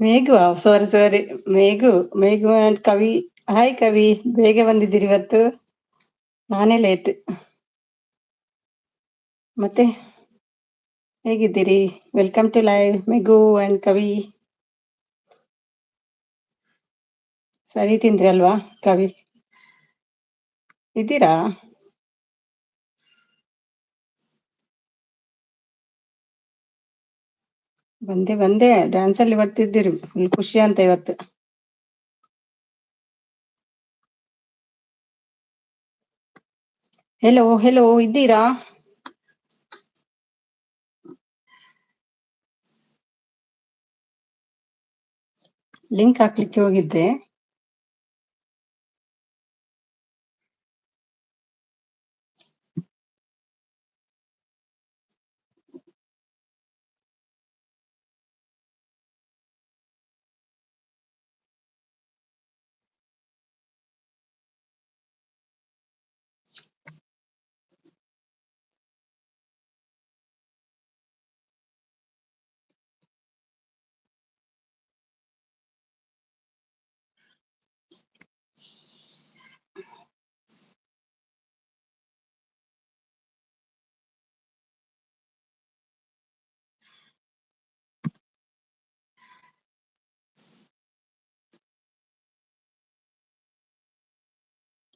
ಮೇಘು ಸಾರಿ ಸಾರಿ. ಮೇಘು ಮೇಘು and ಕವಿ. Hi ಕವಿ, ಬೇಗ ಬಂದಿದ್ದೀರಿ ಇವತ್ತು. ನಾನೇ ಲೇಟ್. ಮತ್ತೆ ಹೇಗಿದ್ದೀರಿ? ವೆಲ್ಕಮ್ ಟು ಲೈವ್ ಮೇಘು ಅಂಡ್ ಕವಿ. ಸರಿ ತಿಂದ್ರಿ ಅಲ್ವಾ ಕವಿ? ಇದ್ದೀರಾ? ಬಂದೆ ಬಂದೆ, ಡ್ಯಾನ್ಸ್ ಅಲ್ಲಿ ಬರ್ತಿದ್ದೀರಿ, ಫುಲ್ ಖುಷಿ ಅಂತ ಇವತ್ತು. ಹೆಲೋ ಹೆಲೋ, ಇದ್ದೀರಾ? ಲಿಂಕ್ ಹಾಕ್ಲಿಕ್ಕೆ ಹೋಗಿದ್ದೆ.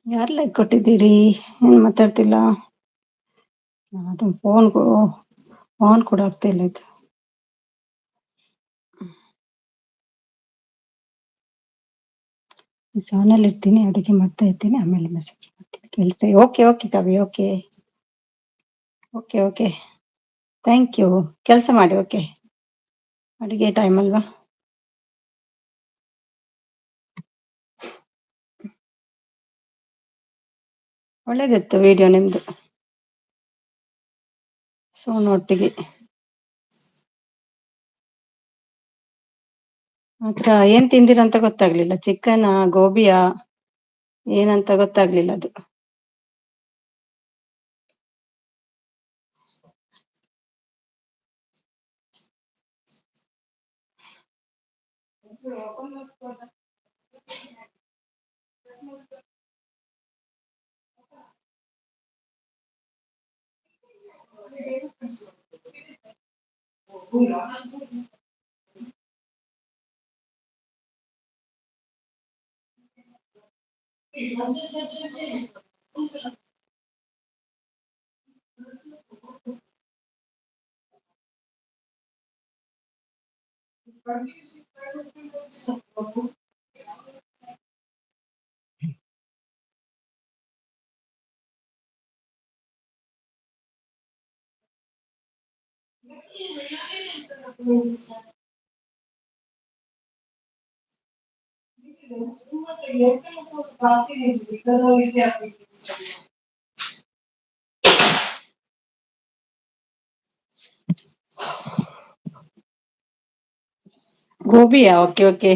ಯಾರ್ ಲೈಕ್ ಕೊಟ್ಟಿದ್ದೀರಿ? ಏನ್ ಮಾತಾಡ್ತಿಲ್ಲ. ಅದು ಫೋನ್ ಕೂಡ ಆಗ್ತಾ ಇಲ್ಲ ಇದು. ಸೌಂಡಲ್ಲಿ ಇರ್ತೀನಿ, ಅಡುಗೆ ಮಾಡ್ತಾ ಇರ್ತೀನಿ, ಆಮೇಲೆ ಮೆಸೇಜ್ ಮಾಡ್ತೀನಿ. ಕೇಳ್ತೇವೆ. Okay okay Kavi, okay okay okay. Thank you. ಕೆಲಸ ಮಾಡಿ. ಓಕೆ, ಅಡುಗೆ ಟೈಮ್ ಅಲ್ವಾ? ಒಳ್ಳೇದಿತ್ತು ವಿಡಿಯೋ ನಿಮ್ದು, ಸೋನೊಟ್ಟಿಗೆ. ಮಾತ್ರ ಏನ್ ತಿಂದಿರಂತ ಗೊತ್ತಾಗ್ಲಿಲ್ಲ. ಚಿಕನ್ ಗೋಬಿಯಾ ಏನಂತ ಗೊತ್ತಾಗ್ಲಿಲ್ಲ ಅದು. ಗೋಬಿಯಾ? Okay okay.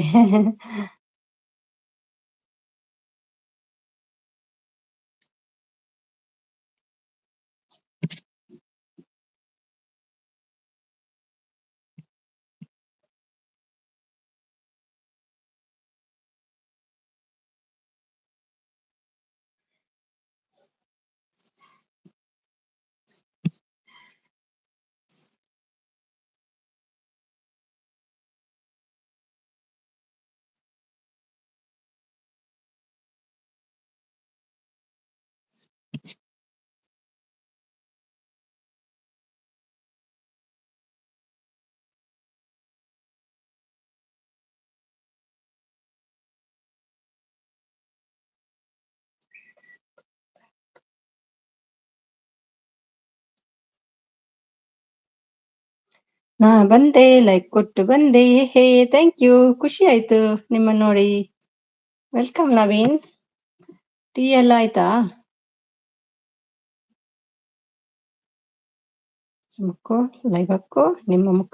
ನಾ ಬಂದೆ, ಲೈಕ್ ಕೊಟ್ಟು ಬಂದೆ. ಹೇ ಥ್ಯಾಂಕ್ ಯು, ಖುಷಿ ಆಯ್ತು ನಿಮ್ಮನ್ನ ನೋಡಿ. ವೆಲ್ಕಮ್ ನವೀನ್. ಟೀ ಎಲ್ಲ ಆಯ್ತಾ? ಮುಕ್ಕು ಲೈವ್ ಹಾಕು ನಿಮ್ಮ ಮುಖ.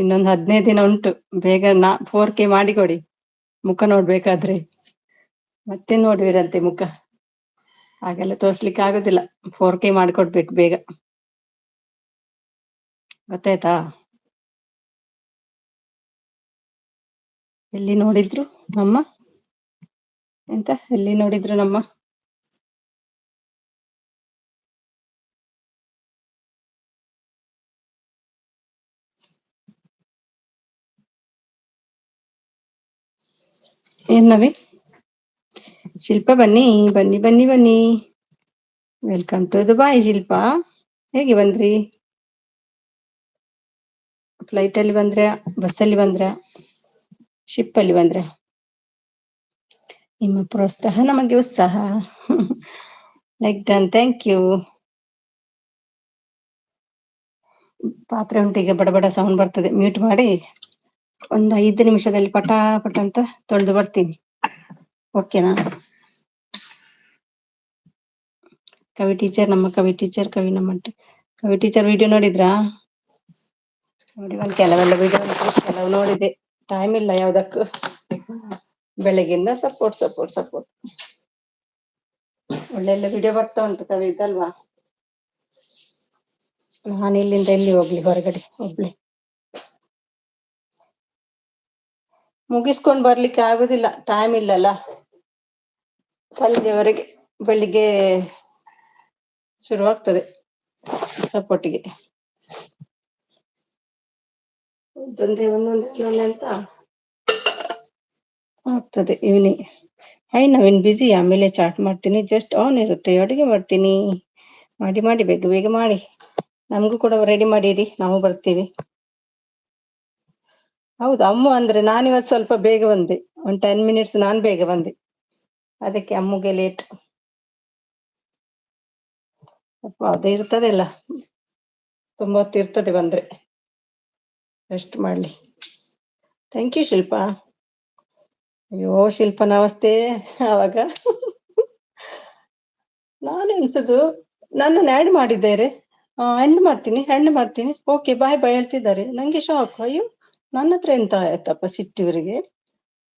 ಇನ್ನೊಂದು 15 ದಿನ ಉಂಟು. ಬೇಗ 4K ಮಾಡಿಕೊಡಿ, ಮುಖ ನೋಡ್ಬೇಕಾದ್ರೆ. ಮತ್ತೆ ನೋಡುವಿರಂತೆ ಮುಖ, ಹಾಗೆಲ್ಲ ತೋರ್ಸ್ಲಿಕ್ಕೆ ಆಗುದಿಲ್ಲ. 4K ಮಾಡಿಕೊಡ್ಬೇಕು ಬೇಗ, ಗೊತ್ತಾಯ್ತಾ? ಎಲ್ಲಿ ನೋಡಿದ್ರು ನಮ್ಮ ಎಂತ ಎಲ್ಲಿ ನೋಡಿದ್ರು ನಮ್ಮ ಏನ್ ನವಿ ಶಿಲ್ಪ ಬನ್ನಿ ಬನ್ನಿ ಬನ್ನಿ ಬನ್ನಿ ವೆಲ್ಕಮ್ ಟು ದುಬೈ ಶಿಲ್ಪಾ ಹೇಗೆ ಬಂದ್ರಿ ಫ್ಲೈಟ್ ಅಲ್ಲಿ ಬಂದ್ರೆ ಬಸ್ಸಲ್ಲಿ ಬಂದ್ರೆ ಶಿಪ್ ಅಲ್ಲಿ ಬಂದ್ರೆ ನಿಮ್ಮ ಪ್ರೋತ್ಸಾಹ ನಮಗೆ ಉತ್ಸಾಹ ಲೈಕ್ ಡನ್ ಥ್ಯಾಂಕ್ ಯು ಪಾತ್ರೆ ಉಂಟಿಗೆ ಬಡ ಬಡ ಸೌಂಡ್ ಬರ್ತದೆ ಮ್ಯೂಟ್ ಮಾಡಿ ಒಂದು 5 ನಿಮಿಷದಲ್ಲಿ ಪಟ ಪಟ ಅಂತ ತೊಳೆದು ಬರ್ತೀನಿ ಓಕೆನಾ ಕವಿ ಟೀಚರ್ ನಮ್ಮ ಕವಿ ಟೀಚರ್ ಕವಿ ನಮ್ಮ ಕವಿ ಟೀಚರ್ ವಿಡಿಯೋ ನೋಡಿದ್ರಾ ನೋಡಿ ಒಂದು ಕೆಲವೆಲ್ಲ ವಿಡಿಯೋ ಕೆಲವು ನೋಡಿದೆ ಟೈಮ್ ಇಲ್ಲ ಯಾವ್ದಕ್ಕೂ ಬೆಳಗಿಂದ ಸಪೋರ್ಟ್ ಒಳ್ಳೆಲ್ಲ ವಿಡಿಯೋ ಬರ್ತಾ ಉಂಟು ಕವಿದಲ್ವಾ ನಾನು ಇಲ್ಲಿಂದ ಎಲ್ಲಿ ಹೋಗ್ಲಿ ಹೊರಗಡೆ ಒಬ್ಳೆ ಮುಗಿಸ್ಕೊಂಡ್ ಬರ್ಲಿಕ್ಕೆ ಆಗುದಿಲ್ಲ ಟೈಮ್ ಇಲ್ಲಲ್ಲ ಸಂಜೆವರೆಗೆ ಬೆಳಿಗ್ಗೆ ಶುರುವಾಗ್ತದೆ ಸಪೋರ್ಟಿಗೆ ಒಂದೊಂದೇ ಅಂತ ಆಗ್ತದೆ ಈವ್ನಿಂಗ್ ಹೈ ನವೀನ್ ಬಿಸಿ ಆಮೇಲೆ ಚಾಟ್ ಮಾಡ್ತೀನಿ ಜಸ್ಟ್ ಆನ್ ಇರುತ್ತೆ ಅಡುಗೆ ಮಾಡ್ತೀನಿ ಮಾಡಿ ಬೇಗ ಬೇಗ ಮಾಡಿ ನಮಗೂ ಕೂಡ ರೆಡಿ ಮಾಡಿಡಿ ನಾವು ಬರ್ತೀವಿ ಹೌದು ಅಮ್ಮ ಅಂದ್ರೆ ನಾನಿವತ್ತು ಸ್ವಲ್ಪ ಬೇಗ ಬಂದೆ ಒಂದು 10 ಮಿನಿಟ್ಸ್ ನಾನ್ ಬೇಗ ಬಂದೆ ಅದಕ್ಕೆ ಅಮ್ಮಗೆ ಲೇಟ್ ಅಪ್ಪ ಅದೇ ಇರ್ತದೆ ಅಲ್ಲ ತುಂಬ ಹೊತ್ತು ಇರ್ತದೆ ಬಂದ್ರೆ ರೆಸ್ಟ್ ಮಾಡ್ಲಿ ಥ್ಯಾಂಕ್ ಯು ಶಿಲ್ಪಾ ಅಯ್ಯೋ ಶಿಲ್ಪ ನಮಸ್ತೆ ಆವಾಗ ನಾನು ಎನ್ಸುದು ನನ್ನನ್ನು ಆ್ಯಡ್ ಮಾಡಿದ್ದಾರೆ ಎಂಡ್ ಮಾಡ್ತೀನಿ ಓಕೆ ಬಾಯ್ ಹೇಳ್ತಿದ್ದಾರೆ ನಂಗೆ ಶಾಕ್ ಅಯ್ಯೋ ನನ್ನ ಹತ್ರ ಎಂತ ಆಯ್ತಪ್ಪ ಸಿಟ್ಟು ಇವರಿಗೆ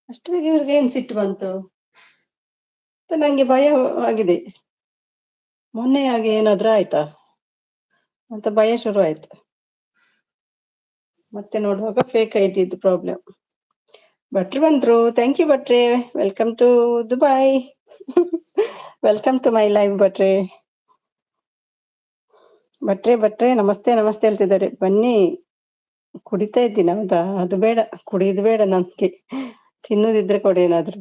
ಅಷ್ಟು ಬೇಗ ಇವ್ರಿಗೆ ಏನ್ ಸಿಟ್ಟು ಬಂತು ನಂಗೆ ಭಯ ಆಗಿದೆ ಮೊನ್ನೆ ಹಾಗೆ ಏನಾದ್ರೂ ಆಯ್ತಾ ಅಂತ ಭಯ ಶುರು ಆಯ್ತು ಮತ್ತೆ ನೋಡುವಾಗ ಫೇಕ್ ಐಡಿದ್ದು ಪ್ರಾಬ್ಲಮ್ ಭಟ್ರು ಬಂದ್ರು ಥ್ಯಾಂಕ್ ಯು ಭಟ್ರೆ welcome to Dubai welcome to my life ಭಟ್ರೆ ನಮಸ್ತೆ ಹೇಳ್ತಿದ್ದಾರೆ ಬನ್ನಿ ಕುಡಿತಾ ಇದ್ದೀನಿ ಹೌದಾ ಅದು ಬೇಡ ಕುಡಿಯುದು ಬೇಡ ನನ್ಗೆ ತಿನ್ನುದಿದ್ರೆ ಕೊಡಿ ಏನಾದ್ರು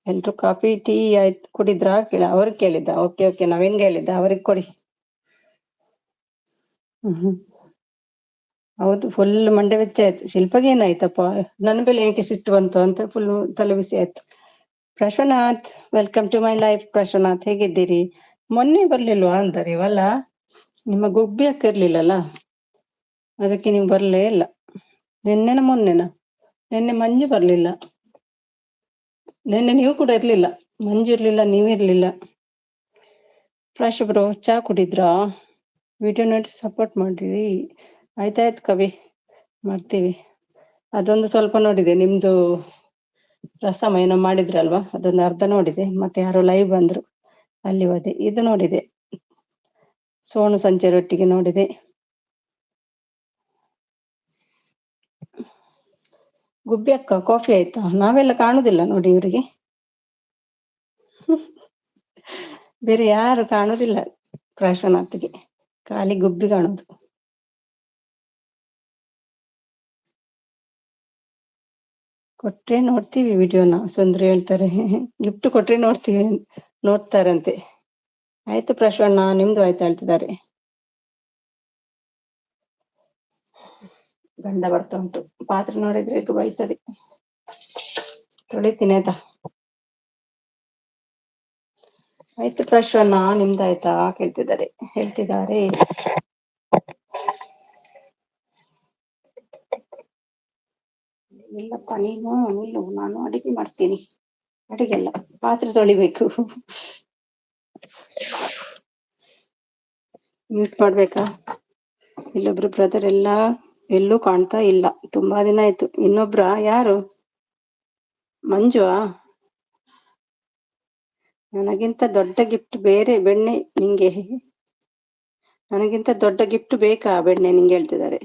ಎಲ್ರು ಕಾಫಿ ಟೀ ಆಯ್ತು ಕುಡಿದ್ರಾ ಅವ್ರಿಗೆ ಕೇಳಿದ್ದ ಓಕೆ ನವೀನ್ಗೆ ಹೇಳಿದ್ದ ಅವ್ರಿಗೆ ಕೊಡಿ ಹೌದು ಫುಲ್ ಮಂಡೆ ಬೆಚ್ಚ ಆಯ್ತು ಶಿಲ್ಪಗೆ ಏನಾಯ್ತಪ್ಪ ನನ್ನ ಬೆಲೆ ಏಕೆ ಸಿಟ್ಟು ಬಂತು ಅಂತ ಫುಲ್ ತಲೆ ಬಿಸಿ ಆಯ್ತು ಪ್ರಶೋನಾಥ್ ವೆಲ್ಕಮ್ ಟು ಮೈ ಲೈಫ್ ಪ್ರಶೋನಾಥ್ ಹೇಗಿದ್ದೀರಿ ಮೊನ್ನೆ ಬರ್ಲಿಲ್ವಾ ಅಂತಾರೆ ಇವಲ್ಲ ನಿಮ್ಮ ಗುಬ್ಬಿ ಹಾಕಿರ್ಲಿಲ್ಲಲ್ಲ ಅದಕ್ಕೆ ನೀವು ಬರ್ಲೇ ಇಲ್ಲ ನಿನ್ನೆ ಮಂಜು ಬರ್ಲಿಲ್ಲ ನಿನ್ನೆ ನೀವು ಕೂಡ ಇರ್ಲಿಲ್ಲ ಮಂಜು ಇರ್ಲಿಲ್ಲ ನೀವಿರ್ಲಿಲ್ಲ ಬ್ರೋ ಚಾ ಕುಡಿದ್ರಾ ವಿಡಿಯೋ ನೋಡಿ ಸಪೋರ್ಟ್ ಮಾಡ್ರಿ ಆಯ್ತಾಯ್ತು ಕವಿ ಮಾಡ್ತೀವಿ ಅದೊಂದು ಸ್ವಲ್ಪ ನೋಡಿದೆ ನಿಮ್ದು ರಸಮ ಏನೋ ಮಾಡಿದ್ರಲ್ವಾ ಅದೊಂದು ಅರ್ಧ ನೋಡಿದೆ ಮತ್ತೆ ಯಾರೋ ಲೈವ್ ಬಂದ್ರು ಅಲ್ಲಿ ಹೋದೆ ಇದು ನೋಡಿದೆ ಸೋನು ಸಂಚರೊಟ್ಟಿಗೆ ನೋಡಿದೆ ಗುಬ್ಬಿ ಅಕ್ಕ ಕಾಫಿ ಆಯ್ತಾ ನಾವೆಲ್ಲ ಕಾಣುದಿಲ್ಲ ನೋಡಿ ಇವರಿಗೆ ಬೇರೆ ಯಾರು ಕಾಣುದಿಲ್ಲ ಪ್ರಶೋನಾಥ್ಗೆ ಖಾಲಿ ಗುಬ್ಬಿ ಕಾಣುದು ಕೊಟ್ರೆ ನೋಡ್ತೀವಿ ವಿಡಿಯೋನ ಸುಂದ್ರಿ ಹೇಳ್ತಾರೆ ಗಿಫ್ಟ್ ಕೊಟ್ರೆ ನೋಡ್ತಾರಂತೆ ಆಯ್ತು ಪ್ರಶೋಣ್ಣ ನಿಮ್ದು ಆಯ್ತು ಹೇಳ್ತಿದ್ದಾರೆ ಗಂಡ ಬರ್ತಾ ಉಂಟು ಪಾತ್ರೆ ನೋಡಿದ್ರೆ ಬೈತದೆ ತೊಳಿತೀನಿ ಆಯ್ತಾ ಆಯ್ತು ಪ್ರಶೋಣ್ಣ ನಿಮ್ದಾಯ್ತಾ ಹೇಳ್ತಿದ್ದಾರೆ ಇಲ್ಲಪ್ಪ ನೀನು ನಾನು ಅಡಿಗೆ ಮಾಡ್ತೀನಿ ಅಡಿಗೆಲ್ಲ ಪಾತ್ರೆ ತೊಳಿಬೇಕು ಮ್ಯೂಟ್ ಮಾಡ್ಬೇಕಾ ಇಲ್ಲೊಬ್ರು ಬ್ರದರ್ ಎಲ್ಲೂ ಕಾಣ್ತಾ ಇಲ್ಲ ತುಂಬಾ ದಿನ ಆಯ್ತು ಇನ್ನೊಬ್ರ ಯಾರು ಮಂಜುವಾ ನನಗಿಂತ ದೊಡ್ಡ ಗಿಫ್ಟ್ ಬೇರೆ ಬೆಣ್ಣೆ ನಿಂಗೆ ನನಗಿಂತ ದೊಡ್ಡ ಗಿಫ್ಟ್ ಬೇಕಾ ಬೆಣ್ಣೆ ನಿಂಗೆ ಹೇಳ್ತಿದ್ದಾರೆ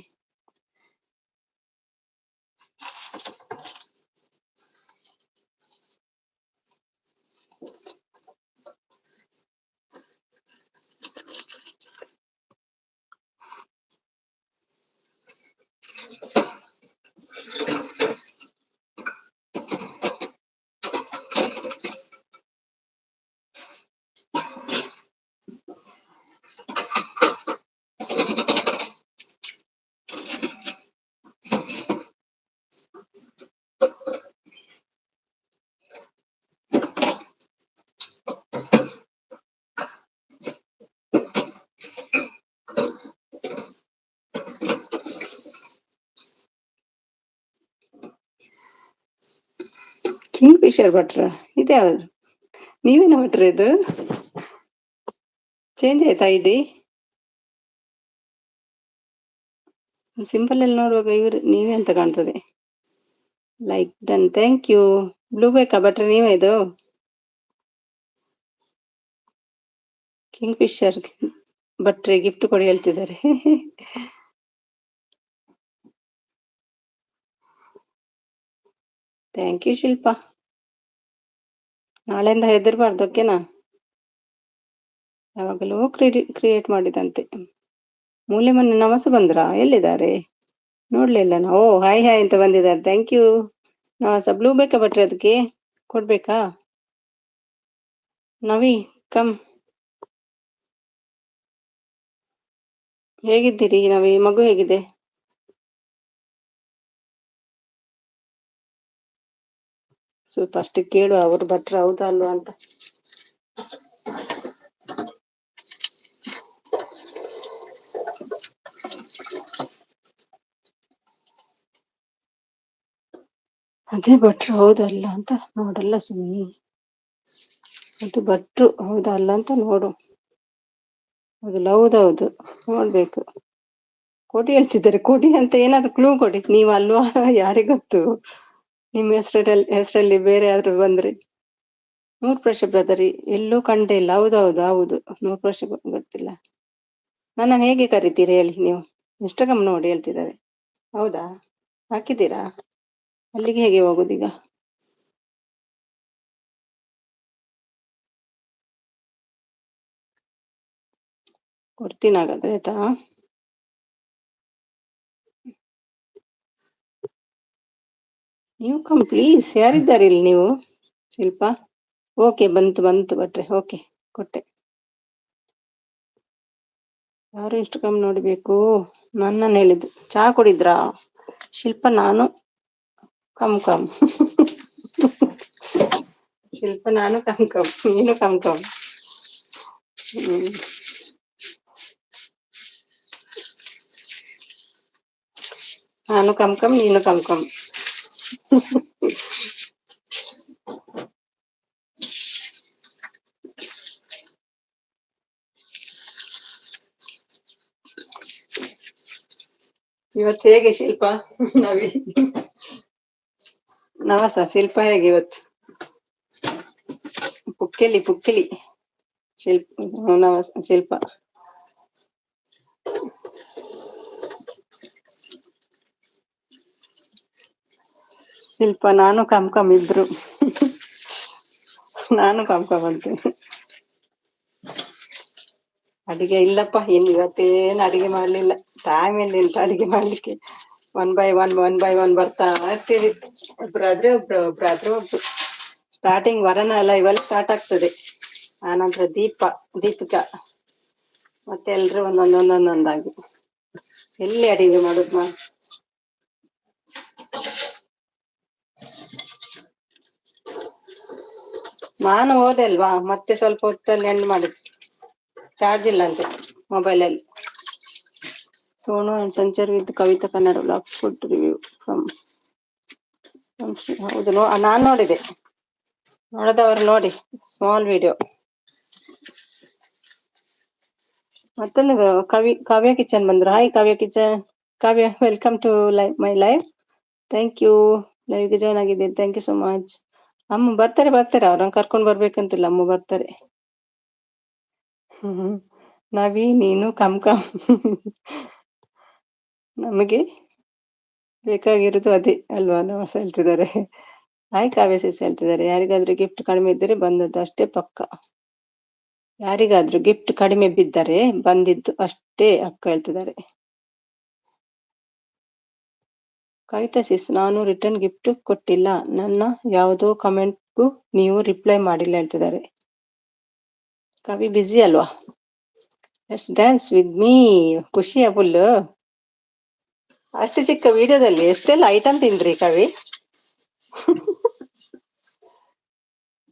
ಕಿಂಗ್ ಫಿಶರ್ ಭಟ್ರ ಇದ್ಯಾವುದು? ನೀವೇನ ಭಟ್ರ ಇದು? ಚೇಂಜ್ ಆಯ್ತಾ ಐಡಿ? ಸಿಂಪಲ್ ಅಲ್ಲಿ ನೋಡುವಾಗ ಇವ್ರು ನೀವೇ ಅಂತ ಕಾಣ್ತದೆ. Like done, thank you. Blue ಬೇಕಾ ಭಟ್ರ ನೀವೇ ಇದು? ಕಿಂಗ್ ಫಿಶರ್ ಭಟ್ರೆ ಗಿಫ್ಟ್ ಕೊಡಿ ಹೇಳ್ತಿದ್ದಾರೆ. Thank you Shilpa. ನಾಳೆಯಿಂದ ಹೆದರ್ಬಾರ್ದು ಓಕೆನಾ? ಯಾವಾಗಲೂ ಕ್ರಿಯೇಟ್ ಮಾಡಿದಂತೆ. ಮೂಲೆ ಮೊನ್ನೆ ನಮಸ ಬಂದ್ರಾ? ಎಲ್ಲಿದ್ದಾರೆ? ನೋಡ್ಲಿಲ್ಲ ನಾ. ಓ ಹಾಯ್ ಹಾಯ್ ಅಂತ ಬಂದಿದ್ದಾರೆ, ಥ್ಯಾಂಕ್ ಯು. ನವಾಸ ಬ್ಲೂ ಬೇಕಾ ಭಟ್ರೆ ಅದಕ್ಕೆ? ಕೊಡ್ಬೇಕಾ? ನವಿ ಕಮ್. ಹೇಗಿದ್ದೀರಿ ನವಿ? ಮಗು ಹೇಗಿದೆ? ಸ್ವಲ್ಪ ಅಷ್ಟು ಕೇಳು ಅವ್ರು ಭಟ್ರ ಹೌದಾ ಅಲ್ವಾ ಅಂತ. ಅದೇ ಭಟ್ರು ಹೌದಲ್ಲ ಅಂತ ನೋಡಲ್ಲ ಸುಮ್ಮನೆ. ಅದು ಭಟ್ರು ಹೌದಾ ಅಲ್ಲ ಅಂತ ನೋಡು. ಹೌದಲ್ಲ, ಹೌದೌದು ನೋಡ್ಬೇಕು. ಕೊಡಿ ಹೇಳ್ತಿದ್ದಾರೆ, ಕೊಡಿ ಅಂತ ಏನಾದ್ರು ಕ್ಲೂ ಕೊಡಿ. ನೀವ್ ಅಲ್ವಾ ಯಾರಿಗ್ ಗೊತ್ತು? ನಿಮ್ ಹೆಸರಲ್ಲಿ ಬೇರೆ ಯಾರು ಬಂದ್ರೆ. ನೂರ್ ವರ್ಷ ಬ್ರದರ್ ಎಲ್ಲೂ ಕಂಡೇ ಇಲ್ಲ. ಹೌದೌದು ಹೌದು, 100 ವರ್ಷ ಗೊತ್ತಿಲ್ಲ. ನನ್ನ ಹೇಗೆ ಕರಿತೀರಿ ಹೇಳಿ ನೀವು? ಇನ್ಸ್ಟಾಗ್ರಾಮ್ ನೋಡಿ ಹೇಳ್ತಿದ್ದಾರೆ. ಹೌದಾ, ಹಾಕಿದ್ದೀರಾ? ಅಲ್ಲಿಗೆ ಹೇಗೆ ಹೋಗುದೀಗ? ಕೊಡ್ತೀನಿ ಹಾಗಾದ್ರೆ ಆಯ್ತಾ. ನೀವು ಕಮ್ ಪ್ಲೀಸ್. ಯಾರಿದ್ದಾರೆ ಇಲ್ಲಿ ನೀವು? ಶಿಲ್ಪಾ ಓಕೆ, ಬಂತು ಬಂತು ಭಟ್ರೆ, ಓಕೆ ಕೊಟ್ಟೆ. ಯಾರು ಇನ್ಸ್ಟಾಗ್ರಾಮ್ ನೋಡ್ಬೇಕು? ನನ್ನನ್ನು ಹೇಳಿದ್ದು. ಚಹಾ ಕುಡಿದ್ರಾ? ಶಿಲ್ಪ ನಾನು ಕಮ್ ಕಮ್. ಶಿಲ್ಪ ನಾನು ಕಮ್ ಕಮ್, ನೀನು ಕಮ್ ಕಮ್. ಹ್ಮ್, ನಾನು ಕಮ್ ಕಮ್, ನೀನು ಕಮ್ ಕಮ್. ಇವತ್ತು ಹೇಗೆ ಶಿಲ್ಪ? ನವಿ ನವಸ ಶಿಲ್ಪ ಹೇಗೆ ಇವತ್ತು? ಪುಕ್ಕೆಲಿ ಪುಕ್ಕೆಲಿ ಶಿಲ್ಪ ನವಸ ಶಿಲ್ಪ. ಶಿಲ್ಪ ನಾನು ಕಮ್ ಕಮ್ ಇಬ್ರು. ನಾನು ಕಮ್ ಕಮ್ ಅಂತೇನೆ. ಅಡಿಗೆ ಇಲ್ಲಪ್ಪ, ಇನ್ನು ಇವತ್ತೇನು ಅಡಿಗೆ ಮಾಡ್ಲಿಲ್ಲ. ಟೈಮ್ ಎಲ್ಲಿ ಉಂಟು ಅಡಿಗೆ ಮಾಡ್ಲಿಕ್ಕೆ? ಒನ್ ಬೈ ಒನ್ ಬರ್ತಾ ಇರ್ತೀವಿ. ಒಬ್ರಾದ್ರೆ ಒಬ್ರು, ಒಬ್ರಾದ್ರೆ ಒಬ್ರು. ಸ್ಟಾರ್ಟಿಂಗ್ ವರನ ಇವೆಲ್ಲ ಸ್ಟಾರ್ಟ್ ಆಗ್ತದೆ. ಆನಂತರ ದೀಪಿಕಾ, ಮತ್ತೆ ಎಲ್ರು ಒಂದೊಂದಾಗಿ. ಎಲ್ಲಿ ಅಡಿಗೆ ಮಾಡುದು ನಾನು? ನಾನು ಹೋದೆ ಅಲ್ವಾ, ಮತ್ತೆ ಸ್ವಲ್ಪ ಹೊತ್ತಲ್ಲಿ ಎಂಡ್ ಮಾಡಿದ್ದು. ಚಾರ್ಜ್ ಇಲ್ಲ ಅಂತೆ ಮೊಬೈಲ್ ಅಲ್ಲಿ. ಸೋನು ಅಂಡ್ ಸಂಚರ್ with Kavitha Kannada vlogs food review from. ಹೌದು, ನಾನ್ ನೋಡಿದೆ. ನೋಡದವ್ರು ನೋಡಿ, ಸ್ಮಾಲ್ ವಿಡಿಯೋ. ಮತ್ತೊಂದು ಕಾವ್ಯ ಕಿಚನ್ ಬಂದ್ರು. Hi Kavya kitchen. Kavya, welcome to my live. Thank you, ಲೈವ್ಗೆ ಜಾಯ್ನ್ ಆಗಿದ್ದೀನಿ, ಥ್ಯಾಂಕ್ ಯು ಸೋ ಮಚ್. ಅಮ್ಮ ಬರ್ತಾರೆ ಅವ್ರನ್ನ ಕರ್ಕೊಂಡು ಬರ್ಬೇಕಂತಿಲ್ಲ, ಅಮ್ಮ ಬರ್ತಾರೆ. ನವಿ ನೀನು ಕಮ್ ಕಮ್. ನಮಗೆ ಬೇಕಾಗಿರೋದು ಅದೇ ಅಲ್ವಾ? ನವಾಸ ಹೇಳ್ತಿದ್ದಾರೆ. ಹಾಯ್ ಕಾವ್ಯ ಸಿಸ್ ಹೇಳ್ತಿದ್ದಾರೆ. ಯಾರಿಗಾದ್ರೂ ಗಿಫ್ಟ್ ಕಡಿಮೆ ಇದ್ದರೆ ಬಂದದ್ದು ಅಷ್ಟೇ ಪಕ್ಕ. ಯಾರಿಗಾದ್ರೂ ಗಿಫ್ಟ್ ಕಡಿಮೆ ಬಿದ್ದರೆ ಬಂದಿದ್ದು ಅಷ್ಟೇ ಅಕ್ಕ ಹೇಳ್ತಿದ್ದಾರೆ. ಕವಿತಾ ಸಿಸ್, ನಾನು ರಿಟರ್ನ್ ಗಿಫ್ಟ್ ಕೊಟ್ಟಿಲ್ಲ. ನನ್ನ ಯಾವುದೋ ಕಮೆಂಟ್ಗೂ ನೀವು ರಿಪ್ಲೈ ಮಾಡಿಲ್ಲ ಹೇಳ್ತಿದ್ದಾರೆ. ಕವಿ ಬಿಸಿ ಅಲ್ವಾ? Let's dance with me. ಖುಷಿಯಾ ಫುಲ್? ಅಷ್ಟು ಚಿಕ್ಕ ವಿಡಿಯೋದಲ್ಲಿ ಎಷ್ಟೆಲ್ಲ ಐಟಮ್ ತಿಂದ್ರಿ ಕವಿ?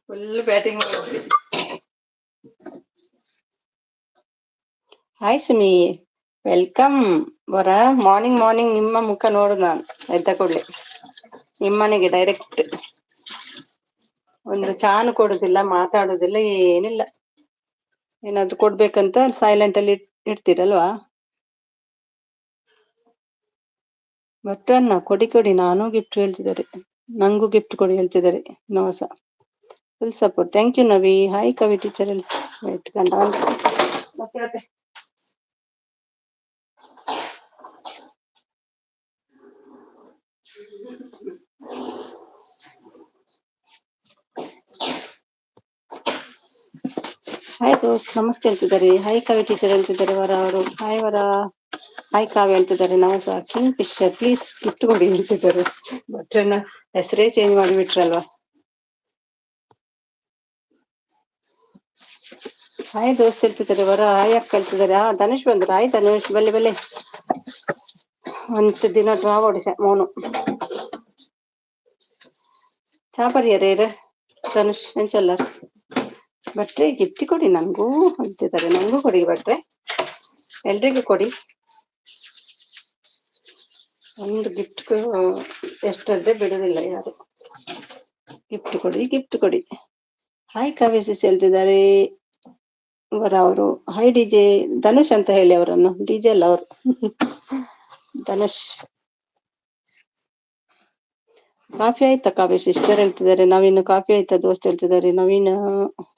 ಫುಲ್ ಬ್ಯಾಟಿಂಗ್ ಮಾಡಿದ್ರಿ. Hi Sumi, welcome. ಮಾರ್ನಿಂಗ್ ನಿಮ್ಮ ಮುಖ ನೋಡುದು ನಾನು ಎದ್ದ ಕೂಡಲೇ. ನಿಮ್ಮನೆಗೆ ಡೈರೆಕ್ಟ್. ಒಂದು ಚಾನು ಕೊಡುದಿಲ್ಲ, ಮಾತಾಡುದಿಲ್ಲ, ಏನಿಲ್ಲ. ಏನಾದ್ರು ಕೊಡ್ಬೇಕಂತ ಸೈಲೆಂಟ್ ಅಲ್ಲಿ ಇಡ್ತೀರಲ್ವಾ? ಭಟ್ರನ್ನ ಕೊಡಿ ಕೊಡಿ, ನಾನು ಗಿಫ್ಟ್ ಹೇಳ್ತಿದ್ದಾರೆ, ನಂಗೂ ಗಿಫ್ಟ್ ಕೊಡಿ ಹೇಳ್ತಿದ್ದಾರೆ ನವಸ. Full support. Thank you Navi. Hi Kavi teacher ಇಟ್ಕೊಂಡ ಮತ್ತೆ ಹಾಯ್ ದೋಸ್ತ್ ನಮಸ್ತೆ ಹೇಳ್ತಿದ್ದಾರೆ. ಹಾಯ್ ಕವಿ ಟೀಚರ್ ಹೇಳ್ತಿದ್ದಾರೆ ವರ ಅವರು. ಹಾಯ್ ವರ. ಹಾಯ್ ಕಾವ್ಯ ಹೇಳ್ತಿದ್ದಾರೆ. ನಮಸ ಕಿಂಗ್ ಫಿಶರ್ ಪ್ಲೀಸ್ ಗಿಫ್ಟ್ ಕೊಡಿ ಹೇಳ್ತಿದ್ದಾರೆ. ಭಟ್ರನ್ನ ಹೆಸರೇ ಚೇಂಜ್ ಮಾಡಿಬಿಟ್ರಲ್ವಾ. ಹಾಯ್ ದೋಸ್ತ್ ಹೇಳ್ತಿದ್ದಾರೆ ವರ. ಹಾಯ್ ಅಕ್ಕ ಹೇಳ್ತಿದ್ದಾರೆ. ಧನುಷ್ ಬಂದ್ರು. ಹಾಯ್ ಧನುಷ್ ಬಲ್ಲೆ ಬಲ್ಲೆ ಒಂದ್ ದಿನ ಡ್ರಾ ಓಡಿಸ ಮೋನು ಚಾಪರಿಯರೇರ ಧನುಷ್ ಎಂಚಲ್ಲರ್ ಭಟ್ರೆ ಗಿಫ್ಟ್ ಕೊಡಿ ನಂಗೂ ಅಂತಿದ್ದಾರೆ. ನಂಗೂ ಕೊಡಿ ಭಟ್ರೆ, ಎಲ್ರಿಗೂ ಕೊಡಿ ಒಂದು ಗಿಫ್ಟ್. ಎಷ್ಟಾದ್ರೆ ಬಿಡುದಿಲ್ಲ ಯಾರು. ಗಿಫ್ಟ್ ಕೊಡಿ ಗಿಫ್ಟ್ ಕೊಡಿ. ಹಾಯ್ ಕಾವ್ಯ ಸಿಸ್ ಹೇಳ್ತಿದ್ದಾರೆ ಅವರ ಅವರು. ಹಾಯ್ ಡಿಜೆ ಧನುಷ್ ಅಂತ ಹೇಳಿ ಅವರನ್ನು. ಡಿಜೆ ಅಲ್ಲ ಅವರು ಧನುಷ್. ಕಾಫಿ ಆಯ್ತಾ ಕಾವ್ಯ ಸಿಸ್ಟರ್ ಹೇಳ್ತಿದ್ದಾರೆ. ನವೀನ್ ಕಾಫಿ ಆಯ್ತಾ ದೋಸ್ತ್ ಹೇಳ್ತಿದ್ದಾರೆ. ನವೀನ್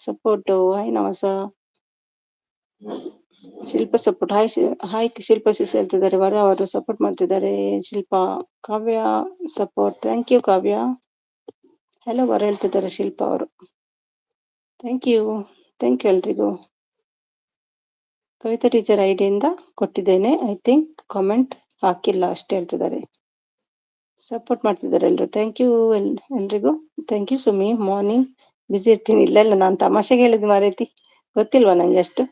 ಸಪೋರ್ಟ್. ಹಾಯ್ ನವಸ. Shilpa support. Hi hi Shilpa sis ಹೇಳ್ತಿದ್ದಾರೆ ವರ ಅವರು ಸಪೋರ್ಟ್ ಮಾಡ್ತಿದ್ದಾರೆ. Shilpa. Kavya support. Thank you Kavya. Hello ವರ ಹೇಳ್ತಿದ್ದಾರೆ ಶಿಲ್ಪ ಅವರು. Thank you. ಥ್ಯಾಂಕ್ ಯು ಎಲ್ರಿಗೂ. ಕವಿತಾ ಟೀಚರ್ ಐಡಿಯಿಂದ ಕೊಟ್ಟಿದ್ದೇನೆ. ಐ ಥಿಂಕ್ ಕಾಮೆಂಟ್ ಹಾಕಿಲ್ಲ ಅಷ್ಟೇ ಹೇಳ್ತಿದ್ದಾರೆ. ಸಪೋರ್ಟ್ ಮಾಡ್ತಿದ್ದಾರೆ ಎಲ್ರು. ಥ್ಯಾಂಕ್ ಯು ಎಲ್ರಿಗೂ. Thank you Sumi. Morning busy ಇರ್ತೀನಿ. ಇಲ್ಲ ಇಲ್ಲ, ನಾನು ತಮಾಷೆಗೆ ಹೇಳಿದ್ ಮಾರೈತಿ, ಗೊತ್ತಿಲ್ವಾ ನಂಗೆ ಅಷ್ಟು.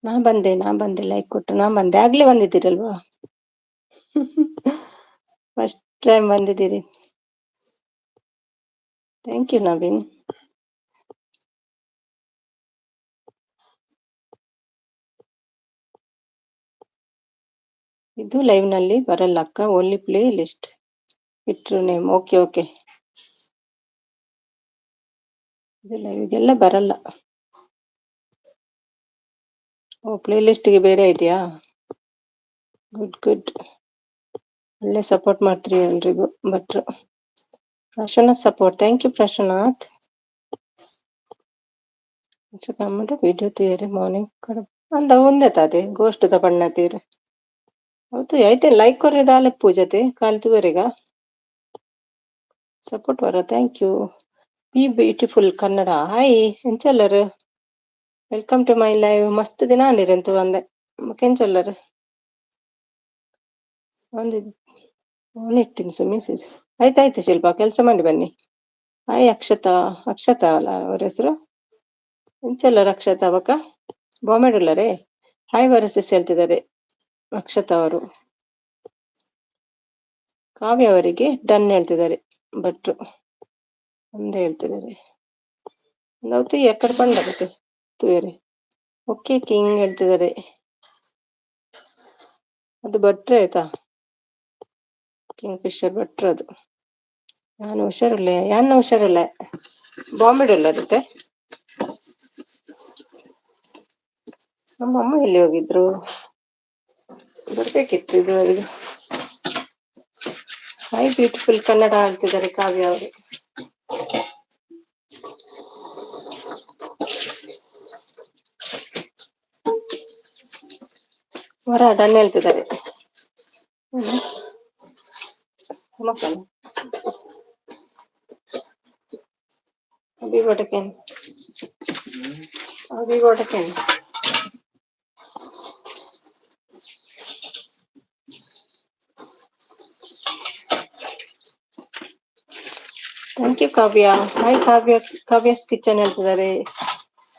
ನಾ ಬಂದೆ ಲೈಕ್ ಕೊಟ್ಟು ನಾ ಬಂದೆ. ಆಗ್ಲೇ ಬಂದಿದ್ದೀರಲ್ವಾ, ಫಸ್ಟ್ ಟೈಮ್ ಬಂದಿದ್ದೀರಿ. Thank you Naveen. ಇದು ಲೈವ್ ನಲ್ಲಿ ಬರಲ್ಲ ಅಕ್ಕ, ಓನ್ಲಿ ಪ್ಲೇ ಲಿಸ್ಟ್ ಇಟ್ರು ನೇಮ್. ಓಕೆ ಓಕೆ, ಇದು ಲೈವ್ಗೆಲ್ಲ ಬರಲ್ಲ. ಓ, ಪ್ಲೇ ಲಿಸ್ಟ್ಗೆ ಬೇರೆ ಇದೆಯಾ? ಗುಡ್ ಗುಡ್, ಒಳ್ಳೆ ಸಪೋರ್ಟ್ ಮಾಡ್ತೀರಿ ಎಲ್ರಿಗೂ ಭಟ್ರು. Prashant support. Thank you Prashant. ಕಮ್ಮಟ ವಿಡಿಯೋ ತೀರೆ ಮಾರ್ನಿಂಗ್ ಕಡೆ ಅಂದ ಒಂದೇ ತಾತೆ ಗೋಷ್ಠ ತಪಣ್ಣ ತೀರೆ ಹೌದು. ಐಟೆ ಲೈಕ್ ಕೊರ್ರೆ ದಾಲೆ ಪೂಜತೆ ಕಾಲ್ತುವರೆಗ ಸಪೋರ್ಟ್ ವರ. Thank you. Be beautiful Kannada. Hi ಎಂಚಲ್ಲರು, ವೆಲ್ಕಮ್ ಟು ಮೈ ಲೈವ್. ಮಸ್ತ್ ದಿನ ಅಂಡಿರಂತು ಅಂದೆ ಕೆಂಚಲ್ಲರು ಒಂದಿದ್ದು ಫೋನ್ ಇಡ್ತೀನಿ ಸುಮ್ಮನೆ ಆಯ್ತಾಯ್ತು ಶಿಲ್ಪ, ಕೆಲಸ ಮಾಡಿ ಬನ್ನಿ. ಹಾಯ್ ಅಕ್ಷತಾ. ಅಕ್ಷತಾ ಅಲ್ಲ ಅವ್ರ ಹೆಸರು. ಎಂಚಲ್ಲರು ಅಕ್ಷತಾ ಅವಕ್ಕ ಬಾಂಬೆಡುಲ್ಲರೇ. ಹಾಯ್ ವರಸಿಸ್ ಹೇಳ್ತಿದ್ದಾರೆ ಅಕ್ಷತಾ ಅವರು. ಕಾವ್ಯ ಅವರಿಗೆ ಡನ್ ಹೇಳ್ತಿದ್ದಾರೆ ಭಟ್ರು. ಒಂದೇ ಹೇಳ್ತಿದ್ದಾರೆ ನೌತು ಎಕ್ಕಡ ಬಂಡಗುತ್ತೆ ತುಯರೆ. ಓಕೆ ಕಿಂಗ್ ಹೇಳ್ತಿದ್ದಾರೆ. ಅದು ಭಟ್ರೆ ಆಯ್ತಾ, ಕಿಂಗ್ ಫಿಶರ್ ಭಟ್ರು ಅದು. ನಾನು ಹುಷಾರಿಲ್ಲ ಬಾಂಬೆಡುಲ್ಲರುತ್ತೆ. ನಮ್ಮ ಅಮ್ಮ ಎಲ್ಲಿ ಹೋಗಿದ್ರು, ಬರ್ಬೇಕಿತ್ತು ಇದುವರೆಗೂ. ಹೈ ಬ್ಯೂಟಿಫುಲ್ ಕನ್ನಡ ಹೇಳ್ತಿದ್ದಾರೆ ಕಾವ್ಯ ಅವರು. ವರ ಡನ್ ಹೇಳ್ತಿದ್ದಾರೆ. ಅಭಿ ಗೋಟಕೇನ್ thank you Kavya. Hi Kavya. Kavya's kitchen ಹೇಳ್ತಿದ್ದಾರೆ.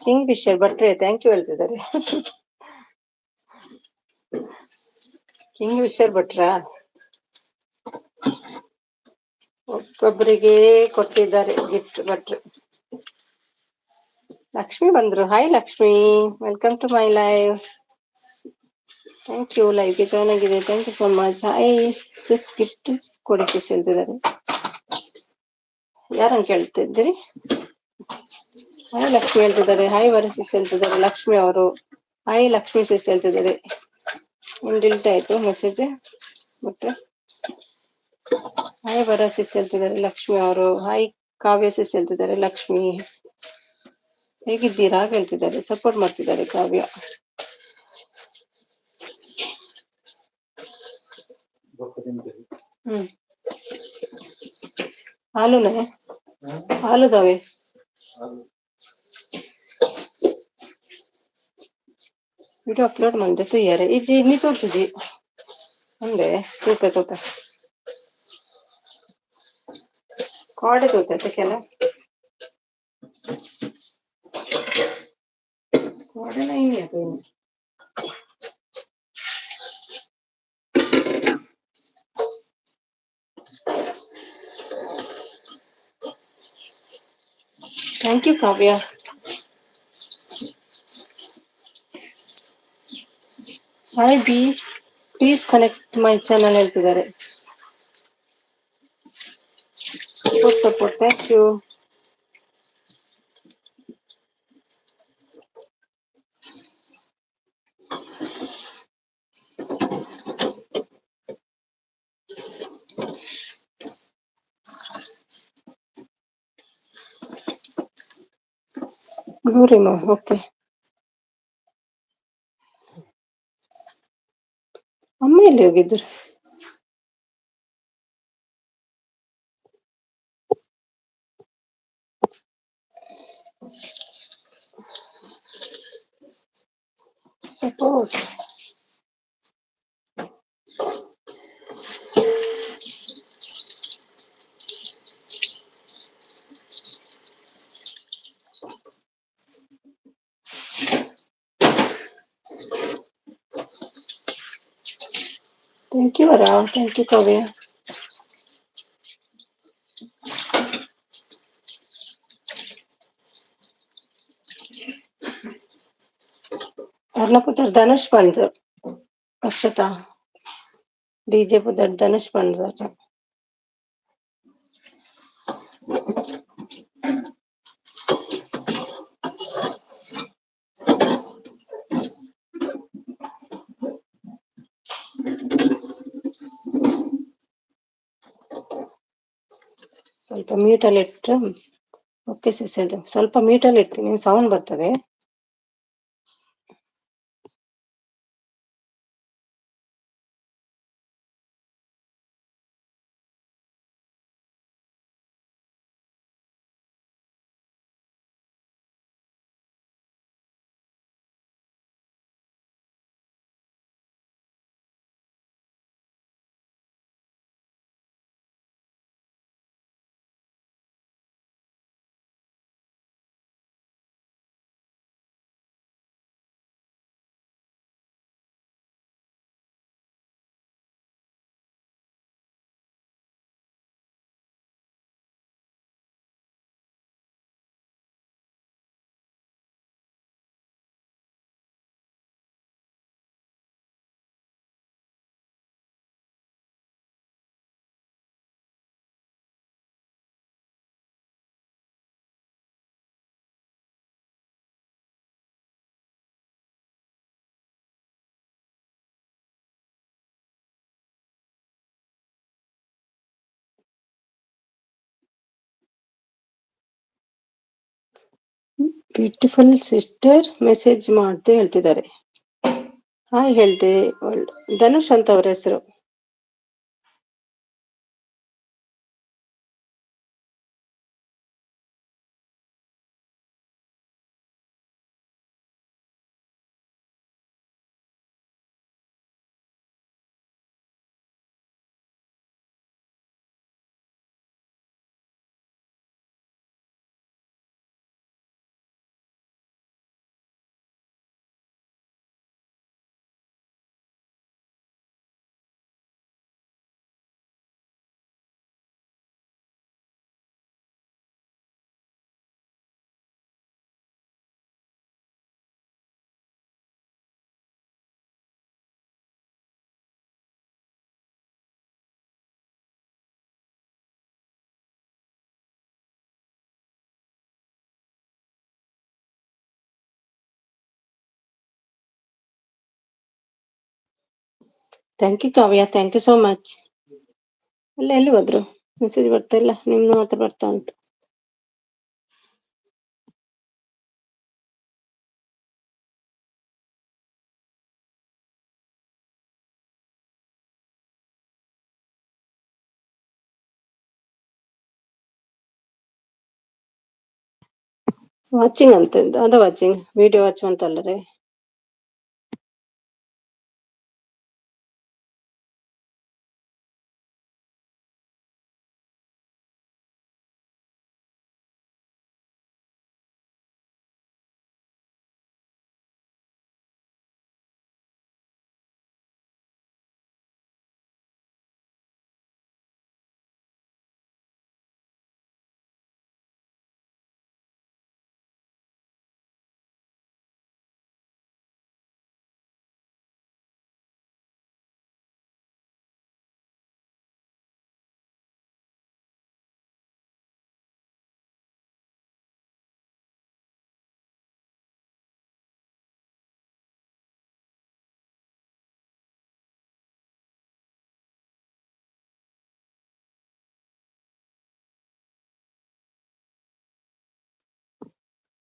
ಕಿಂಗ್ ಫಿಶರ್ ಭಟ್ರೆ ಥ್ಯಾಂಕ್ ಯು ಹೇಳ್ತಿದ್ದಾರೆ. ಕಿಂಗ್ ಫಿಶರ್ ಭಟ್ರ ಒಬ್ಬೊಬ್ಬರಿಗೆ ಕೊಟ್ಟಿದ್ದಾರೆ ಗಿಫ್ಟ್ ಭಟ್ರು. ಲಕ್ಷ್ಮಿ ಬಂದ್ರು. Hi Lakshmi, welcome to my live. Thank you. ಲೈವ್ಗೆ ಜಾಯ್ನ್ ಆಗಿದೆ, thank you so much. Hi sis, gift ಕೊಡಿ ಸಿಸ್ ಹೇಳ್ತಿದ್ದಾರೆ. ಯಾರನ್ನು ಕೇಳ್ತಿದ್ದೀರಿ? ಹಾಯ್ ಲಕ್ಷ್ಮಿ ಹೇಳ್ತಿದ್ದಾರೆ. ಹಾಯ್ ವರ ಸಿಸ್ ಹೇಳ್ತಿದ್ದಾರೆ ಲಕ್ಷ್ಮಿ ಅವರು. ಹಾಯ್ ಲಕ್ಷ್ಮಿ ಸಿಸ್ ಹೇಳ್ತಿದ್ದಾರೆ. ಇನ್ ಡಿಲ್ಟ್ ಆಯ್ತು ಮೆಸೇಜ್ ಮತ್ತೆ. ಹಾಯ್ ವರ ಸಿಸ್ ಹೇಳ್ತಿದ್ದಾರೆ ಲಕ್ಷ್ಮಿ ಅವರು. ಹಾಯ್ ಕಾವ್ಯ ಸಿಸ್ ಹೇಳ್ತಿದ್ದಾರೆ ಲಕ್ಷ್ಮಿ. ಹೇಗಿದ್ದೀರಾ ಹೇಳ್ತಿದ್ದಾರೆ, ಸಪೋರ್ಟ್ ಮಾಡ್ತಿದ್ದಾರೆ ಕಾವ್ಯ. ಹ್ಮ್ ಹಾಲುನೇ ಹಾಲುದಾವೆ वीडियो अपलोड ಮಾಡಿದೆ ತಯಾರೆ ಇಜ್ಜಿ ನೀ ತೋರ್ಸುಜಿ ಅಂದೆ ತೂಪೆ ತೂಪೆ ಕಾಡೆ ತೂತೆ ತೆಕೆಲ್ಲ ಕಾಡೆ नहीं है तो थैंक यू काव्या. हाय बी, प्लीज कनेक्ट my channel ಹೇಳ್ತಿದ್ದಾರೆ. Support thank you. ಗ್ಲೂರಿಮಾ ಓಕೆ. ಅಮ್ಮ ಎಲ್ಲಿ ಹೋಗಿದ್ರು? ಸಪೋರ್ಟ್ ಥ್ಯಾಂಕ್ ಯು ವರ, ಥ್ಯಾಂಕ್ ಯು ಕಾವ್ಯ. ಅರ್ಣ ಪುತ್ರ ಧನುಷ್ ಬಂದ್ರು, ಅಕ್ಷತಾ ಡಿಜೆ ಪುತ್ರ ಧನುಷ್ ಬಂದ್ರು. ಸ್ವಲ್ಪ ಮ್ಯೂಟಲ್ಲಿ ಇಟ್ಟರೆ ಓಕೆ ಸಿಸ್ ಹೇಳ್ದೆ. ಸ್ವಲ್ಪ ಮ್ಯೂಟಲ್ಲಿ ಇರ್ತೀನಿ, ಸೌಂಡ್ ಬರ್ತದೆ. ಬ್ಯೂಟಿಫುಲ್ ಸಿಸ್ಟರ್ ಮೆಸೇಜ್ ಮಾಡ್ತೆ ಹೇಳ್ತಿದ್ದಾರೆ. ಹಾಯ್ ಹೇಳ್ದೆ. ಧನುಷ್ ಅಂತ ಅವ್ರ ಹೆಸರು. Thank you Kavya, thank you so much. ಅಲ್ಲ ಎಲ್ಲಿ ಹೋದ್ರು? ಮೆಸೇಜ್ ಬರ್ತಾ ಇಲ್ಲ, ನಿಮ್ದು ಮಾತ್ರ ಬರ್ತಾ ಉಂಟು. ವಾಚಿಂಗ್ ಅಂತ ಅದ ವಾಚಿಂಗ್ ವಿಡಿಯೋ ವಾಚ್ ಅಂತಲ್ಲರೇ.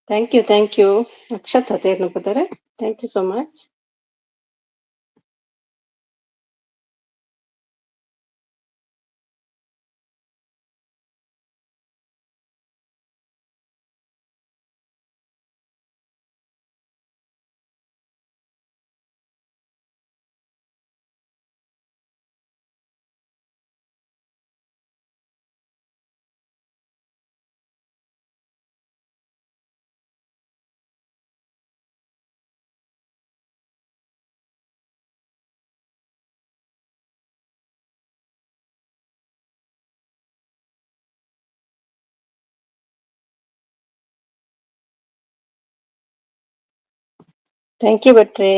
ಥ್ಯಾಂಕ್ ಯು ಅಕ್ಷತಾ ತೇರ್ನಪದರೆ. Thank you so much. Thank you ಭಟ್ರೆ.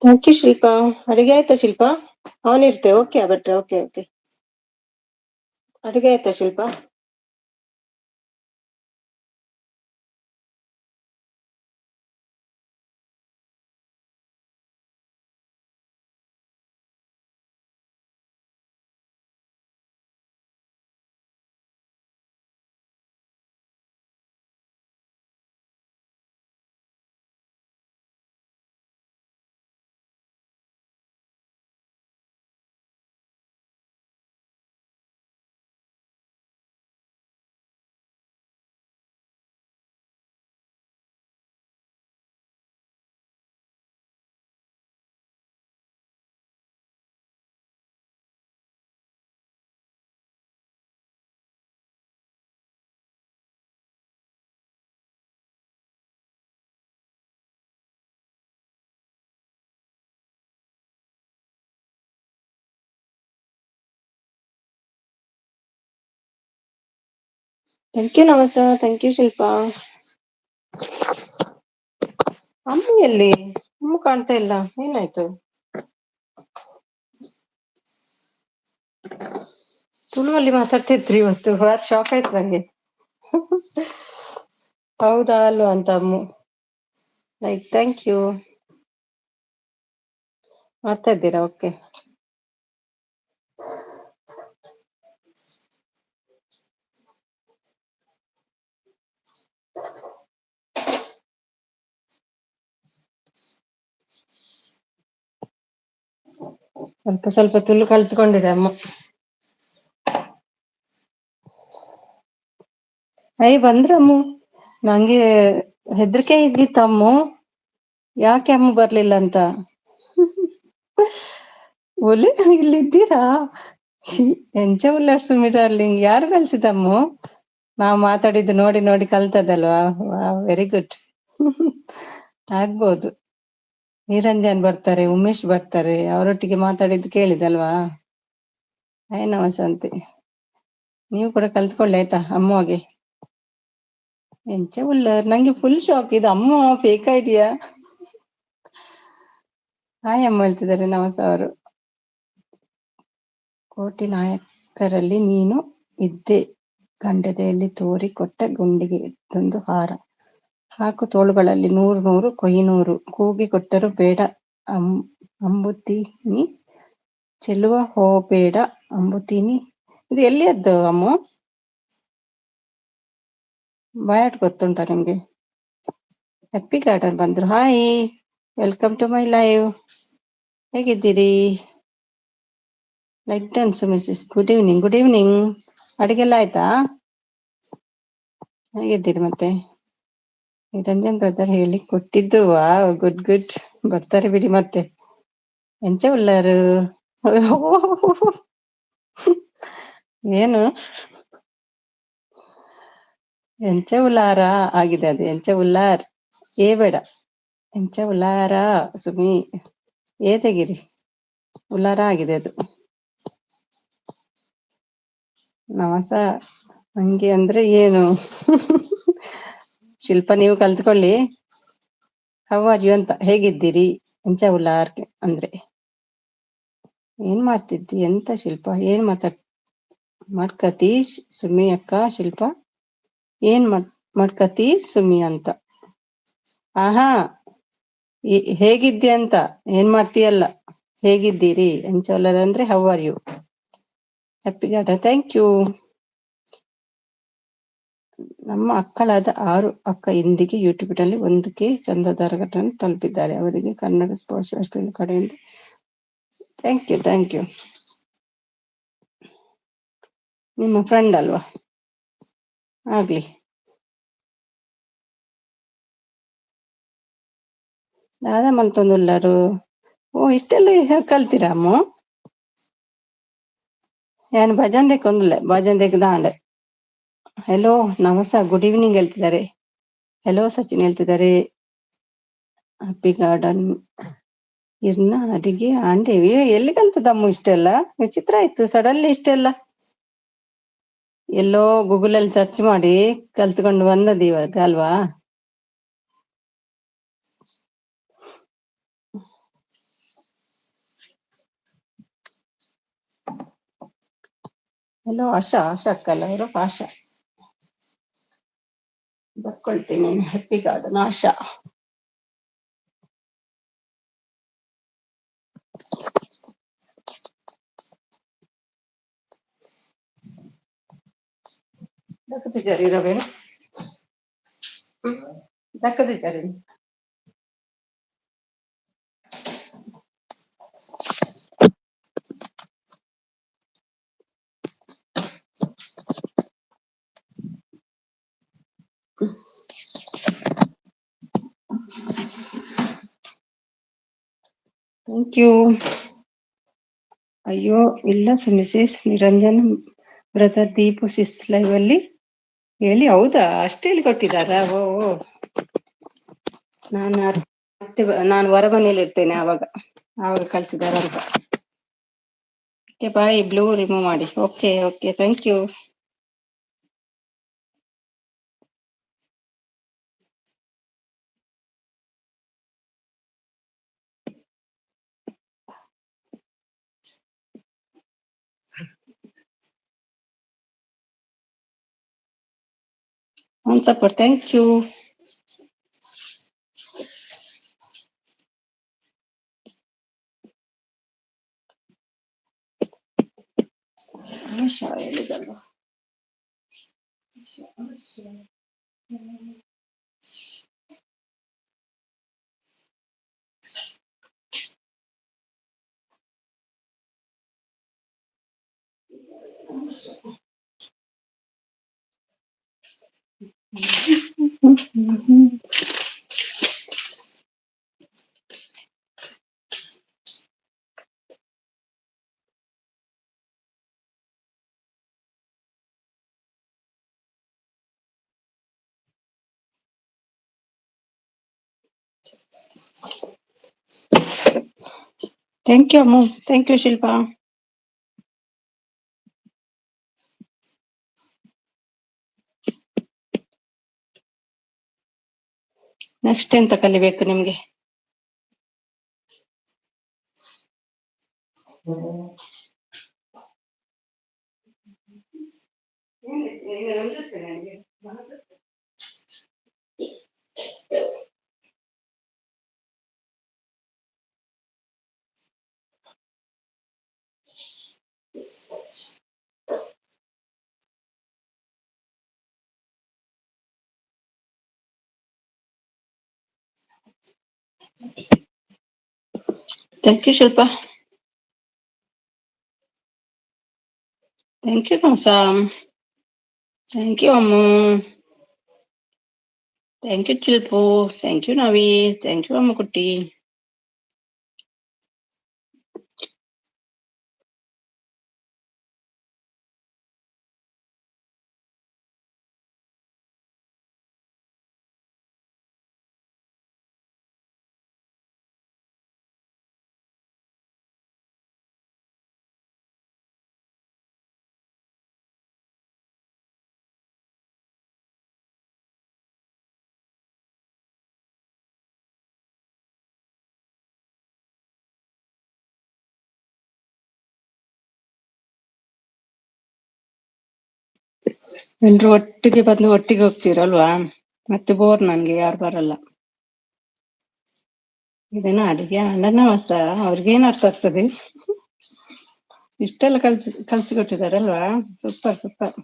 Thank you Shilpa. ಅಡಿಗೆ ಆಯ್ತಾ ಶಿಲ್ಪಾ? ಆನ್ ಇರ್ತೇವೆ. ಓಕೆ ಭಟ್ರೆ, ಓಕೆ ಓಕೆ. ಅಡಿಗೆ ಆಯ್ತಾ ಶಿಲ್ಪಾ? ಥ್ಯಾಂಕ್ ಯು ನಮಸ, ಥ್ಯಾಂಕ್ ಯು ಶಿಲ್ಪಾ. ಅಮ್ಮು ಎಲ್ಲಿ? ಅಮ್ಮು ಕಾಣ್ತಾ ಇಲ್ಲ, ಏನಾಯ್ತು? ತುಳುವಲ್ಲಿ ಮಾತಾಡ್ತಿದ್ರಿ ಇವತ್ತು, ಬಾರಿ ಶಾಕ್ ಆಯ್ತು ನಂಗೆ. ಹೌದಾ ಅಲ್ವಾ ಅಂತ ಅಮ್ಮು. Like thank you. ಮಾಡ್ತಾ ಇದ್ದೀರಾ? ಓಕೆ. ಸ್ವಲ್ಪ ಸ್ವಲ್ಪ ತುಳು ಕಲ್ತ್ಕೊಂಡಿದೆ ಅಮ್ಮ. ಅಯ್ ಬಂದ್ರಮ್ಮು. ನಂಗೆ ಹೆದರಿಕೆ ಇದ್ದಿತ್ತಮ್ಮು, ಯಾಕೆ ಅಮ್ಮು ಬರ್ಲಿಲ್ಲ ಅಂತ. ಒಲೆ ಇಲ್ಲಿದ್ದೀರಾ? ಎಂಚ ಉಲ್ಲಾರ್ ಸುಮಿರಾರ್ಲಿಂಗ್ ಯಾರು ಕಲ್ಸಿದಮ್ಮು? ನಾವು ಮಾತಾಡಿದ್ದು ನೋಡಿ ನೋಡಿ ಕಲ್ತದಲ್ವಾ? Very good. ಆಗ್ಬೋದು. ನಿರಂಜನ್ ಬರ್ತಾರೆ, ಉಮೇಶ್ ಬರ್ತಾರೆ, ಅವರೊಟ್ಟಿಗೆ ಮಾತಾಡಿದ್ದು ಕೇಳಿದಲ್ವಾ? ಹಾಯ್ ನಮಸಂತೆ. ನೀವು ಕೂಡ ಕಲ್ತ್ಕೊಳ್ಳಿ ಆಯ್ತಾ ಅಮ್ಮು ಹಾಗೆ. ಎಂಚ ಉಳ್ಳಾರ್, ನಂಗೆ ಫುಲ್ ಶಾಕ್, ಇದು ಅಮ್ಮ ಫೇಕ್ ಐಡಿಯಾ. ಹಾಯ್ ಅಮ್ಮ ಹೇಳ್ತಿದ್ದಾರೆ ನಮಸ ಅವರು. ಕೋಟಿ ನಾಯಕರಲ್ಲಿ ನೀನು ಇದ್ದೆ, ಗಂಡದೆಯಲ್ಲಿ ತೋರಿ ಕೊಟ್ಟ ಗುಂಡಿಗೆ ಇತ್ತೊಂದು ಹಾರ, ಹಾಕು ತೋಳುಗಳಲ್ಲಿ ನೂರು ನೂರು ಕೊಹಿನೂರು, ಕೂಗಿ ಕೊಟ್ಟರು ಬೇಡ ಅಂಬುತ್ತೀನಿ, ಚೆಲ್ಲುವ ಹೋಬೇಡ ಅಂಬುತ್ತೀನಿ. ಇದು ಎಲ್ಲಿಯದ್ದು ಅಮ್ಮ? ಬಯಾಟ್ ಗೊತ್ತುಂಟಾ ನಿಮ್ಗೆ? ಹ್ಯಾಪಿ ಗಾರ್ಡನ್ ಬಂದ್ರು. Hi, welcome to my live. ಹೇಗಿದ್ದೀರಿ? Like done Mrs. Good evening, good evening. ಅಡಿಗೆಲ್ಲ ಆಯ್ತಾ? ಹೇಗಿದ್ದೀರಿ ಮತ್ತೆ? ನಿರಂಜನ್ ಬ್ರದರ್ ಹೇಳಿ ಕೊಟ್ಟಿದ್ದು. Good good. ಬರ್ತಾರೆ ಬಿಡಿ ಮತ್ತೆ. ಎಂಚ ಉಳ್ಳಾರು? ಏನು ಎಂಚ ಉಲ್ಲಾರ ಆಗಿದೆ, ಅದು ಎಂಚ ಉಲ್ಲಾರ್ ಏ ಬೇಡ. ಎಂಚ ಉಲ್ಲಾರ ಸುಮಿ ಏ ತೆಗಿರಿ, ಉಲ್ಲಾರ ಆಗಿದೆ ಅದು. ನಮಸ ಹಂಗೆ ಅಂದ್ರೆ ಏನು? ಶಿಲ್ಪ ನೀವು ಕಲ್ತ್ಕೊಳ್ಳಿ. ಹೌ ಆರ್ ಯು ಅಂತ, ಹೇಗಿದ್ದೀರಿ ಎಂಚ ಉಲ್ಲಾರ್ ಅಂದ್ರೆ. ಏನ್ ಮಾಡ್ತಿದ್ದಿ? ಎಂತ ಶಿಲ್ಪ ಏನ್ ಮಾಡ್ಕತೀಶ್ ಸುಮಿ ಅಕ್ಕ ಶಿಲ್ಪ ಏನ್ ಮಾಡ್ಕತಿ ಸುಮಿ ಅಂತ. ಆಹಾ, ಹೇಗಿದ್ದಿ ಅಂತ, ಏನ್ ಮಾಡ್ತೀಯಲ್ಲ. ಹೇಗಿದ್ದೀರಿ ಎಂಚ ಉಲ್ಲಾರ್ ಅಂದ್ರೆ how are you. Happy garden, thank you. ನಮ್ಮ ಅಕ್ಕಳಾದ 6 ಅಕ್ಕ ಇಂದಿಗೆ ಯೂಟ್ಯೂಬ್ ನಲ್ಲಿ 1K ಚಂದಾದಾರರನ್ನು ತಲುಪಿದ್ದಾರೆ. ಅವರಿಗೆ ಕನ್ನಡ ಸ್ಪೋರ್ಟ್ಸ್ ಫೆಸ್ಟಿವಲ್ ಕಡೆಯಿಂದ ಥ್ಯಾಂಕ್ ಯು, ಥ್ಯಾಂಕ್ ಯು. ನಿಮ್ಮ ಫ್ರೆಂಡ್ ಅಲ್ವಾ, ಆಗ್ಲಿ. ದಾದ ಮಲ್ತೊಂದುಲ್ಲಾರು. ಓ, ಇಷ್ಟೆಲ್ಲ ಕಲ್ತೀರಾ ಅಮ್ಮ? ಏನ್ ಭಜನ್ ದೇಕೊಂದಿಲ್ಲ, ಭಜನ್ ದೇಕ್ ದಾಂಡೆ. ಹೆಲೋ ನಮಸ, ಗುಡ್ ಈವ್ನಿಂಗ್ ಹೇಳ್ತಿದ್ದಾರೆ. ಹೆಲೋ ಸಚಿನ್ ಹೇಳ್ತಿದ್ದಾರೆ. ಹ್ಯಾಪಿ ಗಾರ್ಡನ್ ಇರ್ನ ಅಡಿಗೆ ಆಂಡೇವಿ. ಎಲ್ಲಿ ಕಲ್ತದಮ್ಮ ಇಷ್ಟೆಲ್ಲ? ವಿಚಿತ್ರ ಆಯ್ತು ಸಡನ್ಲಿ ಇಷ್ಟೆಲ್ಲ. ಎಲ್ಲೋ ಗೂಗಲ್ ಅಲ್ಲಿ ಸರ್ಚ್ ಮಾಡಿ ಕಲ್ತ್ಕೊಂಡು ಬಂದದ್ದು ಇವಾಗ ಅಲ್ವಾ? ಎಲ್ಲೋ ಆಶಾ ಅಕ್ಕಲ್ಲ, ಅವರು ಆಶಾ. ಬರ್ಕೊಳ್ತೀನಿ. ಹ್ಯಾಪಿ ಗಾರ್ಡನ್ ಆಶಾ. ದಕ್ಕತಿದ್ದಾರಿ ರವೆ ದಕ್ಕತಿದ್ದಾರಿ. Thank you. ಅಯ್ಯೋ ಇಲ್ಲ Mrs Niranjan brother Deepu sis live ಅಲ್ಲಿ ಹೇಳಿ. ಹೌದಾ, ಅಷ್ಟು ಹೇಳಿ ಕೊಟ್ಟಿದ್ದಾರಾ? ಓ, ನಾನು ಹೊರಮನೇಲಿ ಇರ್ತೇನೆ ಆವಾಗ ಕಳ್ಸಿದಾರಂತ. ಓಕೆ ಬಾಯ್, ಬ್ಲೂ ರಿಮೂವ್ ಮಾಡಿ. Okay okay, thank you. On support. Thank you. Asha ಹೇಳಿದಲ್ವಾ. ಥ್ಯಾಂಕ್ ಯು ಅಮ್ಮ. Thank you Shilpa. ನೆಕ್ಸ್ಟ್ ಎಂತ ಕಲಿಬೇಕು ನಿಮ್ಗೆ? Thank you Shilpa. Thank you ಕಣಸ. Thank you Ammu. Thank you Shilpu. Thank you Navi. Thank you ಅಮ್ಮ ಕುಟ್ಟಿ. ಎಲ್ರು ಒಟ್ಟಿಗೆ ಬಂದು ಒಟ್ಟಿಗೆ ಹೋಗ್ತೀರಲ್ವಾ, ಮತ್ತೆ ಬೋರ್ ನನ್ಗೆ ಯಾರು ಬರಲ್ಲ. ಇದನ್ನ ಅಡಿಗೆ ಅಣ್ಣನವಸ ಅವ್ರಿಗೇನ್ ಅರ್ಥ ಆಗ್ತದೆ. ಇಷ್ಟೆಲ್ಲ ಕಲ್ಸಿಕೊಟ್ಟಿದಾರಲ್ವಾ. Super super.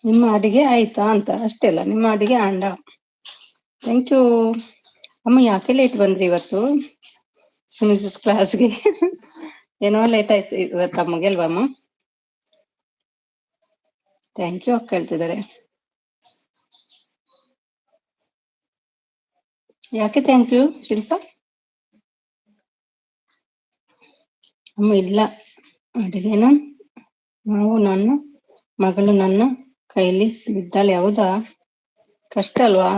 ನಿಮ್ಮ ಅಡಿಗೆ ಆಯ್ತಾ ಅಂತ ಅಷ್ಟೇ ಅಲ್ಲ, ನಿಮ್ಮ ಅಡಿಗೆ ಅಂಡ. ಥ್ಯಾಂಕ್ ಯು ಅಮ್ಮ. ಯಾಕೆ ಲೇಟ್ ಬಂದ್ರಿ ಇವತ್ತು ಮಿಸಸ್ ಕ್ಲಾಸ್ಗೆ? ಏನೋ ಲೇಟ್ ಆಯ್ತು ಇವತ್ತು ಅಮ್ಮಗೆ ಅಲ್ವಾ ಅಮ್ಮ? ಥ್ಯಾಂಕ್ ಯು ಅಕ್ಕ ಹೇಳ್ತಿದ್ದಾರೆ. ಯಾಕೆ ಥ್ಯಾಂಕ್ ಯು ಶಿಲ್ಪ? ಅಮ್ಮ ಇಲ್ಲ, ಅಡಿಗೆನ ನಾವು ನನ್ನ ಮಗಳು ನನ್ನ ಕೈಲಿ ಬಿದ್ದಾಳೆ. ಹೌದಾ, ಕಷ್ಟ ಅಲ್ವಾ?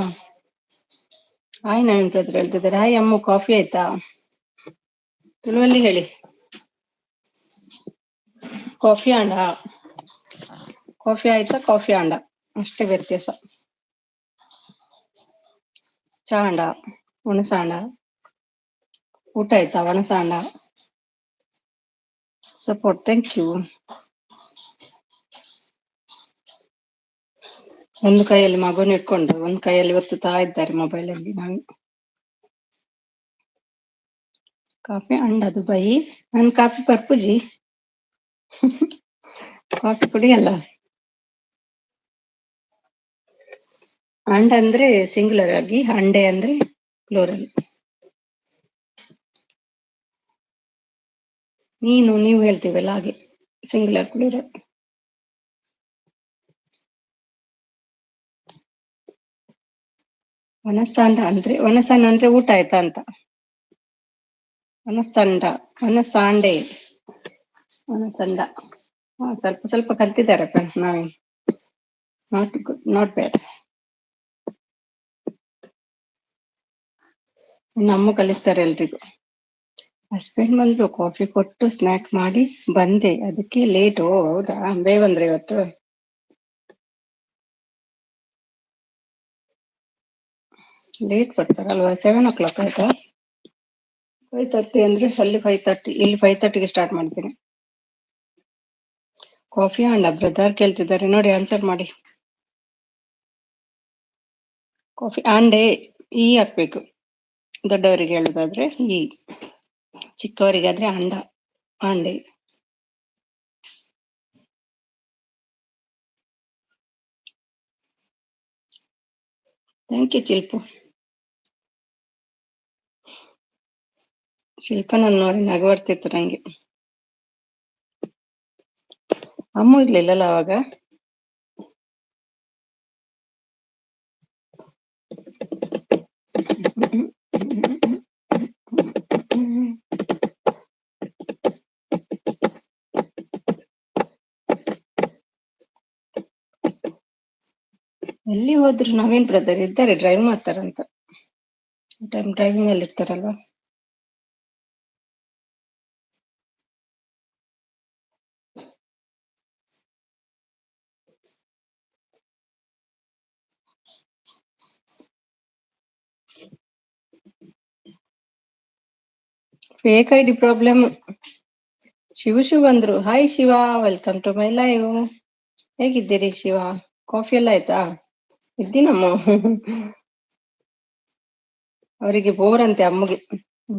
ಹಾಯ್ ನವೀನ್ ಪ್ರದ್ರ ಹೇಳ್ತಿದ್ದಾರೆ. ಹಾಯ್ ಅಮ್ಮ, ಕಾಫಿ ಆಯ್ತಾ? ತುಳುವಲ್ಲಿ ಹೇಳಿ. ಕಾಫಿ ಅಂಡ. ಕಾಫಿ ಆಯ್ತಾ? ಕಾಫಿ ಅಂಡ ಅಷ್ಟೇ ವ್ಯತ್ಯಾಸ. ಚಾ ಅಂಡ, ಒಣಸಾಂಡ. ಊಟ ಆಯ್ತಾ? ಒಣಸಾಂಡ. ಸಪೋರ್ಟ್. Thank you. ಒಂದು ಕೈಯಲ್ಲಿ ಮಗುನ ಇಟ್ಕೊಂಡು ಒಂದು ಕೈಯಲ್ಲಿ ಒತ್ತುತ್ತಾ ಇದ್ದಾರೆ ಮೊಬೈಲ್ ಅಲ್ಲಿ. ನಾನು ಕಾಫಿ ಅಂಡ ದುಬೈ. ನನ್ ಕಾಫಿ ಪರ್ಪುಜಿ. ಕಾಫಿ ಕುಡಿಯಲ್ಲ. ಅಂಡ ಅಂದ್ರೆ ಸಿಂಗುಲರ್ ಆಗಿ, ಅಂಡೆ ಅಂದ್ರೆ ಪ್ಲೂರಲ್. ನೀವು ಹೇಳ್ತೀವಲ್ಲ ಹಾಗೆ, ಸಿಂಗುಲರ್ ಪ್ಲೂರಲ್. ಒಣಸಾಂಡ ಅಂದ್ರೆ, ಒಣಸಾಂಡ ಅಂದ್ರೆ ಊಟ ಆಯ್ತಾ ಅಂತ. ಒಣಸಂಡ, ಒಣಸಾಂಡೆ, ಒಣಸಂಡ. ಸ್ವಲ್ಪ ಸ್ವಲ್ಪ ಕಲ್ತಿದ್ದಾರೆ ನಾವೇ. Not good, not bad. ನಮ್ಮ ಕಲಿಸ್ತಾರೆ ಎಲ್ರಿಗೂ. ಹಸ್ಬೆಂಡ್ ಬಂದ್ರು, ಕಾಫಿ ಕೊಟ್ಟು ಸ್ನಾಕ್ ಮಾಡಿ ಬಂದೆ, ಅದಕ್ಕೆ ಲೇಟ್. ಓ ಹೌದಾ, ಬೇಗ ಬಂದ್ರೆ ಇವತ್ತು? ಲೇಟ್ ಬರ್ತಾರಲ್ವಾ. 7 o'clock ಆಯ್ತಾ? 5:30 ಅಂದ್ರೆ ಅಲ್ಲಿ 5:30, ಇಲ್ಲಿ 5:30ಗೆ ಸ್ಟಾರ್ಟ್ ಮಾಡ್ತೀನಿ. ಕಾಫಿ ಅಂಡ ಬ್ರದರ್ ಕೇಳ್ತಿದ್ದಾರೆ ನೋಡಿ, ಆನ್ಸರ್ ಮಾಡಿ. ಕಾಫಿ ಅಂಡೆ ಈ ಹಾಕ್ಬೇಕು. ದೊಡ್ಡವರಿಗೆ ಹೇಳುದಾದ್ರೆ ಈ, ಚಿಕ್ಕವರಿಗಾದ್ರೆ ಅಂಡ, ಅಂಡೆ. Thank you ಶಿಲ್ಪು. ಶಿಲ್ಪ ನನ್ನ ನೋಡಿ ನಗು ಬರ್ತಿತ್ತು ನಂಗೆ. ಅಮ್ಮ ಇರ್ಲಿಲ್ಲಲ್ಲ ಅವಾಗ. ಎಲ್ಲಿ ಹೋದ್ರು ನವೀನ್ ಬ್ರದರ್ ಇದ್ದಾರೆ, ಡ್ರೈವ್ ಮಾಡ್ತಾರಂತ. ಟೈಮ್ ಡ್ರೈವಿಂಗ್ ಅಲ್ಲಿ ಇರ್ತಾರಲ್ವಾ. Fake I D problem. Shiva ಬಂದ್ರು. Hi Shiva, welcome to my live. ಹೇಗಿದ್ದೀರಿ ಶಿವ? ಕಾಫಿ ಎಲ್ಲ ಆಯ್ತಾ? ಇದ್ದೀನಮ್ಮ. ಅವರಿಗೆ ಬೋರ್ ಅಂತೆ ಅಮ್ಮಗೆ.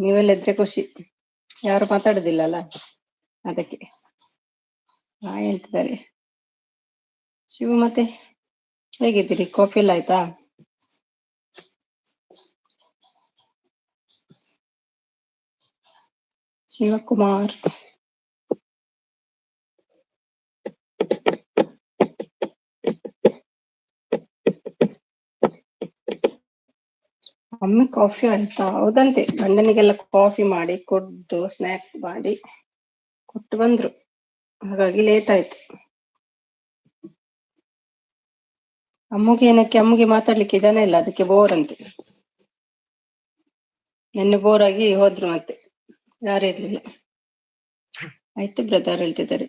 ನೀವೆಲ್ಲ ಇದ್ರೆ ಖುಷಿ. ಯಾರು ಮಾತಾಡುದಿಲ್ಲಲ್ಲ ಅದಕ್ಕೆ ಹಾಯ್ ಹೇಳ್ತಿದ್ದಾರೆ. ಶಿವ ಮತ್ತೆ ಹೇಗಿದ್ದೀರಿ? ಕಾಫಿ ಎಲ್ಲ ಆಯ್ತಾ? ಶಿವಕುಮಾರ್ ಅಮ್ಮ ಕಾಫಿ ಅಂತ. ಹೌದಂತೆ, ಗಂಡನಿಗೆಲ್ಲ ಕಾಫಿ ಮಾಡಿ ಕೊಟ್ಟು ಸ್ನಾಕ್ ಮಾಡಿ ಕೊಟ್ಟು ಬಂದ್ರು, ಹಾಗಾಗಿ ಲೇಟ್ ಆಯ್ತು. ಅಮ್ಮಗೆ ಏನಕ್ಕೆ, ಅಮ್ಮಗೆ ಮಾತಾಡ್ಲಿಕ್ಕೆ ಜನ ಇಲ್ಲ, ಅದಕ್ಕೆ ಬೋರ್ ಅಂತೆ. ನಿನ್ನೆ ಬೋರ್ ಆಗಿ ಹೋದ್ರು, ಮತ್ತೆ ಯಾರು ಇರ್ಲಿಲ್ಲ. ಆಯ್ತು ಬ್ರದರ್ ಹೇಳ್ತಿದ್ದಾರೆ.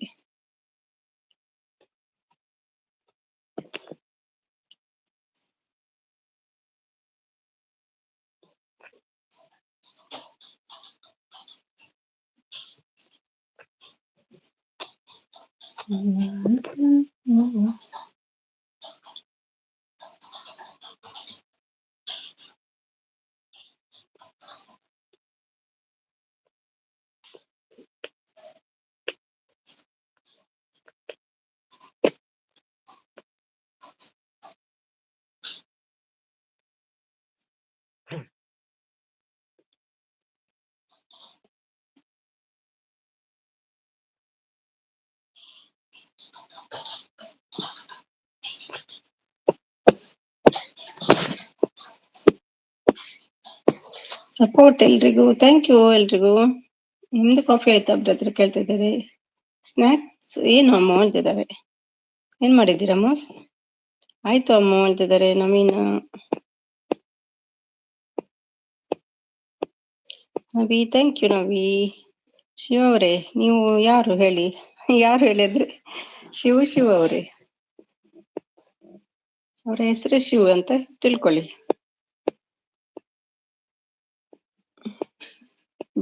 ಸಪೋರ್ಟ್ ಎಲ್ರಿಗೂ, ಥ್ಯಾಂಕ್ ಯು ಎಲ್ರಿಗೂ. ನಿಮ್ದು ಕಾಫಿ ಆಯ್ತಾ ಬ್ರದರ್ ಕೇಳ್ತಿದ್ದಾರೆ. ಸ್ನಾಕ್ಸ್ ಏನು ಅಮ್ಮ ಹೇಳ್ತಿದ್ದಾರೆ? ಏನ್ ಮಾಡಿದ್ದೀರಮ್ಮ? ಆಯ್ತು ಅಮ್ಮ ಹೇಳ್ತಿದ್ದಾರೆ ನವೀನ. ನವಿ ಥ್ಯಾಂಕ್ ಯು ನವಿ. ಶಿವ ಅವರೇ ನೀವು ಯಾರು ಹೇಳಿ? ಯಾರು ಹೇಳಿದ್ರೆ? ಶಿವ ಅವರೇ, ಅವರ ಹೆಸರು ಶಿವ ಅಂತ ತಿಳ್ಕೊಳ್ಳಿ.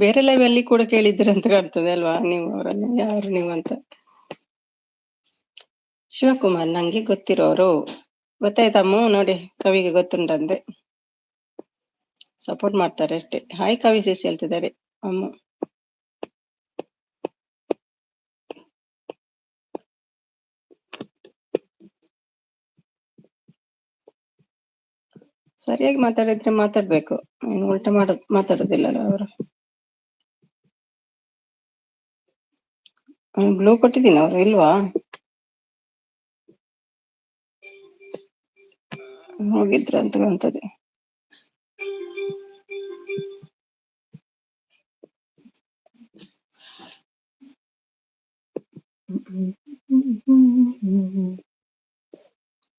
ಬೇರೆ ಲೈವ್ ಅಲ್ಲಿ ಕೂಡ ಕೇಳಿದ್ದೀರಂತ ಕಾಣ್ತದೆ ಅಲ್ವಾ ನೀವು ಅವರನ್ನು, ಯಾರು ನೀವು ಅಂತ. ಶಿವಕುಮಾರ್ ನಂಗೆ ಗೊತ್ತಿರೋರು. ಗೊತ್ತಾಯ್ತಮ್ಮ ನೋಡಿ, ಕವಿಗೆ ಗೊತ್ತುಂಟಂತೆ, ಸಪೋರ್ಟ್ ಮಾಡ್ತಾರೆ ಅಷ್ಟೇ. ಹಾಯ್ ಕವಿ ಸೇಸಿ ಹೇಳ್ತಿದ್ದಾರೆ ಅಮ್ಮ. ಸರಿಯಾಗಿ ಮಾತಾಡಿದ್ರೆ ಮಾತಾಡ್ಬೇಕು, ಉಲ್ಟಾ ಮಾತಾಡೋದಿಲ್ಲಲ್ಲ ಅವರು. ಬ್ಲೂ ಕೊಟ್ಟಿದ್ದೀನಿ, ಅವರು ಇಲ್ವಾ? ಹೋಗಿದ್ರು ಅಂತ ಕಾಣ್ತದೆ.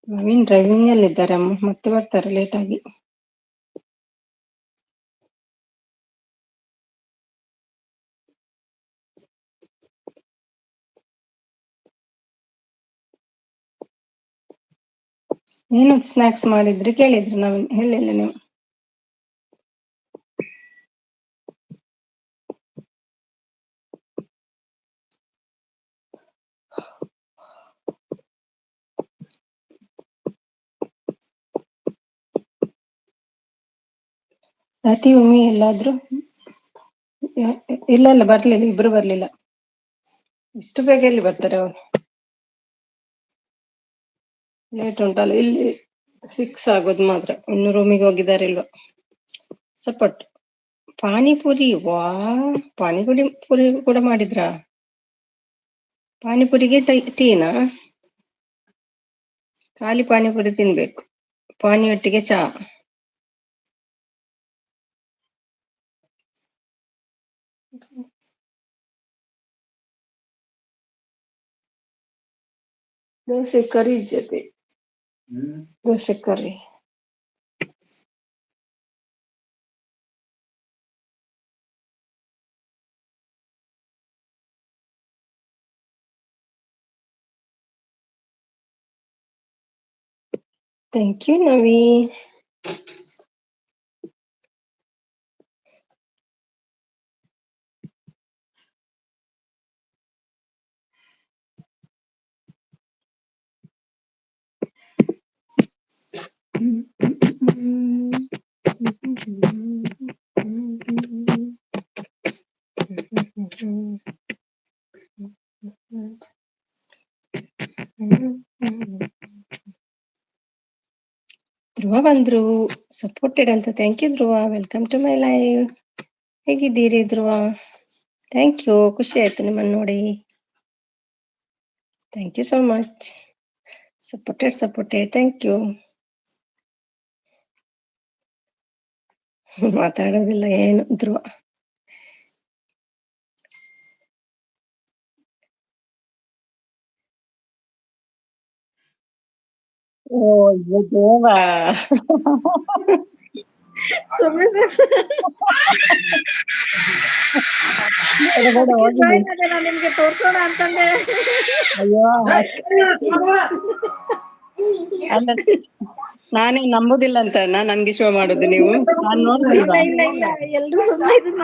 ನವೀನ್ ಡ್ರೈವಿಂಗ್ ಅಲ್ಲಿ ಇದ್ದಾರೆ ಅಮ್ಮ, ಮತ್ತೆ ಬರ್ತಾರೆ ಲೇಟ್ ಆಗಿ. ಏನು ಸ್ನಾಕ್ಸ್ ಮಾಡಿದ್ರಿ ಕೇಳಿದ್ರಿ ನವೀನ್, ಹೇಳಿಲ್ಲ ನೀವು. ಅತಿ ಒಮ್ಮಿ ಎಲ್ಲಾದ್ರು ಇಲ್ಲ ಇಲ್ಲ ಬರ್ಲಿಲ್ಲ, ಇಬ್ರು ಬರ್ಲಿಲ್ಲ. ಇಷ್ಟು ಬೇಗ ಎಲ್ಲಿ ಬರ್ತಾರೆ ಅವರು? ಲೇಟ್ ಉಂಟಲ್ಲ, ಇಲ್ಲಿ 6 ಆಗೋದು ಮಾತ್ರ. ಇನ್ನು ರೂಮಿಗೆ ಹೋಗಿದ್ದಾರೆ ಇಲ್ವಾ? ಸಪೋರ್ಟ್ ಪಾನಿಪುರಿ. ವಾ, ಪಾನಿಪುರಿ ಪುರಿ ಕೂಡ ಮಾಡಿದ್ರಾ? ಪಾನಿಪುರಿಗೆ ಟೀನಾ? ಖಾಲಿ ಪಾನಿಪುರಿ ತಿನ್ಬೇಕು, ಪಾನಿಯೊಟ್ಟಿಗೆ ಚಾ. ದೋಸೆ ಕರಿ ಜೊತೆ, ದೋಸೆ ಕರಿ. Thank you Navi. ಧ್ರುವ ಬಂದ್ರು, ಸಪೋರ್ಟೆಡ್ ಅಂತ. Thank you Dhruva, welcome to my live. ಹೇಗಿದ್ದೀರಿ ಧ್ರುವ? ಥ್ಯಾಂಕ್ ಯು, ಖುಷಿ ಆಯ್ತು ನಿಮ್ಮನ್ನು ನೋಡಿ. Thank you so much. Supported, thank you. ಮಾತಾಡೋದಿಲ್ಲ ಏನು ಧ್ರುವ. ಓ ದೇವಾ. ಸುಮ್ಮನೆ ನಿಮ್ಗೆ ತೋರ್ಸೋಣ ಅಂತಂದೆ. ಅಯ್ಯೋ ಅಲ್ಲ, ನಾನೇ ನಂಬುದಿಲ್ಲ ಅಂತ ನನ್ಗೆ ಶೋ ಮಾಡುದು ನೀವು? ನಾನ್ ನೋಡುದಿಲ್ವಾ? ಇಲ್ಲ ಎಲ್ರು ಸುಮ್ಮನೆ ಇದನ್ನ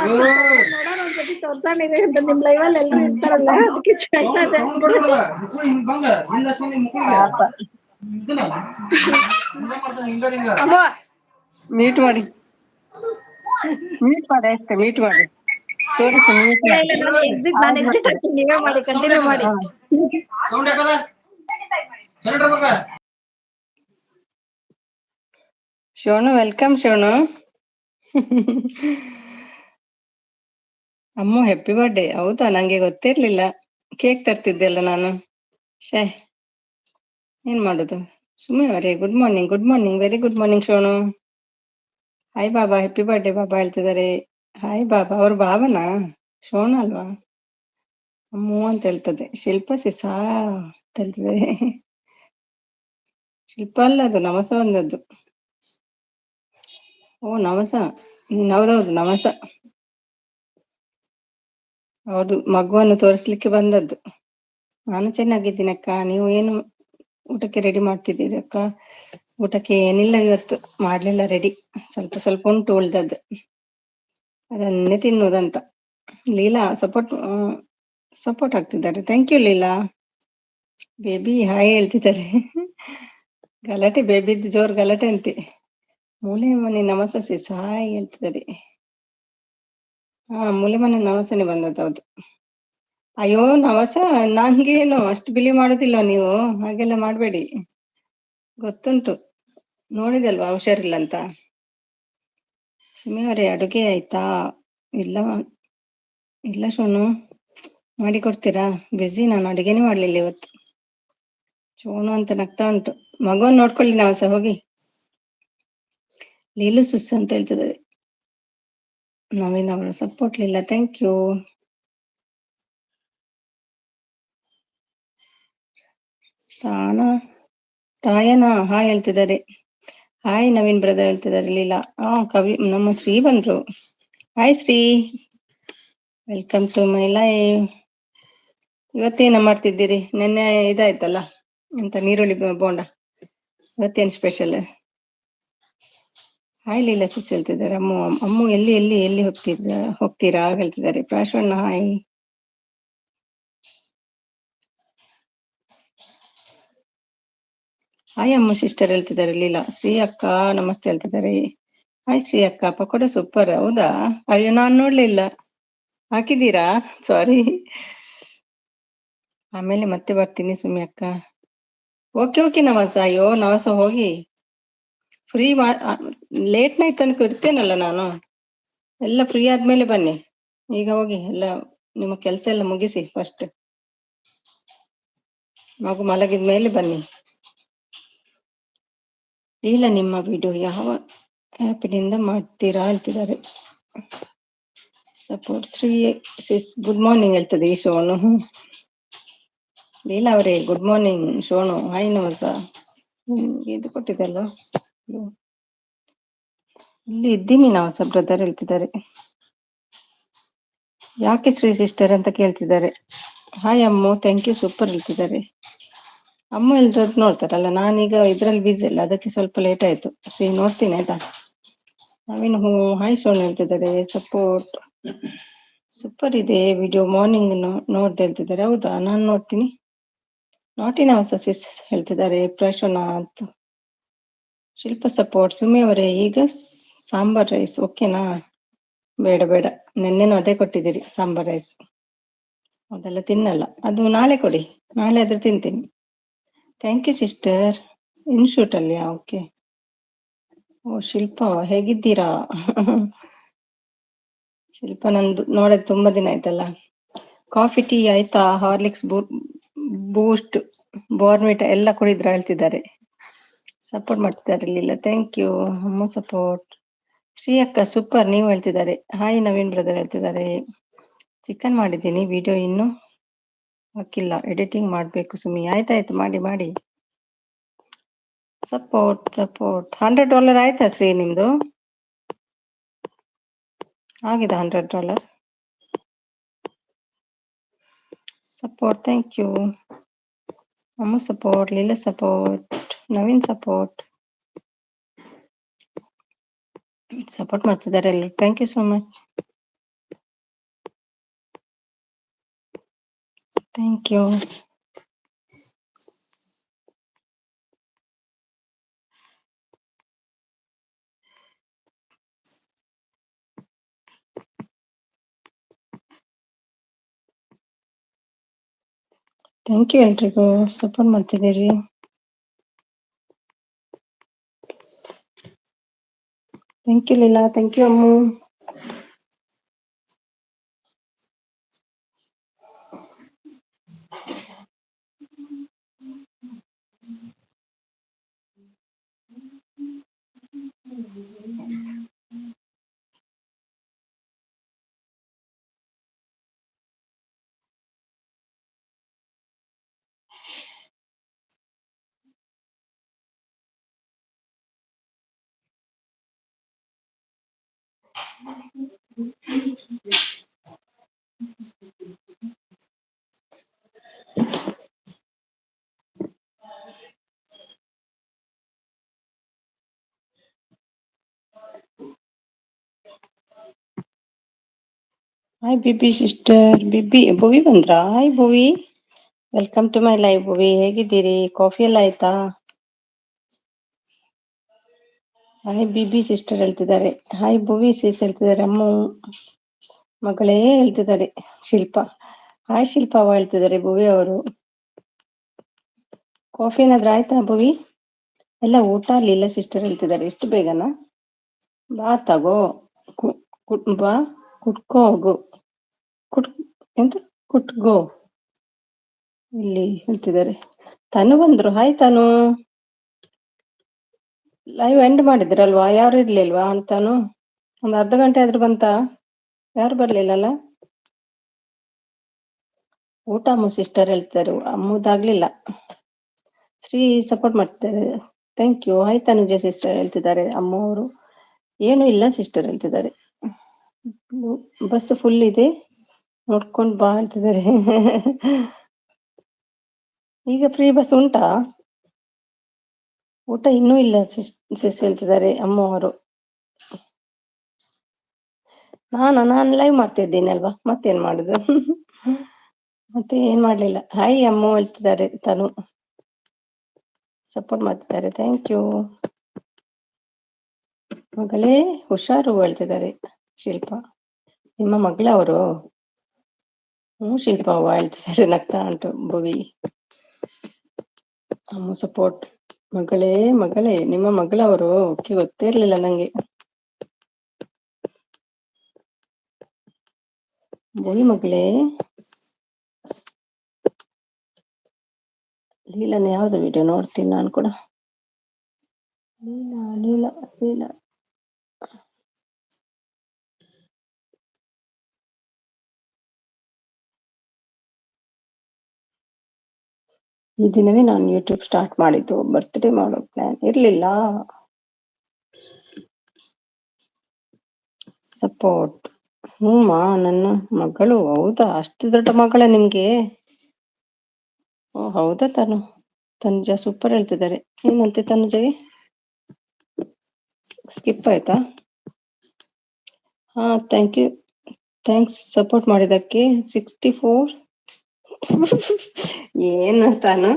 ನೋಡೋಣ ಒಂದ್ಸತಿ ತೋರ್ಸೋಣ ಅಂತ. ನಿಮ್ ಲೈವ್ ಅಲ್ಲಿ ಎಲ್ರು ಇರ್ತಾರಲ್ಲ, ಅದಕ್ಕೆ ಮೀಟ್ ಮಾಡಿ ಅಷ್ಟೇ, ಮೀಟ್ ಮಾಡಿ ತೋರಿಸಿ, ಮೀಟ್ ಮಾಡಿ. ನಾನು ಎಕ್ಸಿಟ್ ಆಗ್ತೀನಿ, ನೀವೇ ಮಾಡಿ, ಕಂಟಿನ್ಯೂ ಮಾಡಿ. ಶೋನು, ವೆಲ್ಕಮ್ ಶೋನು. ಅಮ್ಮ ಹ್ಯಾಪಿ ಬರ್ಡೇ. ಹೌದಾ, ನಂಗೆ ಗೊತ್ತಿರ್ಲಿಲ್ಲ. ಕೇಕ್ ತರ್ತಿದ್ದೆಲ್ಲ ನಾನು. ಶೇ, ಏನ್ ಮಾಡುದು? ಸುಮ್ಮನೆ ಅವರೇ good morning, very good morning Shonu. Hi Baba, happy birthday Baba ಹೇಳ್ತಿದ್ದಾರೆ. ಹಾಯ್ ಬಾಬಾ. ಅವ್ರ ಬಾಬನಾ? ಶೋನು ಅಲ್ವಾ? ಅಮ್ಮು ಅಂತ ಹೇಳ್ತದೆ. ಶಿಲ್ಪ ಸಿಸಾ ಅಂತ ಹೇಳ್ತದೆ. ಶಿಲ್ಪ ಅಲ್ಲ, ಅದು ನವಸ ಬಂದದ್ದು. ಓ ನವಸ, ಹೌದೌದು ನವಸ. ಹೌದು, ಮಗುವನ್ನು ತೋರಿಸ್ಲಿಕ್ಕೆ ಬಂದದ್ದು. ನಾನು ಚೆನ್ನಾಗಿದ್ದೀನಿ ಅಕ್ಕ, ನೀವು ಏನು ಊಟಕ್ಕೆ ರೆಡಿ ಮಾಡ್ತಿದ್ದೀರಿ ಅಕ್ಕ? ಊಟಕ್ಕೆ ಏನಿಲ್ಲ, ಇವತ್ತು ಮಾಡ್ಲಿಲ್ಲ ರೆಡಿ. ಸ್ವಲ್ಪ ಸ್ವಲ್ಪ ಉಂಟು ಉಳ್ದದ್ದು, ಅದನ್ನೇ ತಿನ್ನುವುದಂತ. ಲೀಲಾ ಸಪೋರ್ಟ್ ಆಗ್ತಿದ್ದಾರೆ. Thank you Leela. Baby hi ಹೇಳ್ತಿದ್ದಾರೆ. ಗಲಾಟೆ, ಬೇಬಿದ್ದು ಜೋರ್ ಗಲಾಟೆ ಅಂತೆ. ಮೂಲೆ ಮನೆ ನವಸ ಸಿಸ್ ಹಾಯ್ ಹೇಳ್ತಿದ್ದಾರೆ. ಮೂಲೆ ಮನೆ ನವಸನೆ ಬಂದದ್ದು. ಹೌದು. ಅಯ್ಯೋ ನವಸ, ನಂಗೇನು ಅಷ್ಟು ಬಿಲಿ ಮಾಡುದಿಲ್ಲ ನೀವು, ಹಾಗೆಲ್ಲ ಮಾಡ್ಬೇಡಿ. ಗೊತ್ತುಂಟು, ನೋಡಿದಲ್ವಾ ಹುಷಾರಿಲ್ಲ ಅಂತ. ಸುಮ್ಮನೆ ಅಡುಗೆ ಆಯ್ತಾ? ಇಲ್ಲ ಶೋನು, ಮಾಡಿ ಕೊಡ್ತೀರಾ? ಬಿಸಿ, ನಾನು ಅಡುಗೆನೇ ಮಾಡ್ಲಿಲ್ಲ ಇವತ್ತು. ಶೋನು ಅಂತ ನಗ್ತಾ ಉಂಟು. ಮಗುವನ್ನು ನೋಡ್ಕೊಳ್ಳಿ ನವಸ, ಹೋಗಿ. ಲೀಲು ಸುಸ್ಸು ಅಂತ ಹೇಳ್ತಿದ್ದಾರೆ. ನವೀನ್ ಅವರು ಸಪೋರ್ಟ್ ಇಲ್ಲ. Thank you. ರಾಯನಾ ಹಾಯ್ ಹೇಳ್ತಿದ್ದಾರೆ. ಹಾಯ್ ನವೀನ್ ಬ್ರದರ್ ಹೇಳ್ತಿದ್ದಾರೆ. ಲೀಲಾ ಕವಿ, ನಮ್ಮ ಶ್ರೀ ಬಂದ್ರು. Hi Sri, welcome to my live. ಇವತ್ತೇನ ಮಾಡ್ತಿದ್ದೀರಿ? ನಿನ್ನೆ ಇದಾಯ್ತಲ್ಲ ಎಂತ, ನೀರುಳ್ಳಿ ಬೋಂಡ. ಇವತ್ತೇನು ಸ್ಪೆಷಲ್? ಹಾಯ್ ಲೀಲಾ ಸಿಸ್ ಹೇಳ್ತಿದ್ದಾರೆ. ಅಮ್ಮು ಎಲ್ಲಿ ಎಲ್ಲಿ ಎಲ್ಲಿ ಹೋಗ್ತೀರಾ ಹೇಳ್ತಿದ್ದಾರೆ. ಪ್ರಾಶ್ವಣ್ಣ ಹಾಯ್. ಹಾಯ್ ಅಮ್ಮ ಸಿಸ್ಟರ್ ಹೇಳ್ತಿದ್ದಾರೆ. ಲೀಲಾ ಶ್ರೀ ಅಕ್ಕ ನಮಸ್ತೆ ಹೇಳ್ತಿದ್ದಾರೆ. ಹಾಯ್ ಶ್ರೀ ಅಕ್ಕ, ಪಕೋಡ ಸೂಪರ್. ಹೌದಾ? ಅಯ್ಯೋ ನಾನ್ ನೋಡ್ಲಿಲ್ಲ. ಹಾಕಿದ್ದೀರಾ? ಸಾರಿ. ಆಮೇಲೆ ಮತ್ತೆ ಬರ್ತೀನಿ ಸುಮ್ಮಿ ಅಕ್ಕ. ಓಕೆ ಓಕೆ ನವಾಸ. ಅಯ್ಯೋ ನವಾಸ ಹೋಗಿ ಫ್ರೀ ಲೇಟ್ ನೈಟ್ ತನಕ ಇರ್ತೇನಲ್ಲ ನಾನು. ಎಲ್ಲ ಫ್ರೀ ಆದ್ಮೇಲೆ ಬನ್ನಿ. ಈಗ ಹೋಗಿ ಎಲ್ಲ ನಿಮ್ಮ ಕೆಲಸ ಎಲ್ಲ ಮುಗಿಸಿ ಫಸ್ಟ್. ಮಗು ಮಲಗಿದ ಮೇಲೆ ಬನ್ನಿ. ಇಲ್ಲ ನಿಮ್ಮ ವಿಡಿಯೋ ಯಾವ ಆ್ಯಪ್ನಿಂದ ಮಾಡ್ತೀರಾ ಹೇಳ್ತಿದ್ದಾರೆ. ಸಪೋರ್ಟ್ ಶ್ರೀ ಸಿಸ್ ಗುಡ್ ಮಾರ್ನಿಂಗ್ ಹೇಳ್ತದೆ ಈ ಶೋನು. ಲೀಲಾ ಅವರೇ ಗುಡ್ ಮಾರ್ನಿಂಗ್ ಶೋನು. ಹಾಯ್ ನಮಸ. ಇದು ಕೊಟ್ಟಿದ್ದಲ್ಲ, ಇಲ್ಲಿ ಇದ್ದೀನಿ ನಾವು ಬ್ರದರ್ ಹೇಳ್ತಿದ್ದಾರೆ. ಯಾಕೆ ಶ್ರೀ ಸಿಸ್ಟರ್ ಅಂತ ಕೇಳ್ತಿದ್ದಾರೆ. Hi Ammu, thank you super ಹೇಳ್ತಿದ್ದಾರೆ. ಅಮ್ಮ ಎಲ್ರದ್ದು ನೋಡ್ತಾರಲ್ಲ, ನಾನೀಗ ಇದ್ರಲ್ಲಿ ಬಿಸಿ ಅಲ್ಲ, ಅದಕ್ಕೆ ಸ್ವಲ್ಪ ಲೇಟ್ ಆಯ್ತು. ಶ್ರೀ ನೋಡ್ತೀನಿ ಆಯ್ತಾ. ನವೀನ್ ಹಾಯ್ ಶೋನ್ ಹೇಳ್ತಿದ್ದಾರೆ. ಸಪೋರ್ಟ್ ಸೂಪರ್ ಇದೆ ವಿಡಿಯೋ, ಮಾರ್ನಿಂಗ್ ನೋಡ್ದೆ ಹೇಳ್ತಿದ್ದಾರೆ. ಹೌದಾ, ನಾನು ನೋಡ್ತೀನಿ. ನಾಟಿನ ಹೊಸ ಸಿಸ್ ಹೇಳ್ತಿದ್ದಾರೆ ಪ್ರಶೋನಾಥ್. ಶಿಲ್ಪ ಸಪೋರ್ಟ್. ಸುಮ್ಮಿ ಅವರೇ ಈಗ ಸಾಂಬಾರ್ ರೈಸ್ ಓಕೆನಾ? ಬೇಡ ಬೇಡ, ನೆನ್ನೆನೂ ಅದೇ ಕೊಟ್ಟಿದ್ದೀರಿ ಸಾಂಬಾರ್ ರೈಸ್. ಅದೆಲ್ಲ ತಿನ್ನಲ್ಲ, ಅದು ನಾಳೆ ಕೊಡಿ, ನಾಳೆ ಆದ್ರೆ ತಿಂತೀನಿ. Thank you sister. ಇನ್ಶೂಟ್ ಅಲ್ಲಿ ಓಕೆ. ಓ ಶಿಲ್ಪ ಹೇಗಿದ್ದೀರಾ? ಶಿಲ್ಪ ನಂದು ನೋಡೋದು ತುಂಬಾ ದಿನ ಆಯ್ತಲ್ಲ. ಕಾಫಿ ಟೀ ಆಯ್ತಾ? ಹಾರ್ಲಿಕ್ಸ್ ಬೂಸ್ಟ್ ಬೋರ್ಮಿಟಾ ಎಲ್ಲ ಕುಡಿದ್ರ ಹೇಳ್ತಿದ್ದಾರೆ. ಸಪೋರ್ಟ್ ಮಾಡ್ತಿದ್ದಾರೆ ಇರ್ಲಿಲ್ಲ. ಥ್ಯಾಂಕ್ ಯು ಅಮ್ಮ ಸಪೋರ್ಟ್. ಶ್ರೀ ಅಕ್ಕ ಸೂಪರ್ ನೀವು ಹೇಳ್ತಿದ್ದಾರೆ. ಹಾಯ್ ನವೀನ್ ಬ್ರದರ್ ಹೇಳ್ತಿದ್ದಾರೆ. ಚಿಕನ್ ಮಾಡಿದ್ದೀನಿ, ವಿಡಿಯೋ ಇನ್ನು ಹಾಕಿಲ್ಲ, ಎಡಿಟಿಂಗ್ ಮಾಡ್ಬೇಕು ಸುಮ್ಮಿ. ಆಯ್ತಾಯ್ತು, ಮಾಡಿ ಮಾಡಿ. Support support. $100 ಆಯ್ತಾ ಶ್ರೀ ನಿಮ್ದು? ಆಗಿದೆ $100. ಸಪೋರ್ಟ್ ಥ್ಯಾಂಕ್ ಯು ಅಮ್ಮ support. Leela support. Naveen support. Support ಮಾಡ್ತಿದ್ದಾರೆ ಎಲ್ಲ. Thank you so much. Thank you. Thank you ಎಲ್ರಿಗೂ ಸಪೋರ್ಟ್ ಮಾಡ್ತಿದ್ದೀರಿ. Thank you Leela. Thank you Ammu. Hi BB sister. Bhuvi ಬಂದ್ರಾ? Hi Bhuvi, welcome to my live. Bhuvi ಹೇಗಿದ್ದೀರಿ? ಕಾಫಿ ಎಲ್ಲ ಆಯ್ತಾ? ಹಾಯ್ ಬಿಬಿ ಸಿಸ್ಟರ್ ಹೇಳ್ತಿದ್ದಾರೆ. ಹಾಯ್ ಭುವಿ ಸಿಸ್ ಹೇಳ್ತಿದ್ದಾರೆ. ಅಮ್ಮ ಮಗಳೇ ಹೇಳ್ತಿದ್ದಾರೆ. ಶಿಲ್ಪ ಹಾಯ್ ಶಿಲ್ಪ ಹೇಳ್ತಿದ್ದಾರೆ ಭುವಿ ಅವರು. ಕಾಫಿ ಏನಾದ್ರೂ ಆಯ್ತಾ ಭುವಿ? ಎಲ್ಲ ಊಟ ಲೀಲಾ ಸಿಸ್ಟರ್ ಹೇಳ್ತಿದ್ದಾರೆ. ಎಷ್ಟು ಬೇಗನಾ? ಬಾ ತಗೋ, ಬಾ ಕುಟ್ಕೋ ಹೋಗು. ಎಂತ ಕುಟ್ಗೋ ಇಲ್ಲಿ ಹೇಳ್ತಿದ್ದಾರೆ. ತನು ಬಂದ್ರು. ಹಾಯ್ ತನು. ಲೈವ್ ಎಂಡ್ ಮಾಡಿದ್ರಲ್ವಾ? ಯಾರು ಇರ್ಲಿಲ್ವಾ ಅಂತಾನು? ಒಂದು ಅರ್ಧ ಗಂಟೆ ಆದ್ರೂ ಬಂತ? ಯಾರು ಬರ್ಲಿಲ್ಲಲ್ಲ? ಊಟ ಅಮ್ಮು ಸಿಸ್ಟರ್ ಹೇಳ್ತಾರೆ, ಅಮ್ಮದಾಗ್ಲಿಲ್ಲ. ಶ್ರೀ ಸಪೋರ್ಟ್ ಮಾಡ್ತಿದ್ದಾರೆ. Thank you. Hi Tanuja sister ಹೇಳ್ತಿದ್ದಾರೆ ಅಮ್ಮ ಅವರು. ಏನು ಇಲ್ಲ ಸಿಸ್ಟರ್ ಹೇಳ್ತಿದ್ದಾರೆ. ಬಸ್ ಫುಲ್ ಇದೆ, ನೋಡ್ಕೊಂಡ್ ಬಾ ಹೇಳ್ತಿದ್ದಾರೆ. ಈಗ ಫ್ರೀ ಬಸ್ ಉಂಟಾ? ಊಟ ಇನ್ನೂ ಇಲ್ಲ ಸಿಸ್ ಹೇಳ್ತಿದ್ದಾರೆ ಅಮ್ಮ ಅವರು. ನಾನು ಲೈವ್ ಮಾಡ್ತಾ ಇದ್ದೀನಿ ಅಲ್ವಾ, ಮತ್ತೇನ್ ಮಾಡುದು. ಮತ್ತೆ ಏನ್ ಮಾಡ್ಲಿಲ್ಲ. ಹಾಯ್ ಅಮ್ಮ ಹೇಳ್ತಿದ್ದಾರೆ ತನು. ಸಪೋರ್ಟ್ ಮಾಡ್ತಿದ್ದಾರೆ. Thank you. ಮಗಳೇ ಹುಷಾರು ಹೇಳ್ತಿದ್ದಾರೆ ಶಿಲ್ಪ. ನಿಮ್ಮ ಮಗಳವರು? ಶಿಲ್ಪ ಹೇಳ್ತಿದ್ದಾರೆ, ನಗ್ತಾ ಉಂಟು ಭುವಿ. ಅಮ್ಮ ಸಪೋರ್ಟ್. ಮಗಳೇ ನಿಮ್ಮ ಮಗಳವರು ಗೊತ್ತೇ ಇರ್ಲಿಲ್ಲ ನಂಗೆ. ಭುವಿ ಮಗಳೇ. ಲೀಲನ ಯಾವ್ದು ವಿಡಿಯೋ ನೋಡ್ತೀನಿ ನಾನು ಕೂಡ. ಲೀಲಾ ಈ ದಿನವೇ ನಾನು ಯೂಟ್ಯೂಬ್ ಸ್ಟಾರ್ಟ್ ಮಾಡಿದ್ದು. ಬರ್ತ್ಡೇ ಮಾಡೋ ಪ್ಲಾನ್ ಇರ್ಲಿಲ್ಲ. ಸಪೋರ್ಟ್. ನನ್ನ ಮಗಳು? ಹೌದಾ, ಅಷ್ಟು ದೊಡ್ಡ ಮಗಳ ನಿಮ್ಗೆ? ಓ ಹೌದಾ. ತನುಜ ಸೂಪರ್ ಹೇಳ್ತಿದ್ದಾರೆ. ಏನಂತೆ ತನುಜಗೆ? ಸ್ಕಿಪ್ ಆಯ್ತಾ? ಹಾ, ಥ್ಯಾಂಕ್ಸ್ ಸಪೋರ್ಟ್ ಮಾಡಿದಕ್ಕೆ. 64 ಏನು ತಾನು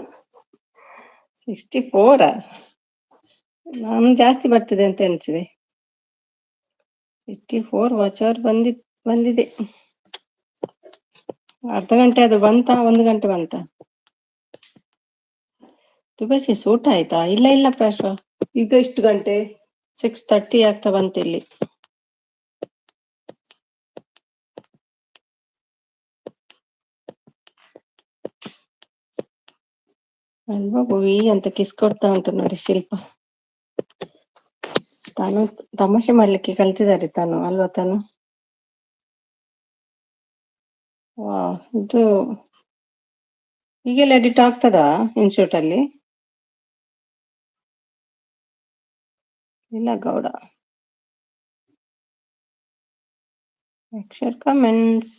64? ನಾನು ಜಾಸ್ತಿ ಬರ್ತದೆ ಅಂತ ಎಣಿಸಿದೆ. 64 ವಾಚರ್ ಬಂದಿದೆ. ಅರ್ಧ ಗಂಟೆ ಅದು ಬಂತ, 1 ಗಂಟೆ ಬಂತ? ತುಬಸಿ ಊಟ ಆಯ್ತಾ? ಇಲ್ಲ ಪ್ರಾಶ. ಈಗ ಎಷ್ಟು ಗಂಟೆ? 6:30 ಆಗ್ತಾ ಬಂತ ಇಲ್ಲಿ. ಅಲ್ವಾ ಭುವಿ ಅಂತ ಕಿಸ್ ಕೊಡ್ತಾ ಉಂಟು ನೋಡಿ ಶಿಲ್ಪ. ತಾನು ತಮಾಷೆ ಮಾಡ್ಲಿಕ್ಕೆ ಕಲ್ತಿದ್ದಾರೆ ತಾನು, ಅಲ್ವಾ ತಾನು? ವಾ, ಇದು ಈಗೆಲ್ಲ ಎಡಿಟ್ ಆಗ್ತದಾ ಇನ್ಶೂಟ್ ಅಲ್ಲಿ? ಇಲ್ಲ ಗೌಡ. ಅಕ್ಷರ್ ಕಮೆಂಟ್ಸ್.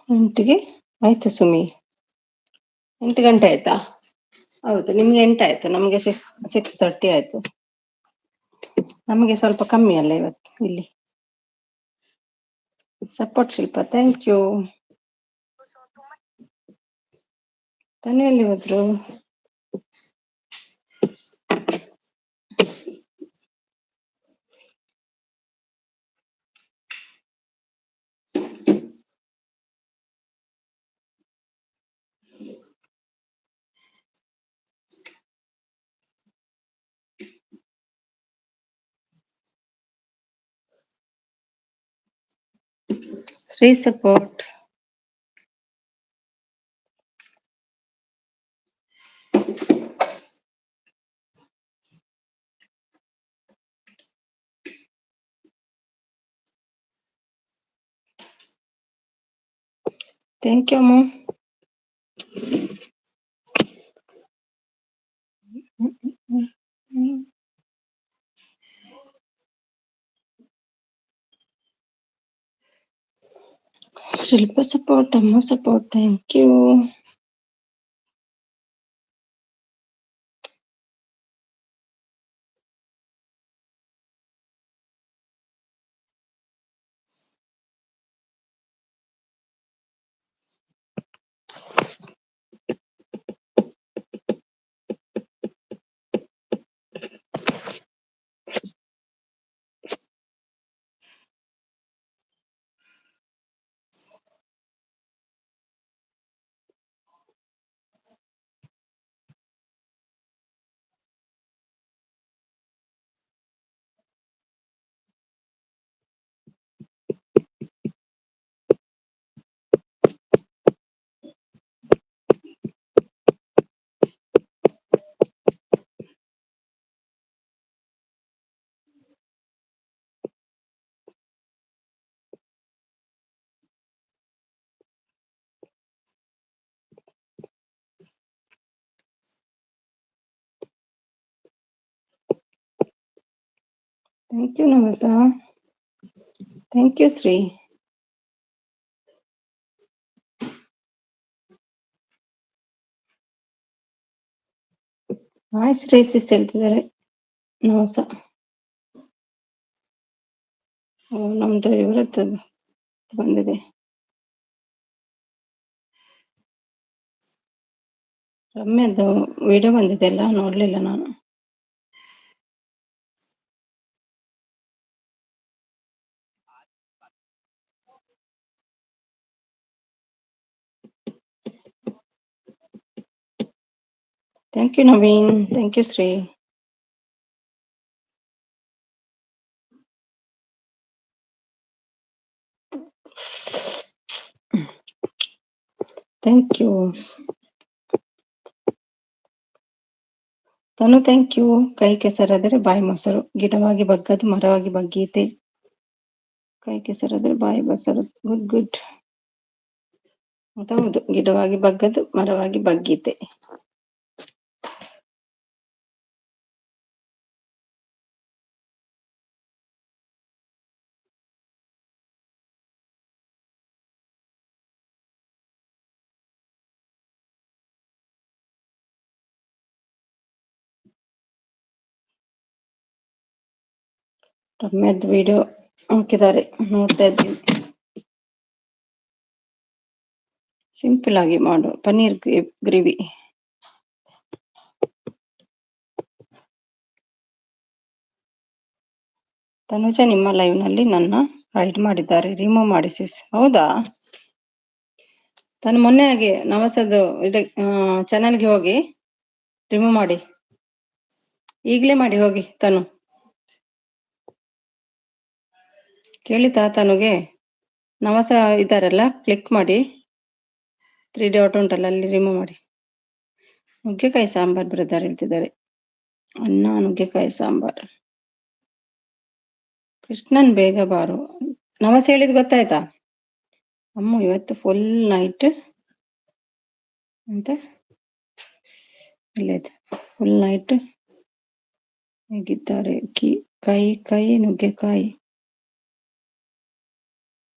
ಎಂಟಿಗೆ ಆಯ್ತು ಸುಮಿ. 8 ಗಂಟೆ ಆಯ್ತಾ? ಹೌದು, ನಿಮ್ಗೆ 8 ಆಯ್ತು, ನಮ್ಗೆ 6:30 ಆಯ್ತು. ನಮಗೆ ಸ್ವಲ್ಪ ಕಮ್ಮಿ ಅಲ್ಲ ಇವತ್ತು ಇಲ್ಲಿ. Support Shilpa, thank you. Tanu ಎಲ್ಲಿ ಹೋದ್ರು? ಶ್ರೀ ಸಪೋರ್ಟ್. ಥ್ಯಾಂಕ್ ಯು ಅಮ್ಮ. ಶಿಲ್ಪ ಸಪೋರ್ಟ್, ಅಮ್ಮ support, thank you. Thank you ನಮಸ. Thank you Sri. ವಾಯ್ಸ್ ರೇಸಿಸ್ ಹೇಳ್ತಿದ್ದಾರೆ. ನಮಸ ನಮ್ದು ಇವರದ್ದು ಬಂದಿದೆ. ರಮ್ಯದ್ದು ವಿಡಿಯೋ ಬಂದಿದೆ ಅಲ್ಲ, ನೋಡ್ಲಿಲ್ಲ ನಾನು. Thank you Naveen, thank you Shri. Thank you Tanu, thank you. ಕೈ ಕೆಸರಾದರೆ ಬಾಯಿ ಮೊಸರು, ಗಿಡವಾಗಿ ಬಗ್ಗದು ಮರವಾಗಿ ಬಗ್ಗೀತೆ. ಕೈ ಕೆಸರಾದರೆ ಬಾಯಿ ಮೊಸರು, ಗುಡ್ ಗುಡ್. ಹೌದು, ಗಿಡವಾಗಿ ಬಗ್ಗದು ಮರವಾಗಿ ಬಗ್ಗೀತೆ. ರಮ್ಯದ್ ವಿಡಿಯೋ ಹಾಕಿದ್ದಾರೆ, ನೋಡ್ತಾ ಇದ್ದೀನಿ. ಸಿಂಪಲ್ ಆಗಿ ಮಾಡು, ಪನ್ನೀರ್ ಗ್ರೇವಿ. ತನುಜ ನಿಮ್ಮ ಲೈವ್ ನಲ್ಲಿ ನನ್ನ ಹೈಡ್ ಮಾಡಿದ್ದಾರೆ, ರಿಮೂವ್ ಮಾಡಿಸಿ. ಹೌದಾ? ತಾನು ಮೊನ್ನೆ ಆಗಿ ನವಸದು ಚಾನಲ್ಗೆ ಹೋಗಿ ರಿಮೂವ್ ಮಾಡಿ, ಈಗಲೇ ಮಾಡಿ ಹೋಗಿ. ತನು ಕೇಳಿತಾ? ತನುಗೆ ನವಸ ಇದ್ದಾರಲ್ಲ, ಕ್ಲಿಕ್ ಮಾಡಿ 3 ಡಾಟ್ ಉಂಟಲ್ಲ, ಅಲ್ಲಿ ರಿಮೂವ್ ಮಾಡಿ. ನುಗ್ಗೆಕಾಯಿ ಸಾಂಬಾರ್ ಬ್ರದರ್ ಹೇಳ್ತಿದ್ದಾರೆ. ಅನ್ನ ನುಗ್ಗೆಕಾಯಿ ಸಾಂಬಾರ್. ಕೃಷ್ಣನ್ ಬೇಗ ಬಾರು. ನವಸ ಹೇಳಿದ್ ಗೊತ್ತಾಯ್ತಾ? ಅಮ್ಮ ಇವತ್ತು ಫುಲ್ ನೈಟ್ ಅಂತ ಇಲ್ಲೈತೆ, ಫುಲ್ ನೈಟ್ ಹೇಗಿದ್ದಾರೆ. ಕೈ ನುಗ್ಗೆಕಾಯಿ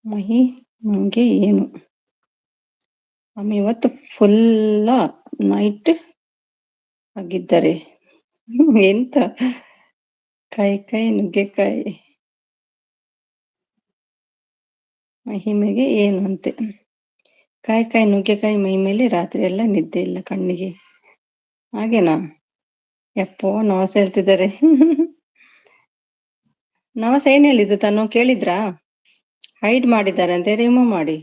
ಮಹಿ ನಂಗೆ ಏನು. ಅಮ್ಮ ಇವತ್ತು ಫುಲ್ಲ ನೈಟ್ ಆಗಿದ್ದಾರೆ. ಎಂತ ಕೈ ನುಗ್ಗೆಕಾಯಿ ಮಹಿಮೆಗೆ ಏನು ಅಂತೆ. ಕಾಯಿ ನುಗ್ಗೆಕಾಯಿ ಮೈ ಮೇಲೆ ರಾತ್ರಿ ಎಲ್ಲ ನಿದ್ದೆ ಇಲ್ಲ ಕಣ್ಣಿಗೆ. ಹಾಗೇನಾ? ಯಪ್ಪೋ, ನವಸ ಹೇಳ್ತಿದ್ದಾರೆ. ನವಸ ಏನ್ ಹೇಳಿದ್ದು ತಾನು ಕೇಳಿದ್ರಾ? ಹೈಡ್ ಮಾಡಿದ್ದಾರೆ ಅಂತೆ, ರಿಮೂವ್ ಮಾಡಿ.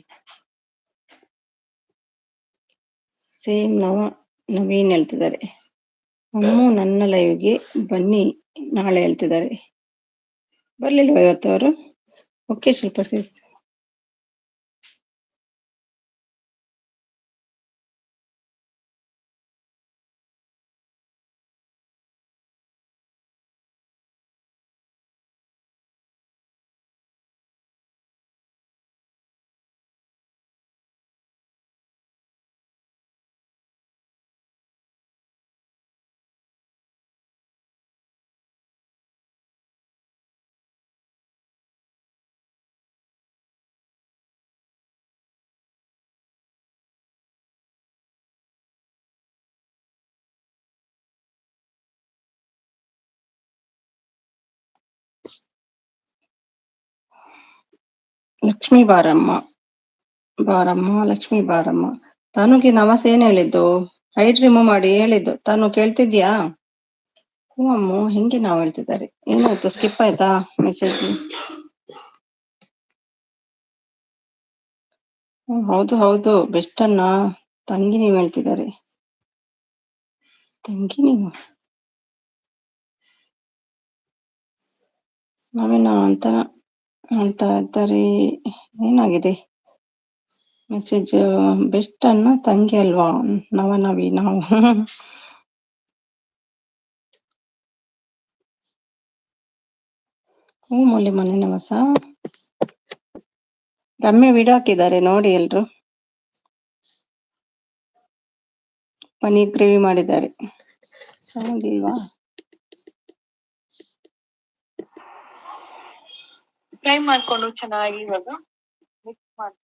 ಸೇಮ್ ನವೀನ್ ಹೇಳ್ತಿದ್ದಾರೆ. ಅಮ್ಮು ನನ್ನ ಲೈವ್ಗೆ ಬನ್ನಿ ನಾಳೆ ಹೇಳ್ತಿದ್ದಾರೆ. ಬರ್ಲಿಲ್ವ ಇವತ್ತು ಅವರು? ಓಕೆ ಶಿಲ್ಪ ಸಿಸ್. ಲಕ್ಷ್ಮೀ ಬಾರಮ್ಮ ಲಕ್ಷ್ಮೀ ಬಾರಮ್ಮ. ತಾನುಗೆ ನವಸ ಏನ್ ಹೇಳಿದ್ದು? ಹೈಡ್ ರಿಮೂವ್ ಮಾಡಿ ಹೇಳಿದ್ದು. ತಾನು ಕೇಳ್ತಿದ್ಯಾ? ಹ್ಞೂ ಅಮ್ಮ, ಹಿಂಗೆ ನಾವು ಹೇಳ್ತಿದ್ದಾರೆ. ಏನಾಯ್ತು, ಸ್ಕಿಪ್ ಆಯ್ತಾ ಮೆಸೇಜ್? ಹೌದು, ಬೆಸ್ಟ್ ಅನ್ನ ತಂಗಿ ನೀವು ಹೇಳ್ತಿದ್ದಾರೆ. ತಂಗಿ ನೀವು ನಾವೇನ ಅಂತ ಇದ್ದಾರೆ. ಏನಾಗಿದೆ ಮೆಸೇಜ್? ಬೆಸ್ಟ್ ಅನ್ನ ತಂಗಿ ಅಲ್ವಾ ನಾವು. ಹ್ಞೂ ಮನೆ ನವಸ. ರಮ್ಯ ವಿಡಿಯೋ ಹಾಕಿದ್ದಾರೆ ನೋಡಿ ಎಲ್ರು. ಪನ್ನೀರ್ ಗ್ರೇವಿ ಮಾಡಿದ್ದಾರೆ. ಸೌಂಡ್ ಇಲ್ವಾ? ಫ್ರೈ ಮಾಡ್ಕೊಂಡು ಚೆನ್ನಾಗಿ ಇವಾಗ ಮಿಕ್ಸ್ ಮಾಡಿ.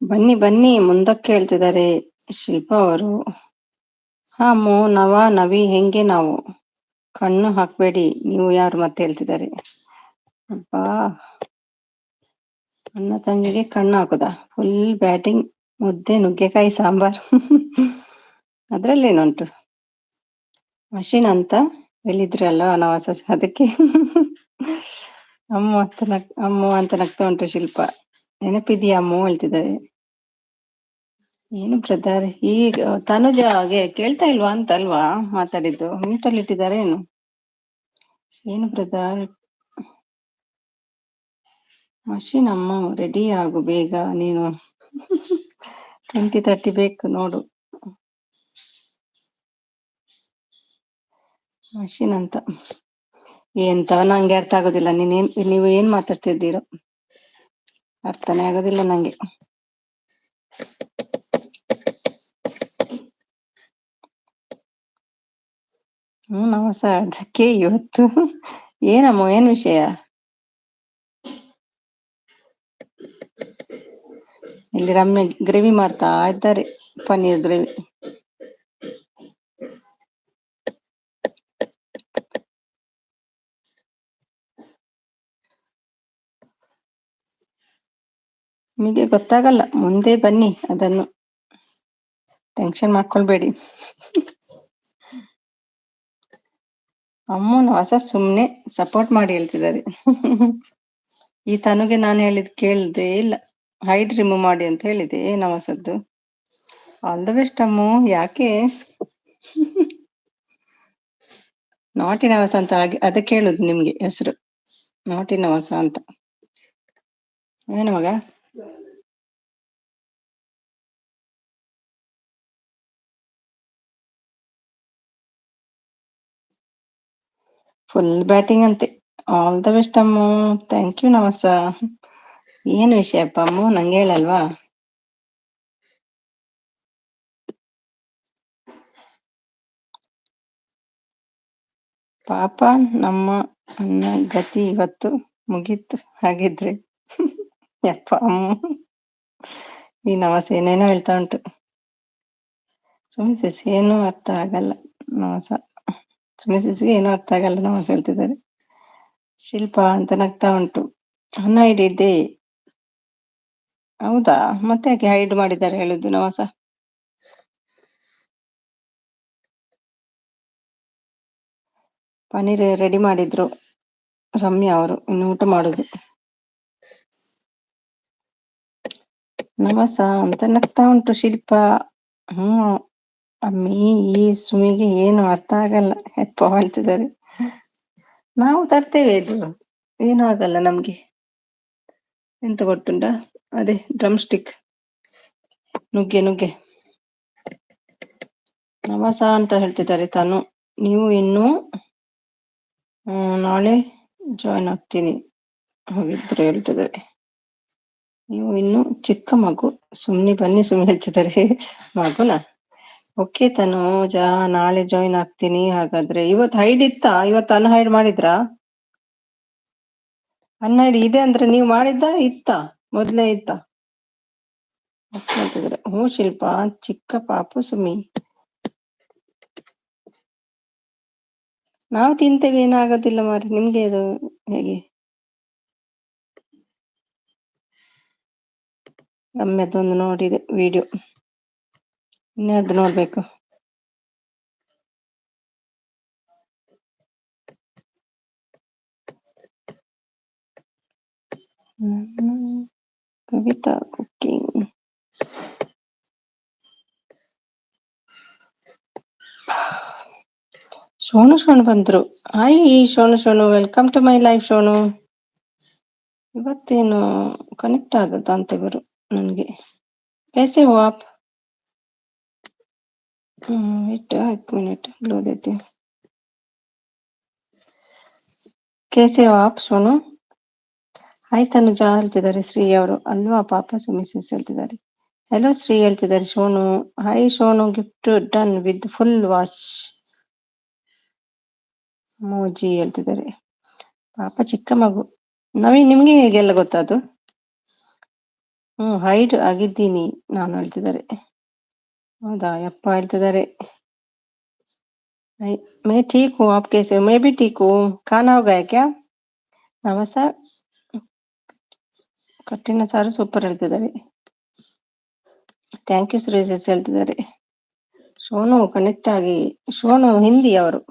ಬನ್ನಿ ಬನ್ನಿ ಮುಂದಕ್ಕೆ ಹೇಳ್ತಿದ್ದಾರೆ ಶಿಲ್ಪಾ ಅವರು. ಹಾ ನವಿ ಹೆಂಗೆ ನಾವು ಕಣ್ಣು ಹಾಕ್ಬೇಡಿ ನೀವು ಯಾರು ಮತ್ತೆ ಹೇಳ್ತಿದ್ದಾರೆ. ಅಬ್ಬಾ ಅಣ್ಣ ತಂಗಿಗೆ ಕಣ್ಣು ಹಾಕುದಾ? ಫುಲ್ ಬ್ಯಾಟಿಂಗ್, ಮುದ್ದೆ ನುಗ್ಗೆಕಾಯಿ ಸಾಂಬಾರ್. ಅದ್ರಲ್ಲೇನುಂಟು, ಮಷೀನ್ ಅಂತ ಹೇಳಿದ್ರಲ್ಲ ನವಾಸ, ಅದಕ್ಕೆ ಅಮ್ಮ ಅಂತ ನಗ್ತಾ ಉಂಟು ಶಿಲ್ಪ. ನೆನಪಿದೀಯ ಅಮ್ಮ ಹೇಳ್ತಿದ್ದಾರೆ. ಏನು ಬ್ರದರ್ ಈಗ ತನುಜಾಗೆ ಕೇಳ್ತಾ ಇಲ್ವಾ ಅಂತ ಅಲ್ವಾ ಮಾತಾಡಿದ್ದು, ಮ್ಯೂಟಲ್ಲಿ ಇಟ್ಟಿದ್ದಾರೆ ಏನು? ಏನು ಬ್ರದರ್, ಮಷೀನ್ ಅಮ್ಮ ರೆಡಿ ಆಗು ಬೇಗ ನೀನು. 2030 ಬೇಕು ನೋಡು ಮಷೀನ್ ಅಂತ. ಎಂತವ ನಂಗೆ ಅರ್ಥ ಆಗೋದಿಲ್ಲ. ನೀವು ಏನ್ ಮಾತಾಡ್ತಿದ್ದೀರೋ ಅರ್ಥನೇ ಆಗೋದಿಲ್ಲ ನಂಗೆ. ನಮಸ ಅದಕ್ಕೆ ಇವತ್ತು ಏನಮ್ಮ ಏನ್ ವಿಷಯ? ಇಲ್ಲಿ ರಮ್ಯ ಗ್ರೇವಿ ಮಾಡ್ತಾ ಇದ್ದಾರೆ, ಪನ್ನೀರ್ ಗ್ರೇವಿ. ನಿಮಗೆ ಗೊತ್ತಾಗಲ್ಲ, ಮುಂದೆ ಬನ್ನಿ, ಅದನ್ನು ಟೆನ್ಷನ್ ಮಾಡ್ಕೊಳ್ಬೇಡಿ. ಅಮ್ಮನ ಹೊಸ ಸುಮ್ನೆ ಸಪೋರ್ಟ್ ಮಾಡಿ ಹೇಳ್ತಿದ್ದಾರೆ. ಈ ತನುಗೆ ನಾನು ಹೇಳಿದ್ ಕೇಳ್ದೆ ಇಲ್ಲ. ಹೈಟ್ ರಿಮೂವ್ ಮಾಡಿ ಅಂತ ಹೇಳಿದೆ, ಏನು ಹೊಸದ್ದು? ಆಲ್ ದ ಬೆಸ್ಟ್ ಅಮ್ಮು. ಯಾಕೆ ನಾಟಿ ನವಸ ಅಂತ ಅದಕ್ಕೆ ಹೇಳುದು ನಿಮ್ಗೆ ಹೆಸರು, ನಾಟಿ ನವಸ ಅಂತ. ಏನು ಮಗ? ಫುಲ್ ಬ್ಯಾಟಿಂಗ್ ಅಂತೆ. All the best Ammu. Thank you ನವಸ. ಏನು ವಿಷಯಪ್ಪ ಅಮ್ಮು, ನಂಗೆ ಹೇಳಲ್ವಾ? ಪಾಪ ನಮ್ಮ ಅನ್ನ ಗತಿ ಇವತ್ತು ಮುಗೀತು ಹಾಗಿದ್ರೆ. ಯಪ್ಪ ಅಮ್ಮು, ಈ ನವಸ ಏನೇನೋ ಹೇಳ್ತಾ ಉಂಟು. ಸುಮಿಸಿಸ್ ಏನು ಅರ್ಥ ಆಗಲ್ಲ ನವಸ. ಸುಮಿಸಿಸ್ಗೆ ಏನು ಅರ್ಥ ಆಗಲ್ಲ ನವಸ ಹೇಳ್ತಿದ್ದಾರೆ. ಶಿಲ್ಪ ಅಂತ ನಗ್ತಾ ಉಂಟು. ಅನ್ನ ಹಿಡಿದ್ದೆ. ಹೌದಾ, ಮತ್ತೆ ಯಾಕೆ ಹೈಡ್ ಮಾಡಿದ್ದಾರೆ ಹೇಳುದು ನವಸ? ಪನ್ನೀರ್ ರೆಡಿ ಮಾಡಿದ್ರು ರಮ್ಯಾ ಅವರು, ಇನ್ನು ಊಟ ಮಾಡುದು. ನವಸ ಅಂತ ನಗ್ತಾ ಉಂಟು ಶಿಲ್ಪ. ಅಮ್ಮಿ, ಈ ಸುಮಿಗೆ ಏನು ಅರ್ಥ ಆಗಲ್ಲ ಎಪ್ಪ ಹೇಳ್ತಿದ್ದಾರೆ. ನಾವು ತರ್ತೇವೆ, ಇದು ಏನು ಆಗಲ್ಲ ನಮ್ಗೆ. ಎಂತ ಗೊತ್ತುಂಟ, ಅದೇ ಡ್ರಮ್ ಸ್ಟಿಕ್, ನುಗ್ಗೆ ನವಸ ಅಂತ ಹೇಳ್ತಿದ್ದಾರೆ ತಾನು. ನೀವು ಇನ್ನು ನಾಳೆ ಜಾಯ್ನ್ ಆಗ್ತೀನಿ ಹಾಗಿದ್ರೆ ಹೇಳ್ತಿದ್ದಾರೆ. ನೀವು ಇನ್ನು ಚಿಕ್ಕ ಮಗು, ಸುಮ್ನೆ ಬನ್ನಿ ಸುಮ್ನೆ ಹೇಳ್ತಿದ್ದಾರೆ. ಮಗುನ ಓಕೆ ತನುಜಾ, ನಾಳೆ ಜಾಯಿನ್ ಆಗ್ತೀನಿ ಹಾಗಾದ್ರೆ. ಇವತ್ತು ಹೈಡ್ ಇತ್ತಾ? ಇವತ್ತು ಅನ್ಹೈಡ್ ಮಾಡಿದ್ರಾ? ಅನ್ಹೈಡ್ ಇದೆ ಅಂದ್ರೆ ನೀವು ಮಾಡಿದ್ದ ಇತ್ತ, ಮೊದ್ಲೇ ಇತ್ತ? ಹ್ಞೂ ಶಿಲ್ಪ, ಚಿಕ್ಕ ಪಾಪು ಸುಮಿ. ನಾವು ತಿಂತೇವೆ, ಏನಾಗೋದಿಲ್ಲ ಮಾರಿ, ನಿಮ್ಗೆ ಅದು ಹೇಗೆ? ನಮ್ಮೆದೊಂದು ನೋಡಿದೆ ವಿಡಿಯೋ, ಇನ್ಯಾರ್ದು ನೋಡ್ಬೇಕು? ಕವಿತಾ ಕುಕಿಂಗ್. ಶೋನು ಬಂದ್ರು. Hi Shonu, welcome to my life Shonu. ಇವತ್ತೇನು ಕನೆಕ್ಟ್ ಆದದ್ದಂತೆ ಇವರು ನನಗೆ. कैसे हो आप? एक मिनट लो देती हूँ. कैसे हो आप ಶೋನು? ಹಾಯ್ ತನುಜಾ ಹೇಳ್ತಿದ್ದಾರೆ ಶ್ರೀ ಅವರು. ಅಲ್ವಾ ಪಾಪ ಸುಮಿಸಿಸ್ ಹೇಳ್ತಿದ್ದಾರೆ. ಹೆಲೋ ಶ್ರೀ ಹೇಳ್ತಿದ್ದಾರೆ Shonu. Hi Shonu, gift done with full watch ಮೋಜಿ ಹೇಳ್ತಿದ್ದಾರೆ. ಪಾಪ ಚಿಕ್ಕ ಮಗು. ನಿಮ್ಗೆ ಹೇಗೆಲ್ಲ ಗೊತ್ತಾದು? ಹೈಟ್ ಆಗಿದ್ದೀನಿ ನಾನು ಹೇಳ್ತಿದ್ದಾರೆ. ಹೌದಾ? ಯಪ್ಪ ಹೇಳ್ತಿದ್ದಾರೆ. मैं ठीक हूँ, आप कैसे हो? मैं भी ठीक हूँ. खाना हो गया क्या? ನಮಸ್ತೆ. ಕಠಿಣ ಸಾರು ಸೂಪರ್ ಹೇಳ್ತಿದ್ದಾರೆ. ಥ್ಯಾಂಕ್ ಯು ಸುರೇಶ್ ಎಸ್ ಹೇಳ್ತಿದ್ದಾರೆ. ಸೋನು ಕನೆಕ್ಟ್ ಆಗಿ. ಸೋನು ಹಿಂದಿ ಅವರು.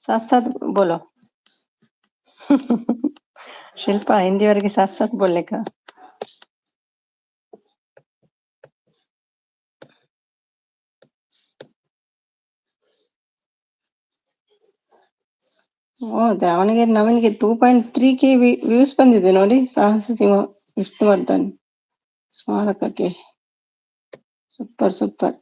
ಸಾಥ್ ಸಾಥ್ ಬೋಲೋ. ಶಿಲ್ಪಾ ಹಿಂದಿಯವರಿಗೆ ಸಾಥ್ ಸಾಥ್ ಬೋಲ್ನೆ ಕಾ. ಅವನಿಗೆ ನವನಿಗೆ 2.3K ವ್ಯೂಸ್ ಬಂದಿದೆ ನೋಡಿ. ಸಾಹಸ ಸಿಂಹ ವಿಷ್ಣುವರ್ಧನ್ ಸ್ಮಾರಕಕ್ಕೆ. Super super.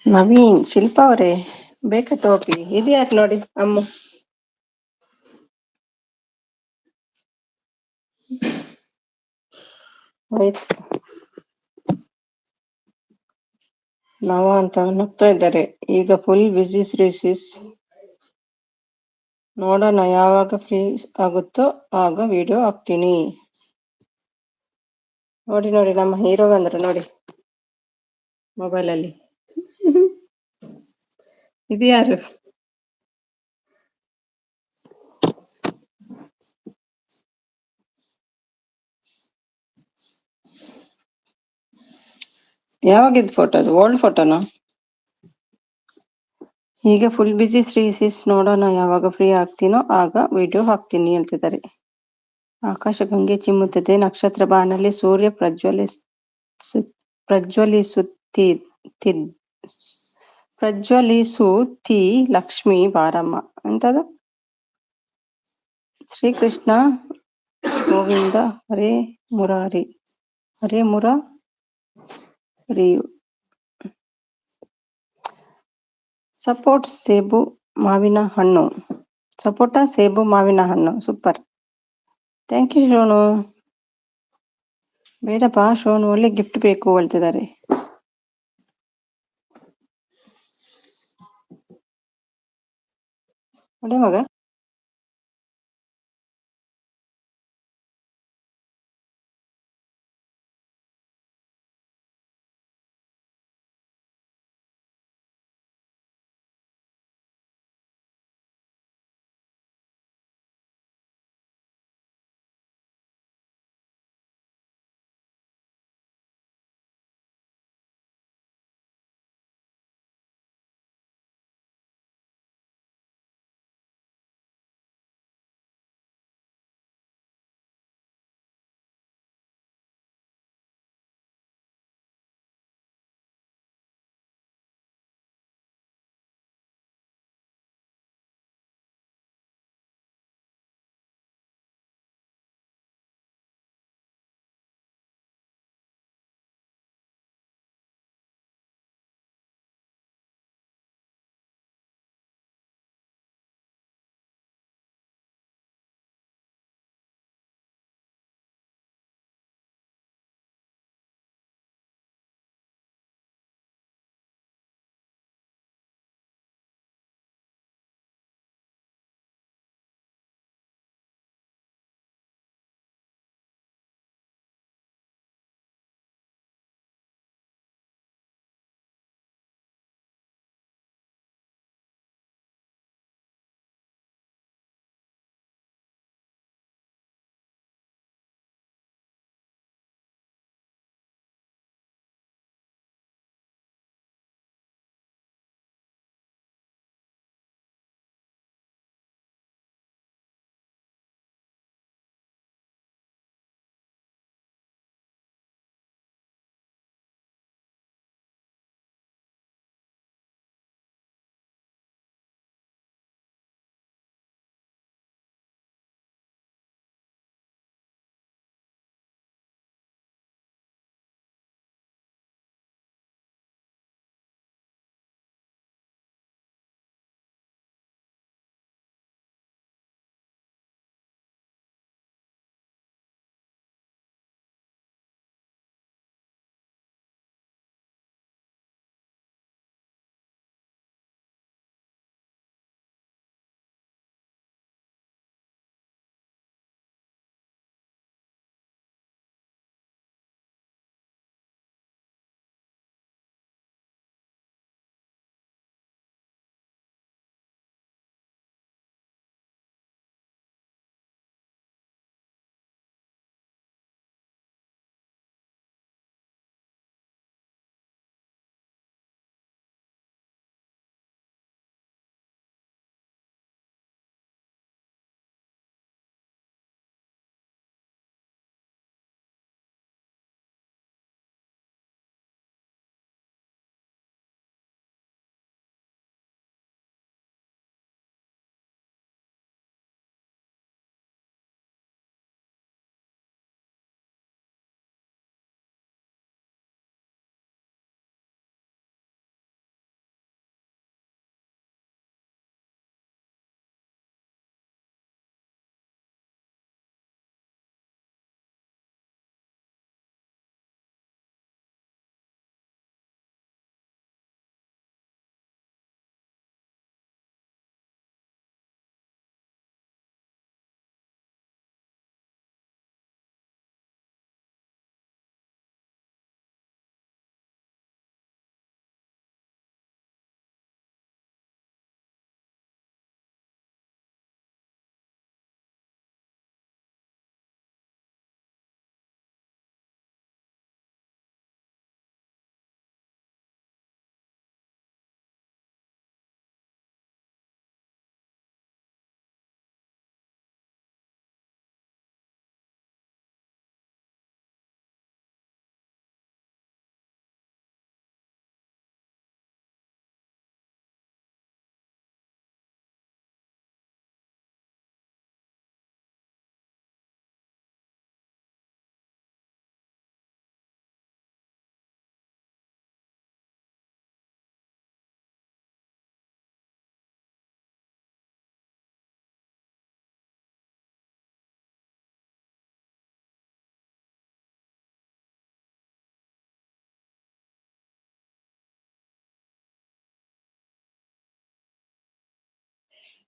ನವೀನ್, ಶಿಲ್ಪಾ ಅವರೇ ಬೇಕಾ ಟೋಪಿ? ಇದ್ಯಾರು ನೋಡಿ ಅಮ್ಮ. ಆಯ್ತು. ನವ ಅಂತ ನಗ್ತಾ ಇದ್ದಾರೆ. ಈಗ ಫುಲ್ ಬಿಸಿ ಶ್ರೀಸಿಸ್. ನೋಡೋಣ ಯಾವಾಗ ಫ್ರೀ ಆಗುತ್ತೋ ಆಗ ವಿಡಿಯೋ ಹಾಕ್ತೀನಿ. ನೋಡಿ ನೋಡಿ ನಮ್ಮ ಹೀರೋ ಬಂದ್ರು ನೋಡಿ ಮೊಬೈಲಲ್ಲಿ. ಇದು ಯಾರು? ಯಾವಾಗಿದ್ ಫೋಟೋ? ಅದು ಓಲ್ಡ್ ಫೋಟೋನಾ? ಈಗ ಫುಲ್ ಬಿಸಿ ಶ್ರೀಸಿಸ್. ನೋಡೋಣ ಯಾವಾಗ ಫ್ರೀ ಆಗ್ತೀನೋ ಆಗ ವಿಡಿಯೋ ಹಾಕ್ತೀನಿ ಹೇಳ್ತಿದ್ದಾರೆ. ಆಕಾಶ ಗಂಗೆ ಚಿಮ್ಮುತ್ತದೆ. ನಕ್ಷತ್ರ ಬಾನಲ್ಲಿ ಸೂರ್ಯ ಪ್ರಜ್ವಲಿಸುತ್ತಿ ಲಕ್ಷ್ಮಿ ಬಾರಮ್ಮ. ಎಂತದು? ಶ್ರೀಕೃಷ್ಣ ಗೋವಿಂದ ಹರೇ ಮುರಾರಿ ಹರೇ ಮುರಾರಿಯು. ಸಪೋಟ ಸೇಬು ಮಾವಿನ ಹಣ್ಣು. ಸೂಪರ್. Thank you Shonu. ಬೇಡಪ್ಪ ಶೋನು, ಒಳ್ಳೆ ಗಿಫ್ಟ್ ಬೇಕು ಹೇಳ್ತಿದ್ದಾರೆ. ನೋಡಿ ಮಗ.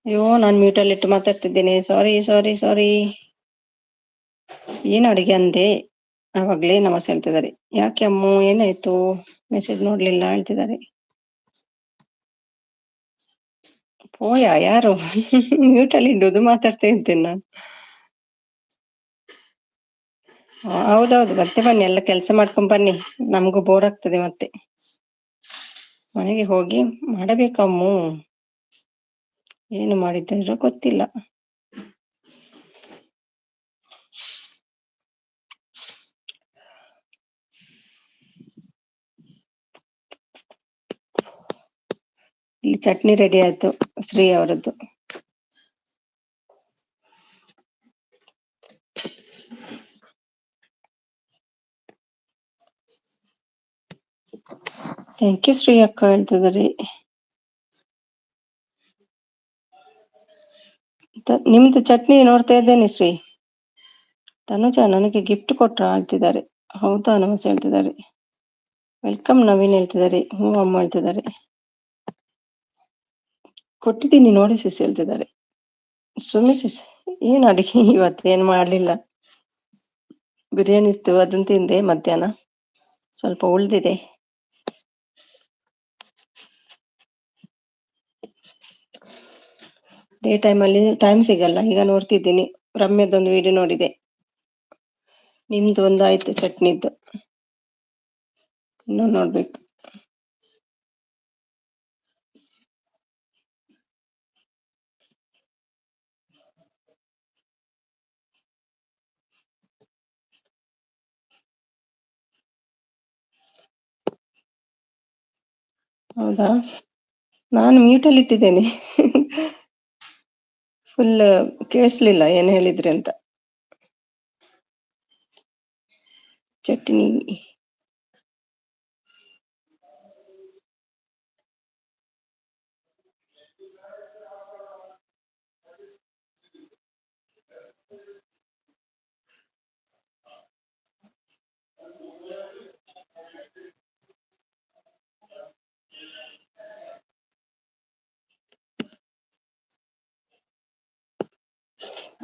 ಅಯ್ಯೋ ನಾನು ಮ್ಯೂಟಲ್ಲಿ ಇಟ್ಟು ಮಾತಾಡ್ತಿದ್ದೇನೆ. ಸಾರಿ ಸಾರಿ ಸಾರಿ. ಏನು ಅಡಿಗೆ ಅಂದೆ ಆವಾಗಲೇ ನಮಸ್ ಹೇಳ್ತಿದ್ದಾರೆ. ಯಾಕೆ ಅಮ್ಮು ಏನಾಯ್ತು, ಮೆಸೇಜ್ ನೋಡ್ಲಿಲ್ಲ ಹೇಳ್ತಿದ್ದಾರೆ. ಪೋಯ ಯಾರು ಮ್ಯೂಟಲ್ಲಿ ಇಡೋದು ಮಾತಾಡ್ತಾ ಇದ್ದೇನೆ ನಾನು. ಹೌದೌದು, ಮತ್ತೆ ಬನ್ನಿ, ಎಲ್ಲ ಕೆಲಸ ಮಾಡ್ಕೊಂಡ್ ಬನ್ನಿ, ನಮಗೂ ಬೋರ್ ಆಗ್ತದೆ ಮತ್ತೆ. ಮನೆಗೆ ಹೋಗಿ ಮಾಡಬೇಕಮ್ಮು. ಏನು ಮಾಡಿದ್ದಾರೋ ಗೊತ್ತಿಲ್ಲ. ಇಲ್ಲಿ ಚಟ್ನಿ ರೆಡಿ ಆಯ್ತು, ಶ್ರೀ ಅವರದ್ದು. ಥ್ಯಾಂಕ್ ಯು ಶ್ರೀ ಅಕ್ಕ ಹೇಳ್ತಿದ್ದಾರೆ. ನಿಮ್ದು ಚಟ್ನಿ ನೋಡ್ತಾ ಇದ್ದೇನೆ ಶ್ರೀ. ತನುಜ ನನಗೆ ಗಿಫ್ಟ್ ಕೊಟ್ರ ಹೇಳ್ತಿದ್ದಾರೆ. ಹೌದಾ, ನಮಸ್ತೆ ಹೇಳ್ತಿದ್ದಾರೆ. ವೆಲ್ಕಮ್ ನವೀನ್ ಹೇಳ್ತಿದ್ದಾರೆ. ಹ್ಞೂ ಅಮ್ಮ ಹೇಳ್ತಿದ್ದಾರೆ. ಕೊಟ್ಟಿದ್ದೀನಿ ನೋಡಿ ಸಿಸ್ ಹೇಳ್ತಿದ್ದಾರೆ. ಸುಮ್ಮನೆ ಸಿಸ್, ಏನು ಅಡಿಗೆ ಇವತ್ತು ಏನು ಮಾಡಲಿಲ್ಲ. ಬಿರಿಯಾನಿ ಇತ್ತು, ಅದನ್ನ ತಿಂದೆ ಮಧ್ಯಾಹ್ನ. ಸ್ವಲ್ಪ ಉಳ್ದಿದೆ. ಡೇ ಟೈಮಲ್ಲಿ ಟೈಮ್ ಸಿಗಲ್ಲ. ಈಗ ನೋಡ್ತಿದ್ದೀನಿ, ರಮ್ಯದೊಂದು ವಿಡಿಯೋ ನೋಡಿದೆ. ನಿಮ್ದು ಒಂದು ಆಯ್ತು ಚಟ್ನಿದ್ದು, ಇನ್ನೂ ನೋಡ್ಬೇಕು. ಹೌದಾ, ನಾನು ಮ್ಯೂಟಲ್ಲಿ ಇಟ್ಟಿದ್ದೇನೆ. ಫುಲ್ ಕೇಳಿಸ್ಲಿಲ್ಲ ಏನು ಹೇಳಿದ್ರಿ ಅಂತ. ಚಟ್ನಿ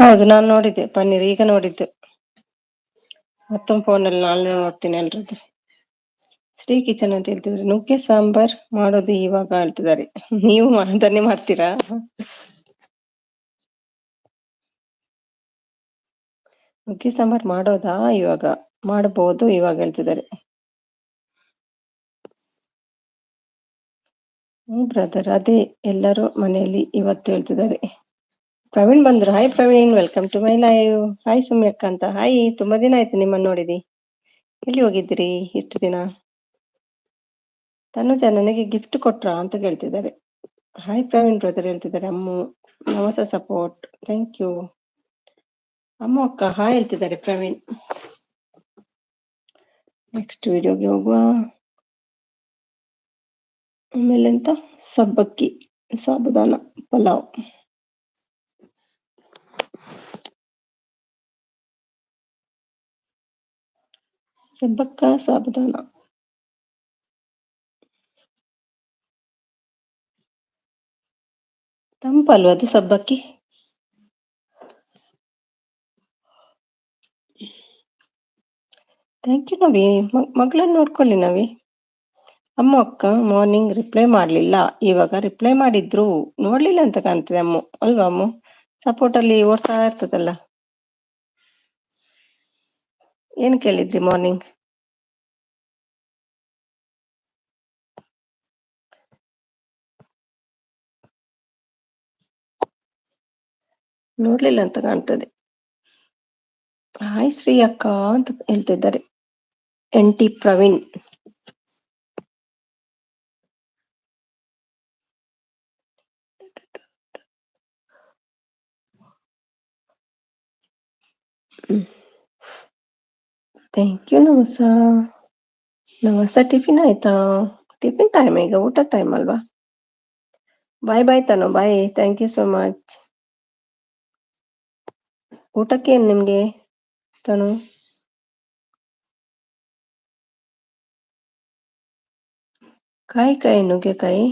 ಹೌದು, ನಾನು ನೋಡಿದ್ದೆ ಪನ್ನೀರ್, ಈಗ ನೋಡಿದ್ದು. ಮತ್ತೊಂದು ಫೋನಲ್ಲಿ ನಾಳೆ ನೋಡ್ತೀನಿ ಎಲ್ರದ್ದು. ಶ್ರೀ ಕಿಚನ್ ಅಂತ ಹೇಳ್ತಿದ್ದಾರೆ. ನುಗ್ಗೆ ಸಾಂಬಾರ್ ಮಾಡೋದು ಇವಾಗ ಹೇಳ್ತಿದ್ದಾರೆ. ನೀವು ಅದನ್ನೇ ಮಾಡ್ತೀರಾ? ನುಗ್ಗೆ ಸಾಂಬಾರ್ ಮಾಡೋದಾ ಇವಾಗ? ಮಾಡಬಹುದು ಇವಾಗ ಹೇಳ್ತಿದ್ದಾರೆ. ಬ್ರದರ್, ಅದೇ ಎಲ್ಲರೂ ಮನೆಯಲ್ಲಿ ಇವತ್ತು ಹೇಳ್ತಿದ್ದಾರೆ. ಪ್ರವೀಣ್ ಬಂದ್ರು. Hi Praveen, welcome to my live. Hi ಸುಮ್ಯಕ್ಕ ಅಂತ. ಹಾಯ್, ತುಂಬಾ ದಿನ ಆಯ್ತು ನಿಮ್ಮನ್ನು ನೋಡಿದಿ. ಎಲ್ಲಿ ಹೋಗಿದ್ದೀರಿ ಇಷ್ಟು ದಿನ? ತನುಜ ನನಗೆ ಗಿಫ್ಟ್ ಕೊಟ್ರಾ ಅಂತ ಕೇಳ್ತಿದ್ದಾರೆ. ಹಾಯ್ ಪ್ರವೀಣ್ ಬ್ರದರ್ ಹೇಳ್ತಿದ್ದಾರೆ. ಅಮ್ಮು ಹೊಸ ಸಪೋರ್ಟ್, ಥ್ಯಾಂಕ್ ಯು. ಅಮ್ಮ ಅಕ್ಕ ಹಾಯ್ ಹೇಳ್ತಿದ್ದಾರೆ ಪ್ರವೀಣ್. ನೆಕ್ಸ್ಟ್ ವಿಡಿಯೋಗೆ ಹೋಗುವ. ಆಮೇಲೆ ಎಂತ, ಸಬ್ಬಕ್ಕಿ ಸಾಬುದಾನ ಪಲಾವ್. ಸಬ್ಬಕ್ಕ ಸಾಬುದಾನ ತಂಪಲ್ವ ಅದು ಸಬ್ಬಕ್ಕಿ. ಥ್ಯಾಂಕ್ ಯು ನವಿ. ಮಗಳನ್ನ ನೋಡ್ಕೊಳ್ಳಿ ನವಿ. ಅಮ್ಮ ಅಕ್ಕ ಮಾರ್ನಿಂಗ್ ರಿಪ್ಲೈ ಮಾಡಲಿಲ್ಲ, ಇವಾಗ ರಿಪ್ಲೈ ಮಾಡಿದ್ರು. ನೋಡ್ಲಿಲ್ಲ ಅಂತ ಕಾಣ್ತದೆ ಅಮ್ಮು, ಅಲ್ವಾ ಅಮ್ಮು? ಸಪೋರ್ಟ್ ಅಲ್ಲಿ ಓಡ್ತಾ ಇರ್ತದಲ್ಲ. ಏನ್ ಕೇಳಿದ್ರಿ ಮಾರ್ನಿಂಗ್? ನೋಡ್ಲಿಲ್ಲ ಅಂತ ಕಾಣ್ತದೆ. ಹಾಯ್ ಶ್ರೀ ಅಕ್ಕ ಅಂತ ಹೇಳ್ತಿದ್ದಾರೆ. NT ಪ್ರವೀಣ್. ಥ್ಯಾಂಕ್ ಯು ನಮಸ. ನಮಸ ಟಿಫಿನ್ ಆಯ್ತಾ? ಟಿಫಿನ್ ಟೈಮ್, ಈಗ ಊಟ ಟೈಮ್ ಅಲ್ವಾ? Bye bye Tanu, bye. Thank you so much. ಊಟಕ್ಕೆ ಏನ್ ನಿಮ್ಗೆ ತನು? ಕಾಯಿ ನುಗ್ಗೆಕಾಯಿ.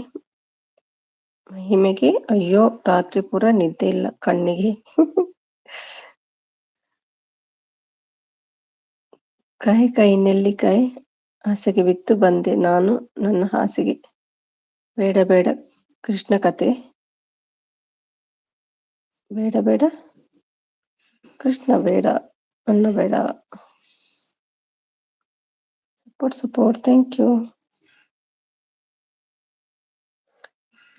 ಮಹಿಮೆಗೆ ಅಯ್ಯೋ ರಾತ್ರಿ ಪೂರ ನಿದ್ದೆ ಇಲ್ಲ ಕಣ್ಣಿಗೆ. ಕಾಯಿ ಕಾಯಿ ನೆಲ್ಲಿಕಾಯಿ ಹಾಸಿಗೆ ಬಿತ್ತು ಬಂದೆ ನಾನು ನನ್ನ ಹಾಸಿಗೆ. ಬೇಡ ಬೇಡ ಕೃಷ್ಣ ಕತೆ, ಬೇಡ ಬೇಡ ಕೃಷ್ಣ ಬೇಡ ಅನ್ನ ಬೇಡ. Support thank you.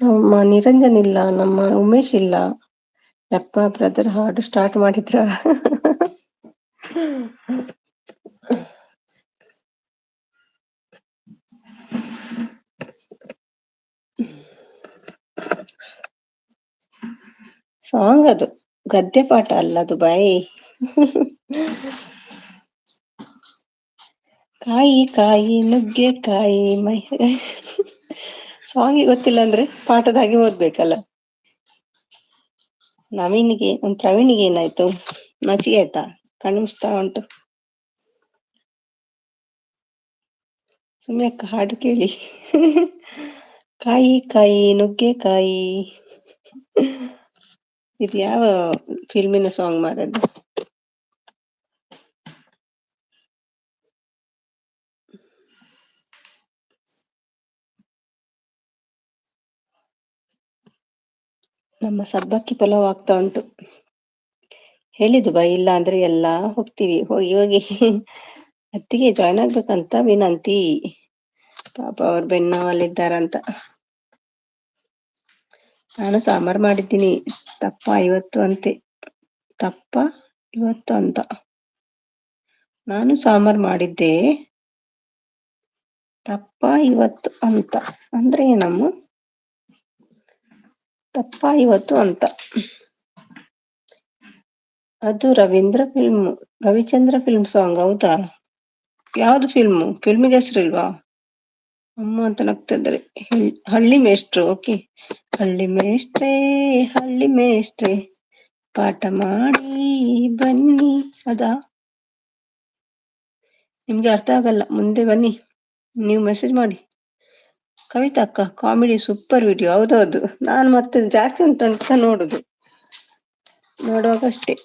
ನಮ್ಮ ನಿರಂಜನ್ ಇಲ್ಲ, ನಮ್ಮ ಉಮೇಶ್ ಇಲ್ಲ. ಯಪ್ಪ ಬ್ರದರ್ ಹಾಡು ಸ್ಟಾರ್ಟ್ ಮಾಡಿದ್ರ. ಸಾಂಗ್ ಅದು, ಗದ್ಯ ಪಾಠ ಅಲ್ಲ ಅದು ಬಾಯಿ. ಕಾಯಿ ಕಾಯಿ ನುಗ್ಗೆ ಕಾಯಿ ಮೈ ಸಾಂಗ್ ಗೊತ್ತಿಲ್ಲ ಅಂದ್ರೆ ಪಾಠದಾಗೆ ಓದ್ಬೇಕಲ್ಲ. ಪ್ರವೀಣಿಗೆ ಏನಾಯ್ತು? ನಾಚಿಕೆ ಆಯ್ತಾ? ಕಣ್ಣು ಮುಚ್ತಾ ಉಂಟು. ಸುಮ್ನೆ ಹಾಡು ಕೇಳಿ. ಕಾಯಿ ಕಾಯಿ ನುಗ್ಗೆ ಕಾಯಿ. ಇದು ಯಾವ ಫಿಲ್ಮಿನ ಸಾಂಗ್ ಮಾಡೋದು? ನಮ್ಮ ಸಬ್ಬಕ್ಕಿ ಪಲಾವ್ ಆಗ್ತಾ ಉಂಟು. ಹೇಳಿದ್ದು ಬಾ, ಇಲ್ಲ ಅಂದ್ರೆ ಎಲ್ಲಾ ಹೋಗ್ತೀವಿ. ಹೋಗಿ ಅತ್ತಿಗೆ ಜಾಯ್ನ್ ಆಗ್ಬೇಕಂತ ವಿನಂತಿ. ಪಾಪ ಅವ್ರು ಬೆನ್ನಾವಲ್ಲಿದ್ದಾರಂತ. ನಾನು ಸಾಂಬಾರ್ ಮಾಡಿದ್ದೀನಿ. ತಪ್ಪ ಇವತ್ತು ಅಂತ. ನಾನು ಸಾಂಬಾರ್ ಮಾಡಿದ್ದೆ ತಪ್ಪ ಇವತ್ತು ಅಂತ. ಅಂದ್ರೆ ಏನಮ್ಮ? ತಪ್ಪ ಇವತ್ತು ಅಂತ. ಅದು ರವಿಚಂದ್ರ ಫಿಲ್ಮ್ ಸಾಂಗ್. ಹೌದಾ? ಯಾವ್ದು ಫಿಲ್ಮಿಗೆ ಹೆಸರಿಲ್ವಾ? ಅಮ್ಮ ಅಂತ ನಗ್ತಿದ್ದಾರೆ. ಹಳ್ಳಿ ಮೇಷ್ಟ್ರು. ಓಕೆ. ಹಳ್ಳಿ ಮೇಷ್ಟ್ರೆ ಪಾಠ ಮಾಡಿ ಬನ್ನಿ. ಅದಾ? ನಿಮ್ಗೆ ಅರ್ಥ ಆಗಲ್ಲ, ಮುಂದೆ ಬನ್ನಿ, ನೀವು ಮೆಸೇಜ್ ಮಾಡಿ. ಕವಿತಾ ಅಕ್ಕ ಕಾಮಿಡಿ ಸೂಪರ್ ವಿಡಿಯೋ. ಹೌದೌದು, ನಾನು ಮತ್ತೆ ಜಾಸ್ತಿ ಉಂಟಂತ ನೋಡುವಾಗಷ್ಟೇ.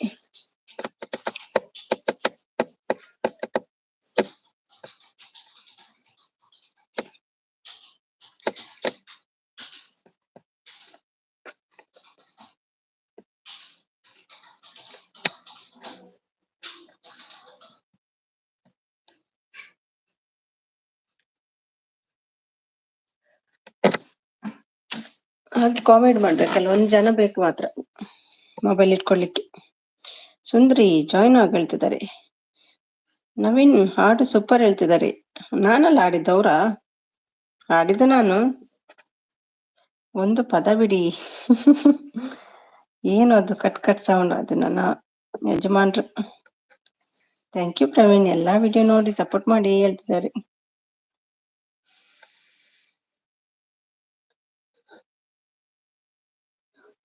ಹಾಗೆ ಕಾಮೆಂಟ್ ಮಾಡ್ಬೇಕಲ್ಲ, 1 ಜನ ಬೇಕು ಮಾತ್ರ ಮೊಬೈಲ್ ಇಟ್ಕೊಳ್ಳಿಕ್ಕೆ. ಸುಂದ್ರಿ ಜಾಯ್ನ್ ಆಗಿ ಹೇಳ್ತಿದ್ದಾರೆ. ನವೀನ್ ಹಾಡು ಸೂಪರ್ ಹೇಳ್ತಿದ್ದಾರೆ. ನಾನಲ್ಲ ಹಾಡಿದ್ದವ್ರ? ಹಾಡಿದ್ದು ನಾನು. ಒಂದು ಪದ ಬಿಡಿ. ಏನು ಅದು ಕಟ್ ಸೌಂಡ್? ಅದು ನನ್ನ ಯಜಮಾನ್ರು. ಥ್ಯಾಂಕ್ ಯು ಪ್ರವೀಣ್, ಎಲ್ಲಾ ವಿಡಿಯೋ ನೋಡಿ ಸಪೋರ್ಟ್ ಮಾಡಿ ಹೇಳ್ತಿದ್ದಾರೆ.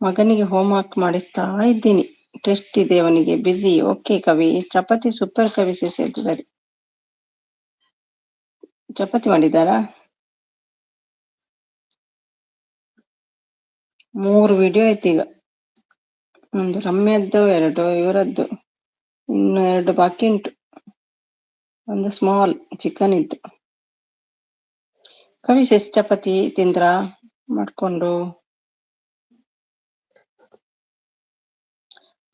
ಮಗನಿಗೆ ಹೋಮ್ ವರ್ಕ್ ಮಾಡಿಸ್ತಾ ಇದ್ದೀನಿ. ಟೆಸ್ಟ್ ಇದೆ ಅವನಿಗೆ, ಬಿಸಿ. ಓಕೆ ಕವಿ. ಚಪಾತಿ ಸೂಪರ್ ಕವಿ ಸೇಸಿ ಹೇಳ್ತಿದ್ದಾರೆ. ಚಪಾತಿ ಮಾಡಿದ್ದಾರಾ? 3 ವಿಡಿಯೋ ಆಯ್ತು ಈಗ. ಒಂದು ರಮ್ಯದ್ದು, 2 ಇವರದ್ದು, ಇನ್ನು 2 ಬಾಕಿ ಉಂಟು. ಒಂದು ಸ್ಮಾಲ್ ಚಿಕನ್ ಇತ್ತು. ಕವಿ ಸೇಸಿ ಚಪಾತಿ ತಿಂದ್ರ ಮಾಡ್ಕೊಂಡು?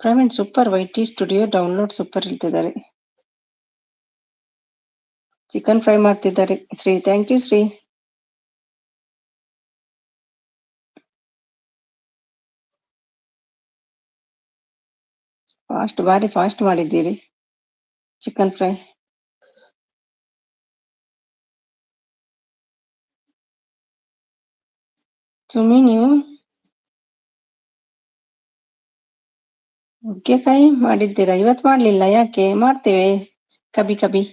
ಪ್ರವೀಣ್ ಸೂಪರ್, ವೈಟಿ ಸ್ಟುಡಿಯೋ ಡೌನ್ಲೋಡ್ ಸೂಪರ್ ಹೇಳ್ತಿದ್ದಾರೆ. ಚಿಕನ್ ಫ್ರೈ ಮಾಡ್ತಿದ್ದಾರೆ ಶ್ರೀ. Thank you Shri. ಭಾರಿ ಫಾಸ್ಟ್ ಮಾಡಿದ್ದೀರಿ ಚಿಕನ್ ಫ್ರೈ. ಸುಮ್ಮಿ ನೀವು ನುಗ್ಗೆಕಾಯಿ ಮಾಡಿದ್ದೀರಾ? ಇವತ್ತು ಮಾಡ್ಲಿಲ್ಲ, ಯಾಕೆ? ಮಾಡ್ತೇವೆ ಕಬಿ.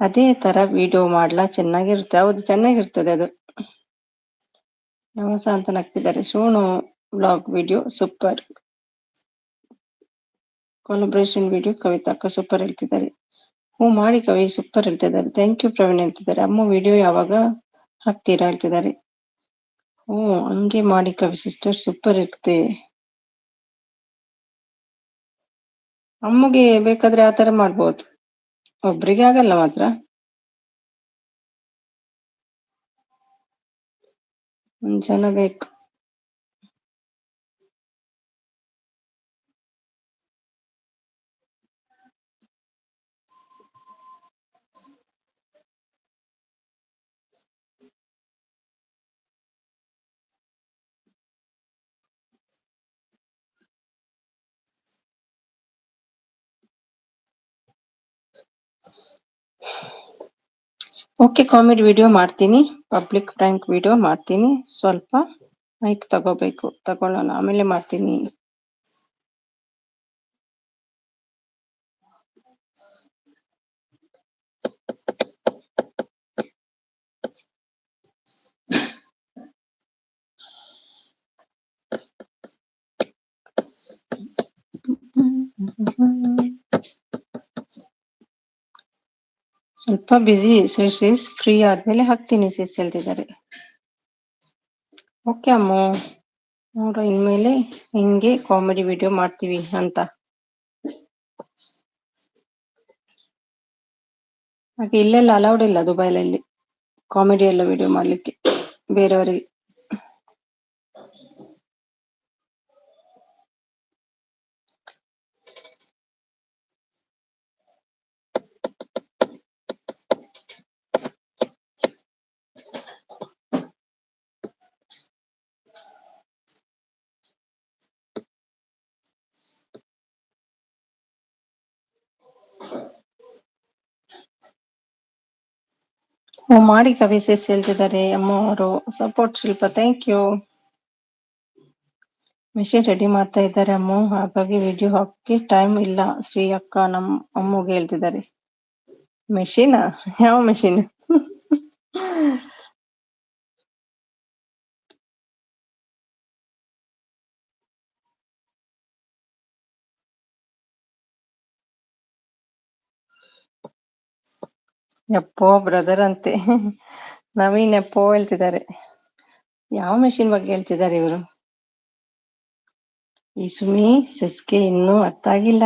ಅದೇ ತರ ವಿಡಿಯೋ ಮಾಡ್ಲಾ? ಚೆನ್ನಾಗಿರುತ್ತೆ. ಹೌದು, ಚೆನ್ನಾಗಿರ್ತದೆ ಅದು. ನಮಸ ಅಂತ ನಗ್ತಿದ್ದಾರೆ. Sonu blog video super. Collaboration video Kavita ಅಕ್ಕ ಸೂಪರ್ ಹೇಳ್ತಿದ್ದಾರೆ. ಮಾಡಿ ಕವಿ ಸೂಪರ್ ಹೇಳ್ತಿದ್ದಾರೆ. ಥ್ಯಾಂಕ್ ಯು ಪ್ರವೀಣ್ ಹೇಳ್ತಿದ್ದಾರೆ. ಅಮ್ಮ ವಿಡಿಯೋ ಯಾವಾಗ ಹಾಕ್ತೀರಾ ಹೇಳ್ತಿದ್ದಾರೆ. ಓ, ಹಂಗೆ ಮಾಡಿ ಕವಿ ಸಿಸ್ಟರ್, ಸೂಪರ್ ಇರುತ್ತೆ. ಅಮ್ಮಗೆ ಬೇಕಾದ್ರೆ ಆತರ ಮಾಡ್ಬೋದು, ಒಬ್ರಿಗೆ ಆಗಲ್ಲ ಮಾತ್ರ. ಒಂದ್ ಜನ ಬೇಕು. ಓಕೆ, ಕಾಮಿಡಿ ವಿಡಿಯೋ ಮಾಡ್ತೀನಿ, ಪಬ್ಲಿಕ್ ಪ್ರ್ಯಾಂಕ್ ವಿಡಿಯೋ ಮಾಡ್ತೀನಿ. ಸ್ವಲ್ಪ ಮೈಕ್ ತಗೊಳ್ಳೋಣ, ಆಮೇಲೆ ಮಾಡ್ತೀನಿ. ಸ್ವಲ್ಪ ಬಿಸಿ ಸಿಸ್, ಫ್ರೀ ಆದ್ಮೇಲೆ ಹಾಕ್ತೀನಿ ಸಿಸ್ ಹೇಳ್ತಿದ್ದಾರೆ. ಓಕೆ ಅಮ್ಮು, ನೋಡು ಇನ್ಮೇಲೆ ಹಿಂಗೆ ಕಾಮಿಡಿ ವಿಡಿಯೋ ಮಾಡ್ತೀವಿ ಅಂತ. ಹಾಗೆ ಇಲ್ಲೆಲ್ಲ ಅಲೌಡ್ ಇಲ್ಲ ದುಬೈಲಲ್ಲಿ ಕಾಮಿಡಿ ಎಲ್ಲ ವಿಡಿಯೋ ಮಾಡ್ಲಿಕ್ಕೆ ಬೇರೆಯವರಿಗೆ. ಮಾಡಿ ಕವಿ ಸಿಸ್ ಹೇಳ್ತಿದ್ದಾರೆ ಅಮ್ಮ ಅವರು. Support Shilpa, thank you. Machine ready ಮಾಡ್ತಾ ಇದ್ದಾರೆ ಅಮ್ಮು, ಹಾಗಾಗಿ ವಿಡಿಯೋ ಹಾಕಿ ಟೈಮ್ ಇಲ್ಲ ಶ್ರೀ ಅಕ್ಕ ನಮ್ಮ ಅಮ್ಮಗೆ ಹೇಳ್ತಿದ್ದಾರೆ. ಮೆಷಿನಾ? ಯಾವ ಮೆಷಿನ್? ಯಪ್ಪೋ ಬ್ರದರ್ ಅಂತೆ, ನವೀನ್ ಯಪ್ಪೋ ಹೇಳ್ತಿದ್ದಾರೆ. ಯಾವ ಮೆಷಿನ್ ಬಗ್ಗೆ ಹೇಳ್ತಿದ್ದಾರೆ ಇವರು? ಈ ಸುಮಿ ಸೆಸ್ಗೆ ಇನ್ನೂ ಅರ್ಥ ಆಗಿಲ್ಲ.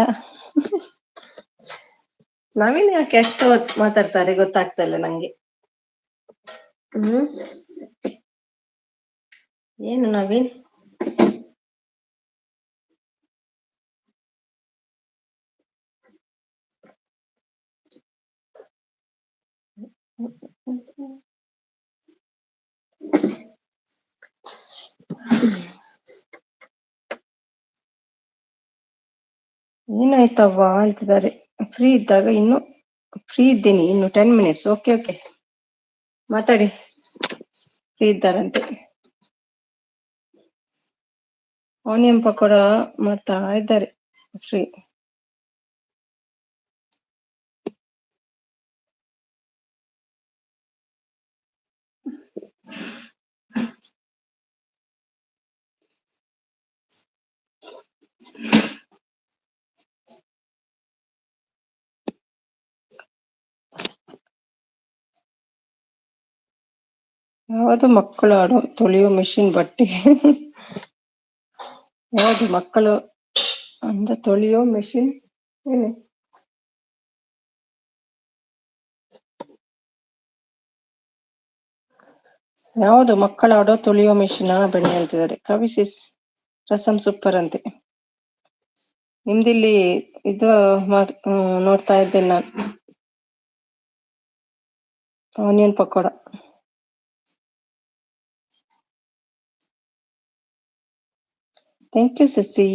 ನವೀನ್ ಯಾಕೆ ಎಷ್ಟು ಮಾತಾಡ್ತಾರೆ ಗೊತ್ತಾಗ್ತಾ ಇಲ್ಲ ನಂಗೆ. ಏನು ನವೀನ್? ಏನಾಯ್ತವ್ವ ಹೇಳ್ತಿದ್ದಾರೆ. ಫ್ರೀ ಇದ್ದಾಗ ಇನ್ನು ಫ್ರೀ ಇದ್ದೀನಿ, ಇನ್ನು 10 minutes. ಓಕೆ ಓಕೆ, ಮಾತಾಡಿ. ಫ್ರೀ ಇದ್ದಾರಂತೆ. ಆನಿಯನ್ ಪಕೋಡ ಮಾಡ್ತಾ ಇದ್ದಾರೆ ಶ್ರೀ. ಯಾವುದು ಮಕ್ಕಳು ಆಡೋ ತೊಳೆಯೋ ಮೆಷಿನ್ ಬಟ್ಟೆ? ಯಾವುದು ಮಕ್ಕಳು ಅಂದ್ರೆ ತೊಳೆಯೋ ಮೆಷಿನ್? ಏನು ಯಾವುದು ಮಕ್ಕಳ ಆಡೋ ತೊಳೆಯೋ ಮೆಷಿನ್ ಬನ್ನಿ ಹೇಳ್ತಿದ್ದಾರೆ ಕವಿ ಸಿಸ್. ರಸಂ ಸೂಪರ್ ಅಂತೆ. ನಿಮ್ದಿಲ್ಲಿ ಇದು ನೋಡ್ತಾ ಇದ್ದೇನೆ ನಾನು, ಆನಿಯನ್ ಪಕೋಡ. ಥ್ಯಾಂಕ್ ಯು ಸಸಿ.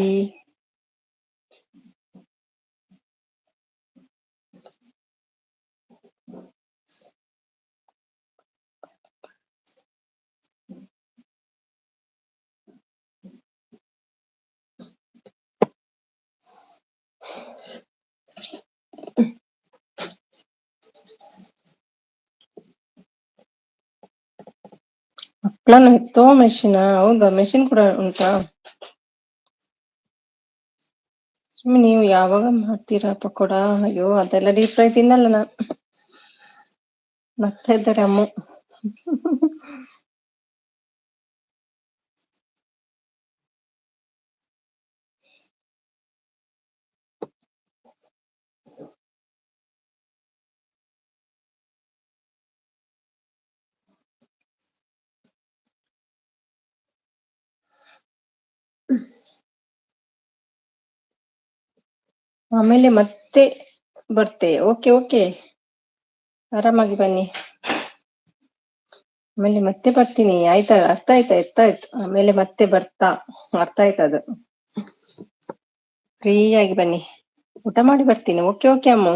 ಮಕ್ಕಳನ್ನು ಎತ್ತೋ ಮೆಷಿನ್? ಹೌದಾ, ಮೆಷಿನ್ ಕೂಡ ಉಂಟಾ? ಸುಮ್ಮನೆ ನೀವು ಯಾವಾಗ ಮಾಡ್ತೀರಾ ಪಕೋಡ? ಅಯ್ಯೋ ಅದೆಲ್ಲ ಡೀಪ್ ಫ್ರೈ ತಿನ್ನಲ್ಲ ನಾನು. ನಗ್ತಾ ಇದ್ದಾರೆ ಅಮ್ಮ. ಆಮೇಲೆ ಮತ್ತೆ ಬರ್ತೆ. ಓಕೆ ಓಕೆ, ಆರಾಮಾಗಿ ಬನ್ನಿ. ಆಮೇಲೆ ಮತ್ತೆ ಬರ್ತೀನಿ. ಆಯ್ತಾ? ಅರ್ಥ ಆಯ್ತಾ? ಎತ್ತಾಯ್ತು. ಆಮೇಲೆ ಮತ್ತೆ ಬರ್ತಾ, ಅರ್ಥ ಆಯ್ತದು. ಫ್ರೀ ಆಗಿ ಬನ್ನಿ, ಊಟ ಮಾಡಿ ಬರ್ತೀನಿ. ಓಕೆ ಓಕೆ ಅಮ್ಮ,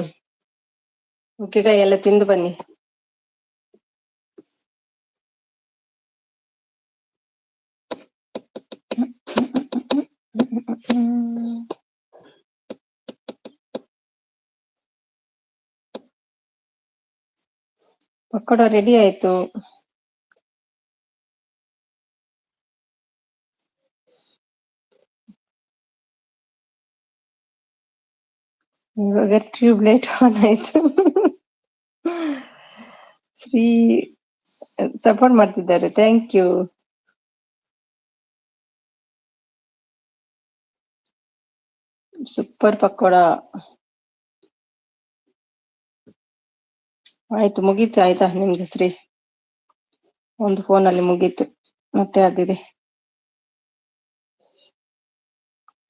ನುಗ್ಗೆಕಾಯಿ ಎಲ್ಲ ತಿಂದು ಬನ್ನಿ. ಪಕೋಡ ರೆಡಿ ಆಯ್ತು. ಇವಾಗ ಟ್ಯೂಬ್ಲೈಟ್ ಆನ್ ಆಯ್ತು. ಶ್ರೀ ಸಪೋರ್ಟ್ ಮಾಡ್ತಿದ್ದಾರೆ, ಥ್ಯಾಂಕ್ ಯು. ಸೂಪರ್ ಪಕೋಡ ಆಯ್ತು, ಮುಗೀತು. ಆಯ್ತಾ ನಿಮ್ದು ಶ್ರೀ? ಒಂದು ಫೋನಲ್ಲಿ ಮುಗೀತು, ಮತ್ತೆ ಅದಿದೆ.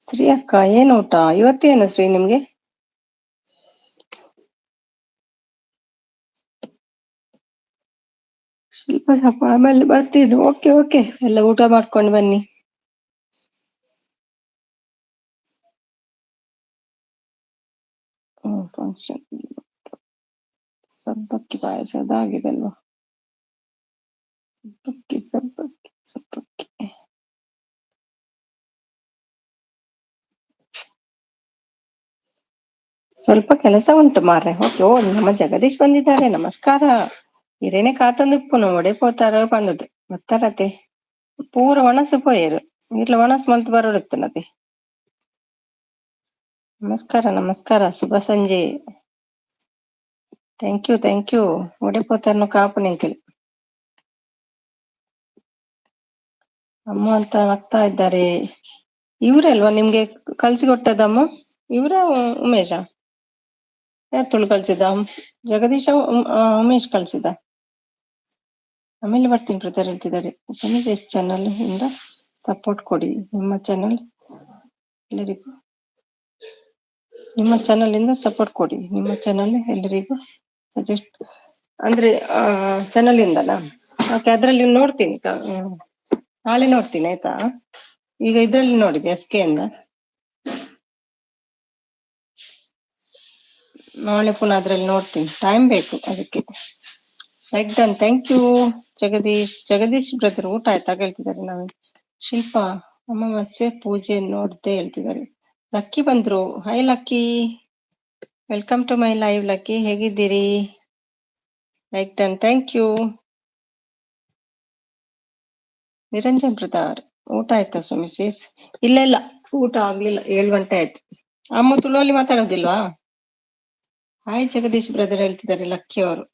ಶ್ರೀ ಅಕ್ಕ, ಏನು ಊಟ ಇವತ್ತೇನು ಶ್ರೀ ನಿಮ್ಗೆ? ಸ್ವಲ್ಪ ಆಮೇಲೆ ಬರ್ತೀನಿ. ಓಕೆ ಓಕೆ, ಎಲ್ಲ ಊಟ ಮಾಡ್ಕೊಂಡು ಬನ್ನಿ. ಫಂಕ್ಷನ್ ಸಬ್ಬಕ್ಕಿ ಪಾಯಸ ಅದಾಗಿದೆ ಅಲ್ವಾ? ಸಬ್ಬಕ್ಕಿ ಸಬ್ಬಕ್ಕಿ ಸಬ್ಬಕ್ಕಿ. ಸ್ವಲ್ಪ ಕೆಲಸ ಉಂಟು ಮಾರ್ರೆ. ಓಕೆ. ಓ, ನಮ್ಮ ಜಗದೀಶ್ ಬಂದಿದ್ದಾರೆ, ನಮಸ್ಕಾರ. ಇರೇನೆ ಕಾತಂದುಪ್ಪುನು ಒಡೆ ಪೋತಾರ ಪಂಡದು ಗೊತ್ತಾರತೆ. ಪೂರ ಒಣಸು ಪೋಯರು ಇಟ್ಲ ಒಣಸ್ ಮಂತ್ ಬರೋಡುತ್ತನತೆ. ನಮಸ್ಕಾರ ನಮಸ್ಕಾರ, ಶುಭ ಸಂಜೆ. Thank you thank you. ಒಡೆಪೋತಾರನು ಕಾಪು ನಿಂಕಲ್ ಅಮ್ಮ ಅಂತ ನಗ್ತಾ ಇದ್ದಾರೆ. ಇವರೇ ಅಲ್ವಾ ನಿಮ್ಗೆ ಕಳ್ಸಿಕೊಟ್ಟದಮ್ಮ? ಇವರ ಉಮೇಶ? ಯಾರು ತುಳು ಕಳ್ಸಿದ್ದ? ಜಗದೀಶ ಉಮೇಶ್ ಕಳ್ಸಿದ್ದ? ಆಮೇಲೆ ಬರ್ತೀನಿ ಬ್ರದರ್ ಹೇಳ್ತಿದ್ದಾರೆ. ಎಸ್ ಚಾನಲ್ ಇಂದ ಸಪೋರ್ಟ್ ಕೊಡಿ. ನಿಮ್ಮ ಚಾನಲ್ ಎಲ್ಲರಿಗೂ, ನಿಮ್ಮ ಚಾನಲ್ ಇಂದ ಸಪೋರ್ಟ್ ಕೊಡಿ. ನಿಮ್ಮ ಚಾನಲ್ ಎಲ್ಲರಿಗೂ ಸಜೆಸ್ಟ್ ಅಂದ್ರೆ ಚಾನಲ್ ಇಂದನಾ? ಓಕೆ, ಅದ್ರಲ್ಲಿ ನೋಡ್ತೀನಿ. ನಾಳೆ ನೋಡ್ತೀನಿ ಆಯ್ತಾ. ಈಗ ಇದ್ರಲ್ಲಿ ನೋಡಿದೆ SK ಇಂದ. ನಾಳೆ ಪುನಃ ಅದ್ರಲ್ಲಿ ನೋಡ್ತೀನಿ, ಟೈಮ್ ಬೇಕು ಅದಕ್ಕೆ. Like done, thank you Jagadish brother. ಊಟ ಆಯ್ತಾ ಹೇಳ್ತಿದ್ದಾರೆ. ನಾವು ಶಿಲ್ಪಾ ಅಮಾವಾಸ್ಯೆ ಪೂಜೆ ನೋಡ್ದೆ ಹೇಳ್ತಿದ್ದಾರೆ. ಲಕ್ಕಿ ಬಂದ್ರು. Hi Lucky, welcome to my live. Lucky, ಹೇಗಿದ್ದೀರಿ? Like done, thank you. Niranjan brother, ಊಟ ಆಯ್ತಾ ಸೋಮಿಸೇಸ್? ಇಲ್ಲ ಇಲ್ಲ, ಊಟ ಆಗ್ಲಿಲ್ಲ. 7 ಗಂಟೆ ಆಯ್ತು. ಅಮ್ಮ ತುಳುವಲ್ಲಿ ಮಾತಾಡೋದಿಲ್ವಾ? ಹಾಯ್ ಜಗದೀಶ್ ಬ್ರದರ್ ಹೇಳ್ತಿದ್ದಾರೆ ಲಕ್ಕಿ ಅವರು.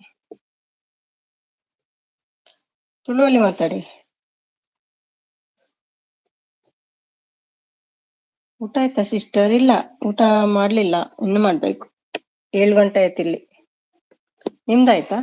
ತುಳುವಲ್ಲಿ ಮಾತಾಡಿ. ಊಟ ಆಯ್ತಾ ಸಿಸ್ಟರ್? ಇಲ್ಲ, ಊಟ ಮಾಡ್ಲಿಲ್ಲ, ಇನ್ನು ಮಾಡ್ಬೇಕು. 7 ಗಂಟೆ ಆಯ್ತು ಇಲ್ಲಿ. ನಿಮ್ದಾಯ್ತಾ?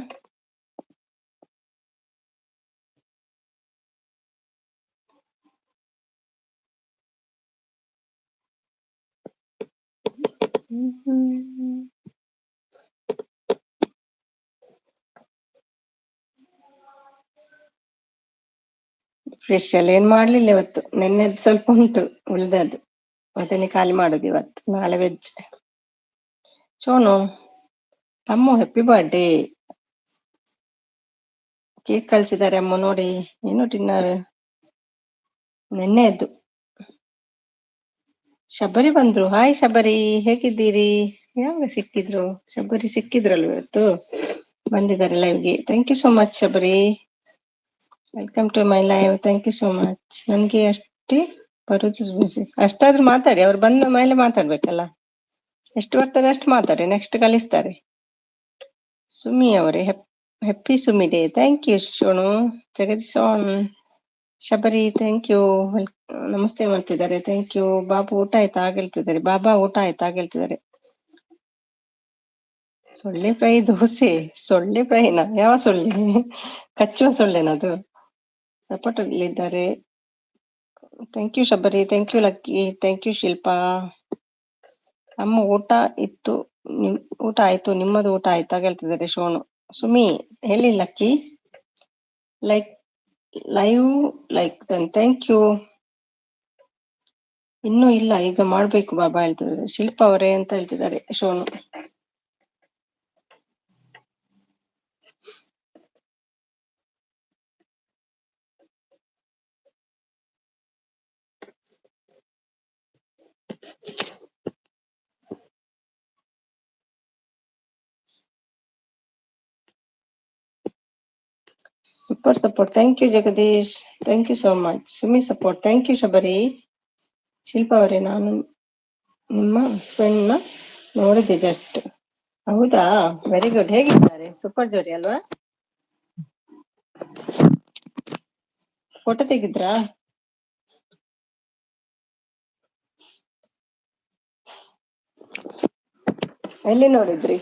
ಸ್ಪೆಷಲ್ ಏನ್ ಮಾಡ್ಲಿಲ್ಲ ಇವತ್ತು. ನೆನ್ನೆದ್ ಸ್ವಲ್ಪ ಉಂಟು ಉಳ್ದದ್ದು, ಅದನ್ನೇ ಖಾಲಿ ಮಾಡುದು ಇವತ್ತು. ನಾಳೆ ವೆಜ್. ಸೋನು ಅಮ್ಮು, ಹ್ಯಾಪಿ ಬರ್ಡೇ. ಕೇಕ್ ಕಳ್ಸಿದ್ದಾರೆ ಅಮ್ಮ ನೋಡಿ. ಏನು ಡಿನ್ನರ್? ನೆನ್ನೆದ್ದು. ಶಬರಿ ಬಂದ್ರು. ಹಾಯ್ ಶಬರಿ, ಹೇಗಿದ್ದೀರಿ? ಯಾವಾಗ ಸಿಕ್ಕಿದ್ರು? ಶಬರಿ ಸಿಕ್ಕಿದ್ರಲ್ವ ಇವತ್ತು, ಬಂದಿದ್ದಾರೆ ಲೈವ್ಗೆ. Thank you so much Shabari. Welcome to my live. Thank you so much. ನನ್ಗೆ ಅಷ್ಟೇ ಬರುದು ಮೆಸೇಜ್. ಅಷ್ಟಾದ್ರೂ ಮಾತಾಡಿ, ಅವ್ರು ಬಂದ ಮೇಲೆ ಮಾತಾಡ್ಬೇಕಲ್ಲ. ಎಷ್ಟು ಬರ್ತದೆ ಅಷ್ಟು ಮಾತಾಡಿ, ನೆಕ್ಸ್ಟ್ ಕಲಿಸ್ತಾರೆ. ಸುಮಿ ಅವರೇ, happy Sumi day. Thank you Shonu. Jagadish Shabari, thank you. ನಮಸ್ತೆ ಮಾಡ್ತಿದ್ದಾರೆ, ಥ್ಯಾಂಕ್ ಯು. ಬಾಬು ಊಟ ಆಯ್ತಾ ಹೇಳ್ತಿದ್ದಾರೆ. ಬಾಬಾ ಊಟ ಆಯ್ತಾ ಹೇಳ್ತಿದ್ದಾರೆ. ಸೊಳ್ಳೆ ಫ್ರೈ ದೋಸೆ? ಸೊಳ್ಳೆ ಫ್ರೈನಾ? ಯಾವ ಸೊಳ್ಳೆ? ಕಚ್ಚುವ ಸೊಳ್ಳೆನದು? ಸಪೋರ್ಟ್ ಇದ್ದಾರೆ. Thank you Shabari, thank you lucky, thank you Shilpa. ನಮ್ಮ ಊಟ ಇತ್ತು, ಊಟ ಆಯ್ತು, ನಿಮ್ಮದು ಊಟ ಆಯ್ತಾ ಹೇಳ್ತಿದ್ದಾರೆ ಶೋನು. ಸುಮಿ ಹೇಳಿ Lucky, like live like thank you. ಇನ್ನೂ ಇಲ್ಲ, ಈಗ ಮಾಡ್ಬೇಕು ಬಾಬಾ ಹೇಳ್ತಿದ್ದಾರೆ. ಶಿಲ್ಪಾ ಅವರೇ ಅಂತ ಹೇಳ್ತಿದ್ದಾರೆ Shonu. Super support, thank you Jagadish, thank you so much. Sumi support, thank you Shabari. Shilpa ಅವರೇ, ನಾನು ನಿಮ್ಮ ಹಸ್ಬೆಂಡ್ನ ನೋಡಿದೆ ಜಸ್ಟ್. ಹೌದಾ, ವೆರಿ ಗುಡ್. ಹೇಗಿದ್ದಾರೆ? ಸೂಪರ್ ಜೋಡಿ ಅಲ್ವಾ? ಫೋಟೋ ತೆಗಿದ್ರಾ? ಎಲ್ಲಿ ನೋಡಿದ್ರಿ?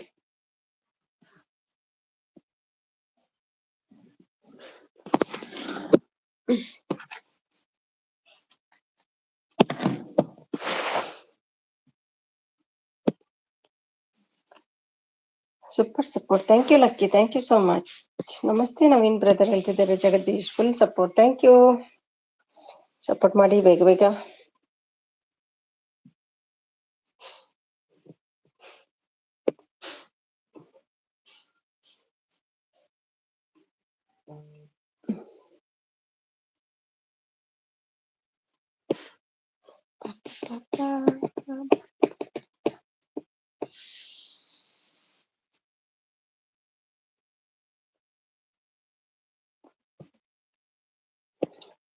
Super support, thank you lucky, thank you so much. ನಮಸ್ತೆ ನವೀನ್ ಬ್ರದರ್ ಹೇಳ್ತಿದ್ದಾರೆ Jagadish. Full support, thank you. Support ಮಾಡಿ ಬೇಗ ಬೇಗ.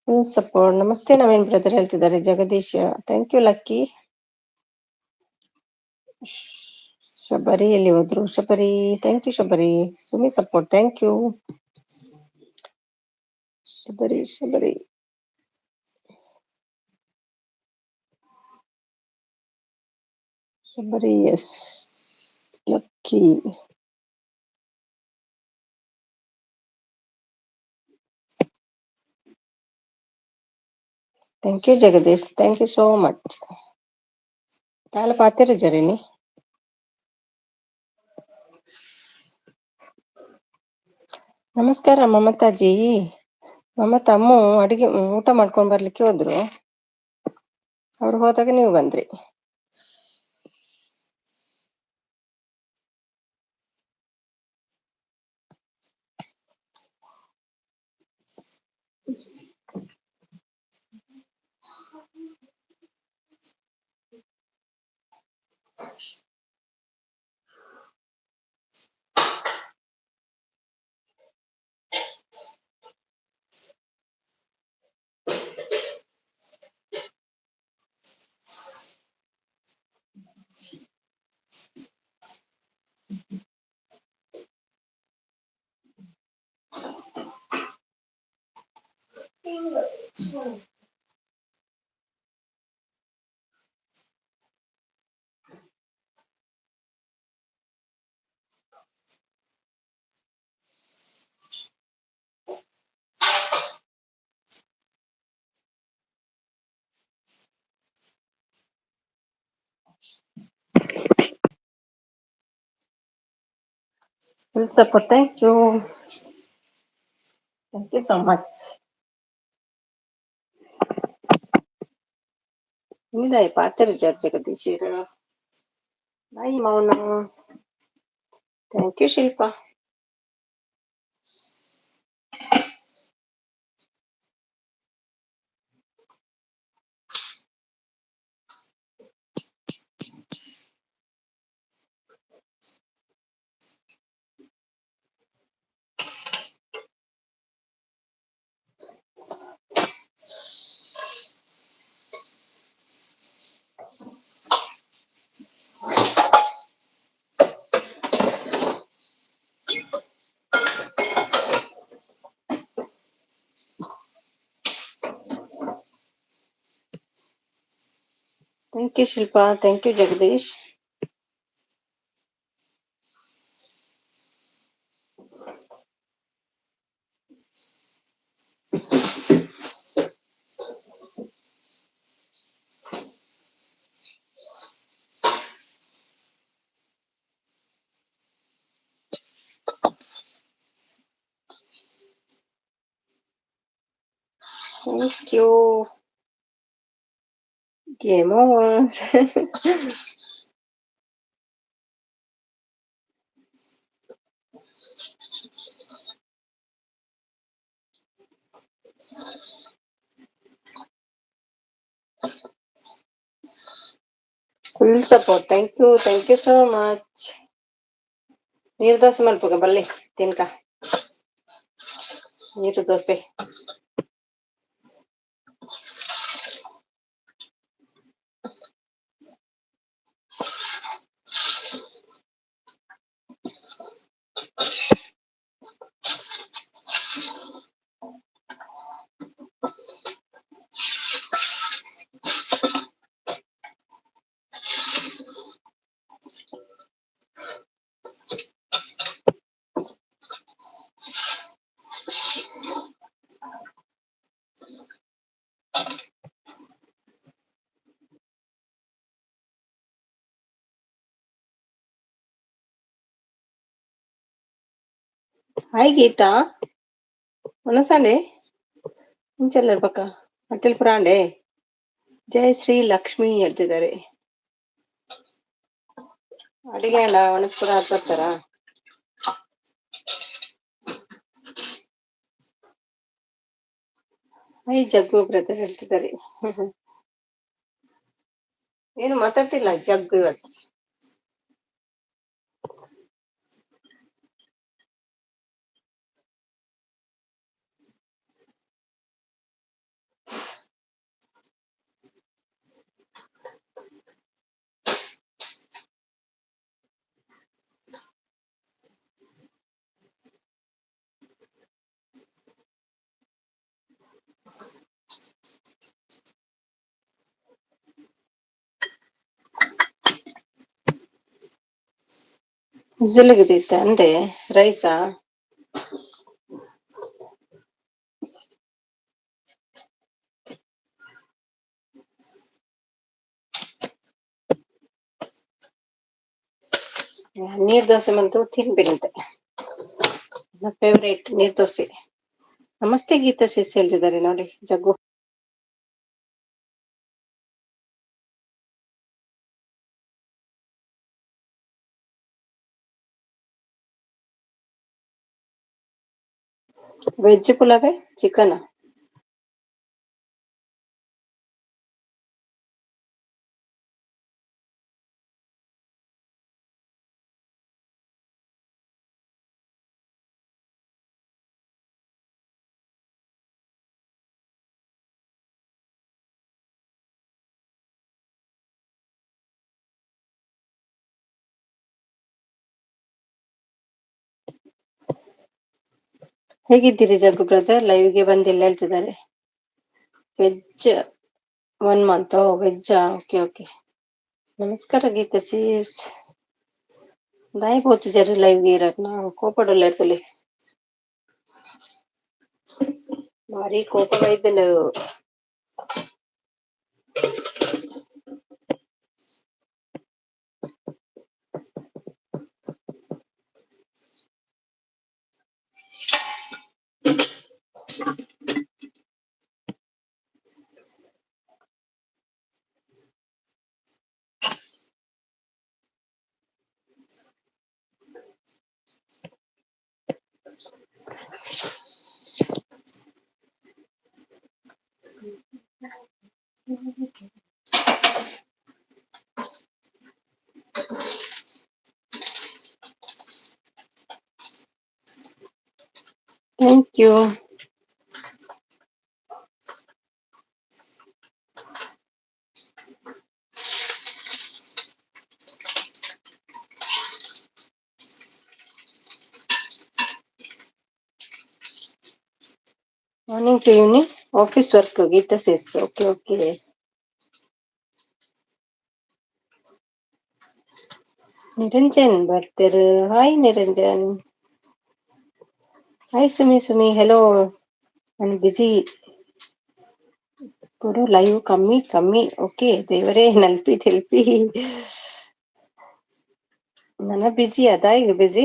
Full support. ನಮಸ್ತೆ ನವೀನ್ ಬ್ರದರ್ ಹೇಳ್ತಿದ್ದಾರೆ Jagadish. Thank you Lucky. Shabari ಎಲ್ಲಿ ಹೋದ್ರು? Shabari, thank you Shabari. Sumi support, thank you Shabari. Shabari Shabari, yes Lucky. Thank you Jagadish, thank you so much. ತಾಲ ಪಾತಿರ ಜರಿನಿ. ನಮಸ್ಕಾರ ಮಮತಾಜಿ. ಮಮತಾ ಅಮ್ಮು ಅಡಿಗೆ ಊಟ ಮಾಡ್ಕೊಂಡ್ ಬರ್ಲಿಕ್ಕೆ ಹೋದ್ರು. ಅವ್ರು ಹೋದಾಗ ನೀವು ಬಂದ್ರಿ. Full support, thank you. Thank you so much. ನಿಮ್ದಾಯಿ ಪಾತ್ರ ಜಗದೀಶ್. ಬಾಯಿ ಮೌನ. Thank you Shilpa. Thank you Shilpa, thank you Jagadish. Thank you. Game over. Full support. Thank you so much. ನೀರು ದೋಸೆ ಮಲ್ಪಗ ಬಲ್ಲಿ ತಿನ್ಕ. ನೀರು ದೋಸೆ. ಹಾಯ್ ಗೀತಾ ಮನಸಂಡೆ ಇಂಚೆಲ್ಲರ ಪಕ್ಕ ಅಟ್ಟೆಲ್ ಪುರಾಂಡೆ ಜಯ ಶ್ರೀ ಲಕ್ಷ್ಮಿ ಹೇಳ್ತಿದ್ದಾರೆ. ಅಡಿಗೆ ಅಲ್ಲ ವನಸ್ಪುರ ಹಾಕ್ತಾರ. ಹಾಯ್ ಜಗ್ಗು ಬ್ರದರ್ ಹೇಳ್ತಿದ್ದಾರೆ. ಏನು ಮಾತಾಡ್ತಿಲ್ಲ ಜಗ್ಗು ಇವತ್ತು. ವಿಸಿಲ್ಗಿದಿತ್ತ ಅಂದೆ ರೈಸಾ. ನೀರ್ ದೋಸೆ ಬಂತು ತಿನ್ಬೇಕಂತೆ. ನನ್ನ ಫೇವ್ರೇಟ್ ನೀರ್ ದೋಸೆ. ನಮಸ್ತೆ ಗೀತಾ ಸಿಸ್ ಹೇಳ್ತಿದ್ದಾರೆ ನೋಡಿ ಜಗ್ಗು. Veg ಪುಲಾವೇ chicken. ಹೇಗಿದ್ದೀರಿ ಜಗ್ಗು ಬ್ರದರ್? ಲೈವ್ಗೆ ಬಂದಿಲ್ಲ ಹೇಳ್ತಿದ್ದಾರೆ. ವೆಜ್ 1 ಮಂತ್ ವೆಜ್ಜಾ? Okay okay. ನಮಸ್ಕಾರ ಗೀತಾ ಸೀಸ್. दाई बहुत जरूर लाइव गे रखना ಕೋಪಡಲ್ಲ ಮಾರಿ ಕೋಪ ಇದ್ದಲ್ಲ. Thank you. Morning to evening office work Geeta sis. Okay okay. Niranjan ಬರ್ತಾರೆ. Hi Niranjan. Hi Sumi hello. ನಾನು ಬಿಜಿ ಕೊಡು ಲೈವ್ ಕಮ್ಮಿ. ಓಕೆ ದೇವರೇ ನೆಲ್ಪಿ ನನ್ನ ಬಿಜಿ ಅದ ಈಗ ಬಿಜಿ.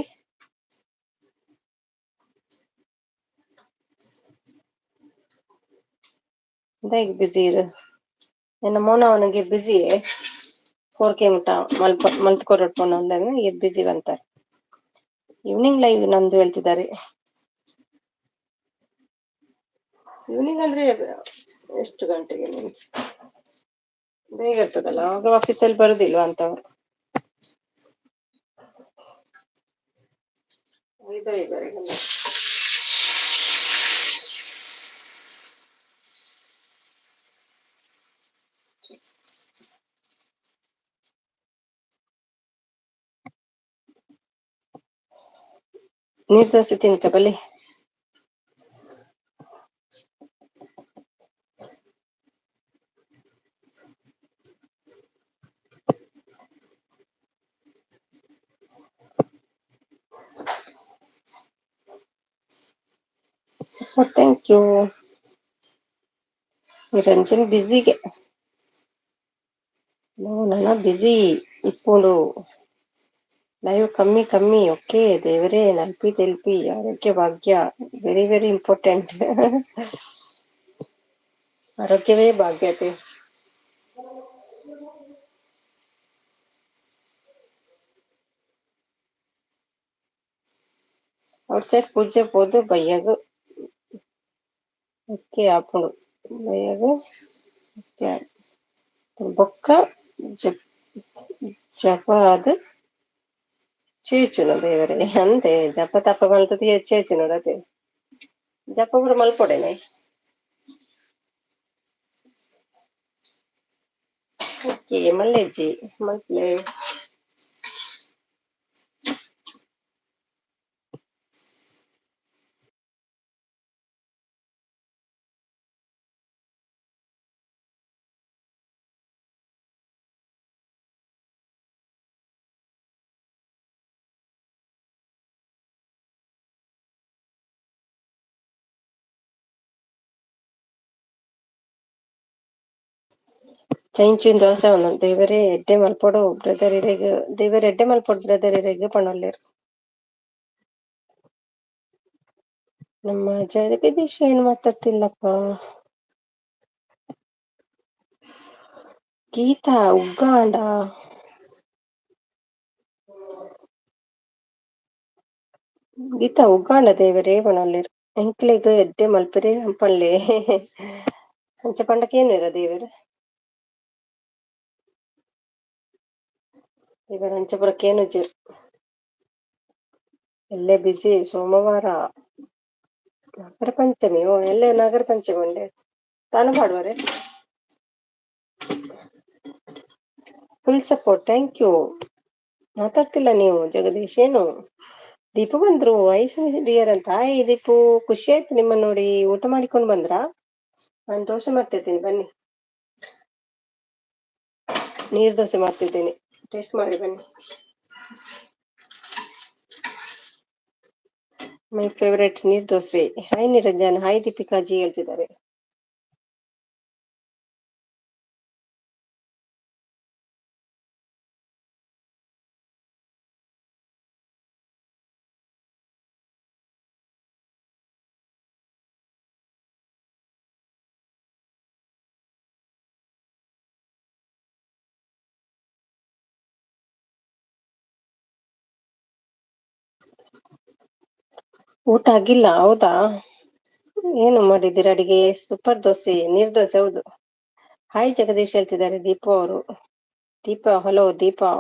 ಈಗ ಬಿಸಿ ಇರು ನಿನ್ನ ಮೋನ ಅವನಿಗೆ ಬಿಸಿ ಫೋರ್ಕೆ ಮುಟ್ಟ ಮಲ್ತ್ಕೊರಟ್ಕೊಂಡು ಅಂದಾಗ ಈಗ ಬಿಸಿ ಬಂತಾರೆ. ಈವ್ನಿಂಗ್ ಲೈವ್ ನಮ್ದು ಹೇಳ್ತಿದ್ದಾರೆ. ಈವ್ನಿಂಗ್ ಅಂದ್ರೆ ಎಷ್ಟು ಗಂಟೆಗೆ ಬೇಗ ಇರ್ತದಲ್ಲ ಆಗ ಆಫೀಸಲ್ಲಿ ಬರುದಿಲ್ವಾ ಅಂತವ್ರು. ಇದ್ದಾರೆ ನೀರ್ ದೋಸೆ ತಿಂತ ಬಲ್ಲಿ ಥ್ಯಾಂಕ್ ಯು. ನಿರಂಜನ್ ಬಿಜಿಗೆ ನನ್ನ ಬಿಜಿ ಇಪ್ಪುಂಡು ಲೈವ್ ಕಮ್ಮಿ ಓಕೆ ದೇವರೇ ನಲ್ಪಿ ತೆಲ್ಪಿ ಆರೋಗ್ಯ ಭಾಗ್ಯ ವೆರಿ ವೆರಿ ಇಂಪಾರ್ಟೆಂಟ್. ಆರೋಗ್ಯವೇ ಭಾಗ್ಯತೆ. ಔಟ್ ಸೈಡ್ ಪೂಜೆ ಬೋದು ಬಯ್ಯಗು ಓಕೆ ಆಪುಂಡು ಬಯ್ಯಗು ಬೊಕ್ಕ ಜಪಾದ್ ಚೀಚುನ ದೇವರೇ ಅಂತೆ ಜಪ ತಪ ಮಲ್ತದು ಚೇಚಿನೋಡು ಅದೇ ಜಪ ಪೂರ ಮಲ್ಪೊಡೆನೆ ಓಕೆ ಮಲ್ಲೆಜ್ಜಿ ಮಲ್ಪಲೆ ಚೈಂಚುನ್ ದೋಸೆ ದೇವರೇ ಎಡ್ಡೆ ಮಲ್ಪೊಡು ಬ್ರದರ್ ಇರೆಗ್ ದೇವರ್ ಎಡ್ಡೆ ಮಲ್ಪೊಡು ಬ್ರದರ್ ಇರೆಗ್ ಪನೊಲ್ಲೆರ್ ನಮ್ಮ ಜಗದೀಶ್ ಏನ್ ಮಾತಾಡ್ತಿಲ್ಲಪ್ಪ. ಗೀತಾ ಉಗ್ಗಾಂಡ ಗೀತಾ ಉಗ್ಗಾಂಡ ದೇವರೇ ಪನೊಲ್ಲೆರ್ ಎಂಕ್ಲೆಗ್ ಎಡ್ಡೆ ಮಲ್ಪರೆ ಪನ್ಲೆ ಅಂಚ ಪಂಡಕ್ ಏನೆರ ದೇವೆರ್ ದೇವೆರ್ ಅಂಚ ಪೂರ ಕೇನುಜೆರ್ ಎಲ್ಲೆ ಬಿಸಿ ಸೋಮವಾರ ನಾಗರ ಪಂಚಮಿ ಓ ಎಲ್ಲೆ ನಾಗರ ಪಂಚಮಿ ಉಂಡೆ ತಾನ ಪಾಡುವರೆ ಫುಲ್ ಸಪೋರ್ಟ್ ಥ್ಯಾಂಕ್ ಯು. ಮಾತಾಡ್ತಿಲ್ಲ ನೀವು ಜಗದೀಶ್ ಏನು ದೀಪು ಬಂದ್ರು ಐಸ್ ಡಿಯರ್ ಅಂತ ಹಾಯ್ ದೀಪು ಖುಷಿ ಆಯ್ತು ನಿಮ್ಮನ್ನ ನೋಡಿ ಊಟ ಮಾಡಿಕೊಂಡ್ ಬಂದ್ರಾ. ನಾನು ದೋಸೆ ಮಾಡ್ತಿದ್ದೀನಿ ಬನ್ನಿ ನೀರ್ ದೋಸೆ ಮಾಡ್ತಿದ್ದೀನಿ ಟೇಸ್ಟ್ ಮಾಡಿ ಬನ್ನಿ. ಮೈ ಫೇವರೇಟ್ ನೀರ್ ದೋಸೆ. ಹಾಯ್ ನಿರಂಜನ್ ಹಾಯ್ ದೀಪಿಕಾಜಿ ಹೇಳ್ತಿದ್ದಾರೆ. ಊಟ ಆಗಿಲ್ಲ ಹೌದಾ ಏನು ಮಾಡಿದ್ದೀರಾ ಅಡಿಗೆ ಸೂಪರ್ ದೋಸೆ ನೀರ್ ದೋಸೆ ಹೌದು. ಹಾಯ್ ಜಗದೀಶ್ ಹೇಳ್ತಿದ್ದಾರೆ ದೀಪು ಅವರು. ದೀಪಾ ಹಲೋ ದೀಪಾ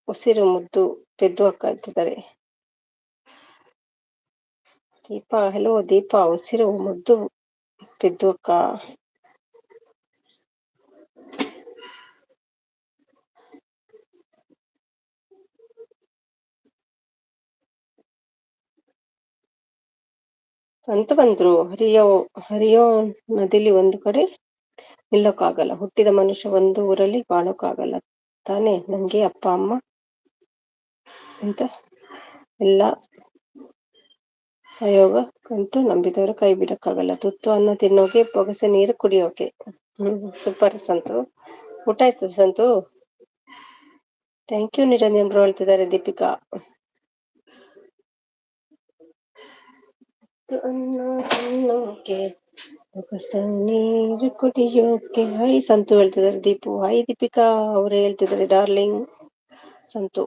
ಉಸಿರು ಮುದ್ದು ಪೆದ್ದು ಅಕ್ಕ ಹೇಳ್ತಿದ್ದಾರೆ. ದೀಪಾ ಹಲೋ ದೀಪಾ ಉಸಿರು ಮುದ್ದು ಪೆದ್ದು ಅಕ್ಕ. ಸಂತು ಬಂದ್ರು ಹರಿಯೋ ನದಿಲಿ ಒಂದು ಕಡೆ ನಿಲ್ಲಕ್ಕಾಗಲ್ಲ ಹುಟ್ಟಿದ ಮನುಷ್ಯ ಒಂದು ಊರಲ್ಲಿ ಬಾಳೋಕ್ಕಾಗಲ್ಲ ತಾನೇ ನಂಗೆ ಅಪ್ಪ ಅಮ್ಮ ಅಂತ ಎಲ್ಲ ಸಯೋಗ ಕಂಟು ನಂಬಿದವರು ಕೈ ಬಿಡಕ್ಕಾಗಲ್ಲ ತುತ್ತು ಅನ್ನ ತಿನ್ನೋಕೆ ಬೊಗಸೆ ನೀರು ಕುಡಿಯೋಕೆ. ಸೂಪರ್ ಸಂತು ಊಟ ಆಯ್ತು Santu. Thank you Niranjan bro ಹೇಳ್ತಿದ್ದಾರೆ ದೀಪಿಕಾ. ಅನ್ನ ತಿನ್ನೋಕೆ ನೀರು ಕುಡಿಯೋಕೆ ಹೈ ಸಂತು ಹೇಳ್ತಿದ್ದಾರೆ. ದೀಪು ಹೈ ದೀಪಿಕಾ ಅವರೇ ಹೇಳ್ತಿದ್ದಾರೆ ಡಾರ್ಲಿಂಗ್ ಸಂತು.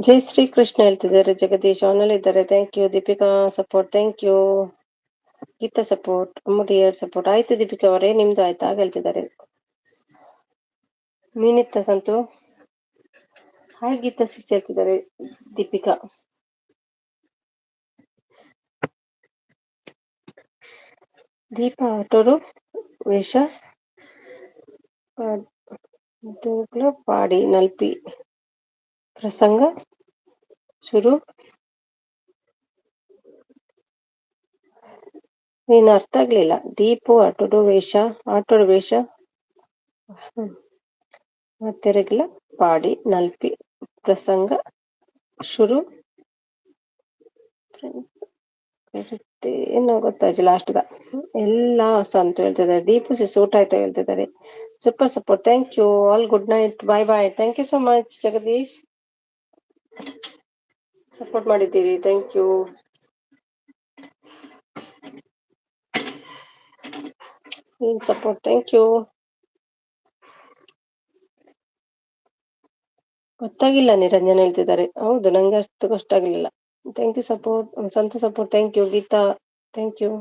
ಜೈ ಶ್ರೀ ಕೃಷ್ಣ ಹೇಳ್ತಿದ್ದಾರೆ. ಜಗದೀಶ್ ಅವನಲ್ಲಿ ಇದ್ದಾರೆ. Thank you Deepika support. Thank you Geeta support. ಅಮ್ಮಡಿಯರ್ ಸಪೋರ್ಟ್. ಆಯ್ತು ದೀಪಿಕಾ ಅವರೇ, ನಿಮ್ದು ಆಯ್ತಾ ಹೇಳ್ತಿದ್ದಾರೆ. ಮೀನಿತ್ತ ಸಂತು ಹಾಯ್ ಗೀತಾ ಸಿಕ್ಸ್ ಹೇಳ್ತಿದ್ದಾರೆ. ದೀಪಿಕಾ ದೀಪ ಆಟೋರು ವೇಷ ಪಾಡಿ ನಲ್ಪಿ ಪ್ರಸಂಗ ಶುರು. ಏನು ಅರ್ಥ ಆಗ್ಲಿಲ್ಲ. ದೀಪು ಆಟೋಡು ವೇಷ ತಿರುಗ್ಲ ಪಾಡಿ ನಲ್ಪಿ ಪ್ರಸಂಗ ಶುರು ಏನೋ ಗೊತ್ತಾಯ್ತು ಲಾಸ್ಟ್ದ ಎಲ್ಲ ಅಂತ ಹೇಳ್ತಿದ್ದಾರೆ. ದೀಪು ಸಿಸ್ ಊಟ ಆಯ್ತಾ ಹೇಳ್ತಿದ್ದಾರೆ. Super support. Thank you all. Good night. Bye bye. Thank you so much Jagadish, support ಮಾಡಿದ್ದೀರಿ. Thank you. Support. Thank you. ಗೊತ್ತಾಗಿಲ್ಲ ನಿರಂಜನ್ ಹೇಳ್ತಿದ್ದಾರೆ. ಹೌದು, ನಂಗೆ ಅಷ್ಟು ಗೊತ್ತಾಗ್ಲಿಲ್ಲ. Thank you support. Santu support. Thank you Geeta. Thank you.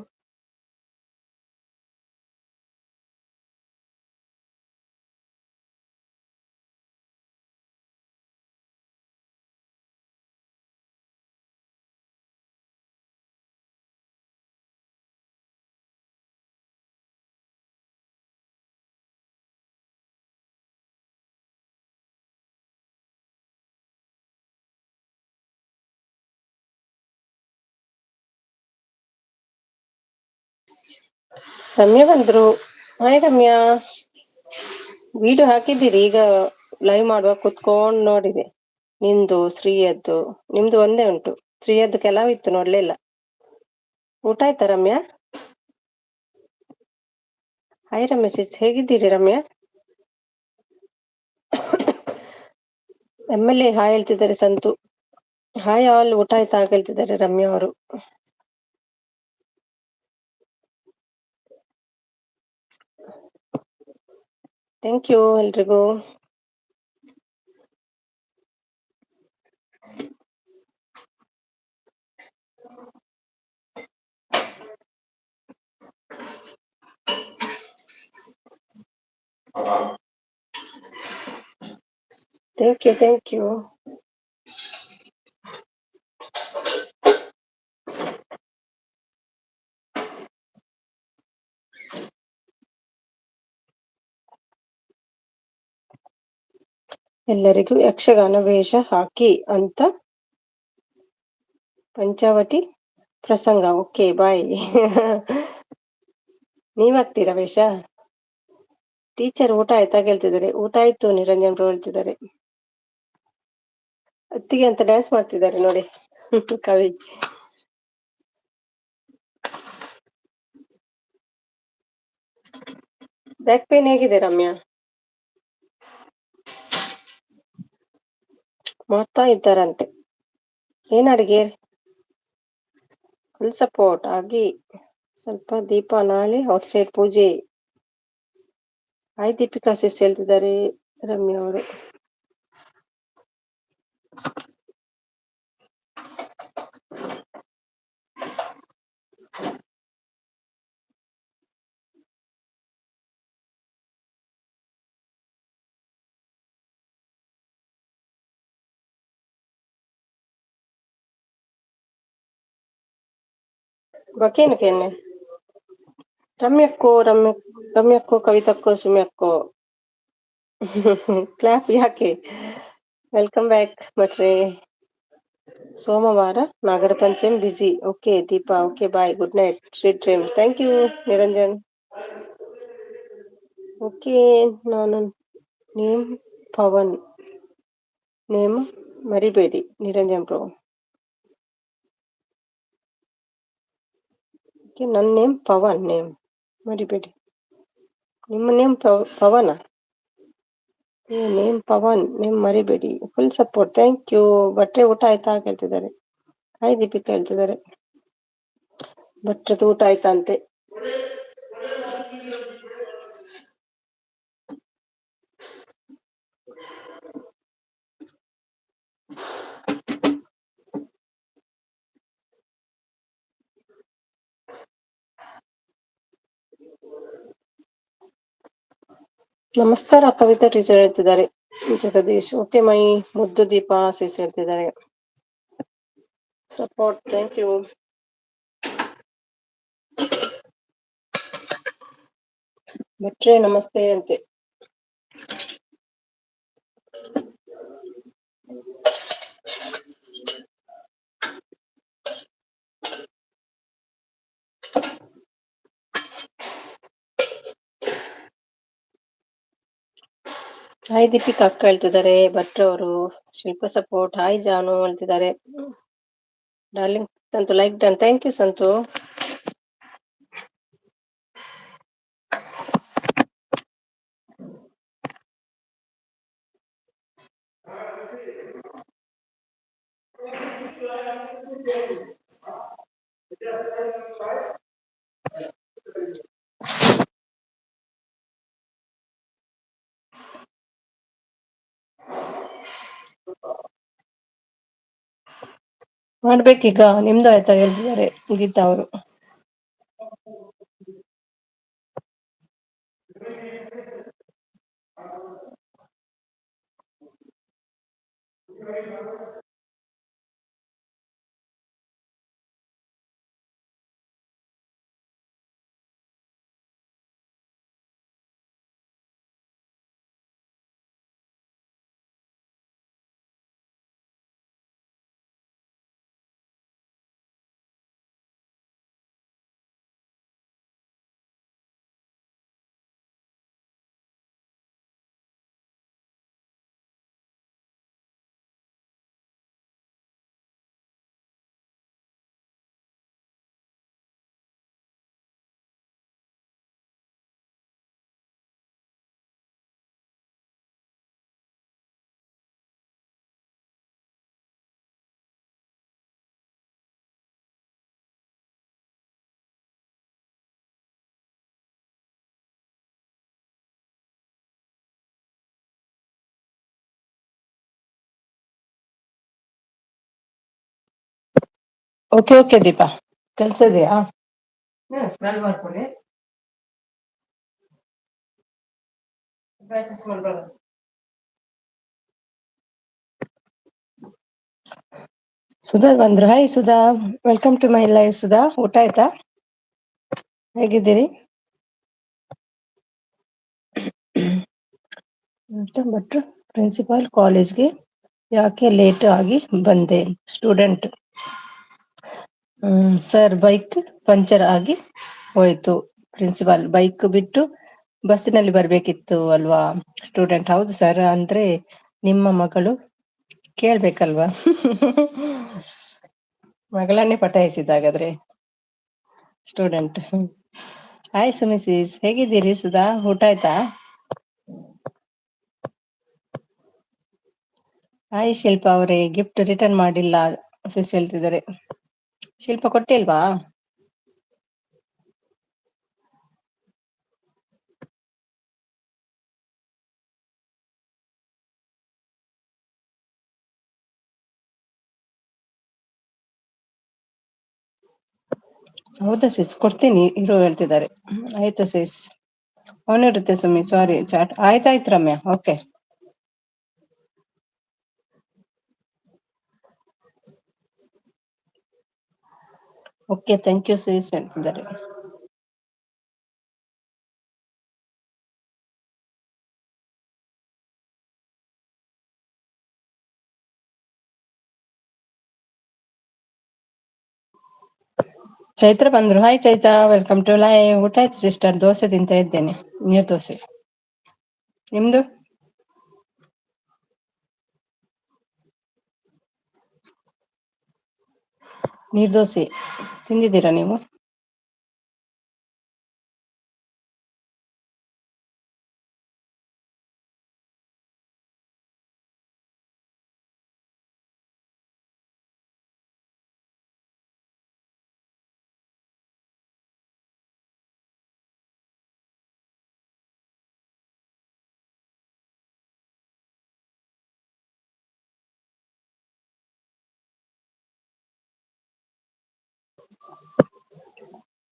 Ramya ಬಂದ್ರು. ಹಾಯ್ ರಮ್ಯಾ. ವಿಡಿಯೋ ಹಾಕಿದ್ದೀರಿ, ಈಗ ಲೈವ್ ಮಾಡುವ ಕುತ್ಕೊಂಡ್ ನೋಡಿದೆ. ನಿಮ್ದು ಶ್ರೀಯದ್ದು ನಿಮ್ದು ಒಂದೇ ಉಂಟು. ಶ್ರೀಯದ್ದು ಕೆಲವಿತ್ತು, ನೋಡ್ಲೇ ಇಲ್ಲ. ಊಟ ಆಯ್ತಾ ರಮ್ಯಾ? ಹಾಯ್ ರಮ್ಯಾ ಸಿಸ್, ಹೇಗಿದ್ದೀರಿ ರಮ್ಯಾ? MLA ಹಾಯ್ ಹೇಳ್ತಿದ್ದಾರೆ. Santu hi all. ಊಟ ಆಯ್ತಾ ಹೇಳ್ತಿದ್ದಾರೆ ರಮ್ಯಾ ಅವರು. ಥ್ಯಾಂಕ್ ಯು ಎಲ್ರಿಗೂ. Thank you. Thank you. ಎಲ್ಲರಿಗೂ ಯಕ್ಷಗಾನ ವೇಷ ಹಾಕಿ ಅಂತ ಪಂಚಾವಟಿ ಪ್ರಸಂಗ. Okay bye. ನೀವ್ ಹಾಕ್ತೀರಾ ವೇಷ? ಟೀಚರ್ ಊಟ ಆಯ್ತಾ ಹೇಳ್ತಿದ್ದಾರೆ. ಊಟ ಆಯ್ತು ನಿರಂಜನ್ ಬ್ರೋ ಹೇಳ್ತಿದ್ದಾರೆ. ಅತ್ತಿಗೆ ಅಂತ ಡ್ಯಾನ್ಸ್ ಮಾಡ್ತಿದ್ದಾರೆ ನೋಡಿ ಕವಿ. ಬ್ಯಾಕ್ ಪೇನ್ ಹೇಗಿದೆ ರಮ್ಯಾ? ಮಾಡ್ತಾ ಇದ್ದಾರಂತೆ. ಏನ್ ಅಡಿಗೆ? ಫುಲ್ ಸಪೋರ್ಟ್ ಆಗಿ. ಸ್ವಲ್ಪ ದೀಪ ನಾಳೆ ಔಟ್ಸೈಡ್ ಪೂಜೆ. ಹಾಯ್ ದೀಪಿಕಾ ಸಿಸ್ ಹೇಳ್ತಿದ್ದಾರೆ ರಮ್ಯಾ ಅವರು. ಬಕೇನಕೇನೆ ರಮ್ಯಕ್ಕೋ ಕವಿತಕ್ಕೋ ಸುಮ್ಯಕ್ಕೋ ಕ್ಲಾಪ್ ಯಾಕೆ? ವೆಲ್ಕಮ್ ಬ್ಯಾಕ್ ಮಟ್ರೆ. ಸೋಮವಾರ Nagara Panchami busy. Okay Deepa. Okay bye. Good night. Sweet dreams. Thank you Niranjan. Okay. ನಾನು ನೇಮ್ ಪವನ್, ನೇಮ್ ಮರಿಬೇಡಿ ನಿರಂಜನ್ ಬ್ರೋ. ಓಕೆ, ನನ್ನ ನೇಮ್ ಪವನ್, ನೇಮ್ ಮರಿಬೇಡಿ. ನಿಮ್ಮ ನೇಮ್ ಪವನ. ನೇಮ್ ಪವನ್, ನೇಮ್ ಮರಿಬೇಡಿ. Full support, thank you. ಬಟ್ಟೆ ಊಟ ಆಯ್ತಾ ಕೇಳ್ತಿದ್ದಾರೆ. ಹಾಯ್ ದೀಪಿಕಾ ಹೇಳ್ತಿದ್ದಾರೆ. ಬಟ್ಟೆದು ಊಟ ಆಯ್ತಾ ಅಂತೆ. ನಮಸ್ಕಾರ ಕವಿತಾ ಟೀಚರ್ ಹೇಳ್ತಿದ್ದಾರೆ. ಜಗದೀಶ್ ಓಕೆ ಮೈ ಮುದ್ದು ದೀಪ ಸಿಸ್ ಹೇಳ್ತಿದ್ದಾರೆ. Support, thank you. ಭಟ್ರೆ ನಮಸ್ತೆ ಅಂತೆ. ಹಾಯ್ ದೀಪಿಕಾ ಅಕ್ಕ ಹೇಳ್ತಿದ್ದಾರೆ. ಭಟ್ರ ಅವರು ಶಿಲ್ಪ ಸಪೋರ್ಟ್. ಹಾಯ್ ಜಾನು ಹೇಳ್ತಿದ್ದಾರೆ. Darling Santu like done, thank you Santu. ಮಾಡ್ಬೇಕೀಗ, ನಿಮ್ದು ಆಯ್ತಾ ಹೇಳ್ತಿದ್ದಾರೆ ಗೀತಾ ಅವರು. ಓಕೆ ಓಕೆ ದೀಪಾ, ಕೆಲ್ಸ ಇದೆಯಾ? ಸ್ಮೆಲ್ ಮಾಡ್ಕೊಳ್ಳಿ. ಸುಧಾ ಬಂದ್ರು. Hi Sudha, welcome to my live. Sudha ಊಟ ಆಯ್ತಾ? ಹೇಗಿದ್ದೀರಿ? ಅಂತ ಭಟ್ರು ಪ್ರಿನ್ಸಿಪಾಲ್ ಕಾಲೇಜ್ಗೆ ಯಾಕೆ ಲೇಟ್ ಆಗಿ ಬಂದೆ? ಸ್ಟೂಡೆಂಟ್ ಸರ್ ಬೈಕ್ ಪಂಚರ್ ಆಗಿ ಹೋಯ್ತು. ಪ್ರಿನ್ಸಿಪಾಲ್ ಬೈಕ್ ಬಿಟ್ಟು ಬಸ್ಸಿನಲ್ಲಿ ಬರ್ಬೇಕಿತ್ತು ಅಲ್ವಾ? ಸ್ಟೂಡೆಂಟ್ ಹೌದು ಸರ್, ಅಂದ್ರೆ ನಿಮ್ಮ ಮಗಳು ಕೇಳ್ಬೇಕಲ್ವಾ? ಮಗಳನ್ನೇ ಪಟಾಯಿಸಿದ ಹಾಗಾದ್ರೆ ಸ್ಟೂಡೆಂಟ್. ಹಾಯ್ ಸುಮಿಸಿಸ್, ಹೇಗಿದ್ದೀರಿ? ಸುಧಾ ಊಟ ಆಯ್ತಾ? ಹಾಯ್ ಶಿಲ್ಪ ಅವರೇ, ಗಿಫ್ಟ್ ರಿಟರ್ನ್ ಮಾಡಿಲ್ಲ ಸಿಸ್ ಹೇಳ್ತಿದ್ದಾರೆ. ಶಿಲ್ಪ ಕೊಟ್ಟಿಲ್ವಾ? ಹೌದಾ ಸಿಸ್, ಕೊಡ್ತೀನಿ ಇರು ಹೇಳ್ತಿದ್ದಾರೆ. ಆಯ್ತು ಸಿಸ್, ಅವನಿರುತ್ತೆ ಸುಮ್ಮಿ. ಸಾರಿ ಚಾಟ್ ಆಯ್ತಾಯ್ತು Ramya. Okay okay, thank you sis ಹೇಳ್ತಿದ್ದಾರೆ. ಚೈತ್ರ ಬಂದ್ರು. Hi Chaitra, welcome to live. ಊಟ ಆಯ್ತು ಸಿಸ್ಟರ್, ದೋಸೆ ತಿಂತಾ ಇದ್ದೇನೆ, ನೀರ್ ದೋಸೆ. ನಿಮ್ದು ನೀರ್ದೋಸೆ ತಿಂದಿದ್ದೀರಾ ನೀವು?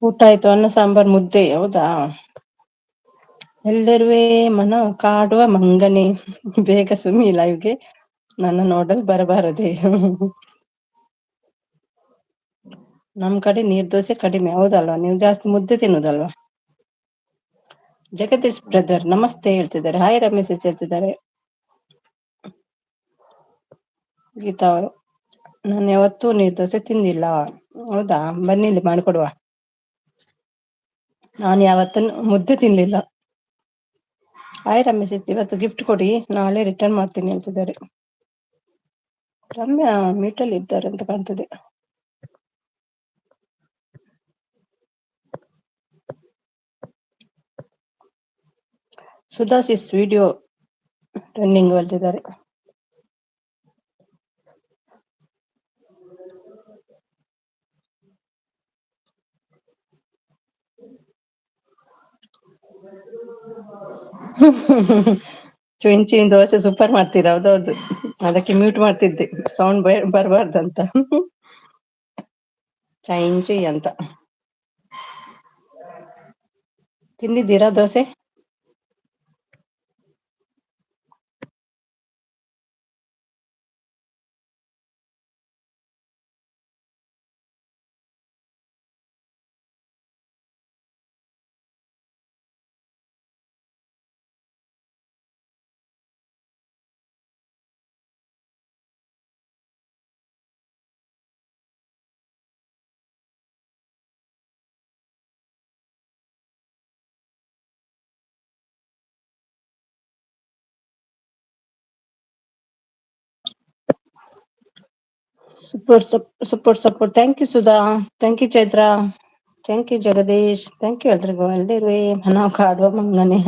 ಊಟ ಆಯ್ತು, ಅನ್ನ ಸಾಂಬಾರ್ ಮುದ್ದೆ. ಹೌದಾ, ಎಲ್ಲರುವೆ ಮನ ಕಾಡುವ ಮಂಗನೇ ಬೇಗ ಸುಮ್ಮಿ ಲೈವ್ಗೆ. ನನ್ನ ನೋಡಲ್ ಬರಬಾರದೆ. ನಮ್ ಕಡೆ ನೀರ್ ದೋಸೆ ಕಡಿಮೆ. ಹೌದಲ್ವಾ, ನೀವು ಜಾಸ್ತಿ ಮುದ್ದೆ ತಿನ್ನುದಲ್ವಾ. ಜಗದೀಶ್ ಬ್ರದರ್ ನಮಸ್ತೆ ಹೇಳ್ತಿದ್ದಾರೆ. ಹಾಯ್ ರಮೇಶ್ ಹೇಳ್ತಿದ್ದಾರೆ. ಗೀತಾ ಅವರು, ನಾನು ಯಾವತ್ತೂ ನೀರ್ ದೋಸೆ ತಿಂದಿಲ್ಲ. ಹೌದಾ, ಬನ್ನಿ ಇಲ್ಲಿ ಮಾಡ್ಕೊಡುವ. ನಾನು ಯಾವತ್ತ ಮುದ್ದೆ ತಿನ್ಲಿಲ್ಲ. ಹಾಯ್ ರಮೇಶ್, ಇವತ್ತು ಗಿಫ್ಟ್ ಕೊಡಿ, ನಾಳೆ ರಿಟರ್ನ್ ಮಾಡ್ತೀನಿ ಅಂತಿದ್ದಾರೆ. ರಮ್ಯಾ ಮೀಟಲ್ಲಿ ಇದ್ದಾರೆ ಅಂತ ಕಾಣ್ತದೆ. ಸುಧಾಶಿಸ್ ವಿಡಿಯೋ ರನ್ನಿಂಗ್ ಹೇಳ್ತಿದ್ದಾರೆ. ಚುನ್ ಚುನ್ ದೋಸೆ ಸೂಪರ್ ಮಾಡ್ತೀರಾ. ಹೌದೌದು, ಅದಕ್ಕೆ ಮ್ಯೂಟ್ ಮಾಡ್ತಿದ್ದೆ, ಸೌಂಡ್ ಬರಬಾರ್ದಂತ. ಚೈನ್ ಚುಯ್ ಅಂತ ತಿಂದಿದ್ದೀರಾ dosa? Super super super. Thank you Sudha, thank you Chaitra, thank you Jagadish, thank you ಎಲ್ರಿಗೂ. ಎಲ್ದಿರುವೆ ಮನ ಕಾಡುವ ಮಂಗನೆ.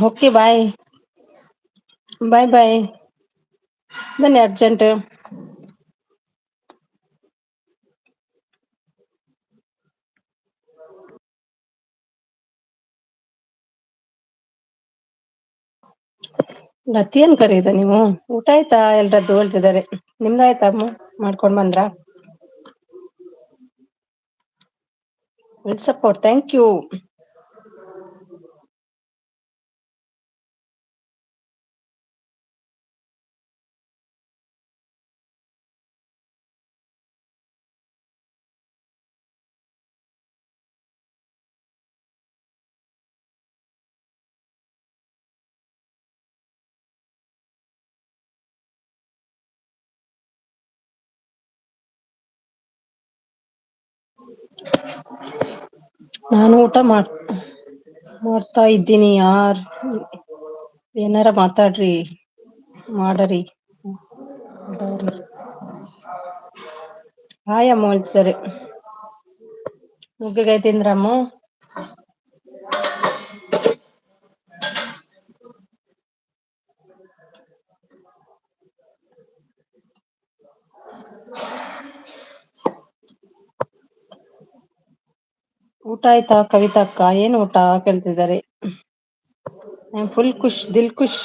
ಓಕೆ ಬಾಯ್ ಬಾಯ್ ಬಾಯ್. ಬನ್ನಿ ಅರ್ಜೆಂಟ್. ಲತಿಯನ್ ಕರೀದ ನೀವು? ಊಟ ಆಯ್ತಾ ಎಲ್ರದ್ದು ಹೇಳ್ತಿದ್ದಾರೆ. ನಿಮ್ದ ಆಯ್ತಾ ಅಮ್ಮ? ಮಾಡ್ಕೊಂಡ್ ಬಂದ್ರ? Will support, thank you. ನಾನು ಊಟ ಮಾಡ್ತಾ ಇದ್ದೀನಿ. ಏನಾರ ಮಾತಾಡ್ರಿ, ಮಾಡರಿ. ಹಾಯ್ ಅಮ್ಮ ಹೇಳ್ತಿದ್ದಾರೆ. ನುಗ್ಗೆಕಾಯಿ ತಿಂದ್ರಮ್ಮ? ಊಟ ಆಯ್ತಾ ಕವಿತಾ ಅಕ್ಕ? ಏನ್ ಊಟ ಕೇಳ್ತಿದ್ದಾರೆ. ಐ ಆಮ್ ಫುಲ್ ಖುಷ್, ದಿಲ್ ಖುಷ್.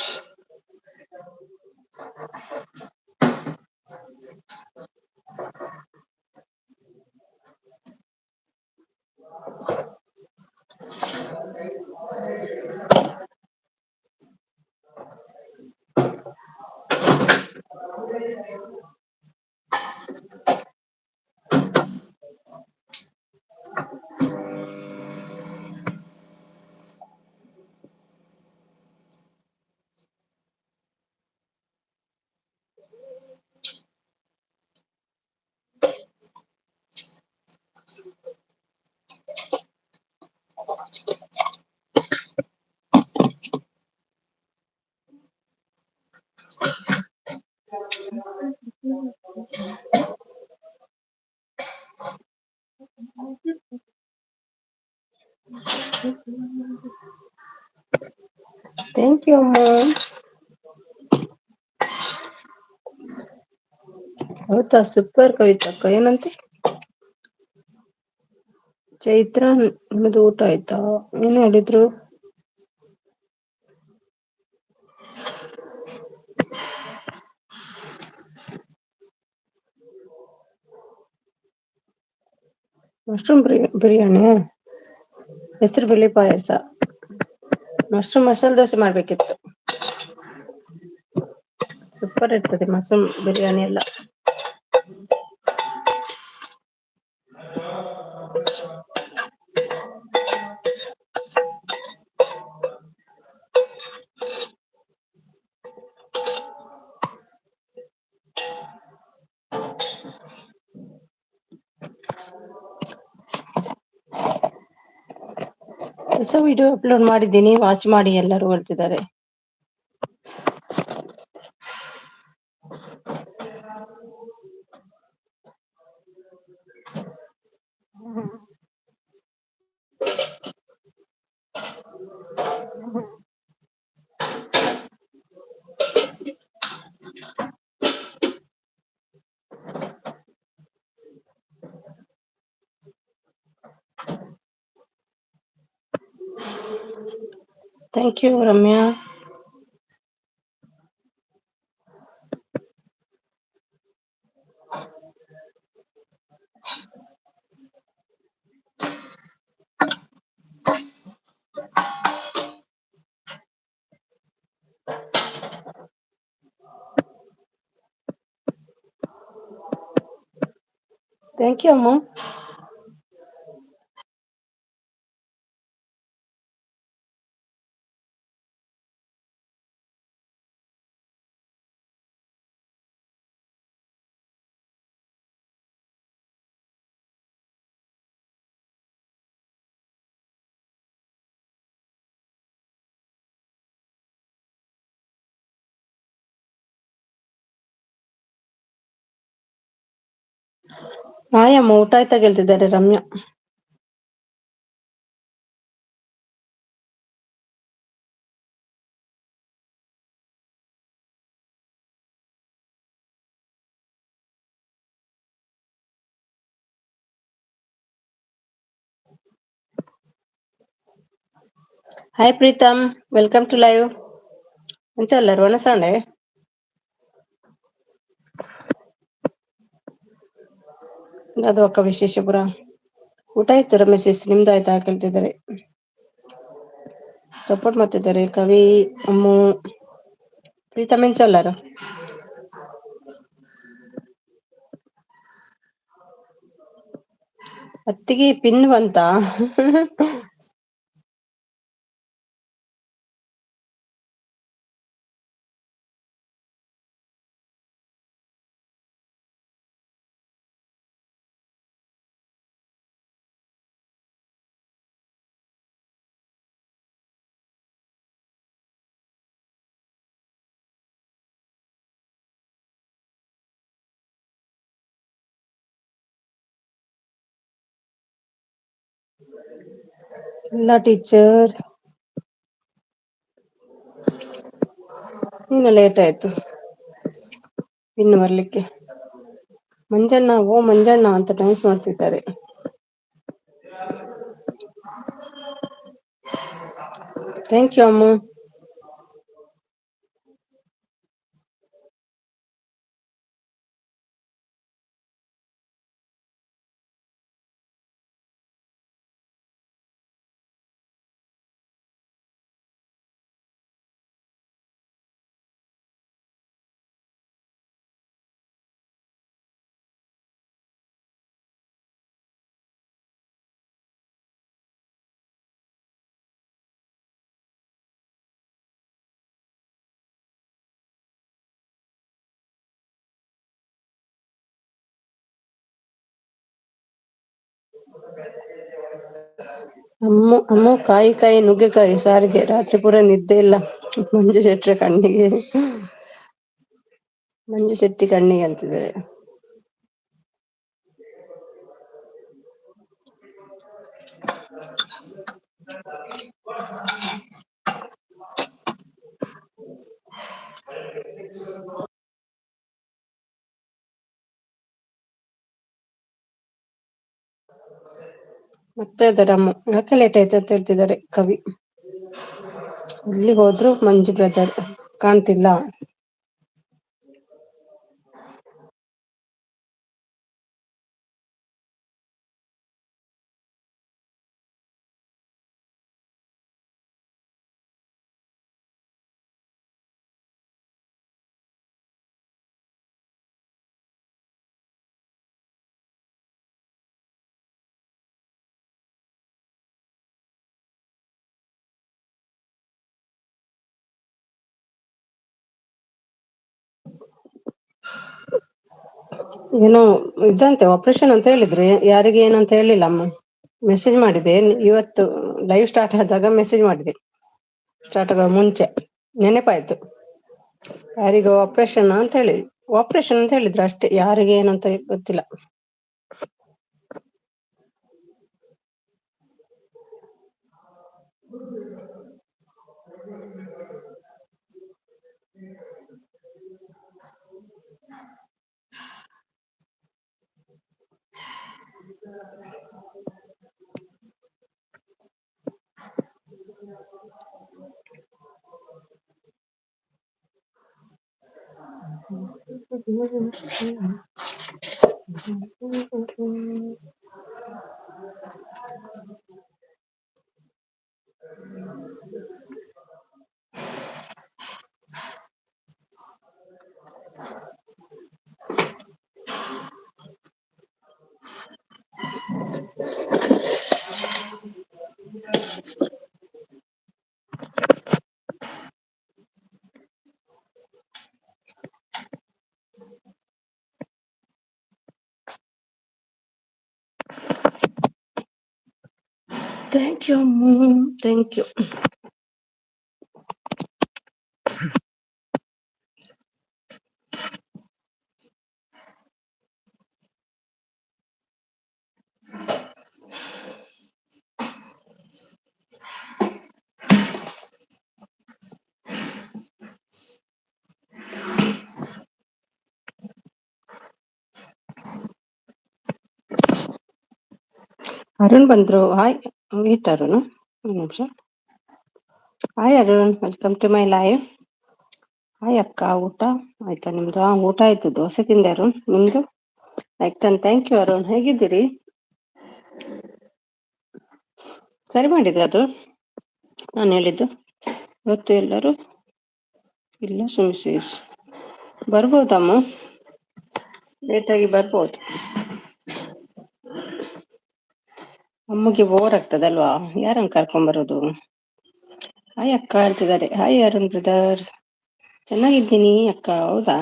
ಥ್ಯಾಂಕ್ ಯು ಅಮ್ಮ. ಹೌದಾ ಸೂಪರ್ ಕವಿತಾ ಅಕ್ಕ ಏನಂತೆ. ಚೈತ್ರ ನಿಮ್ಮದು ಊಟ ಆಯ್ತಾ ಏನ್ ಹೇಳಿದ್ರು. ಮಶ್ರೂಮ್ ಬಿರಿಯಾನಿ ಹೆಸರು ಬೇಳೆ ಪಾಯಸ. ಮಶ್ರೂಮ್ ಮಸಾಲ ದೋಸೆ ಮಾಡ್ಬೇಕಿತ್ತು. ಸೂಪರ್ ಇರ್ತದೆ ಮಶ್ರೂಮ್ ಬಿರಿಯಾನಿ ಎಲ್ಲ. ಹೊಸ ವಿಡಿಯೋ ಅಪ್ಲೋಡ್ ಮಾಡಿದ್ದೀನಿ ವಾಚ್ ಮಾಡಿ ಎಲ್ಲರೂ ಹೇಳ್ತಿದ್ದಾರೆ. Thank you Ramya. Thank you ಅಮ್ಮ. ಹಾಯ್ ಅಮ್ಮ ಊಟ ಆಯ್ತಾ ಕೇಳ್ತಿದ್ದಾರೆ Ramya. Hi Preetam welcome to live. ಅಂಚಲ್ಲರು ಒನಸಂಡೆ ಅದು ಅಕ್ಕ ವಿಶೇಷ ಪುರ ಊಟ ಆಯ್ತು ರಮೆಶ್ ನಿಮ್ದು ಆಯ್ತಾ ಕೇಳ್ತಿದ್ದಾರೆ. ಸಪೋರ್ಟ್ ಮಾಡ್ತಿದ್ದಾರೆ ಕವಿ ಅಮ್ಮು ಪ್ರೀತಮ್ ಎಂಚಲ್ಲರು. ಅತ್ತಿಗೆ ಪಿನ್ ಬಂತ. ಇಲ್ಲ ಟೀಚರ್ ಇನ್ನು ಲೇಟ್ ಆಯ್ತು ಇನ್ನು ಬರ್ಲಿಕ್ಕೆ. ಮಂಜಣ್ಣ ಓ ಮಂಜಣ್ಣ ಅಂತ ಟೈಮ್ಸ್ ಮಾಡ್ತಿದ್ದಾರೆ. ಥ್ಯಾಂಕ್ ಯು ಅಮ್ಮು. ಅಮ್ಮು ಕಾಯಿ ನುಗ್ಗೆಕಾಯಿ ಸಾರಿಗೆ ರಾತ್ರಿ ಪೂರ ನಿದ್ದೆ ಇಲ್ಲ. ಮಂಜು ಶೆಟ್ಟಿ ಕಣ್ಣಿಗೆ ಅಂತಿದ್ದಾರೆ. ಮತ್ತೆ ಅದರ ಅಮ್ಮ ಯಾಕೆ ಲೇಟ್ ಆಯ್ತು ಅಂತ ಹೇಳ್ತಿದ್ದಾರೆ ಕವಿ. ಎಲ್ಲಿಗೆ ಹೋದ್ರು ಮಂಜು ಬ್ರದರ್ ಕಾಣ್ತಿಲ್ಲ. ಏನೋ ಇದಂತೆ ಆಪರೇಷನ್ ಅಂತ ಹೇಳಿದ್ರು, ಯಾರಿಗೆ ಏನಂತ ಹೇಳಿಲ್ಲ ಅಮ್ಮ. ಮೆಸೇಜ್ ಮಾಡಿದೆ ಇವತ್ತು ಲೈವ್ ಸ್ಟಾರ್ಟ್ ಆದಾಗ ಮೆಸೇಜ್ ಮಾಡಿದೆ, ಸ್ಟಾರ್ಟ್ ಆಗುವ ಮುಂಚೆ ನೆನಪಾಯ್ತು. ಯಾರಿಗ ಆಪರೇಷನ್ ಅಂತ ಹೇಳಿ, ಆಪರೇಷನ್ ಅಂತ ಹೇಳಿದ್ರು ಅಷ್ಟೇ, ಯಾರಿಗೆ ಏನಂತ ಗೊತ್ತಿಲ್ಲ. Thank you thank you. Arun ಬಂದ್ರು. ಹಾಯ್ ಮೀಟ್ ಅರುಣ್, ಒಂದು ನಿಮಿಷ. Hi Arun, welcome to my live. Hi ಅಕ್ಕ, ಊಟ ಆಯ್ತಾ ನಿಮ್ದು? ಊಟ ಆಯ್ತು, ದೋಸೆ ತಿಂದೆ ಅರುಣ್. ನಿಮ್ದು ಆಯ್ತಾ? Thank you Arun. ಹೇಗಿದ್ದೀರಿ? ಸರಿ ಮಾಡಿದ್ರ ಅದು ನಾನು ಹೇಳಿದ್ದು? ಇವತ್ತು ಎಲ್ಲರೂ ಇಲ್ಲ, ಸುಮಿಸ್ ಬರ್ಬೋದಮ್ಮ, ಲೇಟಾಗಿ ಬರ್ಬೋದು. ಅಮ್ಮಗೆ ಬೋರ್ ಆಗ್ತದಲ್ವಾ, ಯಾರನ್ನು ಕರ್ಕೊಂಬರೋದು? ಹಾಯ್ ಅಕ್ಕ ಹೇಳ್ತಿದ್ದಾರೆ. ಹಾಯ್ ಅರುಣ್ ಬ್ರದರ್, ಚೆನ್ನಾಗಿದ್ದೀನಿ ಅಕ್ಕ. ಹೌದಾ,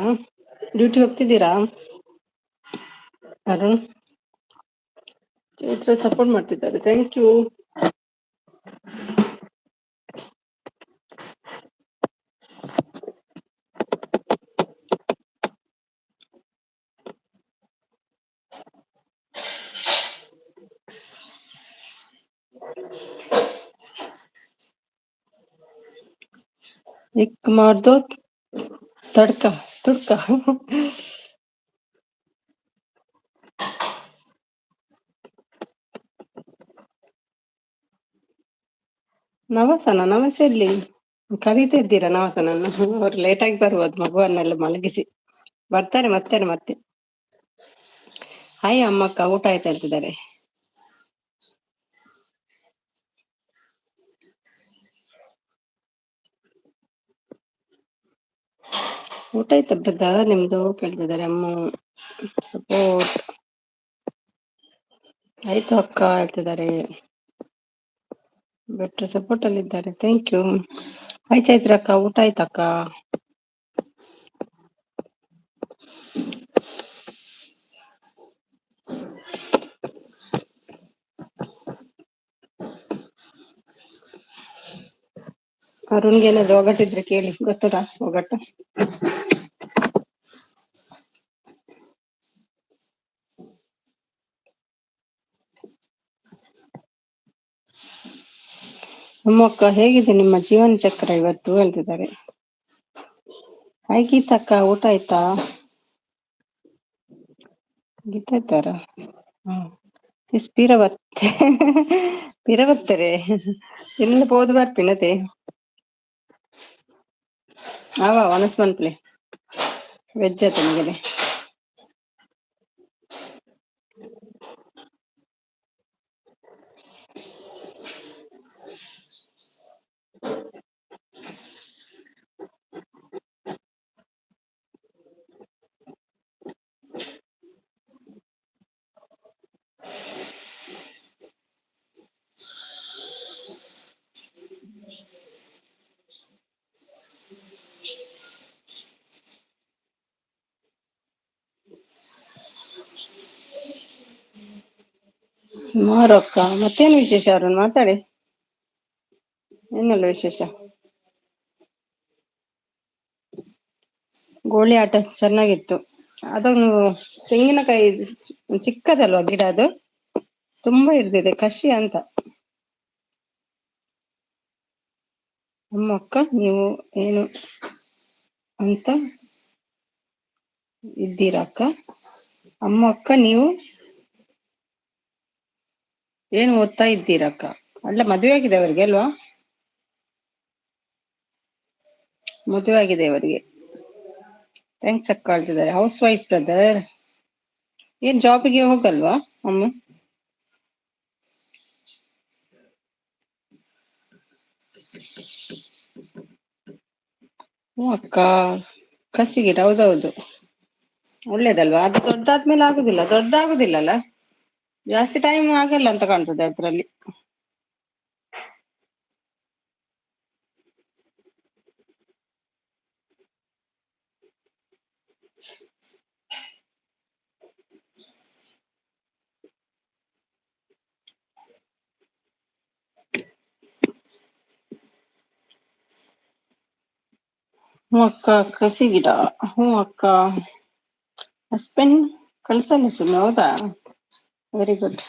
ಡ್ಯೂಟಿ ಹೋಗ್ತಿದ್ದೀರಾ ಅರುಣ್? ಚೈತ್ರ ಸಪೋರ್ಟ್ ಮಾಡ್ತಿದ್ದಾರೆ, ಥ್ಯಾಂಕ್ ಯು. एक मार दो तड़का तुड़का. ನವಸ ಎಲ್ಲಿ ಕರೀತಾ ಇದ್ದೀರಾ ನವಸನನ್ನು? ಅವ್ರು ಲೇಟ್ ಆಗಿ ಬರ್ಬೋದು, ಮಗುವನ್ನೆಲ್ಲ ಮಲಗಿಸಿ ಬರ್ತಾರೆ ಮತ್ತೆ. ಹಾಯ್ ಅಮ್ಮಕ್ಕ, ಊಟ ಆಯ್ತಾ ಅಂತಿದ್ದಾರೆ. ಊಟ ಆಯ್ತಾ ಬ್ರದರ್ ನಿಮ್ದು ಕೇಳ್ತಿದ್ದಾರೆ ಅಮ್ಮ. ಸಪೋರ್ಟ್ ಆಯ್ತು ಅಕ್ಕ ಹೇಳ್ತಿದ್ದಾರೆ. ಬೆಟ್ರ್ ಸಪೋರ್ಟ್ ಅಲ್ಲಿ ಇದ್ದಾರೆ, ಥ್ಯಾಂಕ್ ಯು. ಹಾಯ್ ಚೈತ್ರ ಅಕ್ಕ, ಊಟ ಆಯ್ತಕ್ಕ? ಅರುಣ್ಗೆ ಏನಾದ್ರು ಒಗಟಿದ್ರೆ ಕೇಳಿ, ಗೊತ್ತುರಾ ಒಗಟ್ಟು? ನಮ್ಮಕ್ಕ ಹೇಗಿದೆ ನಿಮ್ಮ ಜೀವನ ಚಕ್ರ ಇವತ್ತು ಹೇಳ್ತಿದ್ದಾರೆ. ಹಾಯ್ ಗೀತಕ್ಕ ಊಟ ಆಯ್ತಾ? ಗೀತಾ ಇದ್ದಾರ ಹ್ಮ್ ಪಿರವತ್ತೆ ಪಿರವತ್ತರೆ ಎನ್ನ പോത് ಬರ್ಪಿನತೆ ಅವ ಒನಸ್ ಮನ್ಪಲೆ ವೆಜ್ ಆತ ನಿಗಲೆ ಮಾರಕ್ಕ ಮತ್ತೇನು ವಿಶೇಷ ಅವ್ರನ್ನ ಮಾತಾಡಿ ಏನಲ್ಲ ವಿಶೇಷ. ಗೋಳಿ ಆಟ ಚೆನ್ನಾಗಿತ್ತು ಅದನ್ನು ತೆಂಗಿನಕಾಯಿ ಚಿಕ್ಕದಲ್ವಾ ಗಿಡ ಅದು ತುಂಬಾ ಹಿಡ್ದಿದೆ ಕಷಿ ಅಂತ. ನಮ್ಮ ಅಕ್ಕ ನೀವು ಏನು ಅಂತ ಇದ್ದೀರಾ ಅಕ್ಕ ಅಮ್ಮ ಅಕ್ಕ ನೀವು ಏನು ಓದ್ತಾ ಇದ್ದೀರಕ್ಕ ಅಲ್ಲ ಮದುವೆ ಆಗಿದೆ ಅವ್ರಿಗೆ ಅಲ್ವಾ ಮದುವೆ ಆಗಿದೆ ಅವರಿಗೆ ಥ್ಯಾಂಕ್ಸ್ ಅಕ್ಕ ಹೇಳ್ತಿದ್ದಾರೆ ಹೌಸ್ ವೈಫ್ ಬ್ರದರ್. ಏನ್ ಜಾಬಿಗೆ ಹೋಗಲ್ವಾ ಅಮ್ಮ? ಹ್ಮ ಅಕ್ಕ ಕಸಿ ಗಿಡ ಹೌದೌದು ಒಳ್ಳೇದಲ್ವಾ ಅದು ದೊಡ್ಡಾದ್ಮೇಲೆ ಆಗುದಿಲ್ಲ ದೊಡ್ಡದಾಗುದಿಲ್ಲಲ್ಲ ಜಾಸ್ತಿ ಟೈಮ್ ಆಗಲ್ಲ ಅಂತ ಕಾಣ್ತದೆ ಅದ್ರಲ್ಲಿ. ಹ್ಮ ಅಕ್ಕ ಕಸಿ ಗಿಡ ಹ್ಞ ಅಕ್ಕ ಹಸ್ಬೆಂಡ್ ಕಳ್ಸಲ್ಲ ಸುಮ್ಮ ಹೌದಾ ವೆರಿ ಗುಡ್.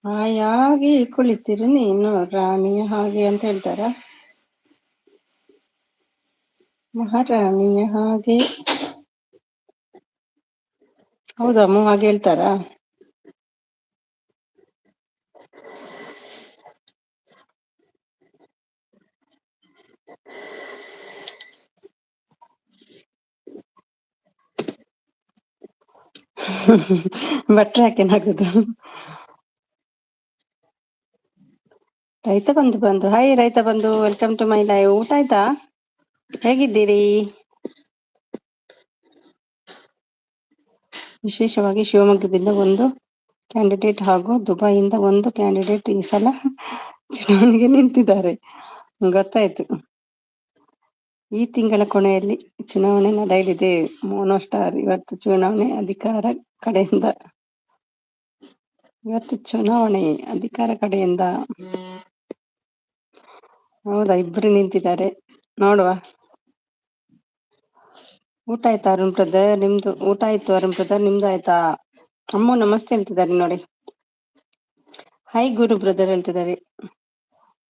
ಹಾಯಾಗಿ ಕುಳಿತಿರು ನೀನು ರಾಣಿಯ ಹಾಗೆ ಅಂತ ಹೇಳ್ತಾರ. ಮಹಾರಾಣಿಯ ಹಾಗೆ ಹೌದಮ್ಮ ಹಾಗೆ ಹೇಳ್ತಾರಾ? ಭಟ್ರ ಯಾಕೆ ನಗುದು? ರೈತ ಬಂಧು ಹಾಯ್ ರೈತ ಬಂಧು ವೆಲ್ಕಮ್ ಟು ಮೈ ಲೈವ್ ಊಟ ಆಯ್ತಾ? ಹೇಗಿದ್ದೀರಿ? ವಿಶೇಷವಾಗಿ ಶಿವಮೊಗ್ಗದಿಂದ ಒಂದು ಕ್ಯಾಂಡಿಡೇಟ್ ಹಾಗೂ ದುಬೈಯಿಂದ ಒಂದು ಕ್ಯಾಂಡಿಡೇಟ್ ಈ ಸಲ ಚುನಾವಣೆಗೆ ನಿಂತಿದ್ದಾರೆ ಗೊತ್ತಾಯ್ತು. ಈ ತಿಂಗಳ ಕೊನೆಯಲ್ಲಿ ಚುನಾವಣೆ ನಡೆಯಲಿದೆ ಮೋನೋಸ್ಟಾರ್ ಇವತ್ತು ಚುನಾವಣೆ ಅಧಿಕಾರ ಕಡೆಯಿಂದ ಇವತ್ತು ಚುನಾವಣೆ ಅಧಿಕಾರ ಕಡೆಯಿಂದ ಹೌದಾ ಇಬ್ರು ನಿಂತಿದ್ದಾರೆ ನೋಡುವ. ಊಟ ಆಯ್ತಾ ಅರುಣ್ ಬ್ರದರ್ ನಿಮ್ದು ಊಟ ಆಯ್ತು ಅರುಣ್ ಬ್ರದರ್ ನಿಮ್ದು ಆಯ್ತಾ? ಅಮ್ಮು ನಮಸ್ತೆ ಹೇಳ್ತಿದ್ದಾರೆ ನೋಡಿ. ಹಾಯ್ ಗುರು ಬ್ರದರ್ ಹೇಳ್ತಿದ್ದಾರೆ.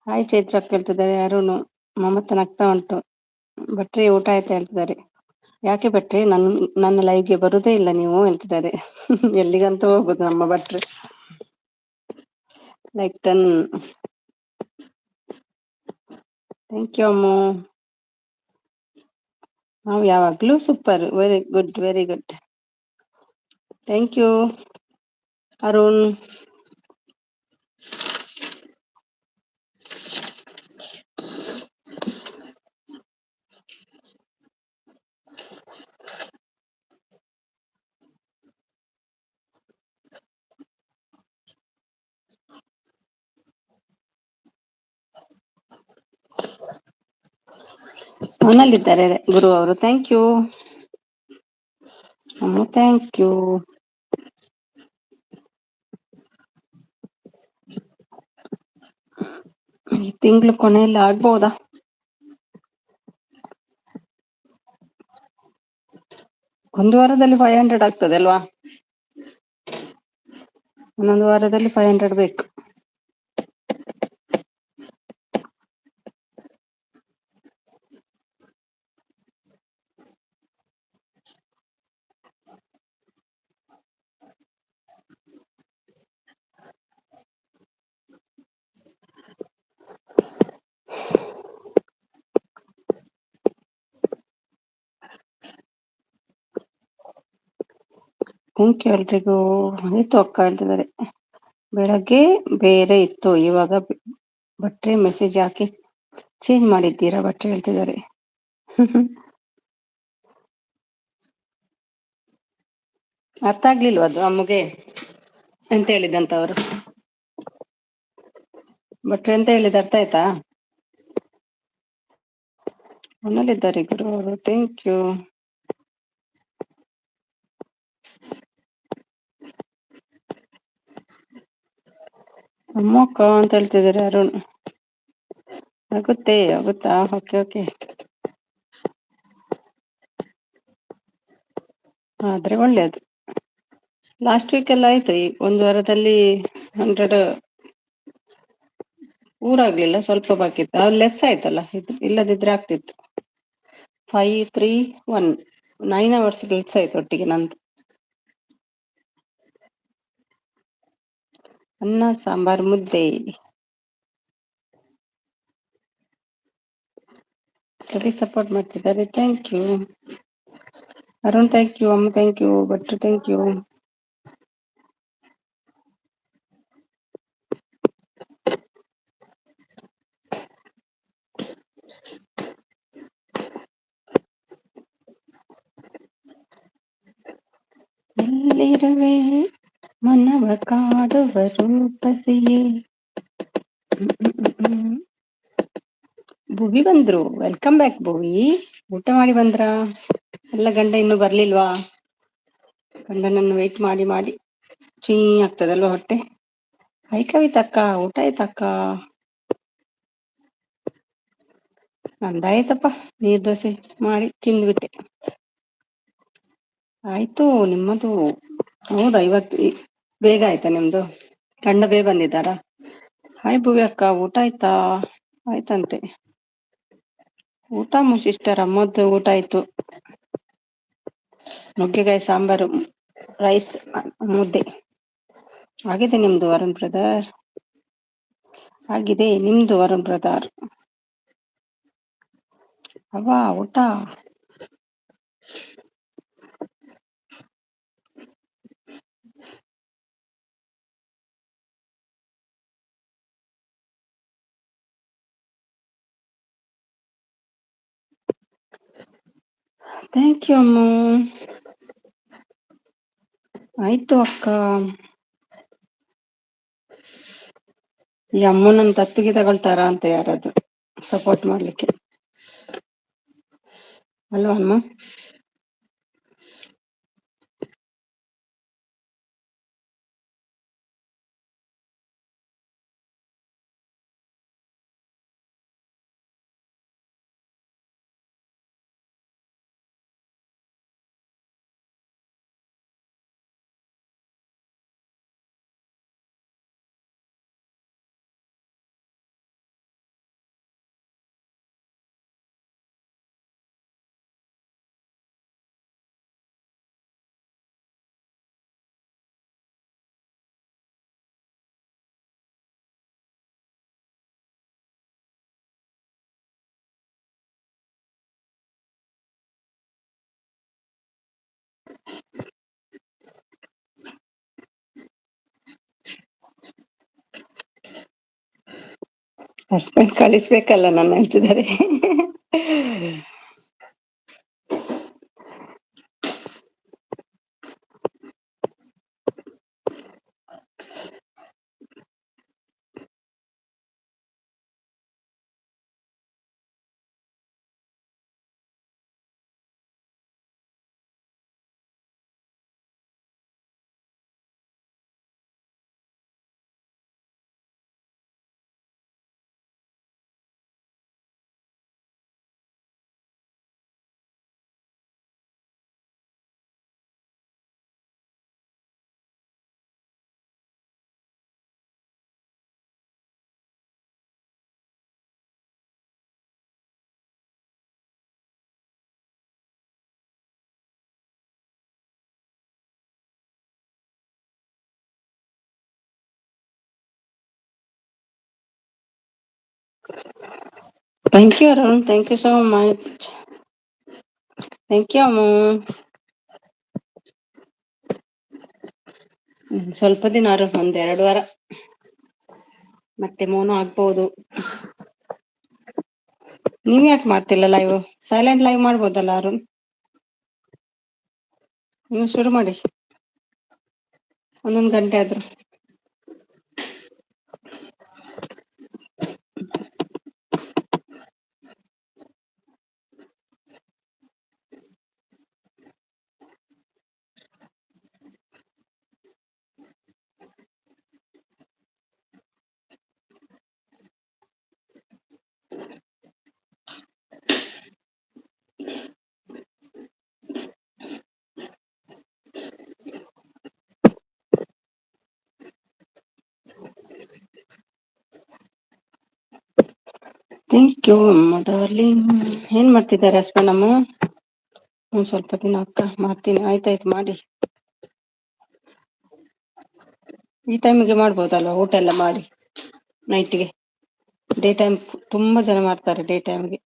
ಹಾಯ್ ಚೈತ್ರ ಕೇಳ್ತಿದ್ದಾರೆ ಅರುಣ್ ಮಮತ ನಗ್ತಾ ಉಂಟು. ಭಟ್ರಿ ಊಟ ಆಯ್ತಾ ಹೇಳ್ತಿದ್ದಾರೆ. ಯಾಕೆ ಭಟ್ರೆ ನನ್ನ ಲೈವ್ಗೆ ಬರುದೇ ಇಲ್ಲ ನೀವು ಹೇಳ್ತಿದ್ದಾರೆ. ಎಲ್ಲಿಗಂತ ಹೋಗುದು ನಮ್ಮ ಭಟ್ರು like done thank you Ammu. ನಾವು ಯಾವಾಗ್ಲೂ super very good very good thank you Arun. ಮನಲ್ಲಿದ್ದಾರೆ ಗುರು ಅವರು thank you Ammu thank you. ಈ ತಿಂಗಳು ಕೊನೆಯಲ್ಲಿ ಆಗ್ಬೋದಾ? ಒಂದು ವಾರದಲ್ಲಿ 500 ಆಗ್ತದೆ ಅಲ್ವಾ? ಇನ್ನೊಂದು ವಾರದಲ್ಲಿ 500 ಬೇಕು. ಥ್ಯಾಂಕ್ ಯು ಎಲ್ರಿಗೂ. ಆಯ್ತು ಅಕ್ಕ ಹೇಳ್ತಿದ್ದಾರೆ. ಬೆಳಗ್ಗೆ ಬೇರೆ ಇತ್ತು, ಇವಾಗ ಬಟ್ಟೆ ಮೆಸೇಜ್ ಹಾಕಿ ಚೇಂಜ್ ಮಾಡಿದ್ದೀರಾ ಬಟ್ಟೆ ಹೇಳ್ತಿದ್ದಾರೆ. ಅರ್ಥ ಆಗ್ಲಿಲ್ವ ಅದು ಅಮ್ಮಗೆ ಎಂತ ಹೇಳಿದಂತ ಅವರು? ಬಟ್ರೆ ಅಂತ ಹೇಳಿದ ಅರ್ಥ ಆಯ್ತಾ? ಮನೇಲಿದ್ದಾರೆ ಗುರು ಅವರು. Thank you. ಅಮ್ಮಕ್ಕ ಅಂತ ಹೇಳ್ತಿದ್ದಾರೆ ಅರುಣ್. ಆಗುತ್ತಾ? Okay okay. ಆದ್ರೆ ಒಳ್ಳೇದು. ಲಾಸ್ಟ್ ವೀಕ್ ಎಲ್ಲ ಆಯ್ತು. ಈ ಒಂದು ವಾರದಲ್ಲಿ 100 ಊರಾಗ್ಲಿಲ್ಲ, ಸ್ವಲ್ಪ ಬಾಕಿ ಇತ್ತು. ಅದು ಲೆಸ್ ಆಯ್ತಲ್ಲ, ಇಲ್ಲದಿದ್ರೆ ಆಗ್ತಿತ್ತು. 5, 3, 1 9 hours ಲೆಸ್ ಆಯ್ತು ಒಟ್ಟಿಗೆ ನಂದು. ಅನ್ನ ಸಾಂಬಾರ್ ಮುದ್ದೆ. ಸರಿ, ಸಪೋರ್ಟ್ ಮಾಡ್ತಿದ್ದಾರೆ. Thank you Arun. Thank you ಅಮ್ಮ. ಥ್ಯಾಂಕ್ ಯು ಭಟ್ರು. Thank you. ಎಲ್ಲಿರುವೆ ಮನವ ಕಾಡುವ ರೂಪಸಿಯೇ. ಭುವಿ ಬಂದ್ರು. Welcome back Bhuvi. ಊಟ ಮಾಡಿ ಬಂದ್ರ? ಎಲ್ಲ ಗಂಡ ಇನ್ನೂ ಬರ್ಲಿಲ್ವಾ? ಗಂಡನನ್ನು ವೇಟ್ ಮಾಡಿ ಮಾಡಿ ಚೀ ಆಗ್ತದಲ್ವಾ ಹೊಟ್ಟೆ. ಹೈ ಕವಿತಕ್ಕ, ಊಟ ಆಯ್ತಕ್ಕ? ನಂದಾಯ್ತಪ್ಪ, ನೀರ್ ದೋಸೆ ಮಾಡಿ ತಿಂದ್ಬಿಟ್ಟೆ. ಆಯ್ತು, ನಿಮ್ಮದು? ಹೌದಾ, ಇವತ್ತು ಬೇಗ ಆಯ್ತಾ ನಿಮ್ದು? ಗಂಡ ಬೇಗ ಬಂದಿದ್ದಾರಾ? ಹಾಯ್ ಭುವಿ ಅಕ್ಕ, ಊಟ ಆಯ್ತಾ? ಆಯ್ತಂತೆ. ಊಟ ಸಿಸ್ಟರ್, ಅಮ್ಮದ್ದು ಊಟ ಆಯ್ತು. ನುಗ್ಗೆಕಾಯಿ ಸಾಂಬಾರು, ರೈಸ್, ಮುದ್ದೆ ಆಗಿದೆ. ನಿಮ್ದು ವರುಣ್ ಬ್ರದರ್? ಆಗಿದೆ ನಿಮ್ದು ವರುಣ್ ಬ್ರದರ್? ಅವ್ವ ಊಟ. ಥ್ಯಾಂಕ್ ಯು ಅಮ್ಮ. ಆಯ್ತು ಅಕ್ಕ. ಈ ಅಮ್ಮನನ್ನು ತತ್ತಿಗೆ ತಗೊಳ್ತಾರ ಅಂತ ಯಾರಾದ್ರು ಸಪೋರ್ಟ್ ಮಾಡ್ಲಿಕ್ಕೆ ಅಲ್ವಾ ಅಮ್ಮ? ಹಸ್ಬೆಂಡ್ ಕಳಿಸ್ಬೇಕಲ್ಲ ನನ್ನ ಹೇಳ್ತಿದ್ದಾರೆ. Thank you Arun. Thank you so much. Thank you ಅಮ್ಮ. ಸ್ವಲ್ಪ ದಿನ ಒಂದ್ 2 ವಾರ ಮತ್ತೆ ಮೌನ ಆಗ್ಬಹುದು. ನೀವ್ ಯಾಕೆ ಮಾಡ್ತಿಲ್ಲ ಲೈವ್? ಸೈಲೆಂಟ್ ಲೈವ್ ಮಾಡ್ಬೋದಲ್ಲ ಅರುಣ್? ನೀವು ಶುರು ಮಾಡಿ 1 ಗಂಟೆ ಆದ್ರು. ಥ್ಯಾಂಕ್ ಯು ಅಮ್ಮ ಡಾರ್ಲಿಂಗ್. ಏನ್ ಮಾಡ್ತಿದ್ದಾರೆ ಹಸ್ಬೆಂಡ್ ಅಮ್ಮ? ಸ್ವಲ್ಪ ದಿನ ಅಕ್ಕ ಮಾಡ್ತೀನಿ. ಆಯ್ತಾಯ್ತು ಮಾಡಿ. ಈ ಟೈಮಿಗೆ ಮಾಡ್ಬೋದಲ್ವಾ ಊಟ ಎಲ್ಲ ಮಾಡಿ ನೈಟ್ಗೆ? ಡೇ ಟೈಮ್ ತುಂಬಾ ಜನ ಮಾಡ್ತಾರೆ ಡೇ ಟೈಮ್ಗೆ.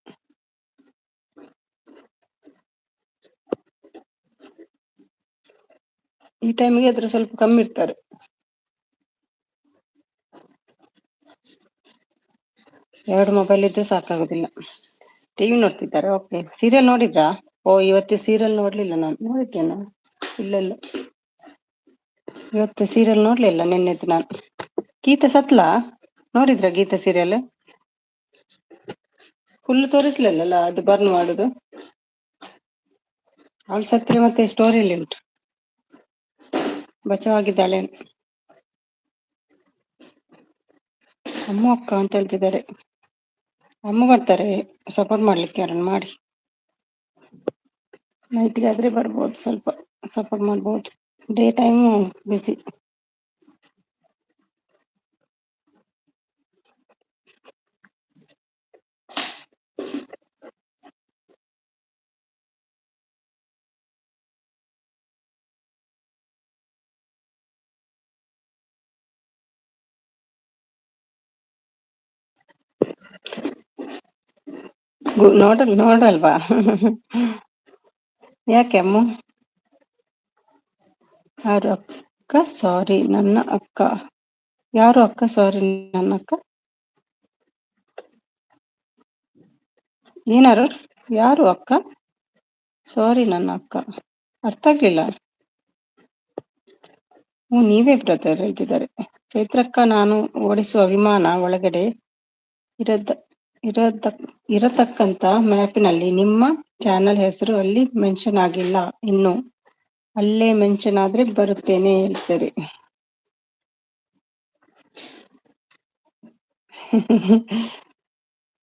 ಈ ಟೈಮಿಗೆ ಆದ್ರೆ ಸ್ವಲ್ಪ ಕಮ್ಮಿ ಇರ್ತಾರೆ. 2 ಮೊಬೈಲ್ ಇದ್ರೆ ಸಾಕಾಗುದಿಲ್ಲ. ಟಿವಿ ನೋಡ್ತಿದ್ದಾರೆ. ಓಕೆ, ಸೀರಿಯಲ್ ನೋಡಿದ್ರಾ? ಓ, ಇವತ್ತು ಸೀರಿಯಲ್ ನೋಡ್ಲಿಲ್ಲ. ನಾನು ನೋಡಿದ್ದೇನ? ಇಲ್ಲ, ಇವತ್ತು ಸೀರಿಯಲ್ ನೋಡ್ಲಿಲ್ಲ. ನಿನ್ನೆದು ನಾನು ಗೀತಾ ಸತ್ಲಾ? ನೋಡಿದ್ರ ಗೀತಾ ಸೀರಿಯಲ್? ಫುಲ್ ತೋರಿಸ್ಲಿಲ್ಲಲ್ಲ ಅದು ಬರ್ನ್ ಮಾಡುದು. ಅವಳು ಸತ್ರೆ ಮತ್ತೆ ಸ್ಟೋರಿಯಲ್ಲಿ ಉಂಟು, ಬಚಾವಾಗಿದ್ದಾಳೆ. ಅಮ್ಮ ಅಕ್ಕ ಅಂತ ಹೇಳ್ತಿದ್ದಾರೆ. ಅಮ್ಮ ಬರ್ತಾರೆ ಸಪೋರ್ಟ್ ಮಾಡ್ಲಿಕ್ಕೆ. ಯಾರನ್ನ ಮಾಡಿ. ನೈಟ್ಗೆ ಆದ್ರೆ ಬರ್ಬೋದು, ಸ್ವಲ್ಪ ಸಪೋರ್ಟ್ ಮಾಡ್ಬೋದು. ಡೇ ಟೈಮು ಬಿಸಿ. ನೋಡಲ್ವಾ? ಯಾಕೆ ಅಮ್ಮ? ಯಾರು ಅಕ್ಕ? ಸಾರಿ ನನ್ನ ಅಕ್ಕ. ಯಾರು ಅಕ್ಕ? ಸಾರಿ ನನ್ನ ಅಕ್ಕ. ಏನಾರು? ಯಾರು ಅಕ್ಕ? ಸಾರಿ ನನ್ನ ಅಕ್ಕ. ಅರ್ಥ ಆಗ್ಲಿಲ್ಲ. ನೀವೇ ಬ್ರದರ್ ಹೇಳ್ತಿದ್ದಾರೆ. ಚೈತ್ರಕ್ಕ, ನಾನು ಓಡಿಸುವ ವಿಮಾನ ಒಳಗಡೆ ಇರತಕ್ಕಂತ ಮ್ಯಾಪಿನಲ್ಲಿ ನಿಮ್ಮ ಚಾನಲ್ ಹೆಸರು ಅಲ್ಲಿ ಮೆನ್ಷನ್ ಆಗಿಲ್ಲ ಇನ್ನು. ಅಲ್ಲೇ ಮೆನ್ಷನ್ ಆದ್ರೆ ಬರುತ್ತೇನೆ ಹೇಳ್ತಾರೆ.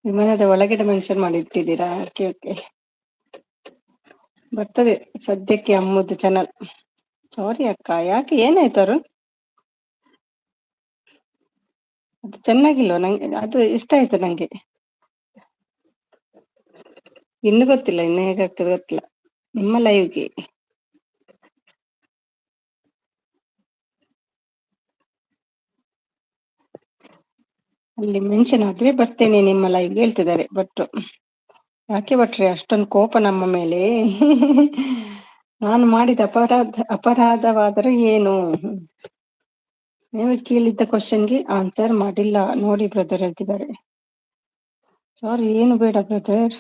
ವಿಮಾನದ ಒಳಗಡೆ ಮೆನ್ಷನ್ ಮಾಡಿ ಇಟ್ಟಿದ್ದೀರಾ? ಓಕೆ ಓಕೆ, ಬರ್ತದೆ ಸದ್ಯಕ್ಕೆ ಅಮ್ಮದು ಚಾನಲ್. ಸಾರಿ ಅಕ್ಕ. ಯಾಕೆ, ಏನಾಯ್ತು ಅರುಣ್? ಅದು ಚೆನ್ನಾಗಿಲ್ವ? ನಂಗೆ ಅದು ಇಷ್ಟ ಆಯ್ತು. ನಂಗೆ ಇನ್ನು ಗೊತ್ತಿಲ್ಲ, ಇನ್ನು ಹೇಗಾಗ್ತದೆ ಗೊತ್ತಿಲ್ಲ. ನಿಮ್ಮ ಲೈವ್ಗೆ ಅಲ್ಲಿ ಮೆನ್ಷನ್ ಆದ್ರೆ ಬರ್ತೇನೆ ನಿಮ್ಮ ಲೈವ್ ಹೇಳ್ತಿದ್ದಾರೆ ಭಟ್ರು. ಯಾಕೆ ಭಟ್ರೆ ಅಷ್ಟೊಂದು ಕೋಪ ನಮ್ಮ ಮೇಲೆ? ನಾನು ಮಾಡಿದ ಅಪರಾಧವಾದರೂ ಏನು? ನೀವು ಕೇಳಿದ್ದ ಕ್ವಶನ್ಗೆ ಆನ್ಸರ್ ಮಾಡಿಲ್ಲ ನೋಡಿ ಬ್ರದರ್ ಹೇಳ್ತಿದ್ದಾರೆ. ಸಾರಿ, ಏನು ಬೇಡ ಬ್ರದರ್.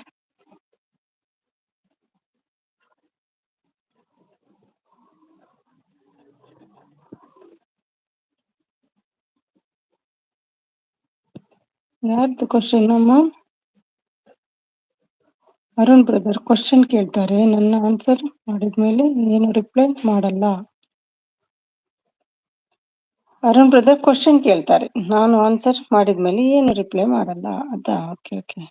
ಯಾರ್ದು ಕ್ವಶನ್ ಅಮ್ಮ? ಅರುಣ್ ಬ್ರದರ್ ಕ್ವಶನ್ ಕೇಳ್ತಾರೆ, ನನ್ನ ಆನ್ಸರ್ ಮಾಡಿದ್ಮೇಲೆ ಏನು ರಿಪ್ಲೈ ಮಾಡಲ್ಲ. ಅರುಣ್ ಬ್ರದರ್ ಕ್ವಶನ್ ಕೇಳ್ತಾರೆ, ನಾನು ಆನ್ಸರ್ ಮಾಡಿದ್ಮೇಲೆ ಏನು ರಿಪ್ಲೈ ಮಾಡಲ್ಲ. ಅದಾ? Okay okay.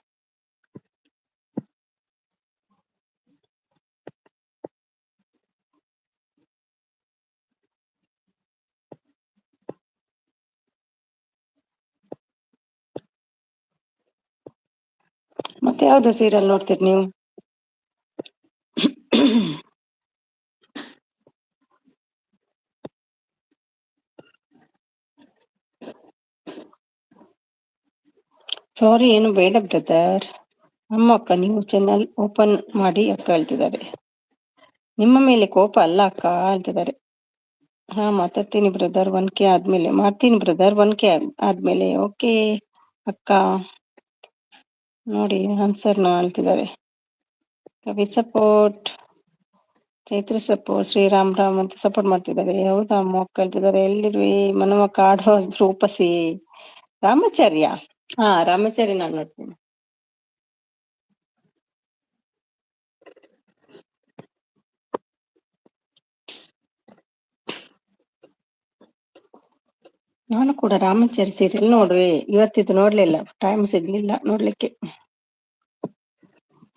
ಮತ್ತೆ ಯಾವ್ದು ಸೀರಿಯಲ್ ನೋಡ್ತೀರಿ ನೀವು? ಸಾರಿ, ಏನು ಬೇಡ ಬ್ರದರ್. ಅಮ್ಮ ಅಕ್ಕ, ನೀವು ಚಾನಲ್ ಓಪನ್ ಮಾಡಿ ಅಕ್ಕ ಹೇಳ್ತಿದ್ದಾರೆ. ನಿಮ್ಮ ಮೇಲೆ ಕೋಪ ಅಲ್ಲ ಅಕ್ಕ ಹೇಳ್ತಿದ್ದಾರೆ. ಹಾ ಮಾತಾಡ್ತೀನಿ ಬ್ರದರ್ 1K ಆದ್ಮೇಲೆ ಮಾಡ್ತೀನಿ ಬ್ರದರ್ 1K ಆದ್ಮೇಲೆ ಓಕೆ ಅಕ್ಕ ನೋಡಿ ಆನ್ಸರ್ನ ಹೇಳ್ತಿದ್ದಾರೆ. ಕವಿ ಸಪೋರ್ಟ್, ಚೈತ್ರ ಸಪೋರ್ಟ್, ಶ್ರೀರಾಮ್ ರಾಮ್ ಅಂತ ಸಪೋರ್ಟ್ ಮಾಡ್ತಿದ್ದಾರೆ. ಹೌದಾ ಅಮ್ಮ ಕೇಳ್ತಿದ್ದಾರೆ ಎಲ್ಲಿರ್ವಿ ಮನವ ಕಾಡೋ ರೂಪಸಿ ರಾಮಾಚಾರ್ಯ. ಹಾ ರಾಮಾಚಾರ್ಯ ನಾನು ನೋಡ್ತೀನಿ. ನಾನು ಕೂಡ ರಾಮಾಚಾರಿ ಸೀರಿಯಲ್ ನೋಡ್ವೆ, ಇವತ್ತಿದ್ದು ನೋಡ್ಲಿಲ್ಲ, ಟೈಮ್ ಸಿಗ್ಲಿಲ್ಲ ನೋಡ್ಲಿಕ್ಕೆ.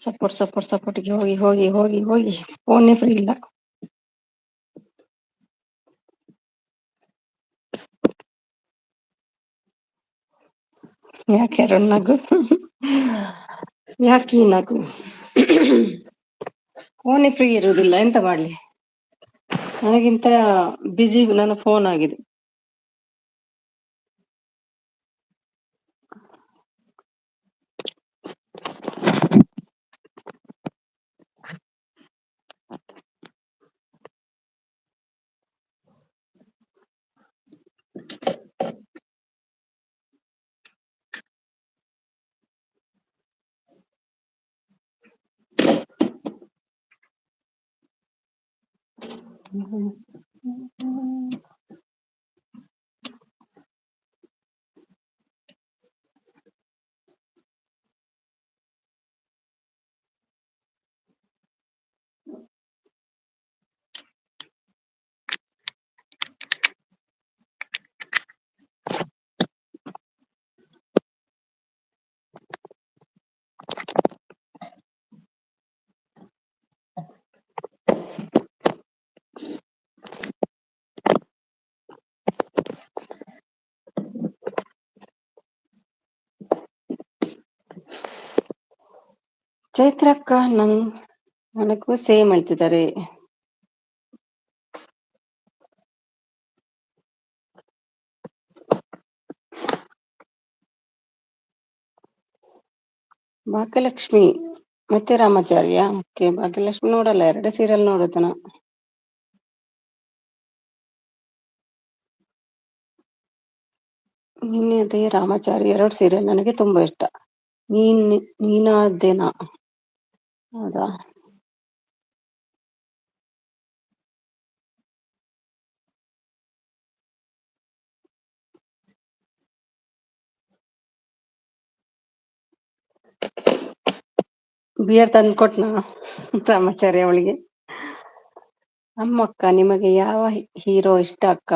ಸಪೋರ್ಟ್ ಸಪೋರ್ಟ್ ಸಪೋರ್ಟ್ಗೆ ಹೋಗಿ ಹೋಗಿ ಹೋಗಿ ಹೋಗಿ ಫೋನೇ ಫ್ರೀ ಇಲ್ಲ. ಯಾಕೆ ಅರುಣ್ ನಗು ಯಾಕೆ ಈ ನಗು? ಫೋನೇ ಫ್ರೀ ಇರುವುದಿಲ್ಲ, ಎಂತ ಮಾಡ್ಲಿ? ನನಗಿಂತ ಬಿಜಿ ನನ್ನ ಫೋನ್ ಆಗಿದೆ. ಚೈತ್ರಕ್ಕ ನನಗೂ ಸೇಮ್ ಹೇಳ್ತಿದ್ದಾರೆ. ಭಾಗ್ಯಲಕ್ಷ್ಮಿ ಮತ್ತೆ ರಾಮಾಚಾರ್ಯ. ಓಕೆ, ಭಾಗ್ಯಲಕ್ಷ್ಮಿ ನೋಡಲ್ಲ, 2 ಸೀರಿಯಲ್ ನೋಡುದನ. ನಿನ್ನೆ ಅದೇ ರಾಮಾಚಾರಿ 2 ಸೀರಿಯಲ್ ನನಗೆ ತುಂಬಾ ಇಷ್ಟ. ನೀನಾದೇನಾ, ಹೌದಾ? ಬಿಯರ್ ತಂದು ಕೊಟ್ನ ರಾಮಾಚಾರ್ಯ ಅವಳಿಗೆ. ಅಮ್ಮಕ್ಕ, ನಿಮಗೆ ಯಾವ ಹೀರೋ ಇಷ್ಟ ಅಕ್ಕ?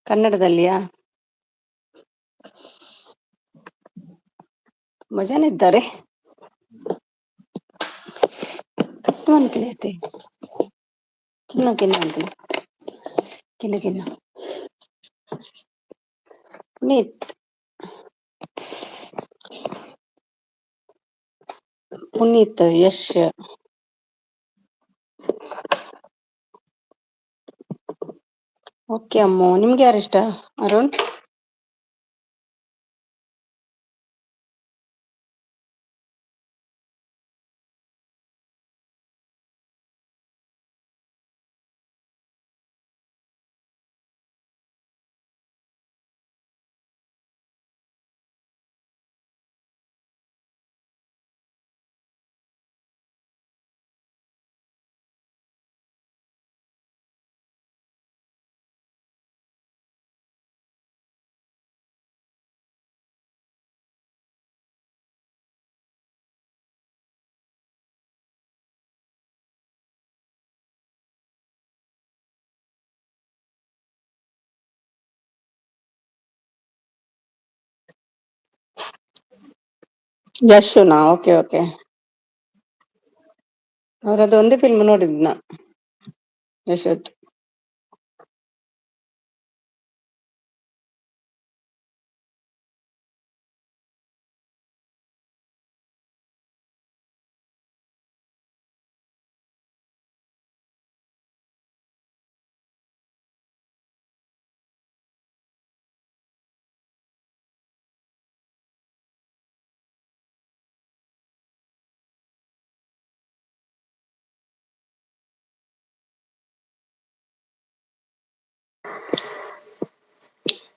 ಕನ್ನಡದಲ್ಲಿಯಾ? ತುಂಬಾ ಜನ ಇದ್ದಾರೆ. ಪುನೀತ್, ಪುನೀತ್, ಯಶ್, ಓಕೆ ಅಮ್ಮು. ನಿಮ್ಗೆ ಯಾರಿಷ್ಟ ಅರುಣ್? ಯಶುನಾ? Okay okay. ಅವರದ್ದು ಒಂದೇ ಫಿಲ್ಮ್ ನೋಡಿದ್ನ, ಯಶೋದ್.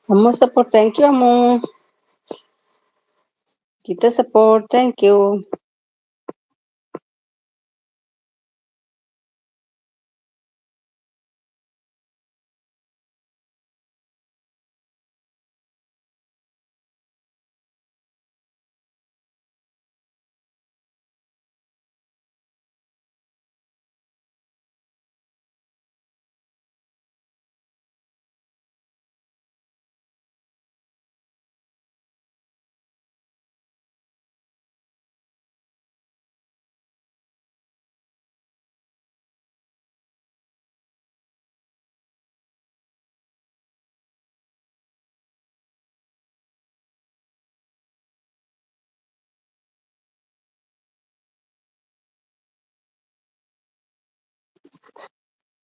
Ammu support thank you Ammu. Geeta support thank you.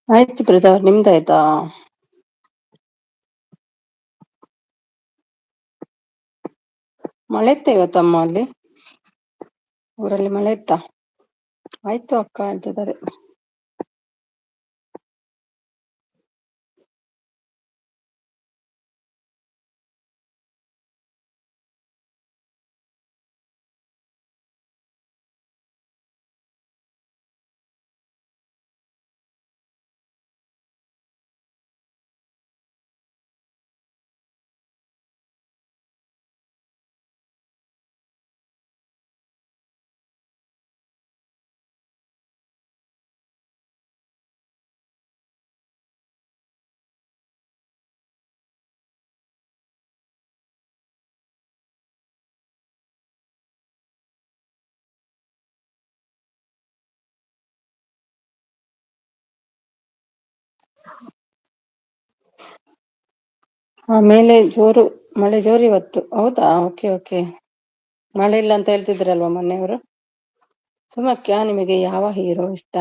ಆಯ್ತು ಬ್ರದರ್, ನಿಮ್ದಾಯ್ತಾ? ಮಳೆ ಇತ್ತ ಇವತ್ತಮ್ಮ ಅಲ್ಲಿ? ಊರಲ್ಲಿ ಮಳೆ ಇತ್ತ? ಆಯ್ತು ಅಕ್ಕ ಅಂತಿದ್ದಾರೆ. ಮೇಲೆ ಜೋರು ಮಳೆ ಜೋರು ಇವತ್ತು. ಹೌದಾ? Okay okay. ಮಳೆ ಇಲ್ಲ ಅಂತ ಹೇಳ್ತಿದ್ರಲ್ವಾ ಮೊನ್ನೆಯವರು. ಸುಮಕ್ಯ, ನಿಮಗೆ ಯಾವ ಹೀರೋ ಇಷ್ಟ?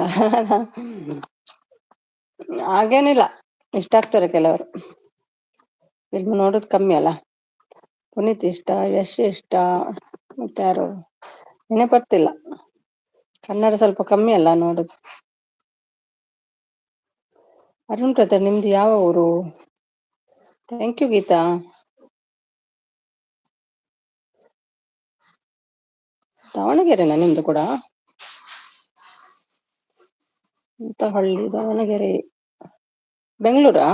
ಹಾಗೇನಿಲ್ಲ, ಇಷ್ಟ ಆಗ್ತಾರೆ ಕೆಲವರು. ಫಿಲ್ಮ್ ನೋಡೋದು ಕಮ್ಮಿ ಅಲ್ಲ. ಪುನೀತ್ ಇಷ್ಟ, ಯಶ್ ಇಷ್ಟ, ಮತ್ತಾರು ನೆನೆ ಬರ್ತಿಲ್ಲ. ಕನ್ನಡ ಸ್ವಲ್ಪ ಕಮ್ಮಿ ಅಲ್ಲ ನೋಡುದು. ಅರುಣ್ ಬ್ರದರ್, ನಿಮ್ದು ಯಾವ ಊರು? Thank you Geetha. ದಾವಣಗೆರೆನಾ ನಿಮ್ದು ಕೂಡ? ಇಂತ ಹಳ್ಳಿ ದಾವಣಗೆರೆ. ಬೆಂಗಳೂರಾ?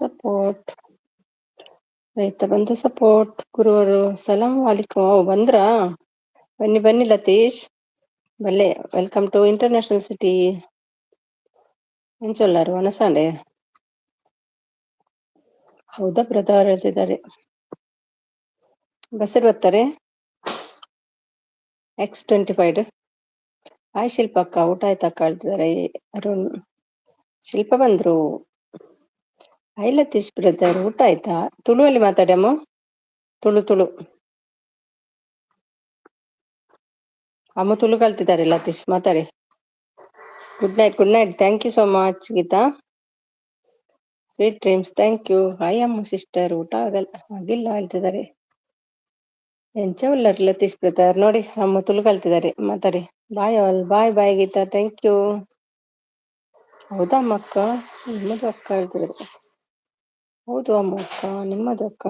ಸಪೋರ್ಟ್ ರೈತ ಬಂಧು ಸಪೋರ್ಟ್. ಗುರುವರು ಸಲಾಂ ವಾಲಿಕುಂ. ಬಂದ್ರಾ? ಬನ್ನಿ ಬನ್ನಿ ಲತೀಶ್. ಭಲೆ ವೆಲ್ಕಮ್ ಟು ಇಂಟರ್ನ್ಯಾಷನಲ್ ಸಿಟಿ. ಎಂಚೊಲ್ಲಾರು ಅನಸಾಂಡೆ. ಹೌದಾ ಬ್ರದರ್ ಹೇಳ್ತಿದ್ದಾರೆ. ಬಸರು ಹೊತ್ತಾರೆ X25. ಹಾಯ್ ಶಿಲ್ಪಕ್ಕ, ಊಟ ಆಯ್ತಕ್ಕ ಹೇಳ್ತಿದ್ದಾರೆ ಅರುಣ್. ಶಿಲ್ಪ ಬಂದ್ರು. ಹಾಯ್ ಲತೀಶ್ ಬ್ರದರ್, ಊಟ ಆಯ್ತಾ? ತುಳುವಲ್ಲಿ ಮಾತಾಡಿ ಅಮ್ಮ. ತುಳು. ಅಮ್ಮ ತುಳು ಕಲ್ತಿದ್ದಾರೆ ಲತೀಶ್, ಮಾತಾಡಿ. Good night, good night. Thank you so much Geetha. Sweet dreams. Thank you. Hi ಅಮ್ಮ ಸಿಸ್ಟರ್, ಊಟ ಆಗಿಲ್ಲ ಹೇಳ್ತಿದ್ದಾರೆ. ಎಂಚ ಉಳ್ಳಾರ್ ಲತೀಶ್ ಬ್ರದರ್, ನೋಡಿ ಅಮ್ಮ ತುಳು ಕಲ್ತಿದ್ದಾರೆ, ಮಾತಾಡಿ. Bye all. Bye bye Geetha, thank you. ಹೌದಾ ಅಮ್ಮ ಅಕ್ಕ, ನಿಮ್ಮದು ಅಕ್ಕ ಹೇಳ್ತಿದ್ದಾರೆ. ಹೌದು ಅಮ್ಮ ಅಕ್ಕ, ನಿಮ್ಮದು ಅಕ್ಕ.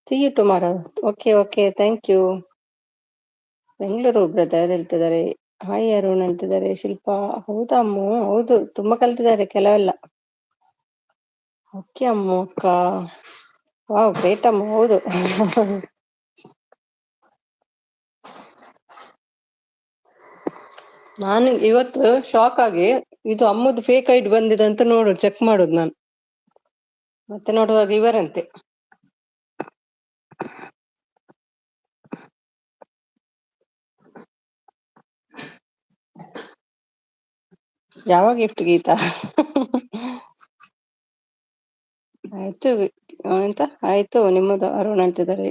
See you tomorrow. Okay okay, thank you. Bengaluru brother ಹೇಳ್ತಿದ್ದಾರೆ. ಹಾಯ್ ಅರುಣ್ ಹೇಳ್ತಿದ್ದಾರೆ ಶಿಲ್ಪಾ. ಹೌದಾ ಅಮ್ಮು? ಹೌದು, ತುಂಬಾ ಕಲ್ತಿದ್ದಾರೆ ಕೆಲವೆಲ್ಲ. ಓಕೆ ಅಮ್ಮು ಅಕ್ಕ. ವಾವ್ ಗ್ರೇಟ್ ಅಮ್ಮ. ಹೌದು. ನಾನು ಇವತ್ತು ಶಾಕ್ ಆಗಿ ಇದು ಅಮ್ಮದು ಫೇಕ್ ಐಡಿ ಬಂದಿದೆ ಅಂತ ಚೆಕ್ ಮಾಡೋದು ನಾನು. ಮತ್ತೆ ನೋಡುವಾಗ ಇವರಂತೆ. ಯಾವ ಗಿಫ್ಟ್ ಗೀತಾ? ಆಯ್ತು ಎಂತ ಆಯ್ತು, ನಿಮ್ಮದು ಅರುಣ್ ಅಂತಿದ್ದಾರೆ.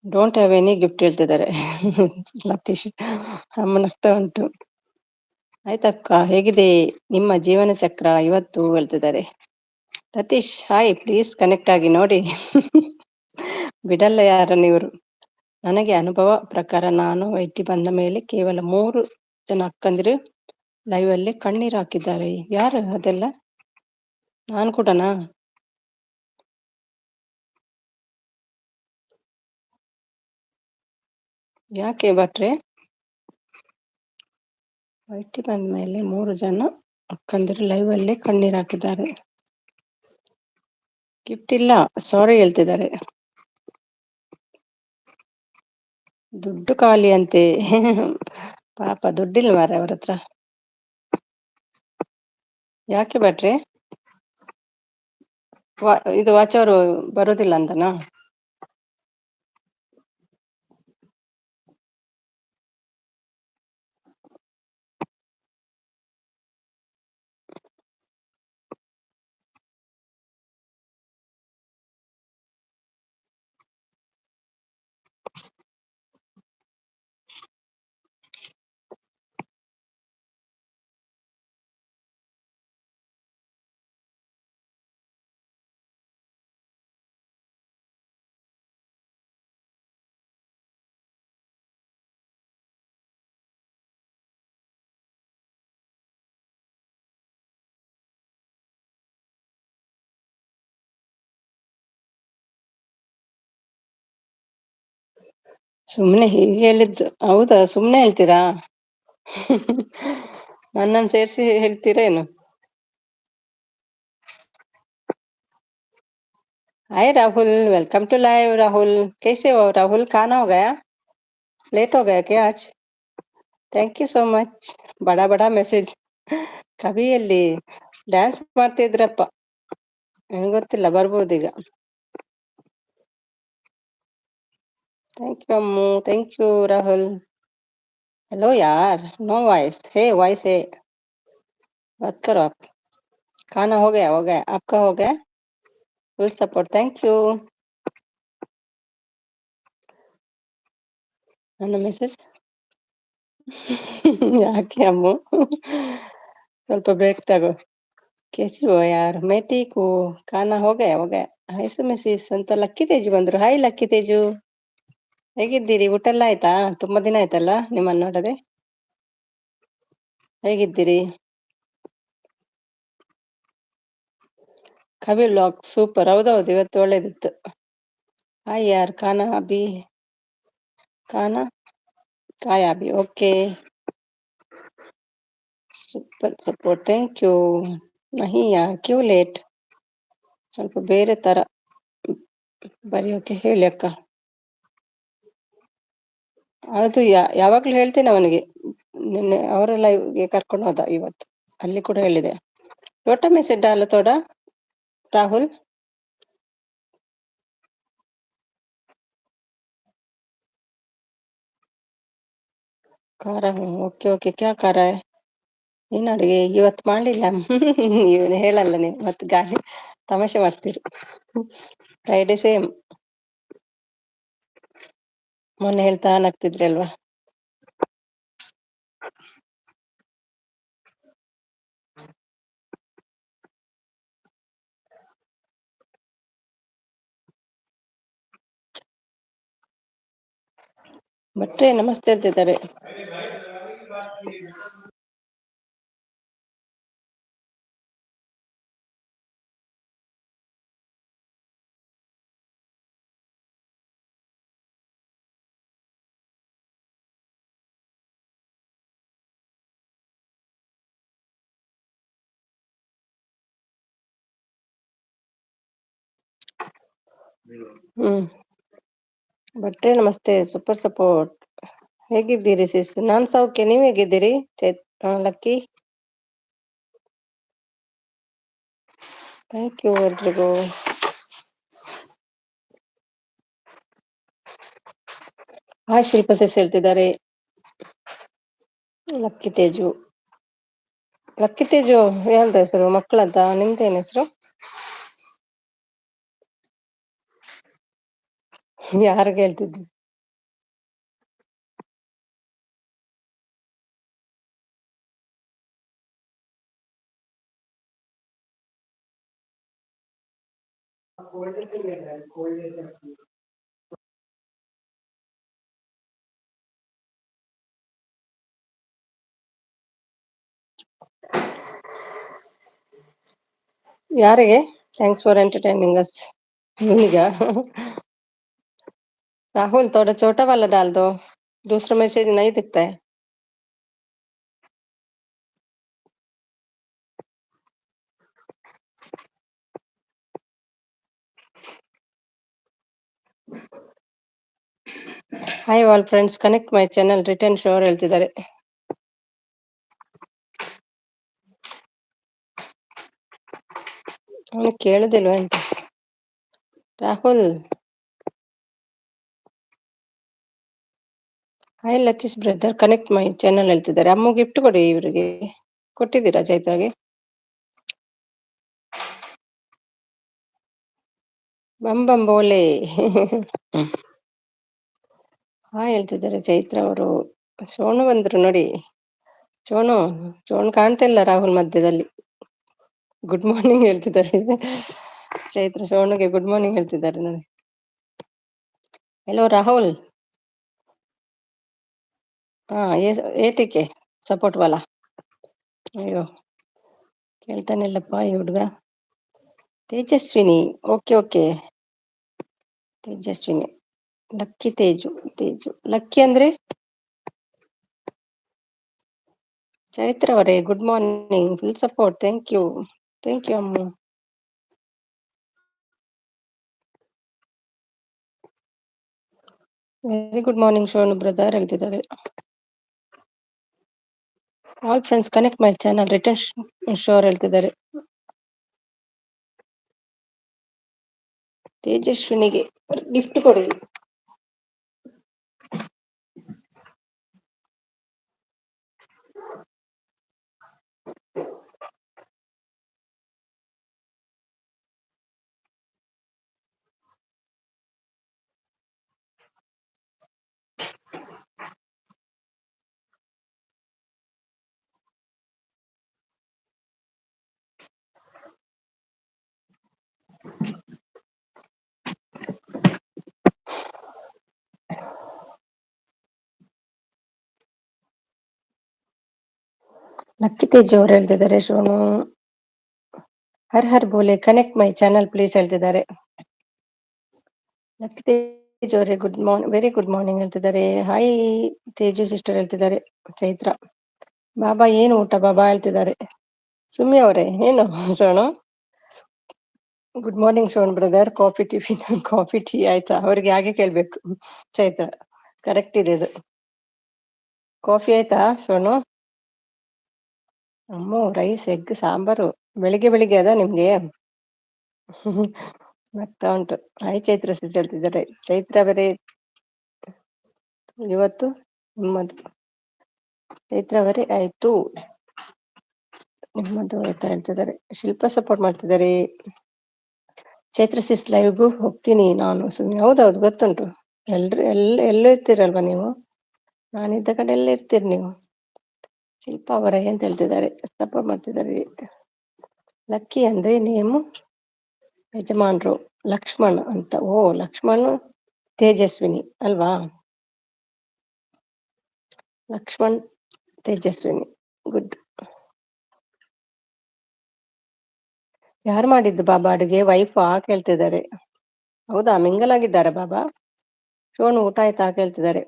ಡೋಂಟ್ ಹ್ಯಾವ್ ಎನಿ ಗಿಫ್ಟ್ ಹೇಳ್ತಿದ್ದಾರೆ ಲತೀಶ್. ಅಮ್ಮ ನಗ್ತಾ ಉಂಟು. ಆಯ್ತಕ್ಕ, ಹೇಗಿದೆ ನಿಮ್ಮ ಜೀವನ ಚಕ್ರ ಇವತ್ತು ಹೇಳ್ತಿದ್ದಾರೆ. ರತೀಶ್ ಹಾಯ್ ಪ್ಲೀಸ್ ಕನೆಕ್ಟ್ ಆಗಿ ನೋಡಿ. ಬಿಡಲ್ಲ ಯಾರನ್ನಿವರು. ನನಗೆ ಅನುಭವ ಪ್ರಕಾರ ನಾನು ವೈಟಿ ಬಂದ ಮೇಲೆ ಕೇವಲ 3 ಜನ ಅಕ್ಕಂದಿರು ಲೈವ್ ಅಲ್ಲಿ ಕಣ್ಣೀರು ಹಾಕಿದ್ದಾರೆ. ಯಾರು ಅದೆಲ್ಲ? ನಾನು ಕೂಡನಾ? ಯಾಕೆ ಭಟ್ರೆ? ವೈಟಿ ಬಂದ ಮೇಲೆ 3 ಜನ ಅಕ್ಕಂದಿರು ಲೈವ್ ಅಲ್ಲೇ ಕಣ್ಣೀರು ಹಾಕಿದ್ದಾರೆ. ಗಿಫ್ಟ್ ಇಲ್ಲ, ಸಾರಿ ಹೇಳ್ತಿದ್ದಾರೆ. ದುಡ್ಡು ಖಾಲಿ ಅಂತೆ. ಪಾಪ ದುಡ್ಡಿಲ್ಲ ಮಾರ್ರೆ ಅವ್ರ ಹತ್ರ. ಯಾಕೆ ಭಟ್ರೆ? ಇದು ವಾಚವರು ಬರೋದಿಲ್ಲ ಅಂತನಾ? ಸುಮ್ನೆ ಹೀಗೆ ಹೇಳಿದ್ದು. ಹೌದಾ? ಸುಮ್ನೆ ಹೇಳ್ತೀರಾ? ನನ್ನನ್ನು ಸೇರಿಸಿ ಹೇಳ್ತೀರೇನು? Hi Rahul, welcome to live Rahul. कैसे हो राहुल? खाना हो गया? लेट हो गया क्या आज? Thank you so much. ಬಡ ಬಡ ಮೆಸೇಜ್. ಕವಿಯಲ್ಲಿ ಡ್ಯಾನ್ಸ್ ಮಾಡ್ತಿದ್ರಪ್ಪ. ನಂಗೆ ಗೊತ್ತಿಲ್ಲ, ಬರ್ಬೋದೀಗ. Thank you Ammu, thank you Rahul. Hello यार, नो वॉइस है, वॉइस है, बात करो आप। खाना हो गया आपका हो गया? Full support, thank you. ನನ್ನ ಮೆಸೇಜ್ ಯಾಕೆ ಅಮ್ಮು? ಸ್ವಲ್ಪ ಬ್ರೇಕ್ ತಗೋ. कैसी हो यार? मैं ठीक हूँ, खाना हो गया हो गया। ಆಯ್ತು ಮಿಸಿಸ್ ಅಂತ ಲಕ್ಕಿ ತೇಜು ಬಂದ್ರು. ಹಾಯ್ ಲಕ್ಕಿ ತೇಜು, ಹೇಗಿದ್ದೀರಿ? ಊಟ ಎಲ್ಲ ಆಯ್ತಾ? ತುಂಬಾ ದಿನ ಆಯ್ತಲ್ಲ ನಿಮ್ಮನ್ನ ನೋಡದೆ. ಹೇಗಿದ್ದೀರಿ? ಕವಿ ವ್ಲಾಗ್ ಸೂಪರ್. ಹೌದೌದು, ಇವತ್ತು ಒಳ್ಳೇದಿತ್ತು. ಹಾಯ್ ಯಾರ್ ಖಾನಾ ಅಭಿ, ಖಾನಾ ಕಾಯ್ ಅಭಿ. Okay, super support, thank you. ನಹಿ ಯಾರ್ ಕ್ಯೂ ಲೇಟ್? ಸ್ವಲ್ಪ ಬೇರೆ ತರ ಬರೆಯೋಕೆ ಹೇಳಿ ಅಕ್ಕ. ಅದು ಯಾವಾಗ್ಲೂ ಹೇಳ್ತೇನೆ ಅವನಿಗೆ. ನಿನ್ನೆ ಅವರ ಲೈವ್ಗೆ ಕರ್ಕೊಂಡು ಹೋದ ಇವತ್ತು, ಅಲ್ಲಿ ಕೂಡ ಹೇಳಿದೆ. छोटा मैसेज डालो थोड़ा राहुल। ಖಾರ? ಓಕೆ ಓಕೆ, ಕ್ಯಾ ಖಾರ है? ಏನ್ ಅಡುಗೆ ಇವತ್ತು ಮಾಡ್ಲಿಲ್ಲ? ಇವನು ಹೇಳಲ್ಲ ನೀವು ಮತ್ತೆ ಗಾಳಿ ತಮಾಷೆ ಮಾಡ್ತೀರಿ. Friday same. ಮೊನ್ನೆ ಹೇಳ್ತಾ ನಗ್ತಿದ್ರಿ ಅಲ್ವಾ? ಭಟ್ರೆ ನಮಸ್ತೆ ಹೇಳ್ತಿದ್ದಾರೆ. ಹ್ಮ್, ಭಟ್ರೆ ನಮಸ್ತೆ, ಸೂಪರ್ ಸಪೋರ್ಟ್. ಹೇಗಿದ್ದೀರಿ ಸಿಸ್? ನಾನ್ ಸೌಖ್ಯ, ನೀವ್ ಹೇಗಿದ್ದೀರಿ? ಲಕ್ಕಿ, ಥ್ಯಾಂಕ್ ಯು ಎಲ್ರಿಗೂ. ಹಾಯ್ ಶಿಲ್ಪ ಸಿಸ್ ಹೇಳ್ತಿದ್ದಾರೆ. ಲಕ್ಕಿ ತೇಜು, ಲಕ್ಕಿ ತೇಜು ಯಾರ್ದು ಹೆಸರು? ಮಕ್ಕಳಂತ? ನಿಮ್ದೇನ್ ಹೆಸರು? ಯಾರಿಗೆ ಹೇಳ್ತಿದ್ವಿ? यारे थैंक्स फॉर एंटरटेनिंग अस यूनिगा राहुल थोड़ा छोटा वाला डाल दो दूसरा मैसेज नहीं दिखता है hi all friends connect my channel return ಶೋರ್ ಹೇಳ್ತಿದ್ದಾರೆ ಅವನು ಕೇಳುದಿಲ್ವಾ ಅಂತ Rahul hi Lateesh brother connect my channel ಹೇಳ್ತಿದ್ದಾರೆ ಅಮ್ಮ ಗಿಫ್ಟ್ ಕೊಡಿ ಇವರಿಗೆ ಕೊಟ್ಟಿದ್ದೀರಾ ಚೈತ್ರಾಗೆ ಬಂಬೋಲೆ ಹಾ ಹೇಳ್ತಿದ್ದಾರೆ ಚೈತ್ರ ಅವರು ಸೋನು ಬಂದ್ರು ನೋಡಿ ಸೋನು ಸೋನು ಕಾಣ್ತಾ ಇಲ್ಲ ರಾಹುಲ್ ಮಧ್ಯದಲ್ಲಿ ಗುಡ್ ಮಾರ್ನಿಂಗ್ ಹೇಳ್ತಿದ್ದಾರೆ ಚೈತ್ರ ಸೋನುಗೆ ಗುಡ್ ಮಾರ್ನಿಂಗ್ ಹೇಳ್ತಿದ್ದಾರೆ ನೋಡಿ हेलो राहुल हाँ ये ठीक है सपोर्ट वाला ಅಯ್ಯೋ ಕೇಳ್ತಾನಿಲ್ಲಪ್ಪ ಈ ಹುಡುಗ Tejaswini okay okay Tejaswini lucky Teju lucky ಅಂದ್ರೆ ಚೈತ್ರ ಅವರೇ good morning full support thank you ಅಮ್ಮ very good morning Shonu brother ಹೇಳ್ತಿದ್ದಾರೆ all friends connect my channel return ಶೋರ್ ಹೇಳ್ತಿದ್ದಾರೆ ತೇಜಸ್ವಿನಿಗೆ ಗಿಫ್ಟ್ ಕೊಡಿ ಲಕ್ಕಿ ತೇಜು ಅವ್ರು ಹೇಳ್ತಿದ್ದಾರೆ ಶೋನು ಹರ್ ಬೋಲೆ ಕನೆಕ್ಟ್ ಮೈ ಚಾನಲ್ ಪ್ಲೀಸ್ ಹೇಳ್ತಿದ್ದಾರೆ ಲಕ್ಕಿ ತೇಜು ಅವರೇ good morning very good morning ಹೇಳ್ತಿದ್ದಾರೆ ಹಾಯ್ ತೇಜು ಸಿಸ್ಟರ್ ಹೇಳ್ತಿದ್ದಾರೆ ಚೈತ್ರ ಬಾಬಾ ಏನು ಊಟ ಬಾಬಾ ಹೇಳ್ತಿದ್ದಾರೆ ಸುಮ್ಮಿ ಅವರೇ ಏನು Sonu good morning shown brother coffee tea ಆಯ್ತಾ ಅವ್ರಿಗೆ ಹಾಗೆ ಕೇಳ್ಬೇಕು ಚೈತ್ರ ಕರೆಕ್ಟ್ ಇದೆ ಇದು ಕಾಫಿ ಆಯ್ತಾ ಸೋನು ಅಮ್ಮೋ ರೈಸ್ ಎಗ್ ಸಾಂಬಾರು ಬೆಳಿಗ್ಗೆ ಅದ ನಿಮ್ಗೆ ಬರ್ತಾ ಉಂಟು ಹಾಯ್ ಚೈತ್ರ ಸಿಸ್ ಹೇಳ್ತಿದ್ದಾರೆ ಚೈತ್ರ ಅವರೇ ಇವತ್ತು ನಿಮ್ಮದು ಚೈತ್ರ ಅವರೇ ಆಯ್ತು ನಿಮ್ಮದು ಆಯ್ತಾ ಹೇಳ್ತಿದ್ದಾರೆ ಶಿಲ್ಪ ಸಪೋರ್ಟ್ ಮಾಡ್ತಿದ್ದಾರೆ ಚೈತ್ರ ಸಿಸ್ ಲೈವ್ಗೂ ಹೋಗ್ತೀನಿ ನಾನು ಸುಮ್ಮನೆ ಹೌದೌದು ಗೊತ್ತುಂಟು ಎಲ್ಲ ಇರ್ತೀರಲ್ವಾ ನೀವು ನಾನಿದ್ದ ಕಡೆ ಎಲ್ಲ ಇರ್ತೀರಿ ನೀವು ಶಿಲ್ಪ ಅವರ ಅಂತ ಹೇಳ್ತಿದ್ದಾರೆ ಸಪೋರ್ಟ್ ಮಾಡ್ತಿದ್ದಾರೆ ಲಕ್ಕಿ ಅಂದ್ರೆ ನೇಮು ಯಜಮಾನ್ರು ಲಕ್ಷ್ಮಣ್ ಅಂತ ಓ ಲಕ್ಷ್ಮಣ್ ತೇಜಸ್ವಿನಿ ಅಲ್ವಾ ಲಕ್ಷ್ಮಣ್ ತೇಜಸ್ವಿನಿ ಗುಡ್ ಯಾರು ಮಾಡಿದ್ದು ಬಾಬಾ ಅಡುಗೆ ವೈಫಾ ಕೇಳ್ತಿದ್ದಾರೆ ಹೌದಾ ಮಿಂಗಲ್ ಆಗಿದ್ದಾರೆ ಬಾಬಾ ಶೋನು ಊಟ ಆಯ್ತಾ ಕೇಳ್ತಿದ್ದಾರೆ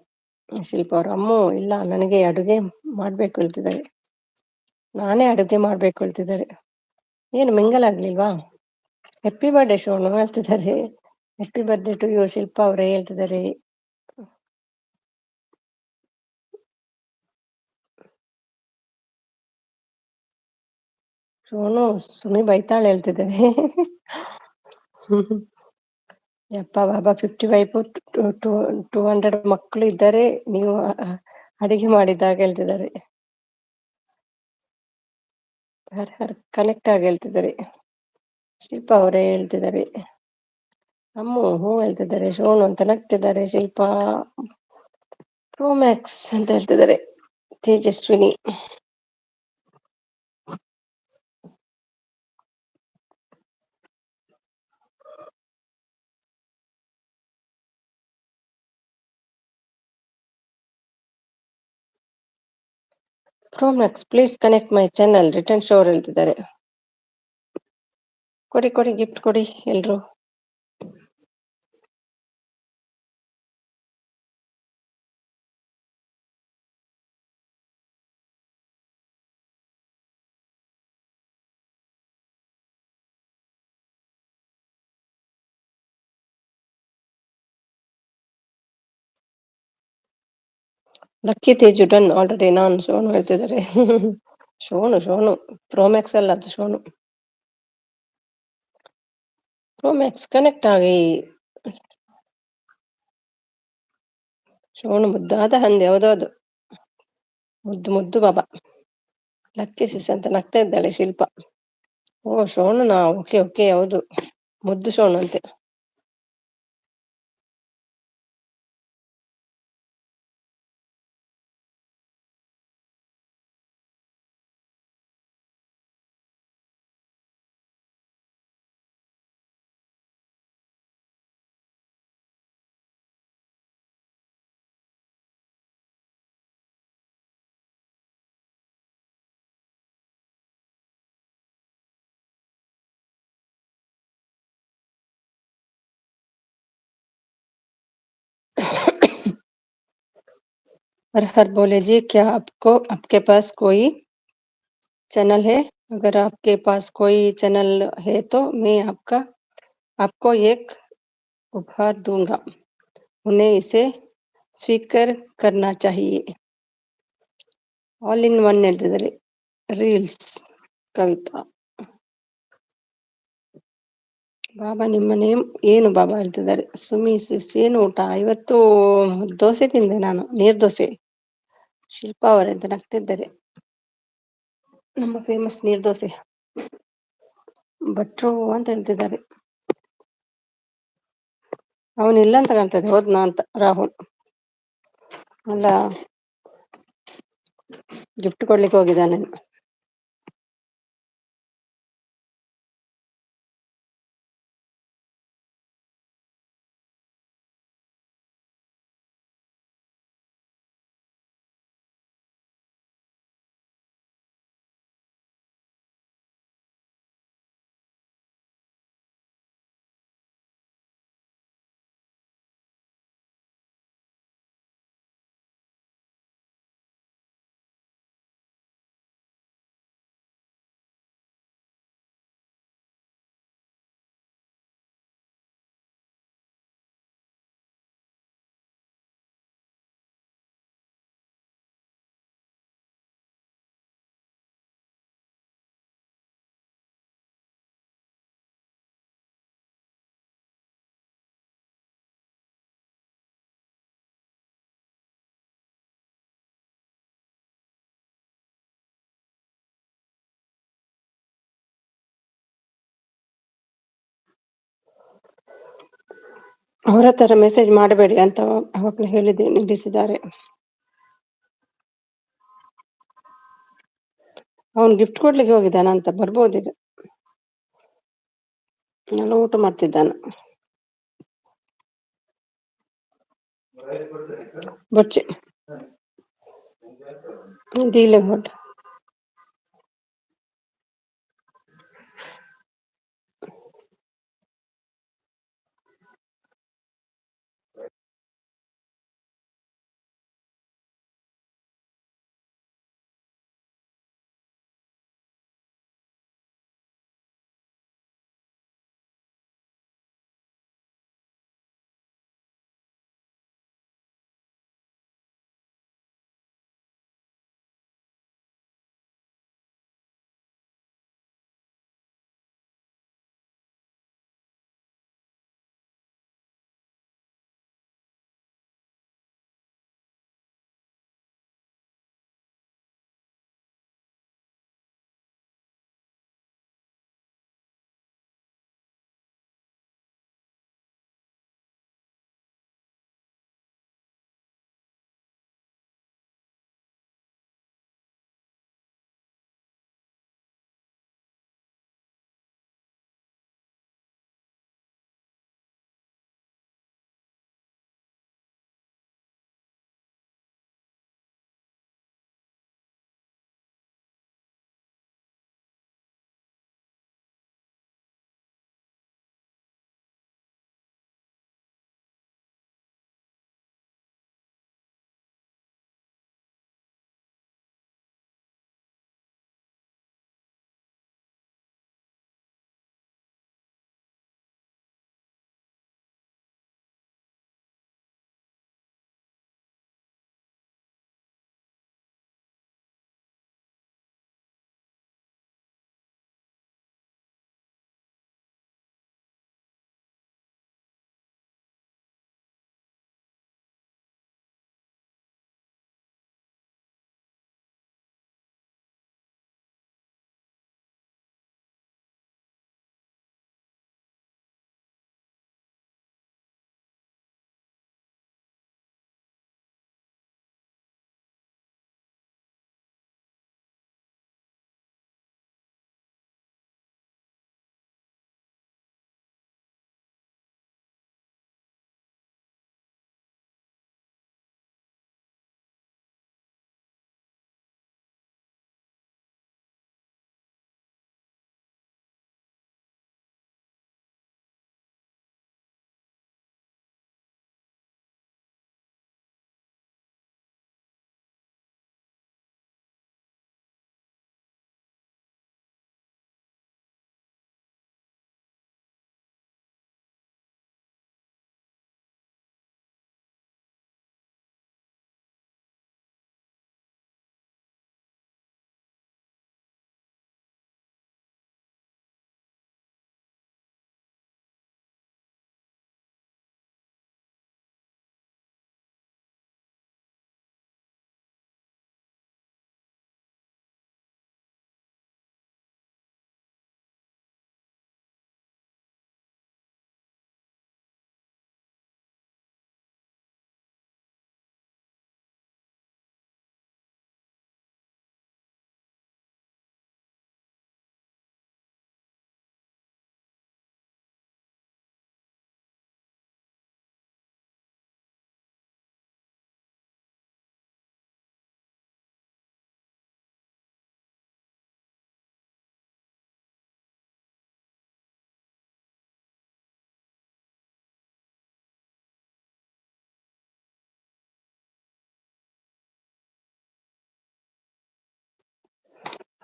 ಶಿಲ್ಪ ಅವರು ಅಮ್ಮು ಇಲ್ಲ ನನಗೆ ಅಡುಗೆ ಮಾಡ್ಬೇಕು ಹೇಳ್ತಿದ್ದಾರೆ ನಾನೇ ಅಡುಗೆ ಮಾಡ್ಬೇಕು ಹೇಳ್ತಿದ್ದಾರೆ ಏನು ಮಿಂಗಲ್ ಆಗ್ಲಿಲ್ವಾ ಹ್ಯಾಪಿ ಬರ್ಡೇ ಶೋನು ಹೇಳ್ತಿದ್ದಾರೆ ಹ್ಯಾಪಿ ಬರ್ಡೇ ಟು ಯು ಶಿಲ್ಪ ಅವರೇ ಹೇಳ್ತಿದ್ದಾರೆ ಸೋನು ಸುಮ್ಮನೆ ಬೈತಾಳೆ ಹೇಳ್ತಿದ್ದಾರೆ ಯಪ್ಪ ಬಾಬಾ 200 ಮಕ್ಕಳು ಇದ್ದಾರೆ ನೀವು ಅಡಿಗೆ ಮಾಡಿದಾಗ ಹೇಳ್ತಿದ್ದಾರೆ ಹರ್ ಕನೆಕ್ಟ್ ಆಗಿ ಹೇಳ್ತಿದ್ದಾರೆ ಶಿಲ್ಪ ಅವರೇ ಹೇಳ್ತಿದ್ದಾರೆ ಅಮ್ಮು ಹೂ ಹೇಳ್ತಿದ್ದಾರೆ ಶೋನು ಅಂತ ನಗ್ತಿದ್ದಾರೆ ಶಿಲ್ಪ ಪ್ರೋಮ್ಯಾಕ್ಸ್ ಅಂತ ಹೇಳ್ತಿದ್ದಾರೆ Tejaswini Pro Max please connect my channel return ಶೋರ್ ಹೇಳ್ತಿದ್ದಾರೆ. ಕೊಡಿ ಕೊಡಿ ಗಿಫ್ಟ್ ಕೊಡಿ ಎಲ್ರು. ಲಕ್ಕಿ ತೇಜು ಡನ್ ಆಲ್ರೆಡಿ ನಾನು ಶೋನು ಹೇಳ್ತಿದ್ದಾರೆ. ಶೋನು ಪ್ರೋಮ್ಯಾಕ್ಸ್ ಅಲ್ಲ ಅದು ಶೋನು. ಪ್ರೋಮ್ಯಾಕ್ಸ್ ಕನೆಕ್ಟ್ ಆಗಿ. ಶೋನು ಮುದ್ದಾದ ಹಂದಿ ಯಾವುದದು ಮುದ್ದು ಮುದ್ದು ಬಾಬಾ. ಲಕ್ಕಿ ಸಿಸ್ ಅಂತ ನಗ್ತಾ ಇದ್ದಾಳೆ ಶಿಲ್ಪ. ಓ ಶೋನುನಾ, ಓಕೆ ಓಕೆ ಹೌದು ಮುದ್ದು ಶೋನು ಅಂತೆ. हर हर बोले जी, क्या आपके पास कोई चैनल है? अगर आपके पास कोई चैनल है तो मैं आपको एक उपहार दूंगा, उन्हें इसे स्वीकार करना चाहिए. ಆಲ್ ಇನ್ ಒನ್ ಹೇಳ್ತಿದ್ದಾರೆ. ರೀಲ್ಸ್ ಕವಿತಾ. ಬಾಬಾ ನಿಮ್ಮ ನೇಮ್ ಏನು ಬಾಬಾ ಹೇಳ್ತಿದ್ದಾರೆ. ಸುಮಿ ಸಿಸ್ ಏನು ಊಟ? ಇವತ್ತು ದೋಸೆ ತಿಂದೆ ನಾನು, ನೀರ್ ದೋಸೆ. ಶಿಲ್ಪಾ ಅವರಂತ ನಗ್ತಿದ್ದಾರೆ. ನಮ್ಮ ಫೇಮಸ್ ನೀರ್ ದೋಸೆ ಭಟ್ರು ಅಂತ ಹೇಳ್ತಿದ್ದಾರೆ. ಅವನಿಲ್ಲ ಅಂತ ಕಾಣ್ತದೆ, ಹೋದ್ನಾ ಅಂತ ರಾಹುಲ್. ಅಲ್ಲ ಗಿಫ್ಟ್ ಕೊಡ್ಲಿಕ್ಕೆ ಹೋಗಿದ್ದಾನೆ. ಅವರ ತರ ಮೆಸೇಜ್ ಮಾಡಬೇಡಿ ಅಂತ ಅವಾಗಲೇ ಹೇಳಿದೆ, ನಿಲ್ಲಿಸಿದ್ದಾರೆ. ಅವನು ಗಿಫ್ಟ್ ಕೊಡ್ಲಿಕ್ಕೆ ಹೋಗಿದ್ದಾನ ಅಂತ ಬರ್ಬೋದೀಗ. ಎಲ್ಲ ಊಟ ಮಾಡ್ತಿದ್ದಾನ. ಬಚ್ಚೆ ದೀಲೆ ಹೊಡ್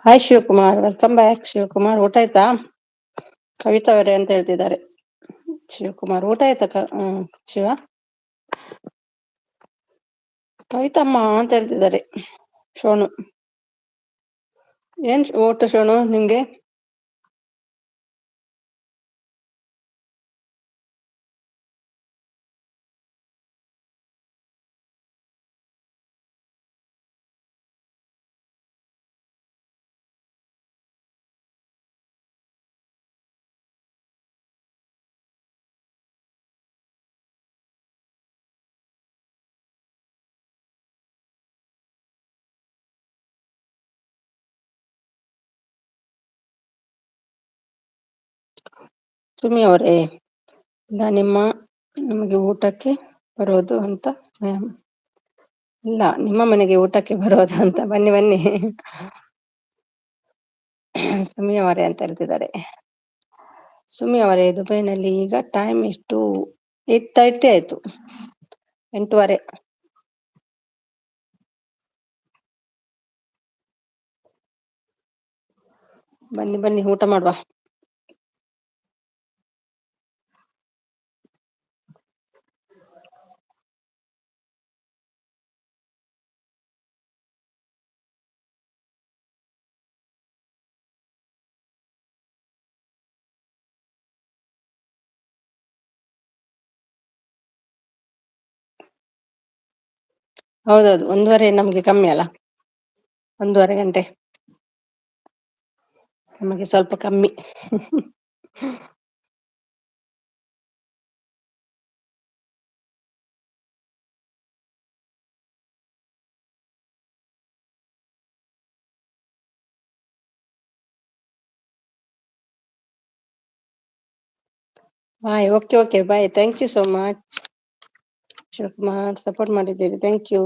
hi Shivakumar, welcome back. Shivakumar, ಊಟ ಆಯ್ತಾ? ಕವಿತಾ ಅವರೇ ಅಂತ ಹೇಳ್ತಿದ್ದಾರೆ. ಶಿವಕುಮಾರ್, ಊಟ ಆಯ್ತಾ? ಶಿವ, ಕವಿತಮ್ಮ ಅಂತ ಹೇಳ್ತಿದ್ದಾರೆ. ಶೋನು, ಏನ್ ಊಟ ಶೋನು ನಿಮ್ಗೆ? ಸುಮಿ ಅವರೇ, ನಿಮಗೆ ಊಟಕ್ಕೆ ಬರೋದು ಅಂತ. ಇಲ್ಲ, ನಿಮ್ಮ ಮನೆಗೆ ಊಟಕ್ಕೆ ಬರೋದು ಅಂತ. ಬನ್ನಿ ಬನ್ನಿ. ಸುಮಿ ಅವರೇ ಅಂತ ಹೇಳ್ತಿದ್ದಾರೆ. ಸುಮಿ ಅವರೇ, ದುಬೈನಲ್ಲಿ ಈಗ ಟೈಮ್ ಎಷ್ಟು? 8:30 ಆಯ್ತು. 8:15. ಬನ್ನಿ ಬನ್ನಿ, ಊಟ ಮಾಡುವ. ಹೌದೌದು, 1:30 ನಮ್ಗೆ ಕಮ್ಮಿ ಅಲ್ಲ. 1:30 ಗಂಟೆ ನಮಗೆ ಸ್ವಲ್ಪ ಕಮ್ಮಿ. Bye. Okay okay, bye. Thank you so much Shivakumar, support ಮಾಡಿದ್ದೀರಿ. Thank you.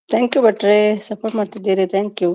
ಥ್ಯಾಂಕ್ ಯು ಭಟ್ರೆ, ಸಪೋರ್ಟ್ ಮಾಡ್ತಿದ್ದೀರಿ. Thank you.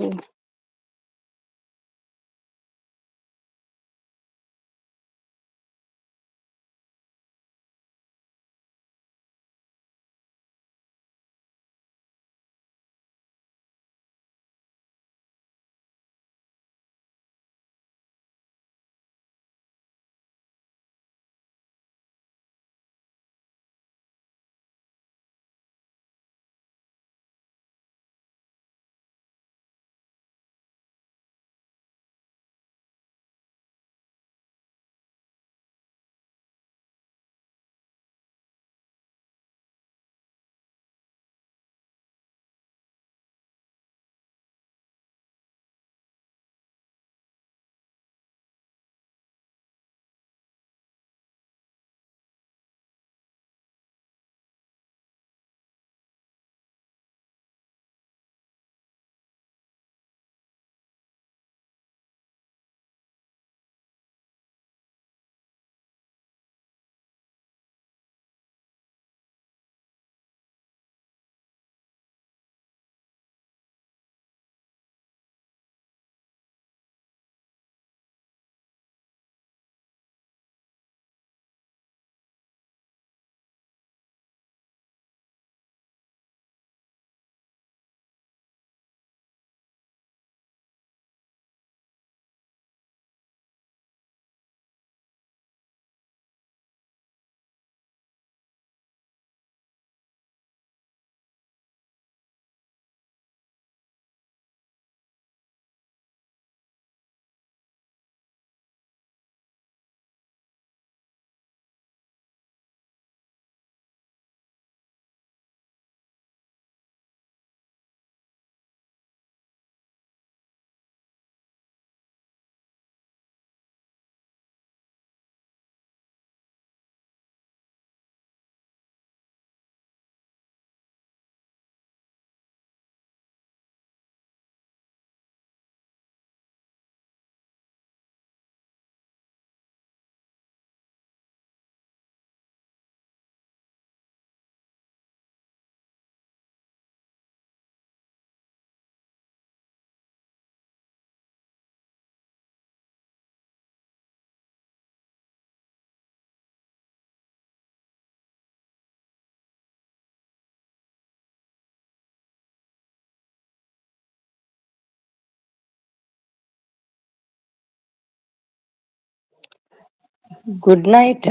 Good night.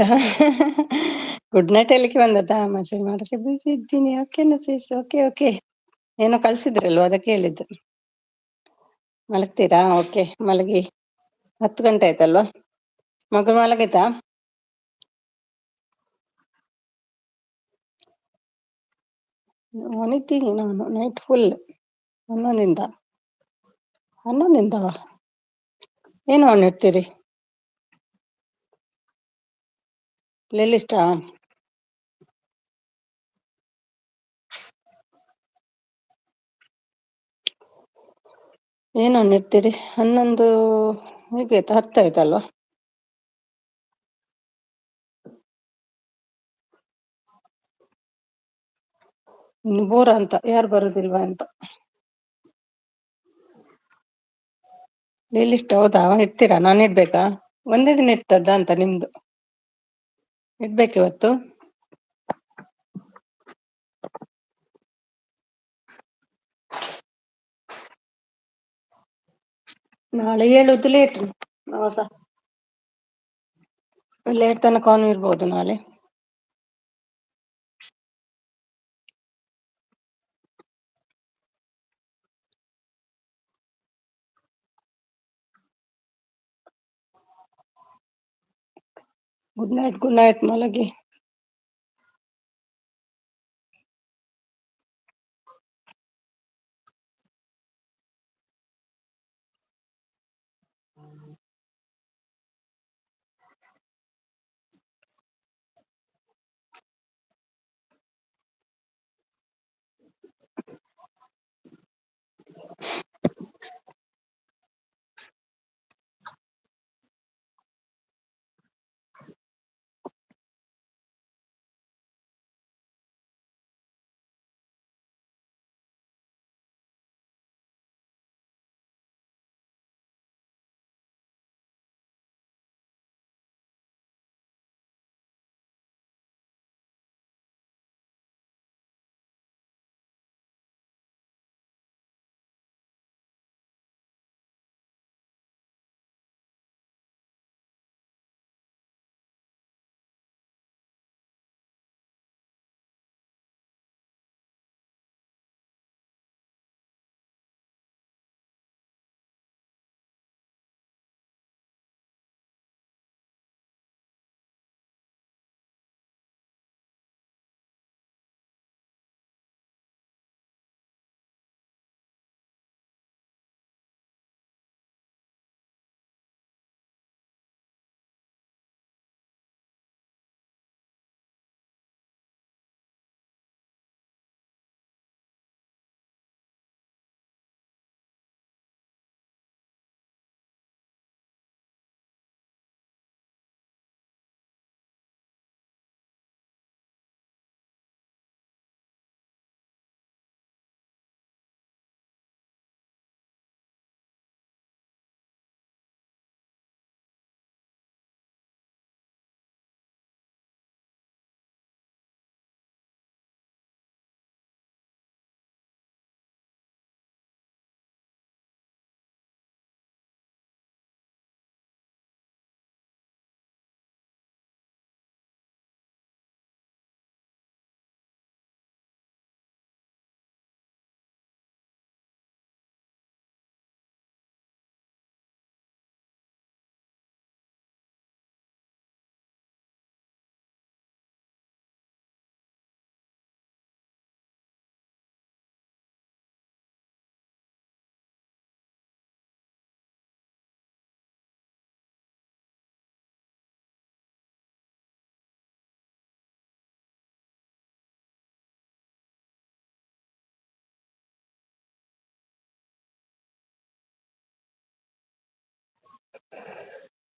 Good night ಹೇಳಲಿಕ್ಕೆ ಬಂದದ್ದಾ? ಮೆಸೇಜ್ ಮಾಡಕ್ಕೆ ಬಿಸಿ ಇದ್ದೀನಿ. Okay message. Okay okay. ಏನೋ ಕಳ್ಸಿದ್ರಲ್ವ ಅದಕ್ಕೆ ಹೇಳಿದ್ದು. ಮಲಗ್ತೀರಾ? ಓಕೆ ಮಲಗಿ. 10 ಗಂಟೆ ಆಯ್ತಲ್ವಾ? ಮಗು ಮಲಗಿತಾ? ಮನಿತೀನಿ ನಾನು ನೈಟ್ ಫುಲ್ 11 11 ಏನು ಇಡ್ತೀರಿ? ಪ್ಲೇ ಲಿಸ್ಟಾ? ಏನು ಇಡ್ತೀರಿ? 11 ಹೇಗಾಯ್ತು? 10 ಆಯ್ತಲ್ವಾ? ಇನ್ನು ಬೋರ ಅಂತ, ಯಾರು ಬರುದಿಲ್ವಾ ಅಂತ. ಪ್ಲೇ ಲಿಸ್ಟ್ ಹೌದಾ? ಇಡ್ತೀರಾ? ನಾನು ಇಡ್ಬೇಕಾ? ಒಂದೇ ದಿನ ಇರ್ತದ ಅಂತ ನಿಮ್ದು? ಇಡ್ಬೇಕು ಇವತ್ತು? ನಾಳೆ ಏಳುದು ಲೇಟ್ ನವಸ. ಲೇಟ್ ತನಕನೂ ಇರ್ಬೋದು ನಾಳೆ. ಗುಡ್ ನೈಟ್ ಗುಡ್ ನೈಟ್ ಮಲಗಿ.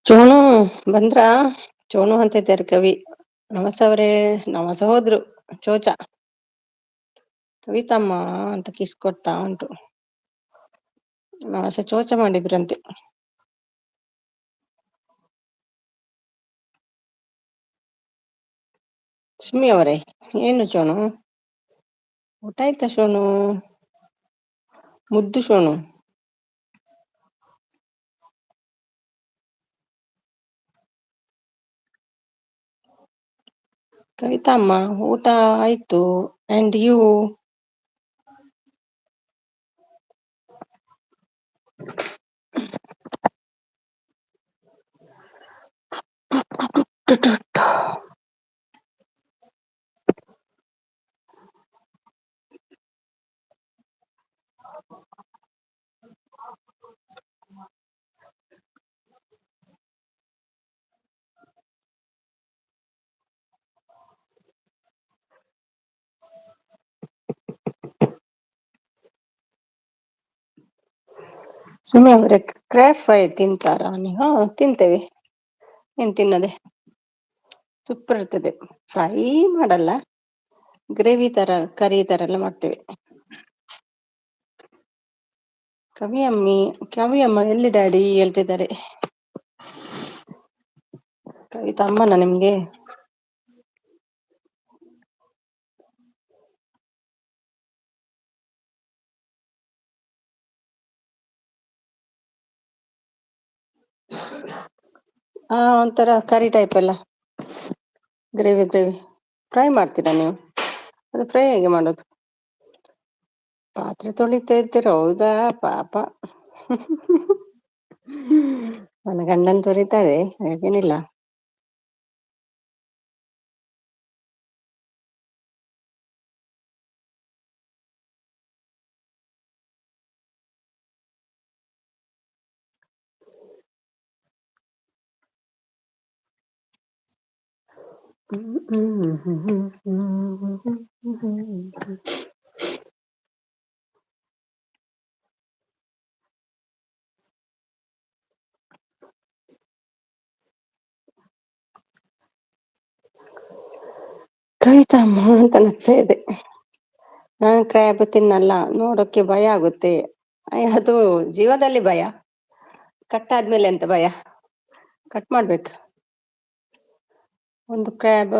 ಚೋನು ಬಂದ್ರಾ? ಚೋನು ಅಂತ ಇದ್ದಾರೆ ಕವಿ. ನಮಸ ಅವ್ರೇ ನಮಸ ಹೋದ್ರು. ಚೋಚ ಕವಿತಮ್ಮ ಅಂತ ಕಿಸ್ ಕೊಡ್ತಾ ಉಂಟು. ನಮಸ ಚೋಚ ಮಾಡಿದ್ರಂತೆ. ಸುಮ್ಮಿ ಅವರೇ ಏನು ಚೋನು? ಊಟ ಆಯ್ತಾ ಶೋನು? ಮುದ್ದು ಶೋನು. ಕವಿತಾ ಅಮ್ಮ, ಊಟ ಆಯ್ತು. And you? ಸುಮ್ಮನೆ ಅವರೇ ಕ್ರ್ಯಾಬ್ ಫ್ರೈ ತಿಂತಾರಾ ನೀವು? ಹಾ, ತಿಂತೇವೆ. ಏನ್ ತಿನ್ನದೆ, ಸೂಪರ್ ಇರ್ತದೆ. ಫ್ರೈ ಮಾಡಲ್ಲ, ಗ್ರೇವಿ ತರ, ಕರಿ ತರ ಎಲ್ಲ ಮಾಡ್ತೇವೆ. ಕವಿ ಅಮ್ಮ ಎಲ್ಲಿ ಡ್ಯಾಡಿ ಹೇಳ್ತಿದ್ದಾರೆ. ಕವಿತಾ ಅಮ್ಮನ ನಿಮ್ಗೆ? ಹಾ, ಒಂಥರ ಕರಿ ಟೈಪ್ ಎಲ್ಲ, ಗ್ರೇವಿ ಗ್ರೇವಿ. ಫ್ರೈ ಮಾಡ್ತೀರಾ ನೀವು? ಅದು ಫ್ರೈ ಹೇಗೆ ಮಾಡೋದು? ಪಾತ್ರೆ ತೊಳಿತಾ ಇದ್ದೀರ? ಹೌದಾ, ಪಾಪ. ನನ್ನ ಗಂಡನ್ ತೊಳಿತಾರೆ, ಹಾಗೇನಿಲ್ಲ. ಕವಿತಾ ಅಮ್ಮ ಅಂತ ನಗ್ತಾ ಇದೆ. ನಾನು ಕ್ರ್ಯಾಬ್ ತಿನ್ನಲ್ಲ, ನೋಡೋಕೆ ಭಯ ಆಗುತ್ತೆ. ಅದು ಜೀವದಲ್ಲಿ ಭಯ, ಕಟ್ಟಾದ್ಮೇಲೆ ಎಂತ ಭಯ? ಕಟ್ ಮಾಡ್ಬೇಕು. ಒಂದು ಕ್ರ್ಯಾಬ್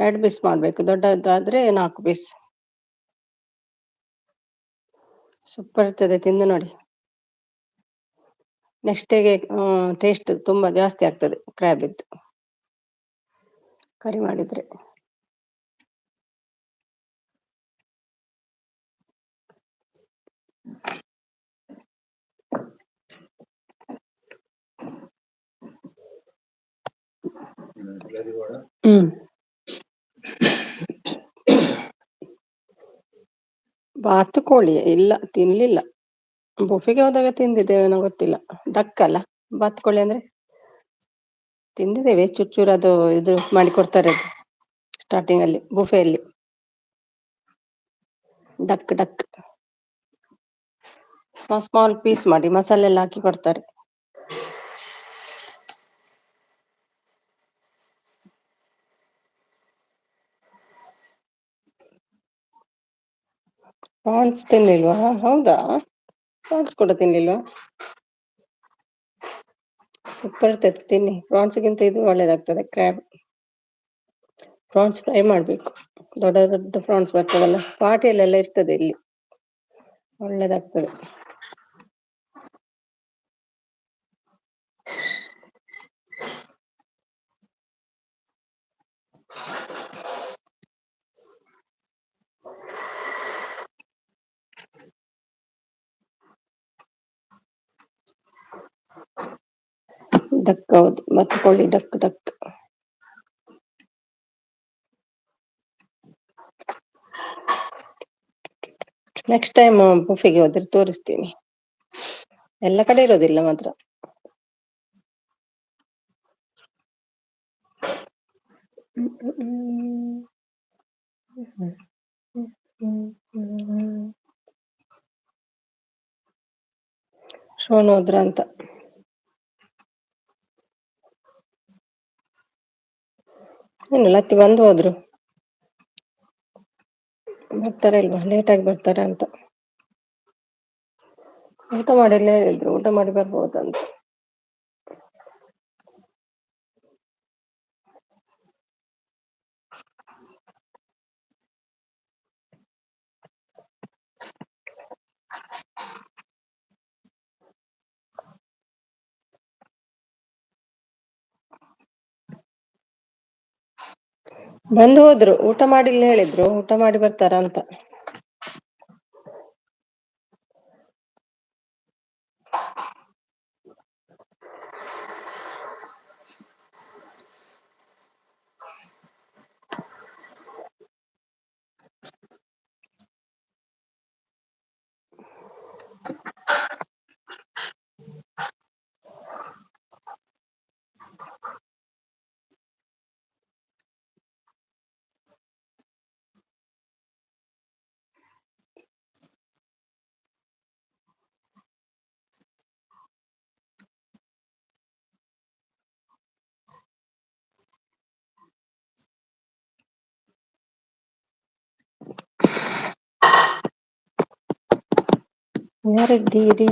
2 ಪೀಸ್ ಮಾಡ್ಬೇಕು, ದೊಡ್ಡದಾದ್ರೆ 4 ಪೀಸ್. ಸೂಪರ್ ಇರ್ತದೆ, ತಿಂದು ನೋಡಿ. ನೆಕ್ಸ್ಟ್ ಡೇಗೆ ಟೇಸ್ಟ್ ತುಂಬಾ ಜಾಸ್ತಿ ಆಗ್ತದೆ ಕ್ರ್ಯಾಬ್ ಇದ್ದು, ಕರಿ ಮಾಡಿದ್ರೆ. ಬಾತುಕೋಳಿ ಇಲ್ಲ, ತಿನ್ಲಿಲ್ಲ. ಬುಫೆಗೆ ಹೋದಾಗ ತಿಂದಿದ್ದೇವೆ, ಗೊತ್ತಿಲ್ಲ. ಡಕ್ ಅಲ್ಲ ಬಾತುಕೋಳಿ ಅಂದ್ರೆ. ತಿಂದಿದ್ದೇವೆ, ಚೂರು ಅದು ಇದು ಮಾಡಿ ಕೊಡ್ತಾರೆ ಸ್ಟಾರ್ಟಿಂಗ್ ಅಲ್ಲಿ ಬುಫೆಯಲ್ಲಿ. ಡಕ್ ಡಕ್ ಸ್ಮಾಲ್ ಪೀಸ್ ಮಾಡಿ ಮಸಾಲೆ ಎಲ್ಲ ಹಾಕಿ ಕೊಡ್ತಾರೆ. ಪ್ರಾನ್ಸ್ ತಿನ್ಲಿಲ್ವಾ? ಹೌದಾ, ಪ್ರಾನ್ಸ್ ಕೂಡ ತಿನ್ಲಿಲ್ವಾ? ಸೂಪರ್ ಇರ್ತದೆ, ತಿನ್ನಿ. ಪ್ರಾನ್ಸ್ಗಿಂತ ಇದು ಒಳ್ಳೇದಾಗ್ತದೆ, ಕ್ರ್ಯಾಬ್. ಪ್ರಾನ್ಸ್ ಫ್ರೈ ಮಾಡ್ಬೇಕು. ದೊಡ್ಡ ದೊಡ್ಡ ಪ್ರಾನ್ಸ್ ಬರ್ತದಲ್ಲ, ಪಾಟಿಯಲ್ಲೆಲ್ಲ ಇರ್ತದೆ ಇಲ್ಲಿ, ಒಳ್ಳೇದಾಗ್ತದೆ. ಡಕ್, ಹೌದು, ಬಾತುಕೋಳಿ ಡಕ್ ಡಕ್. ನೆಕ್ಸ್ಟ್ ಟೈಮ್ ಬುಫೆಗೆ ಹೋದ್ರೆ ತೋರಿಸ್ತೀನಿ. ಎಲ್ಲ ಕಡೆ ಇರೋದಿಲ್ಲ ಮಾತ್ರ. ಶೋನ್ ಹೋದ್ರ ಅಂತ. ಏನು ಲತ್ತಿ ಬಂದು ಹೋದ್ರು, ಬರ್ತಾರ ಇಲ್ವಾ? ಲೇಟ್ ಆಗಿ ಬರ್ತಾರ ಅಂತ. ಊಟ ಮಾಡಿಲ್ಲ ಹೇಳಿದ್ರು, ಊಟ ಮಾಡಿ ಬರ್ಬೋದಂತ. ಬಂದು ಹೋದ್ರು, ಊಟ ಮಾಡಿಲ್ಲ ಹೇಳಿದ್ರು, ಊಟ ಮಾಡಿ ಬರ್ತಾರ ಅಂತ. ಯಾರಿದ್ದೀರಿ?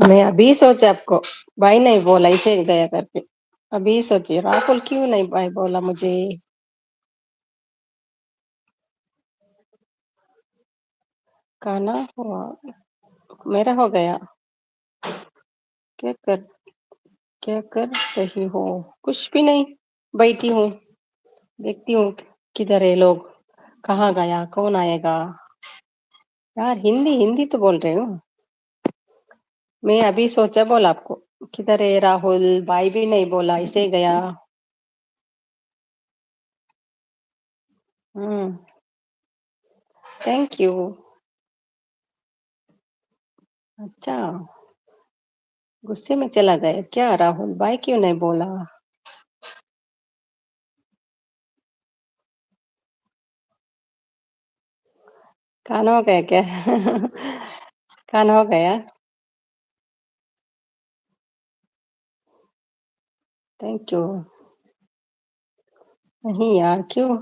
मैं अभी सोचा आपको, भाई नहीं बोला, इसे गया करके। अभी सोचिए राहुल क्यों नहीं भाई बोला मुझे। खाना हुआ, मेरा हो गया। क्या कर क्या कर रही हो? कुछ भी नहीं, बैठी हूँ, देखती हूँ किधर है लोग, कहाँ गया, कौन आएगा। यार हिंदी हिंदी तो बोल रहे हूँ। मैं अभी सोचा बोला आपको, किधर है राहुल, भाई भी नहीं बोला, इसे गया। Thank you. अच्छा, गुस्से में चला गया क्या राहुल, भाई क्यों नहीं बोला? खाना हो गया क्या? खाना हो गया? Thank you. नहीं यार, क्यों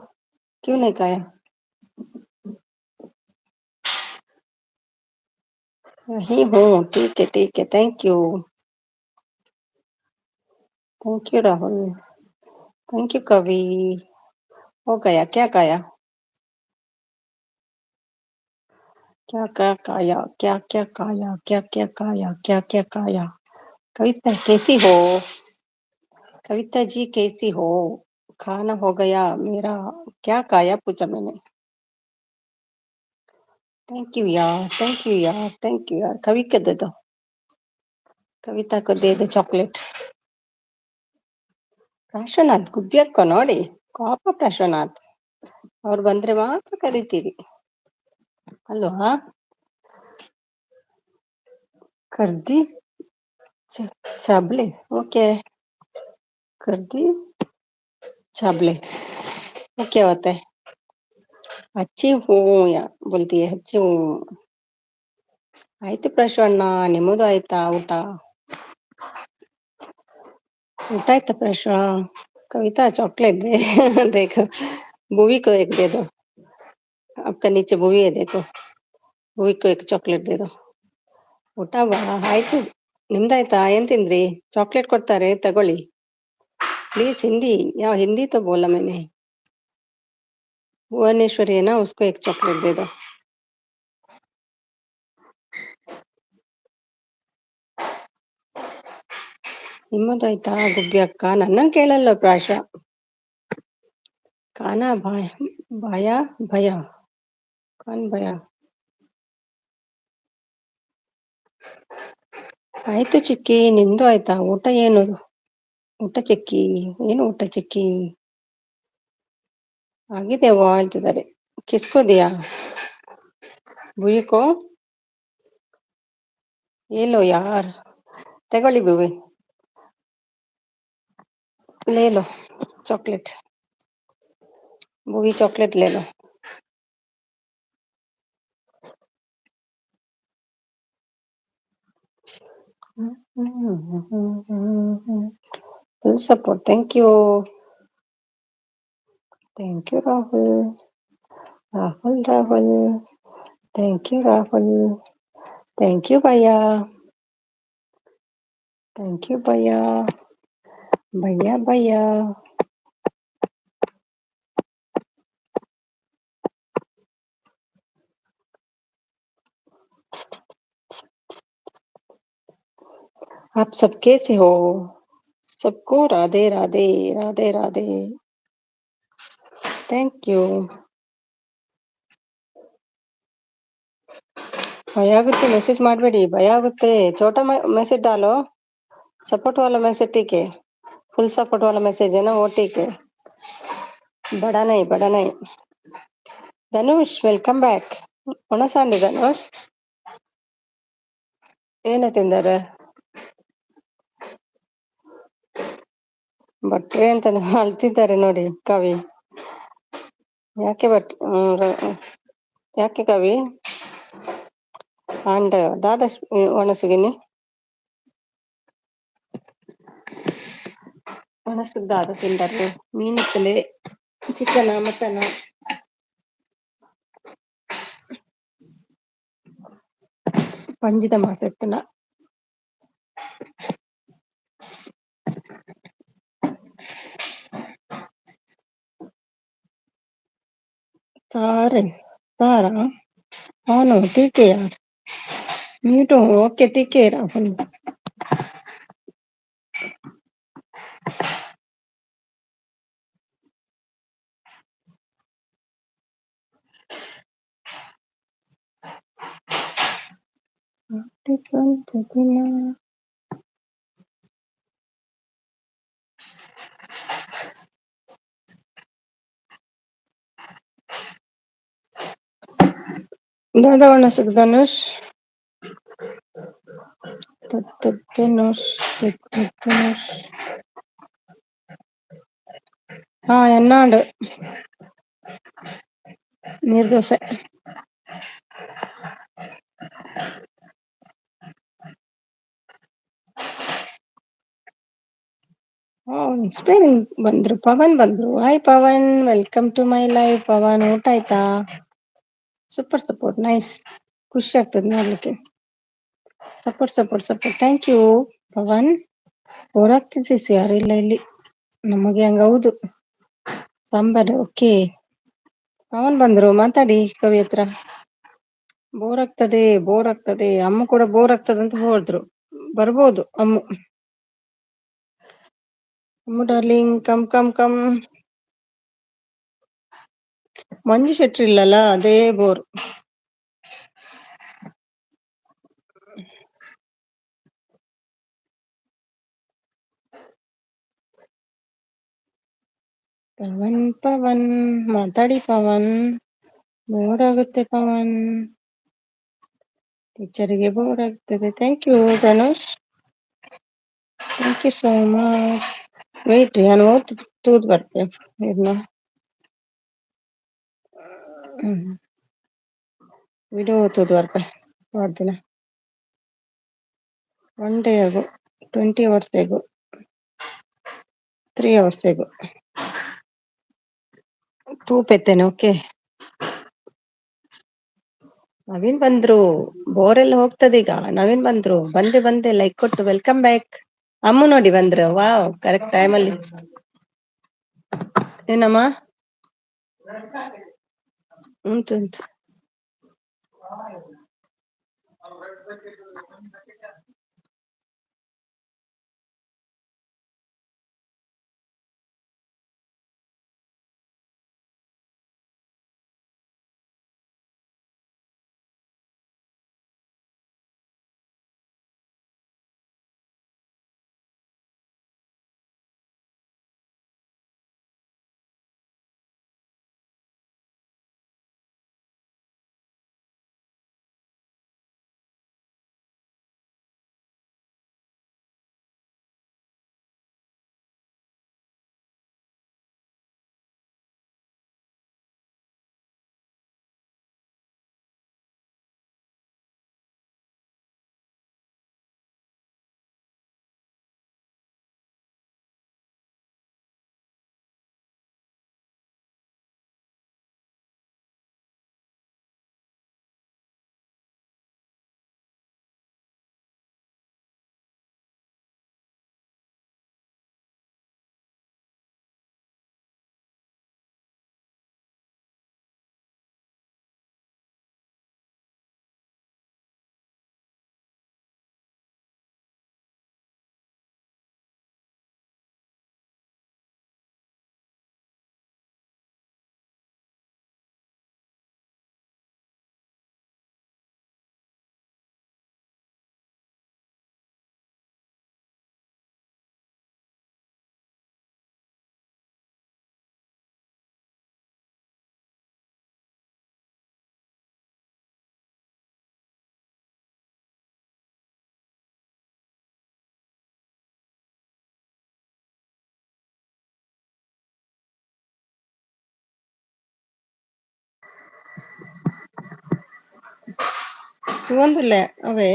क्यों नहीं खाया? नहीं हूँ, ठीक है, thank you. Thank you Rahul, thank you कवि। हो गया, क्या खाया? क्या क्या खाया, क्या क्या खाया, क्या क्या खाया, क्या क्या खाया? कविता कैसी हो? कविता जी कैसी हो? खाना हो गया मेरा। क्या खाया पूछा मैंने। थैंक यू यार, थैंक यू यार, थैंक यू यार। कवि को दे दो, कविता को दे दो चॉकलेट। ಪಾರ್ಶ್ವನಾಥ್ ಗುಬ್ಬಿಯಕ್ಕ ನೋಡಿ, ಪಾಪ ಪಾರ್ಶ್ವನಾಥ್ ಅವ್ರು ಬಂದ್ರೆ ಮಾತ್ರ ಕರಿತೀರಿ ಅಲ್ವಾ? ಕರ್ದಿ ಚಾಬ್ಲೆ, ओके कर दी चाबले, वो क्या होता है? अच्छी हूँ या बोलती है अच्छी हूँ। ಆಯ್ತು ಪ್ರಶ್ವಣ್ಣ, ನಿಮ್ಮದು ಆಯ್ತಾ ಊಟ? ಊಟ ಆಯ್ತಾ ಪ್ರಶ್ವ? कविता चॉकलेट दे। देखो, भूवी को एक दे दो, आपका नीचे भूवी है देखो, भूवी को एक चॉकलेट दे दो। ಊಟ ಆಯ್ತು, ನಿಮ್ದಾಯ್ತಾ? ಏನ್ ತಿಂದ್ರಿ? ಚಾಕ್ಲೇಟ್ ಕೊಡ್ತಾರೆ ತಗೊಳ್ಳಿ प्लीज। हिंदी, या हिंदी तो बोला मैंने। भुवनेश्वरी है ना, उसको एक चॉकलेट दे दो। ನಿಮ್ಮದಾಯ್ತಾ ಗುಬ್ಬಿ ಅಕ್ಕ? ನನ್ನ ಕೇಳಲ್ಲ ಪ್ರಾಶ. ಕಾನ ಭಯ, ಭಯ ಭಯ, ಕಾನ್ ಭಯ. ಆಯ್ತು ಚಿಕ್ಕಿ, ನಿಮ್ದು ಆಯ್ತಾ ಊಟ? ಏನು ಊಟ ಚಿಕ್ಕಿ? ಏನು ಊಟ ಚಿಕ್ಕಿ? ಆಗಿದೆ ವಾ ಹೇಳ್ತಿದ್ದಾರೆ. ಕಿಸ್ಕೋ ದಿಯಾ ಭೂಯಿಕೋ? ಎಲ್ಲೋ ಯಾರ್, ತಗೊಳ್ಳಿ ಭೂವಿ, ले लो चॉकलेट, भूवी चॉकलेट ले लो। Full support, thank you Rahul, Rahul Rahul, thank you Rahul, thank you भैया, थैंक यू भैया, भैया भैया। आप सब कैसे हो? सबको राधे राधे राधे राधे। Thank you. भय आगुत्ते ಮೆಸೇಜ್ ಮಾಡಬೇಡಿ, ಭಯ ಆಗುತ್ತೆ। छोटा मैसेज डालो, सपोर्ट वाला मैसेज ठीक है, फुल सपोर्ट वाला मैसेज है ना वो ठीक है, बड़ा नहीं बड़ा नहीं। Dhanush welcome back. ಒಣಸಾಂಡಿ ಧನುಷ್ ಏನ ತಿಂದಾರೆ? ಭಟ್ರೆ ಅಂತ ಅಳ್ತಿದ್ದಾರೆ ನೋಡಿ ಕವಿ. ಯಾಕೆ ಯಾಕೆ ಕವಿ? ಅಂಡ್ ದಾದ ಒಣಸುಗಿನಿ ಒಣಸು ದಾದ ತಿಂದಾರೆ. ಮೀನಿತ್ತಲೆ, ಚಿಕನ ಮಟನ? ಪಂಜಿದ ಮಾಸ ಎತ್ತನ सारे सारा। हाँ नो ठीक है यार, म्यूट हूँ। ओके ठीक है राहुल। दादा ಒಣಸುಗ್ ಧನುಷ್ ಧನುಷ್ ಧನುಷ್ ಹಾ ಎನ್ನಾಂಡು ನೀರ್ ದೋಸೆ. ಇನ್ಸ್ಪೈರಿಂಗ್ ಬಂದ್ರು, ಪವನ್ ಬಂದ್ರು. Hi Pavan, welcome to my life. Pavan ಊಟ ಆಯ್ತಾ? ಸೂಪರ್ ಸಪೋರ್ಟ್, ನೈಸ್, ಖುಷಿ ಆಗ್ತದೆ ನೋಡ್ಲಿಕ್ಕೆ. Support support support, thank you Pavan. ಹೋರಾಗ್ತಿಸಿ ಯಾರು ಇಲ್ಲ ಇಲ್ಲಿ ನಮಗೆ, ಹಂಗ ಹೌದು. ಸಾಂಬಾರ್ ಓಕೆ. ಪವನ್ ಬಂದ್ರು, ಮಾತಾಡಿ ಕವಿ ಹತ್ರ. ಬೋರ್ ಆಗ್ತದೆ ಬೋರ್ ಆಗ್ತದೆ, ಅಮ್ಮ ಕೂಡ ಬೋರ್ ಆಗ್ತದೆ ಅಂತ ಹೋದ್ರು. ಬರ್ಬೋದು ಅಮ್ಮ. ಅಮ್ಮ ಡಾರ್ಲಿಂಗ್ ಕಮ್ ಕಮ್ ಕಮ್. ಮಂಜು ಶೆಟ್ರು ಇಲ್ಲಲ್ಲ, ಅದೇ ಬೋರ್. ಪವನ್ ಪವನ್ ಮಾತಾಡಿ ಪವನ್, ಬೋರ್ ಆಗುತ್ತೆ ಪವನ್, ಟೀಚರಿಗೆ ಬೋರ್ ಆಗ್ತದೆ. Thank you Dhanush, thank you so much. Wait ನಾನು ತೂದ್ ಬರ್ತೇನೆ ಇದನ್ನ. ವಿಡಿಯೋ ತೂದ್ ಬರ್ತೆ ಮಾಡ್ತೀನ. 1 day ಆಗು, 20 hours ಆಗು, 3 hours ಆಗು ತೂಪೆತ್ತೇನೆ. ಓಕೆ ನವೀನ್ ಬಂದ್ರು, ಬೋರ್ ಎಲ್ಲ ಹೋಗ್ತದೆ ಈಗ. ನವೀನ್ ಬಂದ್ರು, ಬಂದೆ ಬಂದೆ ಲೈಕ್ ಕೊಟ್ಟು ವೆಲ್ಕಮ್ ಬ್ಯಾಕ್. ಅಮ್ಮು ನೋಡಿ ಬಂದ್ರು, ವಾವ್ ಕರೆಕ್ಟ್ ಟೈಮಲ್ಲಿ. ಏನಮ್ಮ? ಉಂಟು ಉಂಟು. ತಗೊಂದಿಲ್ಲ ಅವೇ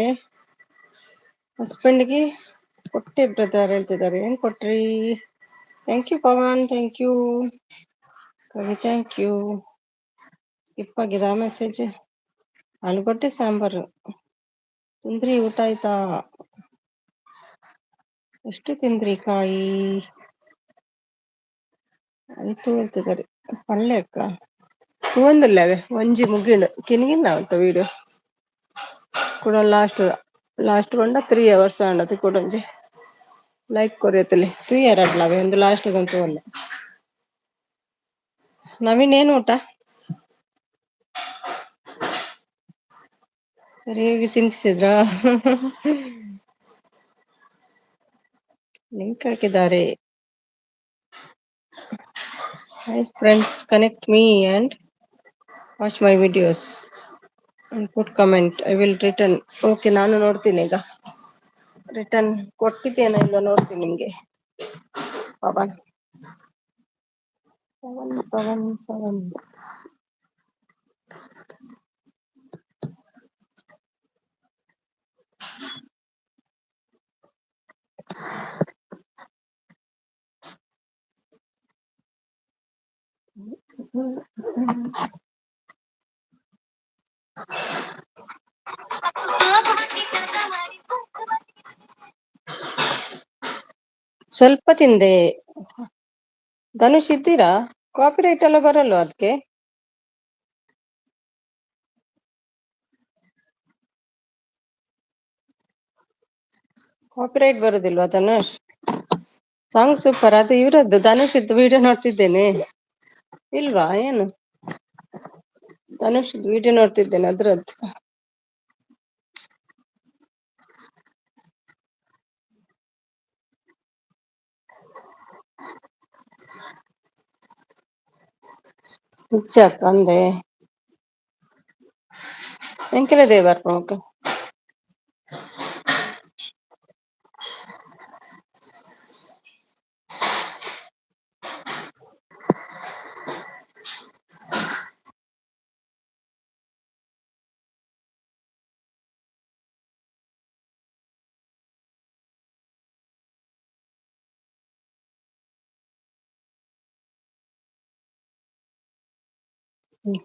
ಹಸ್ಬೆಂಡ್ಗೆ ಕೊಟ್ಟೆ ಬ್ರದರ್ ಹೇಳ್ತಿದ್ದಾರೆ. ಏನ್ ಕೊಟ್ರಿ? Thank you Pavan, thank you Kavi, thank you. ಇಪ್ಪಾಗಿದ ಮೆಸೇಜ್. ಆಲೂಗಡ್ಡೆ ಸಾಂಬಾರು ತಿಂದ್ರಿ? ಊಟ ಆಯ್ತಾ? ಎಷ್ಟು ತಿಂದ್ರಿ ಕಾಯಿ? ಆಯ್ತು ಹೇಳ್ತಿದ್ದಾರೆ. ಪಲ್ಯ ಅಕ್ಕ ತಗೊಂದಿಲ್ಲವೇ ಒಂಜಿ ಮುಗಿಂಡು ಕಿನ್ಗಿನ್ನ ವೀಡಿಯೋ ಕೂಡ ಲಾಸ್ಟ್ ಕೊಂಡ 3 hours ಆಂಡತೆ ಕೊಡೊಂಜಿ ಲೈಕ್ ಕೊರಿಯತ್ತಲಿ 3 ಇಯರ್ ಅಡ್ಲವೆ ಒಂದು ಲಾಸ್ಟ್ ದಂತು ಒಲ್ಲೆ. ನವೀನ್ ಏನು ಊಟ? ಸರಿಯಾಗಿ ತಿನ್ಸಿದ್ರಾ? ಲಿಂಕ್ ಹಾಕಿದ್ದಾರೆ. Nice friends, connect me and watch my videos and put comment. I will return. Okay, ನಾನು ನೋಡ್ತೀನಿ ಈಗ. ರಿಟರ್ನ್ ಕೊಟ್ಟಿದ್ದೇನೆ ಇಲ್ಲ ನೋಡ್ತೀನಿ ನಿಮ್ಗೆ. ಪವನ್ ಪವನ್ ಪವನ್ ಪವನ್ ಸ್ವಲ್ಪ ತಿಂದೆ. ಧನುಷ್ ಇದ್ದೀರಾ? ಕಾಪಿ ರೈಟ್ ಎಲ್ಲ ಬರಲ್ವಾ ಅದಕ್ಕೆ? ಕಾಪಿ ರೈಟ್ ಬರುದಿಲ್ವಾ ಧನುಷ್? Song super. ಅದು ಇವರದ್ದು ಧನುಷ್ ಇದ್ದು ವಿಡಿಯೋ ನೋಡ್ತಿದ್ದೇನೆ. ಇಲ್ವಾ ಏನು? ಧನುಷ್ ವಿಡಿಯೋ ನೋಡ್ತಿದ್ದೇನೆ ಅದ್ರದ್ದು. ನಿಜಕ್ಕ ಅಂದೆ ಎಂಕೆಲ್ಲ ದೇವರ್ ಓಕೆ.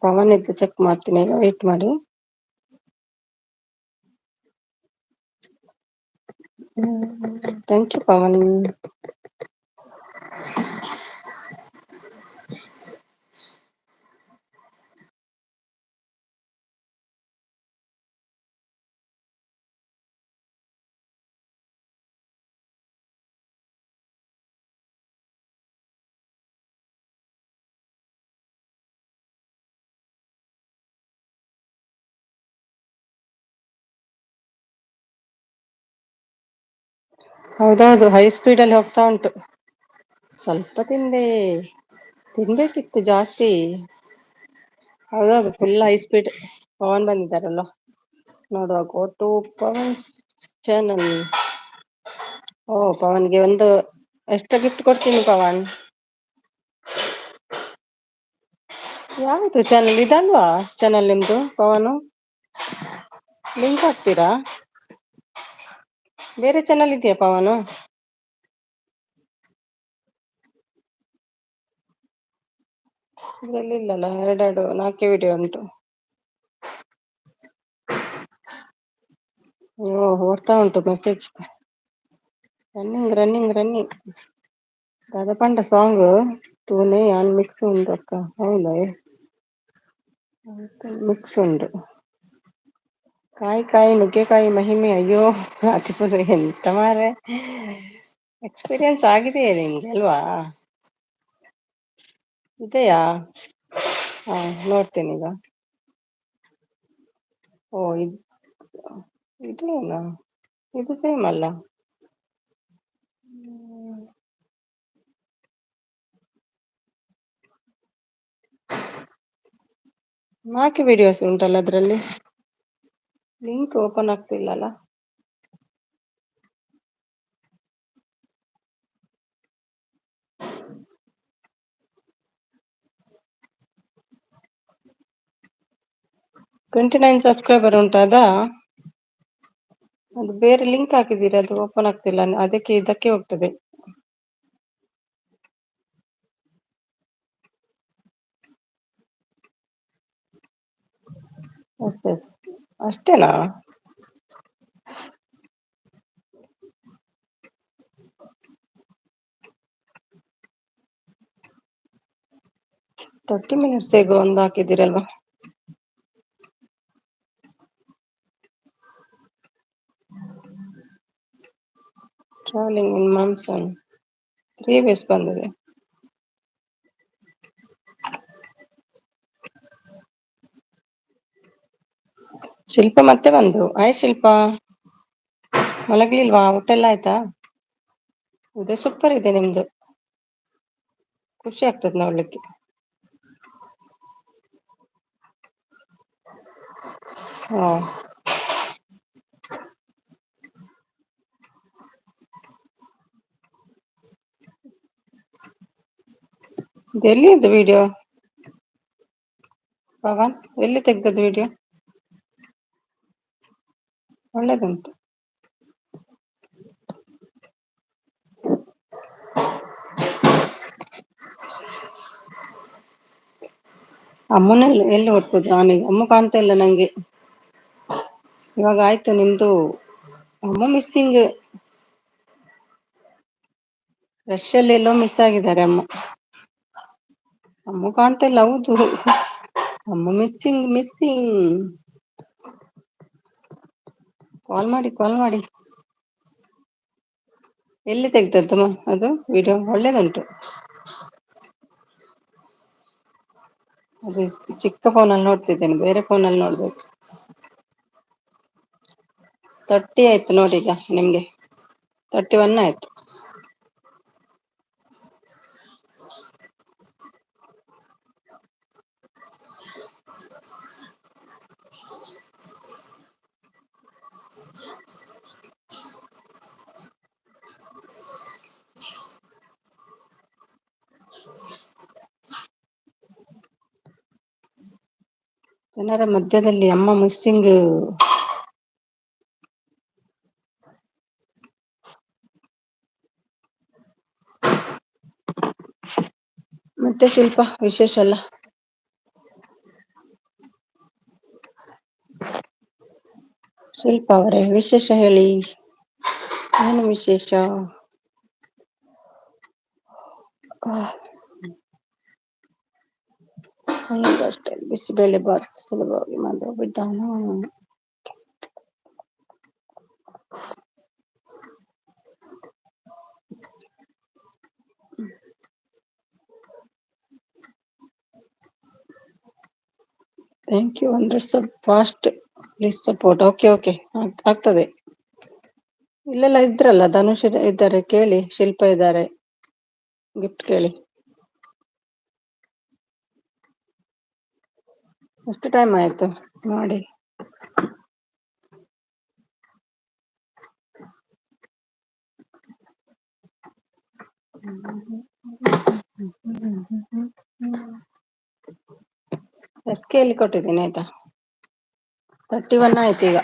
ಪವನ್ ಇದ್ದು ಚೆಕ್ ಮಾಡ್ತೀನಿ ಈಗ, ವೇಟ್ ಮಾಡಿ. Thank you Pavan. ಹೌದೌದು, ಹೈ ಸ್ಪೀಡ್ ಅಲ್ಲಿ ಹೋಗ್ತಾ ಉಂಟು. ಸ್ವಲ್ಪ ತಿಂದೆ, ತಿನ್ಬೇಕಿತ್ತು ಜಾಸ್ತಿ. ಹೌದೌದು, ಫುಲ್ ಹೈ ಸ್ಪೀಡ್. ಪವನ್ ಬಂದಿದ್ದಾರಲ್ಲ ನೋಡುವ. Go to Pavan's channel. ಓ, ಪವನ್ಗೆ ಒಂದು ಎಷ್ಟು ಗಿಫ್ಟ್ ಕೊಡ್ತೀನಿ ಪವನ್? ಯಾವುದು ಚಾನಲ್? ಇದಲ್ವಾ ಚಾನಲ್ ನಿಮ್ದು ಪವನು? ಲಿಂಕ್ ಹಾಕ್ತೀರಾ? ಬೇರೆ ಚಾನಲ್ ಇದೆಯಾ ಪವನು? ಇದ್ರಲ್ಲಿ ಇಲ್ಲಲ್ಲ, ಎರಡೆರಡು 4 ವಿಡಿಯೋ ಉಂಟು. ಓಡ್ತಾ ಉಂಟು ಮೆಸೇಜ್. Running running running. ರಾಧಪಂಡ ಸಾಂಗ್ ತೂನೆ ಯಾನ್ ಮಿಕ್ಸ್ ಉಂಡು ಅಕ್ಕ. ಹೌದಾ, ಮಿಕ್ಸ್ ಉಂಡು. ಕಾಯಿ ಕಾಯಿ ನುಗ್ಗೆಕಾಯಿ ಮಹಿಮೆ. ಅಯ್ಯೋ ಅತಿಪುರ ಎಂತ ಮಾರೆ, ಎಕ್ಸ್ಪೀರಿಯನ್ಸ್ ಆಗಿದೆಯಾ ನಿಮ್ಗೆ ಅಲ್ವಾ? ಇದೆಯಾ? ಹಾ, ನೋಡ್ತೇನೆ ಈಗ. ಓ, ಇದೇನಾ? ಇದು ಸೇಮ್ ಅಲ್ಲ. ನಾಲ್ಕು ವಿಡಿಯೋಸ್ ಉಂಟಲ್ಲ ಅದ್ರಲ್ಲಿ. Link open ಆಗ್ತಿಲ್ಲಲ್ಲ. 29 ಸಬ್ಸ್ಕ್ರೈಬರ್ ಉಂಟು ಅದಾ. ಅದು ಬೇರೆ ಲಿಂಕ್ ಹಾಕಿದ್ದೀರಿ, ಅದು ಓಪನ್ ಆಗ್ತಿಲ್ಲ, ಅದಕ್ಕೆ ಇದಕ್ಕೆ ಹೋಗ್ತದೆ. ಅಷ್ಟೇ ಅಷ್ಟೇನಾ? 30 ಮಿನಿಟ್ಸ್ ಹೇಗೋ ಒಂದು ಹಾಕಿದ್ದೀರಲ್ವಾ. ಟ್ರಾವೆಲಿಂಗ್ ಇನ್ ಮಾನ್ಸೂನ್ 3 ವೇಸ್ ಬಂದಿದೆ. ಶಿಲ್ಪ ಮತ್ತೆ ಬಂದ್ರು. ಆಯ್ ಶಿಲ್ಪ, ಮಲಗ್ಲಿಲ್ವಾ? ಊಟ ಎಲ್ಲ ಆಯ್ತಾ? ಇದೆ ಸೂಪರ್ ಇದೆ ನಿಮ್ದು, ಖುಷಿ ಆಗ್ತದೆ ನೋಡ್ಲಿಕ್ಕೆ. ಹಾ, ಎಲ್ಲಿದ್ದು ವಿಡಿಯೋ ಪವನ್? ಎಲ್ಲಿ ತೆಗ್ದದ್ದು ವಿಡಿಯೋ? ಒಳ್ಳೇದುಂಟು. ಅಮ್ಮನೆಲ್ಲ ಎಲ್ಲಿ ಹುಡ್ಕುದು ನಾನೀಗ? ಅಮ್ಮ ಕಾಣ್ತಾ ಇಲ್ಲ ನಂಗೆ. ಇವಾಗ ಆಯ್ತು ನಿಮ್ದು. ಅಮ್ಮ ಮಿಸ್ಸಿಂಗ್, ರಶ್ ಅಲ್ಲಿ ಎಲ್ಲೋ ಮಿಸ್ ಆಗಿದ್ದಾರೆ ಅಮ್ಮ. ಅಮ್ಮ ಕಾಣ್ತಾ ಇಲ್ಲ, ಹೌದು. ಅಮ್ಮ ಮಿಸ್ಸಿಂಗ್ ಮಿಸ್ಸಿಂಗ್. ಕಾಲ್ ಮಾಡಿ ಕಾಲ್ ಮಾಡಿ. ಎಲ್ಲಿ ತೆಗ್ದದ್ದು ಅದು ವಿಡಿಯೋ? ಒಳ್ಳೇದುಂಟು. ಅದೇ ಚಿಕ್ಕ ಫೋನಲ್ಲಿ ನೋಡ್ತಿದ್ದೇನೆ, ಬೇರೆ ಫೋನಲ್ಲಿ ನೋಡ್ಬೇಕು. 30 ಆಯ್ತು ನೋಡಿ ಈಗ ನಿಮ್ಗೆ. 31 ಆಯ್ತು. ಜನರ ಮಧ್ಯದಲ್ಲಿ ಅಮ್ಮ ಮಿಸ್ಸಿಂಗ್. ಮತ್ತೆ ಶಿಲ್ಪ, ವಿಶೇಷ ಎಲ್ಲ? ಶಿಲ್ಪ ಅವರೇ, ವಿಶೇಷ ಹೇಳಿ. ಏನು ವಿಶೇಷ? ಅಷ್ಟೇ, ಬಿಸಿಬೇಳೆ ಬಾತ್ ಸುಲಭವಾಗಿ ಮಾಡುವ ವಿಧಾನ. Thank you, understood fast, please support. Okay okay, ಆಗ್ತದೆ. ಇಲ್ಲೆಲ್ಲ ಇದ್ರಲ್ಲ, ಧನುಷ್ ಇದ್ದಾರೆ ಕೇಳಿ, ಶಿಲ್ಪ ಇದ್ದಾರೆ, ಗಿಫ್ಟ್ ಕೇಳಿ. ಎಷ್ಟು ಟೈಮ್ ಆಯ್ತು ನೋಡಿ. ಎಸ್ಕೆ ಅಲ್ಲಿ ಕೊಟ್ಟಿದ್ದೀನಿ ಆಯ್ತಾ. 31 ಆಯ್ತು ಈಗ.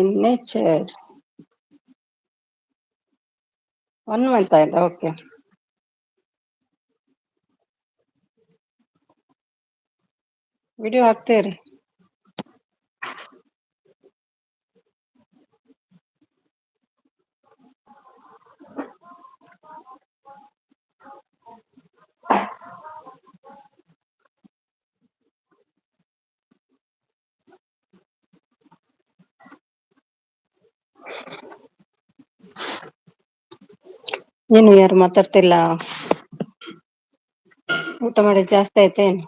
ಇನ್ ನೇಚರ್ 1 ಮಂತ್ ಆಯ್ತಾ? ಓಕೆ. ವಿಡಿಯೋ ಹಾಕ್ತೇರಿ. ಏನು ಯಾರು ಮಾತಾಡ್ತಿಲ್ಲ? ಊಟ ಮಾಡಿ ಜಾಸ್ತಿ ಆಯ್ತೇನು?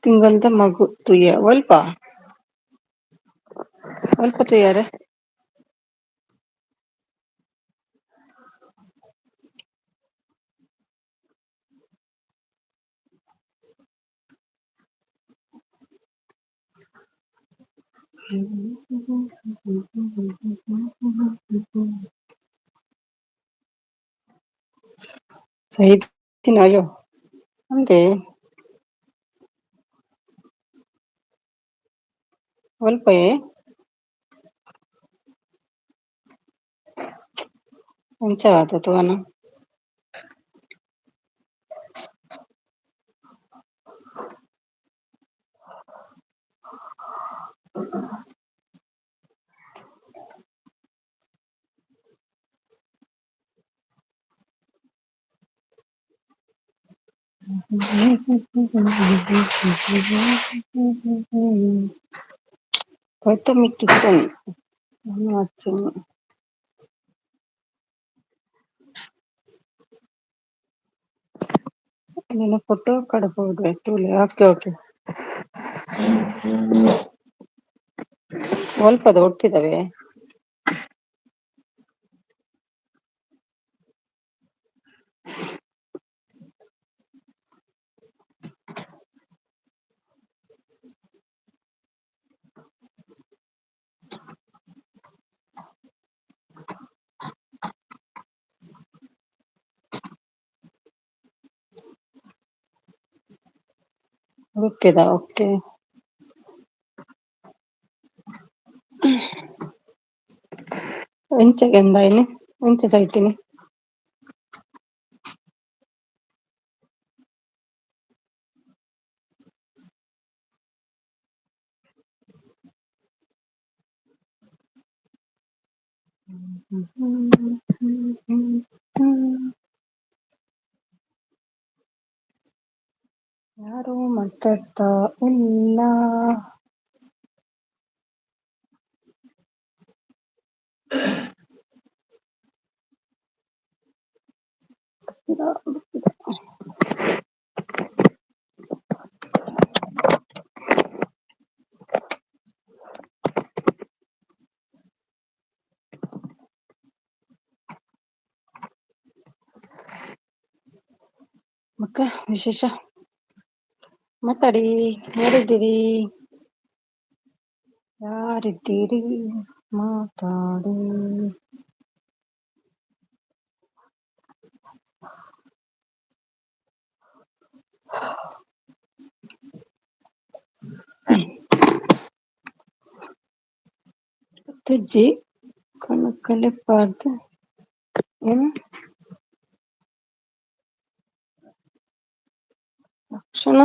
ತಿಂಗಳದ ಮಗು ತುಯ್ಯ ಅಲ್ಪ ಅಲ್ಪ ತುಯ್ಯಾರೆ ಸಹಿತಿನೋ ಅಂತೆ ಅಲ್ಪೆ ಅಂಚವಾತ ತುವನ ಪ್ರಥಮ ಕಿಚನ್ ನಿನ್ನ ಫೋಟೋ ಕಡಬಹುದು ಓಕೆ ಓಕೆ ಸ್ವಲ್ಪದ ಒಟ್ಟಿದ್ದಾವೆ ಓಕೆದಾ ಓಕೆ ಎಂಚಕ್ಕೆ ಎಂದಾಯನಿ ಎಂಚ ಸಾಯ್ತೀನಿ ಯಾರು ಮಾತಾಡ್ತಾ ಇಲ್ಲ ಮತ್ತೆ ವಿಶೇಷ ಮಾತಾಡಿ ಯಾರಿದ್ದೀರಿ ಯಾರಿದ್ದೀರಿ ಮಾತಾಡಿ ತುಜ್ಜಿ ಕಣಕಲೆ ಪಾರ್ದು ಏನು ಲಕ್ಷಣ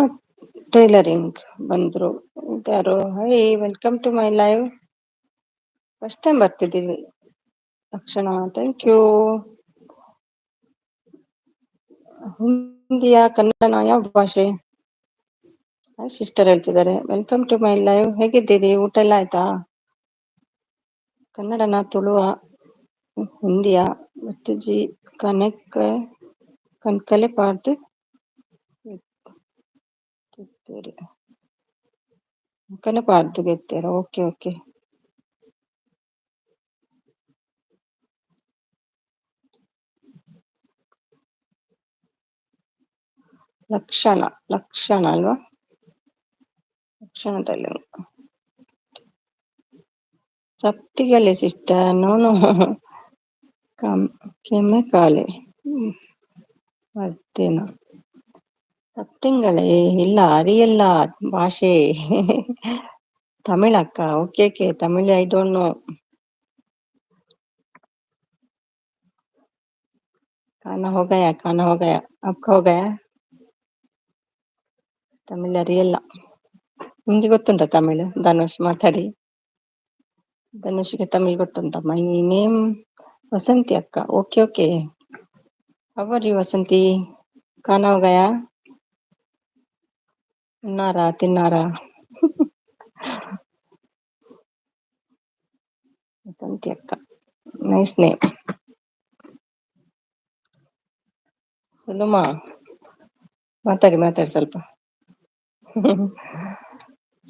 ಟೈಲರಿಂಗ್ ಬಂದ್ರು ಇದಾರು hi welcome to my live first time ಬರ್ತಿದ್ದೀವಿ ಲಕ್ಷಣ ಥ್ಯಾಂಕ್ ಯು ಹಿಂದಿಯಾ ಕನ್ನಡನ ಯಾವ ಭಾಷೆ ಸಿಸ್ಟರ್ ಹೇಳ್ತಿದ್ದಾರೆ ವೆಲ್ಕಮ್ ಟು ಮೈ ಲೈವ್ ಹೇಗಿದ್ದೀರಿ ಊಟ ಎಲ್ಲ ಆಯ್ತಾ ಕನ್ನಡನ ತುಳುವ ಹಿಂದಿಯಾ ಮುತ್ತುಜಿ ಕನಕಲೆ ಪಾರ್ದು ಕನೆ ಪಾರ್ದು ಗೆತ್ತೀರ ಓಕೆ ಓಕೆ ಲಕ್ಷಣ ಲಕ್ಷಣ ಅಲ್ವಾ ಲಕ್ಷಣದಲ್ಲಿ ಸಪ್ಟಿಗಲೆ ಸಿಸ್ಟರ್ ನೋನು ಕೆಮ್ಮೆ ಕಾಲೆ ಮತ್ತೇನು ಸಪ್ಟಿಂಗಳೇ ಇಲ್ಲ ಅರಿಯಲ್ಲ ಭಾಷೆ ತಮಿಳ್ ಅಕ್ಕ okay okay Tamil I don't know खाना हो गया आपका हो गया ತಮಿಳ್ ಅರಿಯಲ್ಲ ನಿಮ್ಗೆ ಗೊತ್ತುಂಟ ತಮಿಳ್ ಧನುಷ್ ಮಾತಾಡಿ ಧನುಷ್ಗೆ ತಮಿಳ್ ಗೊತ್ತುಂಟ ಮೈ ನೇಮ್ ವಸಂತಿ ಅಕ್ಕ ಓಕೆ ಓಕೆ ಅವರ್ ಯು ವಸಂತಿ ಖಾನಾ हो गया ತಿನ್ನಾರಾ ವಸಂತಿ ಅಕ್ಕ ನೈಸ್ ನೇಮ್ ಸುಲಮಾ ಮಾತಾಡಿ ಸ್ವಲ್ಪ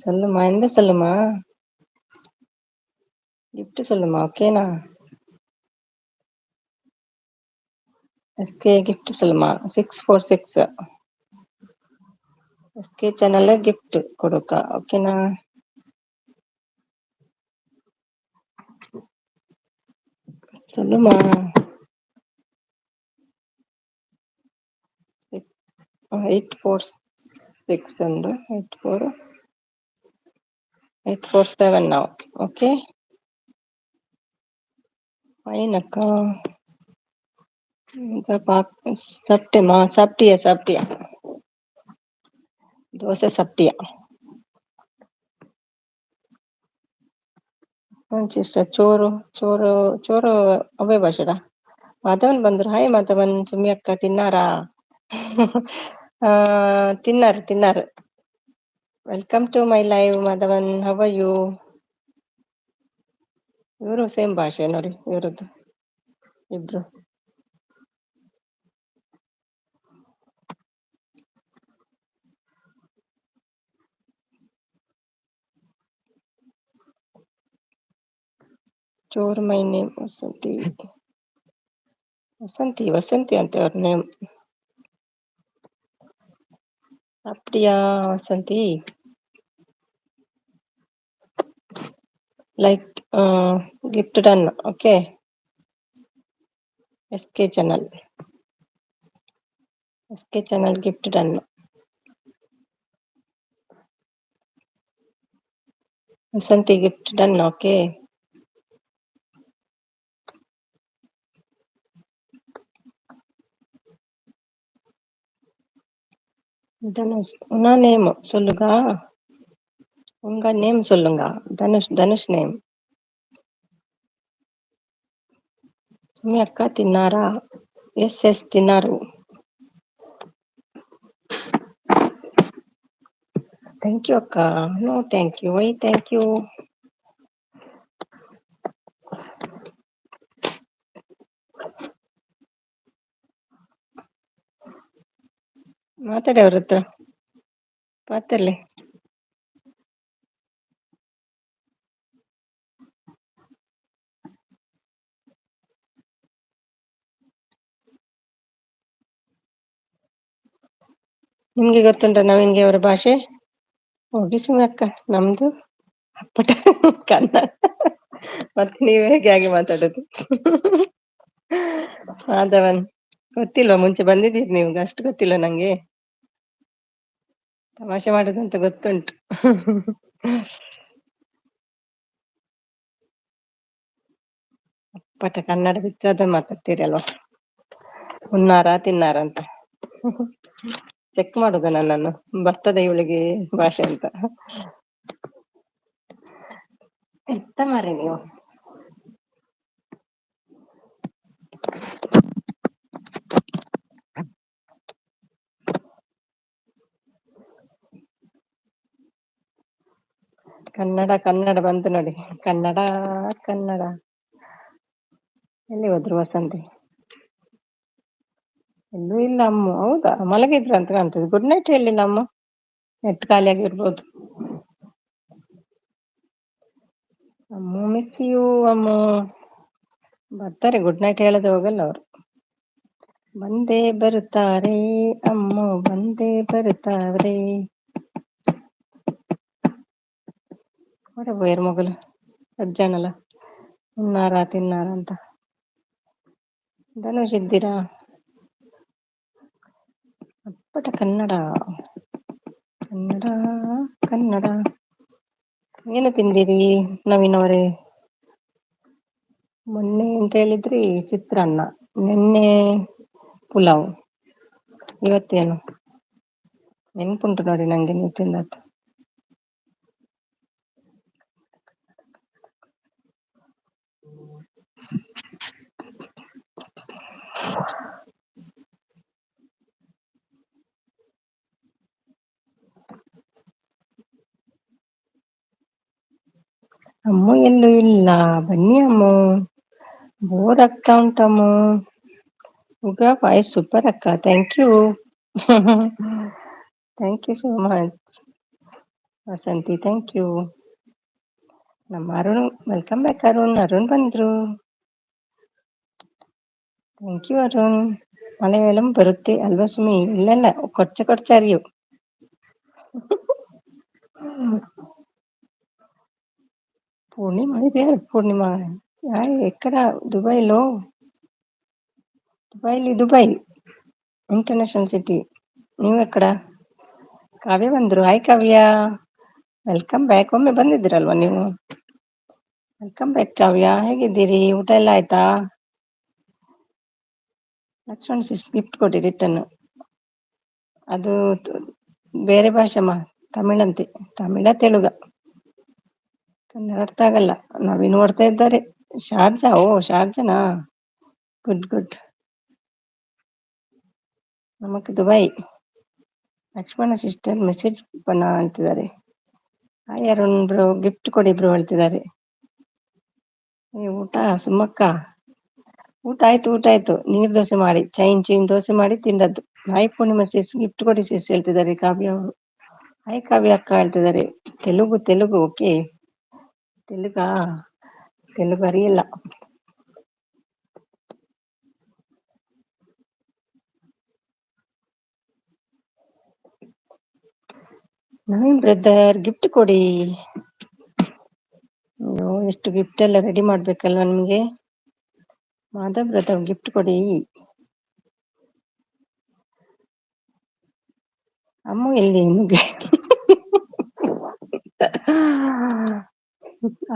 சொல்லுமா, எந்த சொல்லுமா? கிஃப்ட் சொல்லுமா, ஓகேனா? எஸ்கே கிஃப்ட் சொல்லுமா, 646 எஸ்கே சேனல்ல கிஃப்ட் கொடுக்க, ஓகேனா? சொல்லுமா. 846 and 847 now, okay? Fine அக்கா. சாப்பிட்டேம்மா, சாப்பிட்டியா? தோசை சாப்பிட்டியா? ಸಿಸ್ಟರ್ ಚೋರು ಅವೇ ಭಾಷೆಡ ಮಾಧವನ್ ಬಂದ್ರು. ಹಾಯ್ ಮಾಧವನ್, ಸುಮ್ಮಿ ಅಕ್ಕ ತಿನ್ನಾರಾ? ಆ, ತಿನ್ನಾರು. Welcome to my live Madhavan, how are you? ಇವರು ಸೇಮ್ ಭಾಷೆ ನೋಡಿ ಇವ್ರದ್ದು ಇಬ್ರು. ಚೋರ್ ಮೈ ನೇಮ್ ವಸಂತಿ ಅಂತ ಅವ್ರ ನೇಮ್. அப்படியா Vasanthi? Like gift done, okay. SK channel gift done. Vasanthi gift done, okay. Dhanush, உன்னா நேம் சொல்லுங்க. உங்க நேம் சொல்லுங்க. தனுஷ் நேம். ಸುಮ್ಮಿ ಅಕ್ಕ ತಿನ್ನಾರಾ? ಎಸ್ ತಿನ್ನಾರು. ಥ್ಯಾಂಕ್ ಯು ಅಕ್ಕ. No thank you. Why thank you? ಮಾತಾಡಿ ಅವ್ರ ಹತ್ರ ಮಾತಾಡ್ಲಿ. ನಿಮ್ಗೆ ಗೊತ್ತುಂಟ ನವೀನ್ಗೆ ಅವರ ಭಾಷೆ? ಹೋಗಿ ಸುಮ್ಮಿ ಅಕ್ಕ, ನಮ್ದು ಅಪ್ಪಟ ಕನ್ನಡ. ಮತ್ತೆ ನೀವು ಹೇಗೆ ಹಾಗೆ ಮಾತಾಡೋದು? ಮಾಧವನ್ ಗೊತ್ತಿಲ್ವಾ? ಮುಂಚೆ ಬಂದಿದ್ದೀರಿ ನೀವು, ಅಷ್ಟು ಗೊತ್ತಿಲ್ಲ ನಂಗೆ. ತಮಾಷೆ ಮಾಡೋದಂತ ಗೊತ್ತುಂಟು. ಅಪ್ಪಟ ಕನ್ನಡ ಬಿಟ್ಟು ಅದನ್ನ ಮಾತಾಡ್ತೀರಿ ಅಲ್ವಾ? ತಿನ್ನಾರ ಅಂತ ಚೆಕ್ ಮಾಡುದ ನನ್ನನ್ನು, ಬರ್ತದೆ ಇವಳಿಗೆ ಭಾಷೆ ಅಂತ. ಎಂತ ಮಾರಿ ನೀವು? ಕನ್ನಡ ಬಂತು ನೋಡಿ. ಕನ್ನಡ ಎಲ್ಲಿ ಹೋದ್ರು ವಸಂತಿ? ಎಲ್ಲೂ ಇಲ್ಲ ಅಮ್ಮ. ಹೌದಾ, ಮಲಗಿದ್ರು ಅಂತ ಕಾಣ್ತದೆ. ಗುಡ್ ನೈಟ್ ಹೇಳಿಲ್ಲ ಅಮ್ಮ. ನೆಟ್ ಖಾಲಿಯಾಗಿರ್ಬೋದು. ಅಮ್ಮ ಮಿಸ್ ಯು ಅಮ್ಮ. ಬರ್ತಾರೆ, ಗುಡ್ ನೈಟ್ ಹೇಳದೆ ಹೋಗಲ್ಲ ಅವರು. ಬಂದೇ ಬರುತ್ತಾರೆ ಅಮ್ಮ, ಬಂದೇ ಬರುತ್ತಾರೆ. ಹೊರ ಮಗಲು ಅಜ್ಜಾನಲ್ಲ ತಿನ್ನಾರ ಅಂತ. ಧನುಷ್ ಇದ್ದೀರಾ? ಅಪ್ಪಟ ಕನ್ನಡ. ಏನು ತಿಂದಿರಿ ನವೀನ್ ಅವರೇ? ಮೊನ್ನೆ ಅಂತ ಹೇಳಿದ್ರಿ ಚಿತ್ರಾನ್ನ, ನಿನ್ನೆ ಪುಲಾವ್, ಇವತ್ತೇನು? ನೆನ್ಪುಂಟು ನೋಡಿ ನಂಗೆ ನೀವು ತಿಂದದ್ದು. ಅಮ್ಮ ಎಲ್ಲೂ ಇಲ್ಲ, ಬನ್ನಿ ಅಮ್ಮ. ಬೋರ್ ಆಗ್ತಾ ಉಂಟಮ್ಮ. ಈಗ ವಾಯ್ಸ್ ಸೂಪರ್ ಅಕ್ಕ, thank you. Thank you so much. Vasanthi thank you. ನಮ್ಮ ಅರುಣ್ ವೆಲ್ಕಮ್ ಬ್ಯಾಕ್ ಅರುಣ್ ಬಂದ್ರು. Thank you Arun. ಮಲಯಾಳಂ ಬರುತ್ತೆ ಅಲ್ವಾ ಸುಮಿ? ಇಲ್ಲಲ್ಲ ಕೊಡ್ತಾ അറിയൂ. పూర్ణిమ ఇది పేరు పూర్ణిమ. ఎక్కడ? దుబాయ్లో. Dubai international city. ನೀವು ಎక్కడ? ಕಾವ್ಯ ಬಂದ್ರು. ಹಾಯ್ ಕಾವ್ಯ, ವೆಲ್ಕಮ್ ಬ್ಯಾಕ್. ಒಮ್ಮೆ ಬಂದಿದ್ದೀರಲ್ವಾ ನೀವು? ವೆಲ್ಕಮ್ ಬ್ಯಾಕ್ ಕಾವ್ಯ. ಹೇಗಿದ್ದೀರಿ? ಊಟ ಎಲ್ಲ ಆಯ್ತಾ? ಲಕ್ಷ್ಮಣ್ ಗಿಫ್ಟ್ ಕೊಡಿ ರಿಟರ್ನ್. ಅದು ಬೇರೆ ಭಾಷೆಮ್ಮ, ತಮಿಳಂತೆ. ತಮಿಳ ತೆಲುಗ ಕನ್ನಡ ಅರ್ಥ ಆಗಲ್ಲ. ನವೀನ್ ಓಡ್ತಾ ಇದ್ದಾರೆ. ಶಾರ್ಜಾ. ಓ ಶಾರ್ಜನಾ, ಗುಡ್. ನಮಕ್ ದುಬೈ. ಲಕ್ಷ್ಮಣ ಸಿಸ್ಟರ್ ಮೆಸೇಜ್ ಅಂತಿದ್ದಾರೆ. ಹಾಯ್ ಅರುಣ್ ಬ್ರೋ, ಗಿಫ್ಟ್ ಕೊಡಿ ಬ್ರೋ ಹೇಳ್ತಿದ್ದಾರೆ. ಊಟ ಸುಮ್ಮಕ್ಕ. ಊಟ ಆಯ್ತು. ನೀರ್ ದೋಸೆ ಮಾಡಿ ಚೈನ್ ದೋಸೆ ಮಾಡಿ ತಿಂದದ್ದು. ಹಾಯ್ ಪೂರ್ಣಿಮಾ ಸಿಸ್, ಗಿಫ್ಟ್ ಕೊಡಿ ಸಿಸ್ ಹೇಳ್ತಿದ್ದಾರೆ ಕಾವ್ಯ ಅವರು. ಹಾಯ್ ಕಾವ್ಯ ಅಕ್ಕ ಹೇಳ್ತಿದ್ದಾರೆ. ತೆಲುಗು ಓಕೆ. ತೆಲುಗು ಅರಿಯಿಲ್ಲ. ನವೀನ್ ಬ್ರದರ್ ಗಿಫ್ಟ್ ಕೊಡಿ. ಎಷ್ಟು ಗಿಫ್ಟ್ ಎಲ್ಲ ರೆಡಿ ಮಾಡ್ಬೇಕಲ್ವಾ ನಿಮ್ಗೆ? ಮಾಧವ್ ಬ್ರದರ್ ಗಿಫ್ಟ್ ಕೊಡಿ. ಅಮ್ಮ ಎಲ್ಲಿ ನಿಮಗೆ?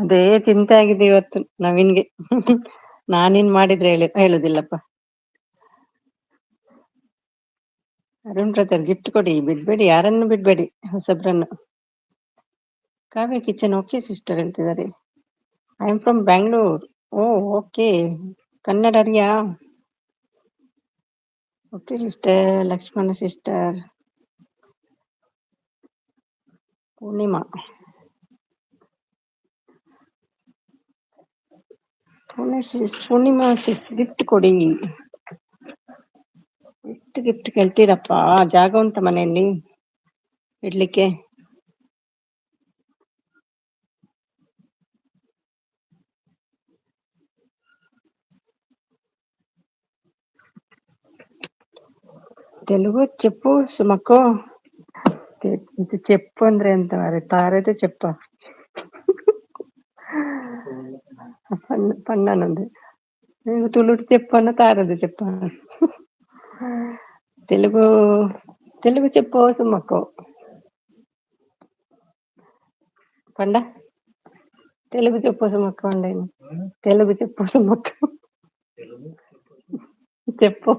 ಅದೇ ಚಿಂತೆ ಆಗಿದೆ ಇವತ್ತು ನವೀನ್ಗೆ. ನಾನೇನ್ ಮಾಡಿದ್ರೆ ಹೇಳುದಿಲ್ಲಪ್ಪ. ಅರುಣ್ ಬ್ರದರ್ ಗಿಫ್ಟ್ ಕೊಡಿ, ಬಿಡ್ಬೇಡಿ, ಯಾರನ್ನು ಬಿಡ್ಬೇಡಿ, ಹೊಸಬ್ರನ್ನು. ಕಾವ್ಯ ಕಿಚನ್ ಓಕೆ ಸಿಸ್ಟರ್ ಹೇಳ್ತಿದ್ದಾರೆ. I am from Bangalore. Oh okay. Kannada ಅರಿಯಾ? Okay sister. Lakshmana sister. Purnima sis gift ಕೊಡಿ. ಎಷ್ಟು ಗಿಫ್ಟ್ ಕೇಳ್ತೀರಪ್ಪ? ಜಾಗ ಉಂಟ ಮನೆಯಲ್ಲಿ ಇಡ್ಲಿಕ್ಕೆ? తెలుగు చెప్పు సుమಕ್ಕೋ. ಇದು చెప్పు ಅಂದ್ರೆ ಎಂತ ಮಾರ್ರೆ? ತಾರದೆ చెప్ప. ಪಣ್ಣನಂದು ನೀವು ತುಳುಟು చెప్పన్న ತಾರದೆ చెప్ప. తెలుగు చెప్పు సుమಕ್ಕೋ. పండ తెలుగు చెప్పు సుమక్కో అండేను. తెలుగు చెప్పు సుమక్కో. చెప్పు.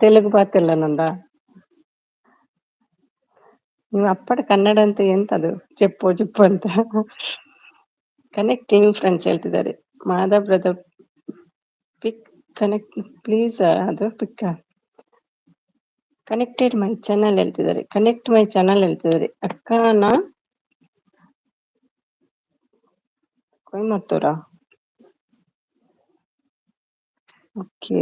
తెలుగు ಪಾತೆಲ್ಲ ನಂದ. ನೀವು ಅಪ್ಪಟ ಕನ್ನಡ ಅಂತ ಎಂತದು చెప్పು ಅಂತ. ಕನೆಕ್ಟಿಂಗ್ ಫ್ರೆಂಡ್ಸ್ ಹೇಳ್ತಿದ್ದಾರೆ. Madhav brother pick connect please. ಅದು ಪಿಕ್ ಕನೆಕ್ಟೆಡ್ ಮೈ ಚಾನಲ್ ಹೇಳ್ತಿದ್ದಾರೆ. ಕನೆಕ್ಟ್ ಮೈ ಚಾನಲ್ ಹೇಳ್ತಿದ್ದಾರೆ. ಅಕ್ಕನ ಕೊಯಮತ್ತೂರ. ಓಕೆ.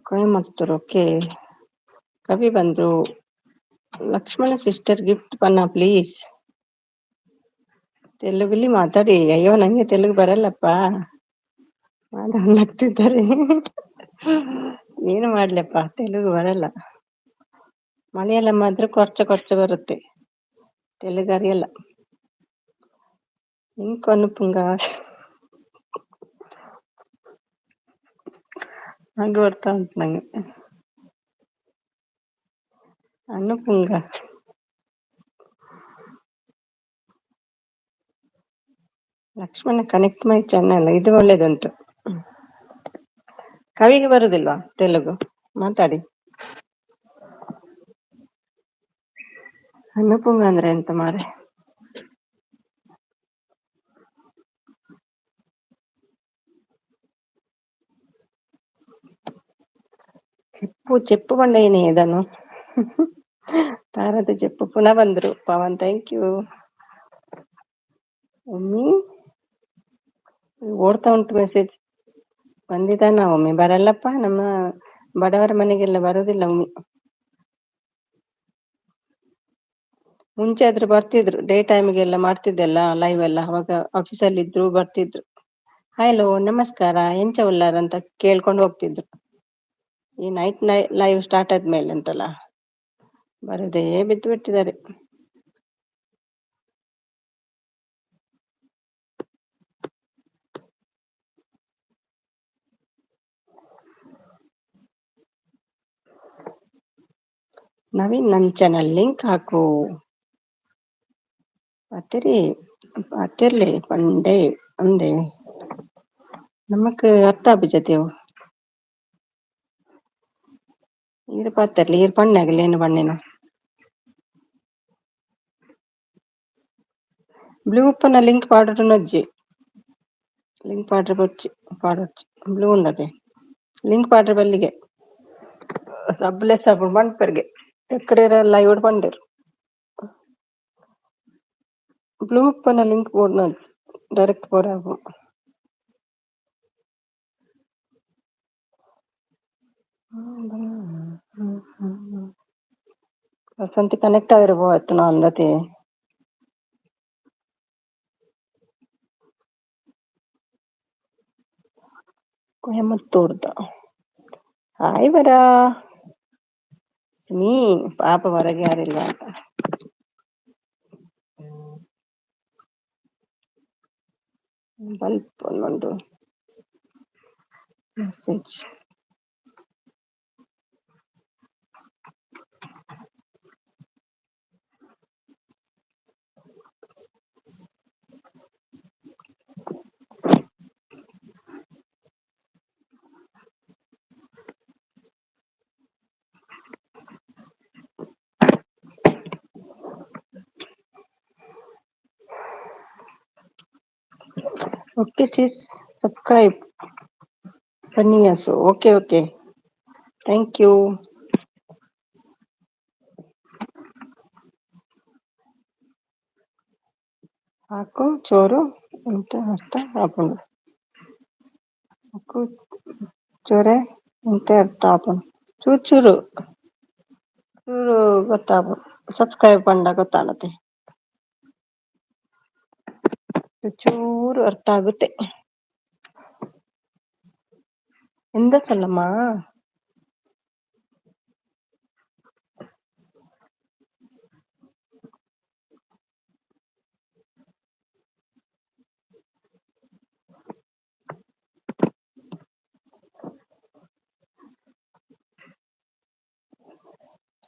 ಕೊಯಮತ್ತೂರ್ ಓಕೆ. ಕವಿ ಬಂದ್ರು. ಲಕ್ಷ್ಮಣ ಸಿಸ್ಟರ್ ಗಿಫ್ಟ್ ಪನ್ನ ಪ್ಲೀಸ್. ತೆಲುಗುಲಿ ಮಾತಾಡಿ. ಅಯ್ಯೋ ನಂಗೆ ತೆಲುಗು ಬರಲ್ಲಪ್ಪ. ನಗ್ತಿದ್ದಾರೆ. ಏನು ಮಾಡ್ಲಪ್ಪ, ತೆಲುಗು ಬರಲ್ಲ. ಮಲಯಾಳಂ ಮಾತ್ರ ಕೊರ್ಚ ಬರುತ್ತೆ. ತೆಲುಗು ಅರಿಯಲ್ಲ. ಇಂಕು ಅನುಪುಂಗ ಹಂಗ ಬರ್ತಾ ಉಂಟು ನಂಗೆ. ಅನುಪುಂಗ ಲಕ್ಷ್ಮಣ ಕನೆಕ್ಟ್ ಮೈ ಚಾನಲ್. ಇದು ಒಳ್ಳೇದುಂಟು. ಕವಿಗೆ ಬರುದಿಲ್ವಾ ತೆಲುಗು? ಮಾತಾಡಿ. ಅನುಪುಂಗ ಅಂದ್ರೆ ಎಂತ ಮಾರೆ? చెప్పు పండేని ఏదను. ತಾರದ ಜಪ್ಪು ಪುನಃ ಬಂದ್ರು ಪವನ್ ಥ್ಯಾಂಕ್ ಯು. ಒಮ್ಮಿ ಓಡ್ತಾ ಉಂಟು ಮೆಸೇಜ್. ಬಂದಿದ್ದಾನ ಒಮ್ಮಿ ಬರಲ್ಲಪ್ಪ ನಮ್ಮ ಬಡವರ ಮನೆಗೆಲ್ಲ ಬರುದಿಲ್ಲ ಒಮ್ಮಿ. ಮುಂಚೆ ಆದ್ರೂ ಬರ್ತಿದ್ರು ಡೇ ಟೈಮ್ಗೆಲ್ಲ ಮಾಡ್ತಿದ್ದೆಲ್ಲ ಲೈವ್ ಎಲ್ಲ ಅವಾಗ ಆಫೀಸಲ್ಲಿ ಇದ್ರು ಬರ್ತಿದ್ರು. ಹಲೋ ನಮಸ್ಕಾರ ಎಂಚ ಉಳ್ಳಾರ ಅಂತ ಕೇಳ್ಕೊಂಡು ಹೋಗ್ತಿದ್ರು. ಈ ನೈಟ್ ಲೈವ್ ಸ್ಟಾರ್ಟ್ ಆದ್ಮೇಲೆ ಉಂಟಲ್ಲ ಬರುದೇ ಬಿದ್ದು ಬಿಟ್ಟಿದ್ದಾರೆ. ನವೀನ್ ನನ್ ಚಾನಲ್ ಲಿಂಕ್ ಹಾಕು പത്തിരി പത്തിരില്ലേ പണ്ടേ ഉണ്ട് നമുക്ക് അത്താപിച്ചത്തിയോ ഈര് പത്തരില്ല ഈര് പണ്ണാകല്ലേ ಏನು പണ്ണിന ಬ್ಲೂ ಉಪ್ಪನ ಲಿಂಕ್ ಪಾಡರ್ ನಜ್ಜಿ ಲಿಂಕ್ ಪಾಡ್ರೆ ಬೊಚ್ಚಿ ಪಾಡೊಚ್ಚಿ ಬ್ಲೂ ಉಂಡದೆ ಲಿಂಕ್ ಪಾಡ್ರೆ ಬಲ್ಲಿಗೆ ಸಬ್ಲೆ ಸಬ್ ಮನ್ಪರ್ಗೆ ಎಕ್ಕಡೆರೆಲ್ಲ ಇವ್ರು ಪಂಡೇರು ಬ್ಲೂ ಉಪ್ಪನ ಲಿಂಕ್ ಬೋರ್ಡ್ ಡೈರೆಕ್ಟ್ போறாகும். ವಸಂತಿ ಕನೆಕ್ಟ್ ಆಗಿರ್ಬೋದು ನಾ ಅಂದತಿ ಕೊಯಮತ್ತೂರ್ದ ಹಾಯ್ ಬರ ಸುಮಿ ಪಾಪ ಹೊರಗೆ ಯಾರಿಲ್ಲ ಅಂತ ಬಲ್ಪ್ ಒಂದು ಮೆಸೇಜ್ ಓಕೆ sis subscribe ಬನ್ನಿಯಾಸು ಓಕೆ ಓಕೆ ಥ್ಯಾಂಕ್ ಯು. ಹಾಕು ಚೋರು ಅಂತ ಅರ್ಥ ಹಾಕೊಂಡು ಹಾಕು ಚೋರೆ ಅಂತ ಅರ್ಥ ಹಾಕೊಂಡು ಚೂರು ಚೂರು ಚೂರು ಗೊತ್ತಾಗ ಸಬ್ಸ್ಕ್ರೈಬ್ ಪಂಡ ಗೊತ್ತಾಗತ್ತೆ ಚೂರು ಅರ್ಥ ಆಗುತ್ತೆ. ಎಂದ ಸಲ್ಲಮ್ಮ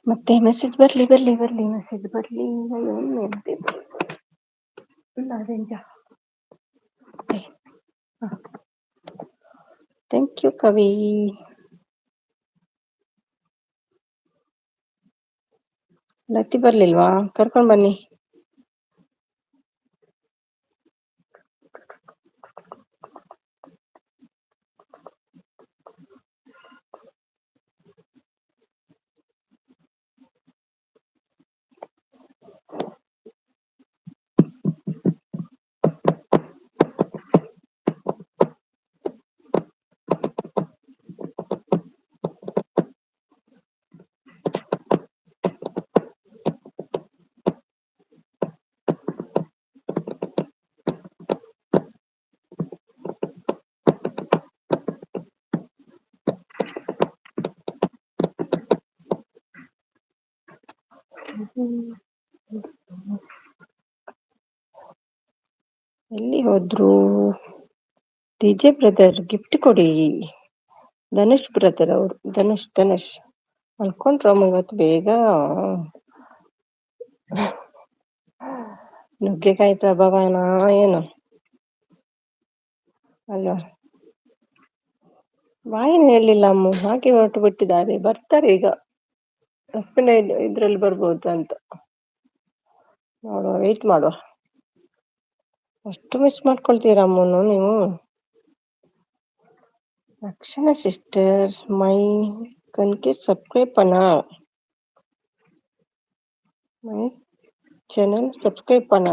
ಮತ್ತೆ ಮೆಸೇಜ್ ಬರ್ಲಿ ಬರ್ಲಿ ಬರ್ಲಿ ಮೆಸೇಜ್ ಬರ್ಲಿ ಥ್ಯಾಂಕ್ ಯು ಕವಿ. ಲತ್ತಿ ಬರ್ಲಿಲ್ವಾ ಕರ್ಕೊಂಡ್ ಬನ್ನಿ. ಎಲ್ಲಿ ಹೋದ್ರು ಡಿಜೆ ಬ್ರದರ್ ಗಿಫ್ಟ್ ಕೊಡಿ. ಧನುಷ್ ಬ್ರದರ್ ಅವರು ಧನುಷ್ ಅನ್ಕೊಂಡ್ರಮ್ಮ ಇವತ್ತು ಬೇಗ ನುಗ್ಗೆಕಾಯಿ ಪ್ರಭಾವನ ಏನು ಅಲ್ವಾ ವಾಯಿನ ಹೇಳಿಲ್ಲ ಅಮ್ಮ ಹಾಗೆ ಹೊರಟು ಬಿಟ್ಟಿದ್ದಾರೆ ಬರ್ತಾರೆ ಈಗ ತಪ್ಪಿನ ಇದ್ರಲ್ಲಿ ಬರ್ಬೋದು ಅಂತ ನೋಡುವ ವೇಟ್ ಮಾಡುವ. ಅಷ್ಟು ಮಿಸ್ ಮಾಡ್ಕೊಳ್ತೀರಾ ಅಮ್ಮನು ನೀವು. ರಕ್ಷಣಾ ಸಿಸ್ಟರ್ ಮೈ ಕಣ್ಗೆ ಸಬ್ಸ್ಕ್ರೈಬ್ ಪಣ ಮೈ ಚಾನೆಲ್ ಸಬ್ಸ್ಕ್ರೈಬ್ பண்ண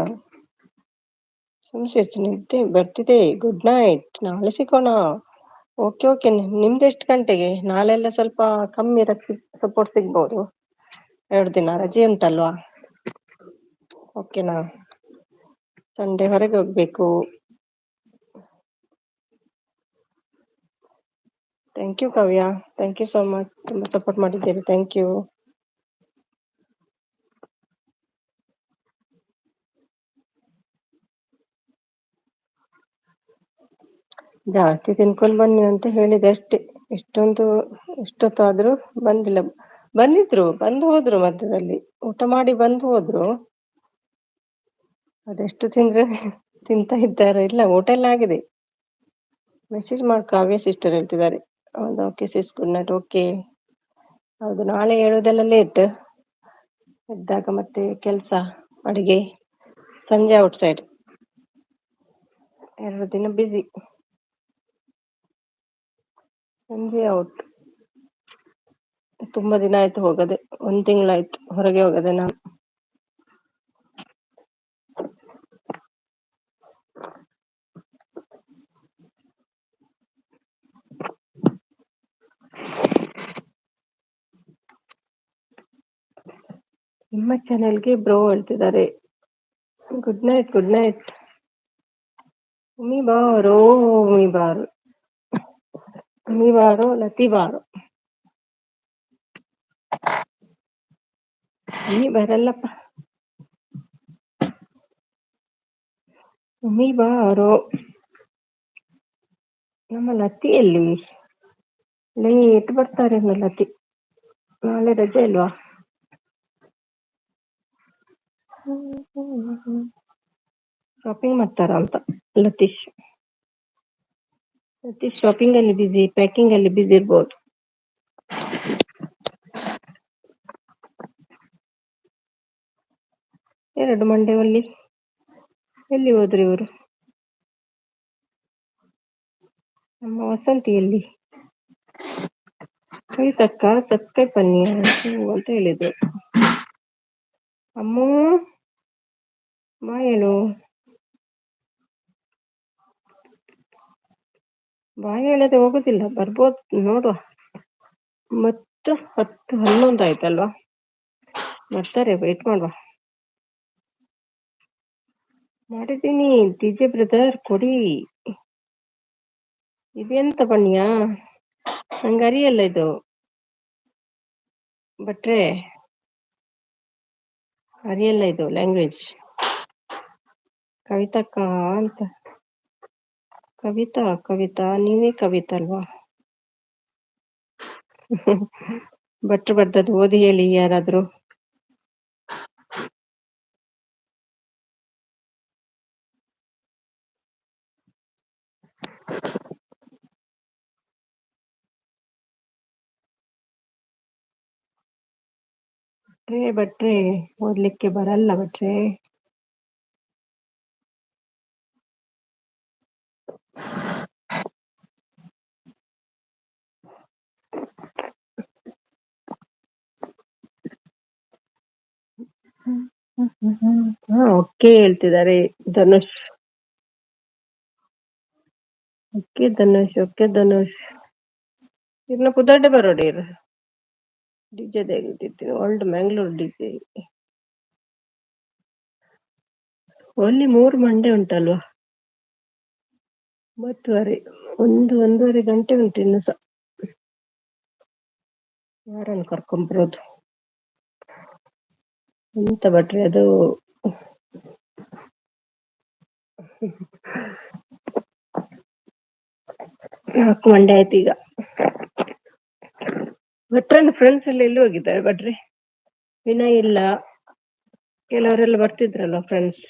ನಿದ್ದೆ ಬರ್ತಿದೆ. Good night. ನಾಳೆ ಸಿಗೋಣ. Okay okay. ನಿಮ್ದು ಎಷ್ಟು ಗಂಟೆಗೆ? ನಾಳೆಲ್ಲ ಸ್ವಲ್ಪ ಕಮ್ಮಿ ಸಪೋರ್ಟ್ ಸಿಗ್ಬೋದು. 2 ದಿನ ರಜೆ ಉಂಟಲ್ವಾ? ಓಕೆನಾ? ಸಂಡೆ ಹೊರಗೆ ಹೋಗ್ಬೇಕು. Thank you Kavya. Thank you so much. ತುಂಬ ಸಪೋರ್ಟ್ ಮಾಡಿದ್ದೀರಿ. Thank you. ಜಾಸ್ತಿ ತಿನ್ಕೊಂಡು ಬನ್ನಿ ಅಂತ ಹೇಳಿದೆ ಅಷ್ಟೇ. ಎಷ್ಟೊತ್ತಾದ್ರೂ ಬಂದಿಲ್ಲ. ಬಂದು ಹೋದ್ರು ಮಧ್ಯದಲ್ಲಿ. ಊಟ ಮಾಡಿ ಬಂದು ಹೋದ್ರು. ಅದೆಷ್ಟು ತಿಂದ್ರೆ ತಿಂತಾ ಇದ್ದಾರೆ. ಇಲ್ಲ, ಊಟ ಎಲ್ಲ ಆಗಿದೆ. ಮೆಸೇಜ್ ಮಾಡಿ ಕಾವ್ಯ ಸಿಸ್ಟರ್ ಹೇಳ್ತಿದ್ದಾರೆ. ಹೌದು, ಓಕೆ ಸಿಸ್, ಗುಡ್ ನೈಟ್. ಓಕೆ. ಹೌದು, ನಾಳೆ ಹೇಳೋದೆಲ್ಲ ಲೇಟ್. ಎದ್ದಾಗ ಮತ್ತೆ ಕೆಲಸ, ಅಡಿಗೆ, ಸಂಜೆ ಔಟ್ಸೈಡ್, 2 ದಿನ ಬಿಸಿ. ಸಂಜೆ ಔಟ್. ತುಂಬಾ ದಿನ ಆಯ್ತು ಹೋಗದೆ. 1 ತಿಂಗಳಾಯ್ತು ಹೊರಗೆ ಹೋಗದೆ ನಾನು. ನಿಮ್ಮ ಚಾನೆಲ್ಗೆ ಬ್ರೋ ಹೇಳ್ತಿದ್ದಾರೆ. Good night, good night. ಉಮಿ ಬಾರೋ, ಉಮಿ ಬಾರೋ, ಉಮಿ ಬಾರೋ, ಲತಿ ಬಾರೋ. ಉಮಿ ಬರಲ್ಲಪ್ಪ. ಉಮಿ ಬಾರೋ. ನಮ್ಮ ಲತಿಯಲ್ಲಿ ಲೇಟ್ ಬರ್ತಾರೆ. ಲತಿ ನಾಳೆ ರಜೆ ಅಲ್ವಾ? ಶಾಪಿಂಗ್ ಮಾಡ್ತಾರ ಅಂತ ಲತೀಶ್ ಶಾಪಿಂಗ್ ಅಲ್ಲಿ ಬಿಸಿ, ಪ್ಯಾಕಿಂಗ್ ಅಲ್ಲಿ ಬಿಸಿ ಇರ್ಬೋದು. ಎರಡು ಮಂಡೆಯಲ್ಲಿ ಎಲ್ಲಿ ಹೋದ್ರು ಇವರು? ನಮ್ಮ ವಸಂತಿಯಲ್ಲಿ ಕವಿತಕ್ಕ ಸಬ್ಸ್ಕ್ರೈಬ್ ಬನ್ನಿ ಅಂತ ಹೇಳಿದ್ರು. ಅಮ್ಮೂ ಬಾ ಹೇಳು, ಬಾ ಹೇಳದೆ ಹೋಗುದಿಲ್ಲ. ಬರ್ಬೋದು, ನೋಡುವ. ಮತ್ತು 10-11 ಆಯ್ತಲ್ವಾ? ಬರ್ತಾರೆ, ವೇಟ್ ಮಾಡುವ. ಮಾಡಿದ್ದೀನಿ. ಡಿಜೆ ಬ್ರದರ್ ಕೊಡಿ. ಇದೆಂತ ಬಣ್ಣಿಯಾ? ನಂಗೆ ಅರಿಯಲ್ಲ ಇದು. ಬಟ್ರೆ ಅರಿಯಲ್ಲ ಇದು ಲ್ಯಾಂಗ್ವೇಜ್. ಕವಿತಕ್ಕ ಅಂತ. ಕವಿತಾ ನೀವೇ ಕವಿತಾ ಅಲ್ವಾ? ಭಟ್ರು ಬರ್ದದ್ದು ಓದಿ ಹೇಳಿ ಯಾರಾದ್ರೂ. ಭಟ್ರೆ ಓದ್ಲಿಕ್ಕೆ ಬರಲ್ಲ ಭಟ್ರೆ. ಓಕೆ ಹೇಳ್ತಿದ್ದಾರೆ ಧನುಷ್. ಓಕೆ ಧನುಷ್. ಇರ್ನ ಪುದರ್ಡೆ ಬರೋಡಿ. ಡಿಜೆ ತೆಗಿತಿತ್ತು ಓಲ್ಡ್ ಮ್ಯಾಂಗ್ಳೂರ್ ಡಿಜೆ. ಓನ್ಲಿ 3 ಮಂಡೆ ಉಂಟಲ್ವಾ? 1:30 ಗಂಟೆ ಉಂಟು ಇನ್ನು ಸಹ. ಯಾರನ್ನು ಕರ್ಕೊಂಬರೋದು ಎಂತ ಭಟ್ರೆ ಅದು? 4 ಮಂಡೆ ಆಯ್ತು ಈಗ. ಭಟ್ರನ್ನ ಫ್ರೆಂಡ್ಸ್ ಎಲ್ಲ ಎಲ್ಲಿ ಹೋಗಿದ್ದಾರೆ ಭಟ್ರೆ? ವಿನಯ್ ಇಲ್ಲ, ಕೆಲವರೆಲ್ಲ ಬರ್ತಿದ್ರಲ್ವ ಫ್ರೆಂಡ್ಸ್.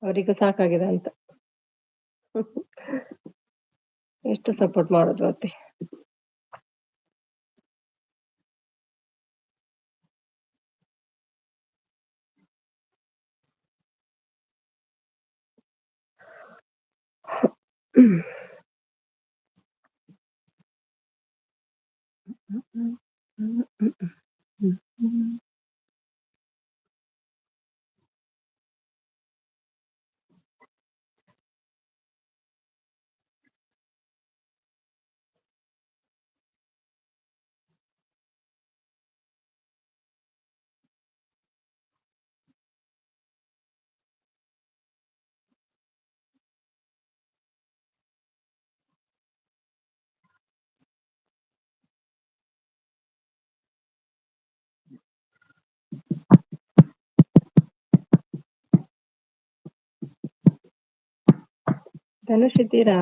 ಅವರಿಗೂ ಸಾಕಾಗಿದೆ ಅಂತ. ಎಷ್ಟು ಸಪೋರ್ಟ್ ಮಾಡೋದು ಮತ್ತೆ. ಧನುಷ್ ಇದ್ದೀರಾ?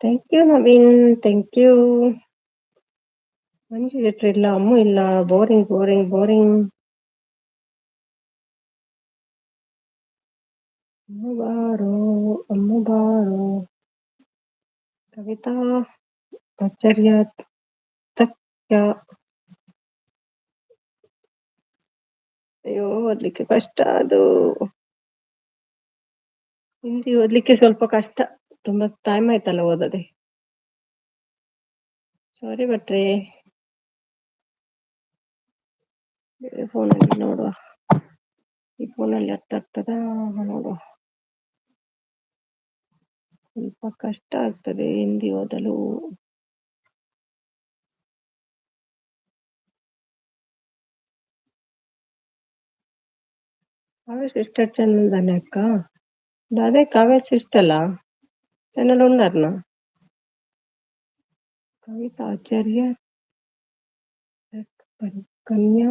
Thank you Naveen, thank you. Manju ಜೊತೆ ಇಲ್ಲ, ಅಮ್ಮು ಇಲ್ಲ, ಬೋರಿಂಗ್ ಬೋರಿಂಗ್ ಬೋರಿಂಗ್. ಅಮ್ಮು ಬಾರೋ, ಅಮ್ಮು ಬಾರೋ. ಕವಿತಾ ಆಚಾರ್ಯ ತಕ್ಯ. ಅಯ್ಯೋ ಓದ್ಲಿಕ್ಕೆ ಕಷ್ಟ ಅದು. ಹಿಂದಿ ಓದ್ಲಿಕ್ಕೆ ಸ್ವಲ್ಪ ಕಷ್ಟ, ತುಂಬಾ ಟೈಮ್ ಆಯ್ತಲ್ಲ ಓದದೆ. ಸಾರಿ ಭಟ್ರೆ. ಬೇರೆ ಫೋನಲ್ಲಿ ನೋಡುವ, ಈ ಫೋನಲ್ಲಿ ಅರ್ಥ ಆಗ್ತದ ನೋಡುವ. ಸ್ವಲ್ಪ ಕಷ್ಟ ಆಗ್ತದೆ ಹಿಂದಿ ಓದಲು. కావ్య సిస్టర్ ఛానల్ దాని అక్క అదే కావ్య సిస్టర్లా ఛానల్ ఉన్నారనా కవిత ఆచార్య కన్యా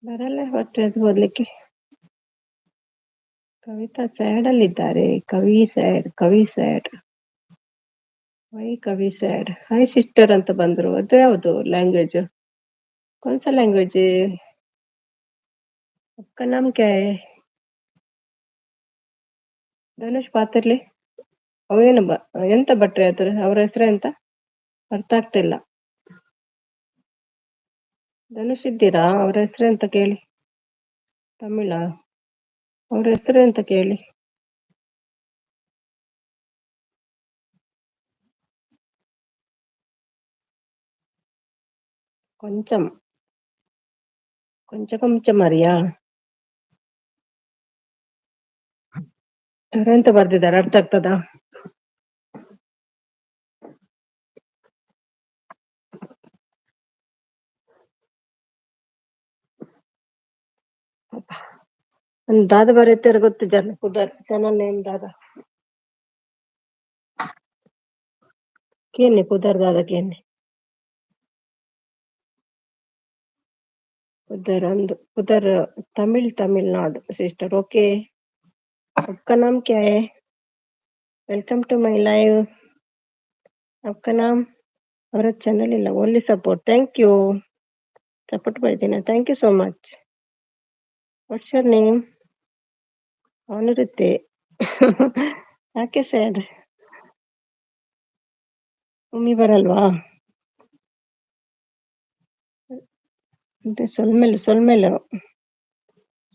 ಬರಲ್ಲ ಹೊಟ್ಟೆ ಓದ್ಲಿಕ್ಕೆ. ಕವಿತಾ ಸ್ಯಾಡ್ ಅಲ್ಲಿದ್ದಾರೆ. ಕವಿ ಸ್ಯಾಡ್ ವೈ ಕವಿ ಸ್ಯಾಡ್. ಹೈ ಸಿಸ್ಟರ್ ಅಂತ ಬಂದ್ರು, ಅದು ಯಾವುದು ಲ್ಯಾಂಗ್ವೇಜ್? ಕೌನ್ಸ ಲ್ಯಾಂಗ್ವೇಜ್? ಅಕ್ಕ ನಮ್ ಕ್ಯಾ ಹೈ? ಧನುಷ್ ಪಾತಿರ್ಲಿ ಅವೇನು ಎಂತ ಭಟ್ರೆ ಅದ್ರ ಅವ್ರ ಹೆಸರು ಎಂತ ಅರ್ಥ ಆಗ್ತಿಲ್ಲ. ಧನುಷ್ ಇದ್ದೀರಾ? ಅವ್ರ ಹೆಸರು ಎಂತ ಕೇಳಿ. ತಮಿಳ ಅವ್ರ ಹೆಸರು ಎಂತ ಕೇಳಿ. ಕೊಂಚಂ ಕೊಂಚ ಮರಿಯಾ ಎಂತ ಬರ್ದಿದ್ದಾರೆ ಅರ್ಥ ಆಗ್ತದ? ದಾದ ಬರೀತಾರೆ ಗೊತ್ತು ಜನ ಉದರ್ ಚಾನಲ್ ನೇಮ್ ದಾದ ಕೇನೆ ಪುದರ್ ದಾದ ಕೇನೆ उधर तमिलनाडु सिस्टर. ओके, आपका नाम क्या है? Welcome to my live. आपका नाम? ಅವರ ಚಾನಲ್ ಇಲ್ಲ, only support. Thank you, support ಮಾಡಿದ್ದೀನ, thank you so much. What's your name? ಅವನಿರುತ್ತೆ. ಯಾಕೆ ಸ್ಯಾಡ್? ಉಮ್ಮಿ ಬರಲ್ವಾ? అంటే ಸೊಲ್ಮೆಲು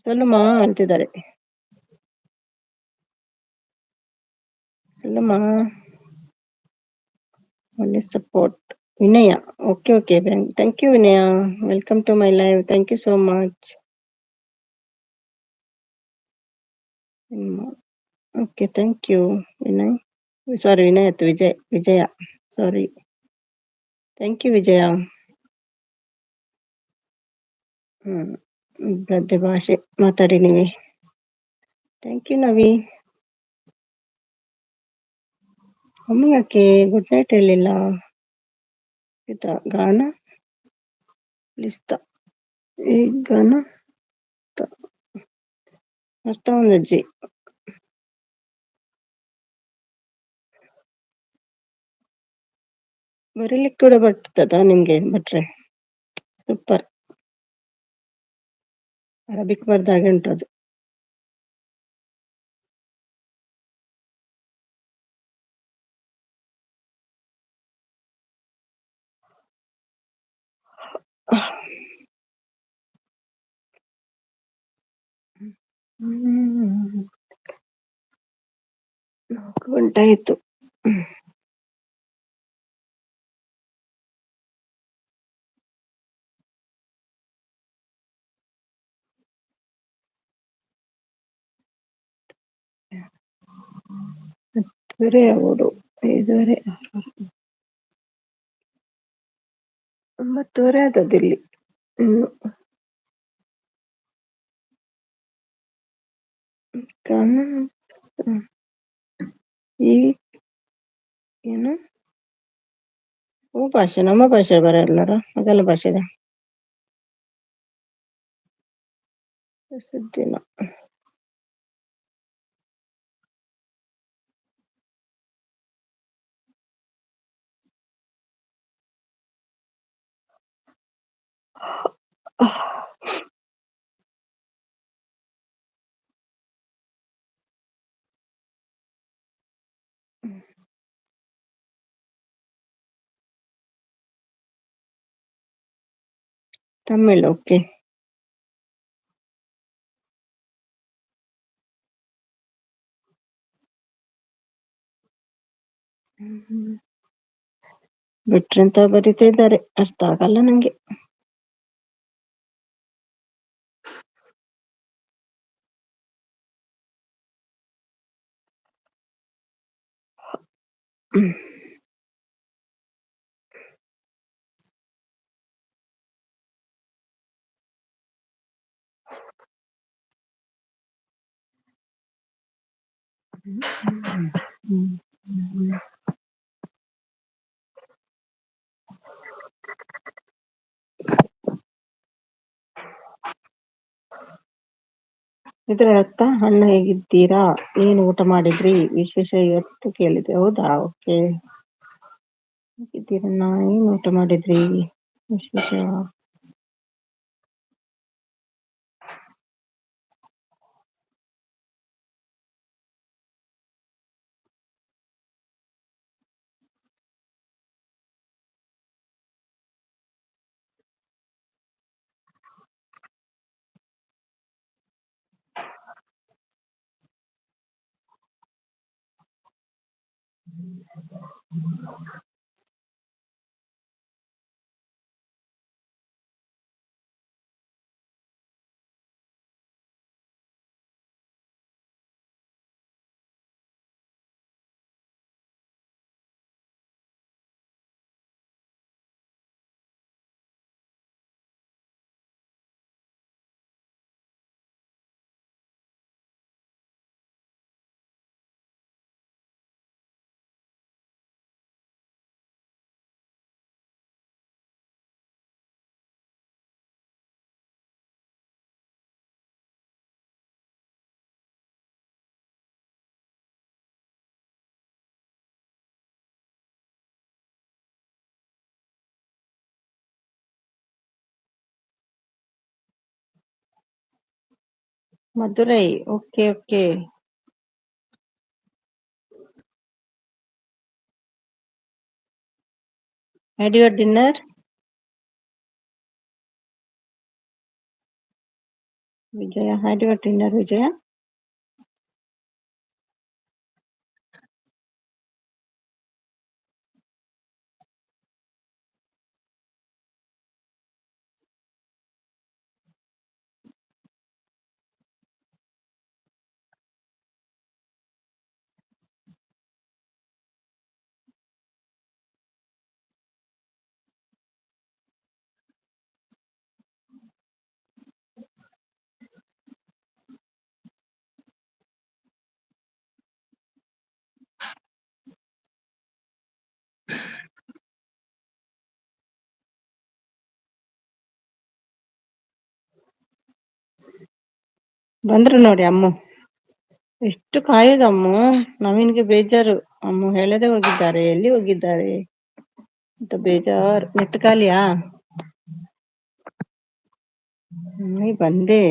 ಸೊಲ್ಲುಮಾ ಅಂತಿದ್ದಾರೆ. ಸೊಲ್ಲುಮಾ only support. Vinaya, okay, thank you Vinaya. Welcome to my live, thank you so much. Okay, thank you Vinay. Sorry Vinay ಆಯ್ತು, ವಿಜಯ ಸಾರಿ. ಥ್ಯಾಂಕ್ ಯು ವಿಜಯ. ಗದ್ದೆ ಭಾಷೆ ಮಾತಾಡಿ ನೀವೇ. ಥ್ಯಾಂಕ್ ಯು ನವಿ. ಅಮ್ಮ ಯಾಕೆ ಗುಡ್ ನೈಟ್ ಹೇಳಿಲ್ಲ? ಗಾನ ಲಿಸ್ತ ಈ ಗಾನ ಅರ್ಥ ಒಂದಜ್ಜಿ. ಬರೀಲಿಕ್ಕೆ ಕೂಡ ಬರ್ತದ ನಿಮ್ಗೆ ಭಟ್ರೆ? ಸೂಪರ್. ಅರಬಿಕ್ ಬರ್ದಾಗೆ ಉಂಟು ಅದು. ಹ್ಮ್ 4 ಗಂಟೆ ಆಯ್ತು. ಹತ್ತುವರೆ ಅವರು 5:30 9:30 ಆದದ್ದಿಲ್ಲಿ ಇನ್ನು ಈ ಏನು ಓ ಭಾಷೆ ನಮ್ಮ ಭಾಷೆ ಬರಲ್ಲರ ಅದೆಲ್ಲ ಭಾಷೆ ಸುದ್ದಿನ ತಮಿಳ್ ಓಕೆ. ಬಿಟ್ರಂತ ಬರಿತಾ ಇದ್ದಾರೆ ಅರ್ಥ ಆಗಲ್ಲ ನಂಗೆ. ಇದ್ರ ಅರ್ಥ ಅಣ್ಣ ಹೇಗಿದ್ದೀರಾ, ಏನು ಊಟ ಮಾಡಿದ್ರಿ, ವಿಶೇಷ ಇವತ್ತು ಕೇಳಿದೆ. ಹೌದಾ ಓಕೆ. ಹೇಗಿದ್ದೀರಣ್ಣ, ಏನ್ ಊಟ ಮಾಡಿದ್ರಿ ವಿಶೇಷ. Madurai okay okay. Had your dinner? Vijaya, had your dinner, Vijaya? ಬಂದ್ರು ನೋಡಿ ಅಮ್ಮ. ಎಷ್ಟು ಕಾಯುದಮ್ಮು, ನವೀನ್ಗೆ ಬೇಜಾರು. ಅಮ್ಮ ಹೇಳದೆ ಹೋಗಿದ್ದಾರೆ, ಎಲ್ಲಿ ಹೋಗಿದ್ದಾರೆ ಅಂತ ಬೇಜಾರು. ನೆಟ್ ಖಾಲಿಯಾ? ಬಂದೆ.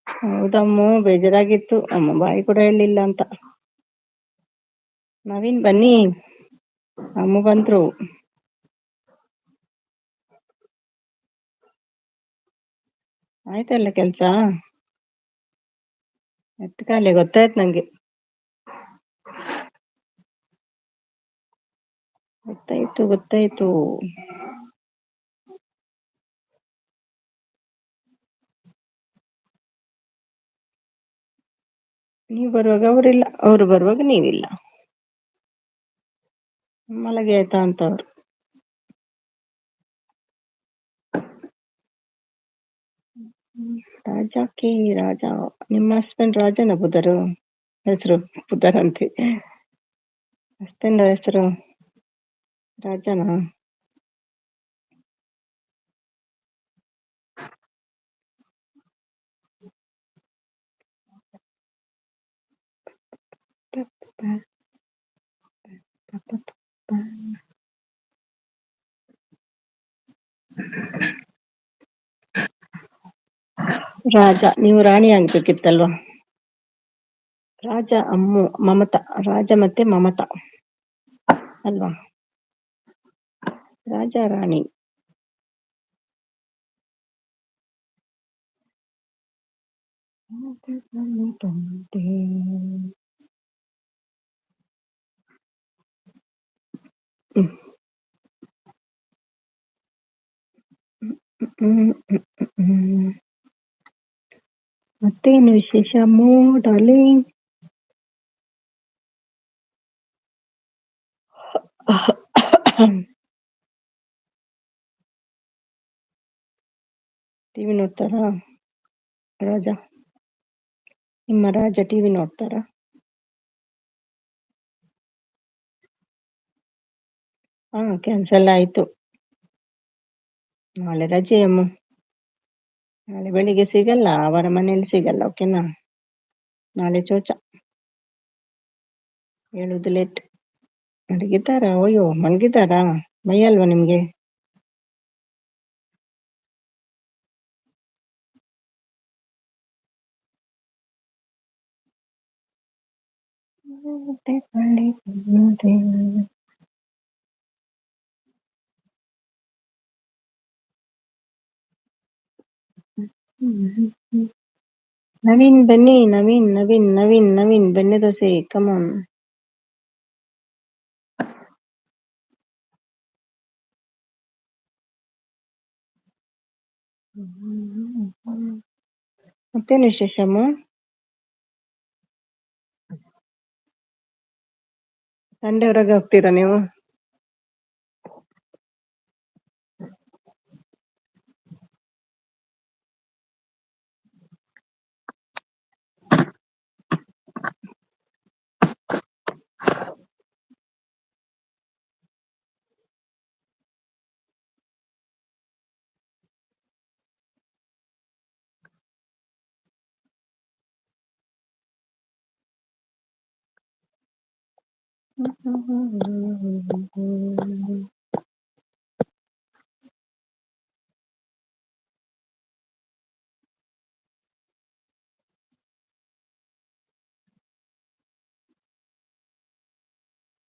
ಹೌದಮ್ಮು ಬೇಜಾರಾಗಿತ್ತು, ಅಮ್ಮ ಬಾಯಿ ಕೂಡ ಹೇಳಿಲ್ಲ ಅಂತ. ನವೀನ್ ಬನ್ನಿ, ಅಮ್ಮ ಬಂದ್ರು. ಆಯ್ತಲ್ಲ ಕೆಲ್ಸ. ಎತ್ತ ಕಾಲೆ ಗೊತ್ತಾಯ್ತು ನಂಗೆ. ಗೊತ್ತಾಯ್ತು ಗೊತ್ತಾಯ್ತು. ನೀವು ಬರುವಾಗ ಅವರಿಲ್ಲ, ಅವರು ಬರುವಾಗ ನೀವಿಲ್ಲ. ಮಲಗಿ ಆಯ್ತಾ ಅಂತ ಅವ್ರು. ರಾಜಕೀಯ ರಾಜ. ನಿಮ್ಮ ಹಸ್ಬೆಂಡ್ ರಾಜನ ಬುಧರು ಹೆಸರು ಬುಧರಂತೆ. ಹಸ್ಬೆಂಡ್ ಹೆಸರು ರಾಜನ. ರಾಜ, ನೀವು ರಾಣಿ ಆಗ್ಬೇಕಿತ್ತಲ್ವಾ. ರಾಜ ಅಮ್ಮು ಮಮತಾ, ರಾಜ ಮತ್ತೆ ಮಮತಾ ಅಲ್ವಾ. ರಾಜ ರಾಣಿ. ಮತ್ತೇನು ವಿಶೇಷ ಅಮ್ಮು ಡಾರ್ಲಿಂಗ್. ಟಿವಿ ನೋಡ್ತಾರಾ ರಾಜ? ನಿಮ್ಮ ರಾಜ ಟಿವಿ ನೋಡ್ತಾರಾ? ಹಾ ಕ್ಯಾನ್ಸಲ್ ಆಯ್ತು. ನಾಳೆ ರಜೆ ಅಮ್ಮ. ನಾಳೆ ಬೆಳಿಗ್ಗೆ ಸಿಗಲ್ಲ, ಅವರ ಮನೇಲಿ ಸಿಗಲ್ಲ. ಓಕೆನಾ. ನಾಳೆ ಚೋಚ, ಹೇಳುದು ಲೇಟ್. ಮಲಗಿದ್ದಾರಾ? ಅಯ್ಯೋ ಮಲಗಿದ್ದಾರಾ? ಭಯ ಅಲ್ವಾ ನಿಮ್ಗೆ? ನವೀನ್ ಬನ್ನಿ, ನವೀನ್ ನವೀನ್ ನವೀನ್ ನವೀನ್ ಬೆಣ್ಣೆ ದೋಸೆ ಕಮಾನ್. ಮತ್ತೇನು ವಿಶೇಷಮ್ಮ? ಸಂಡೆ ಹೊರಗೆ ಹೋಗ್ತೀರಾ ನೀವು?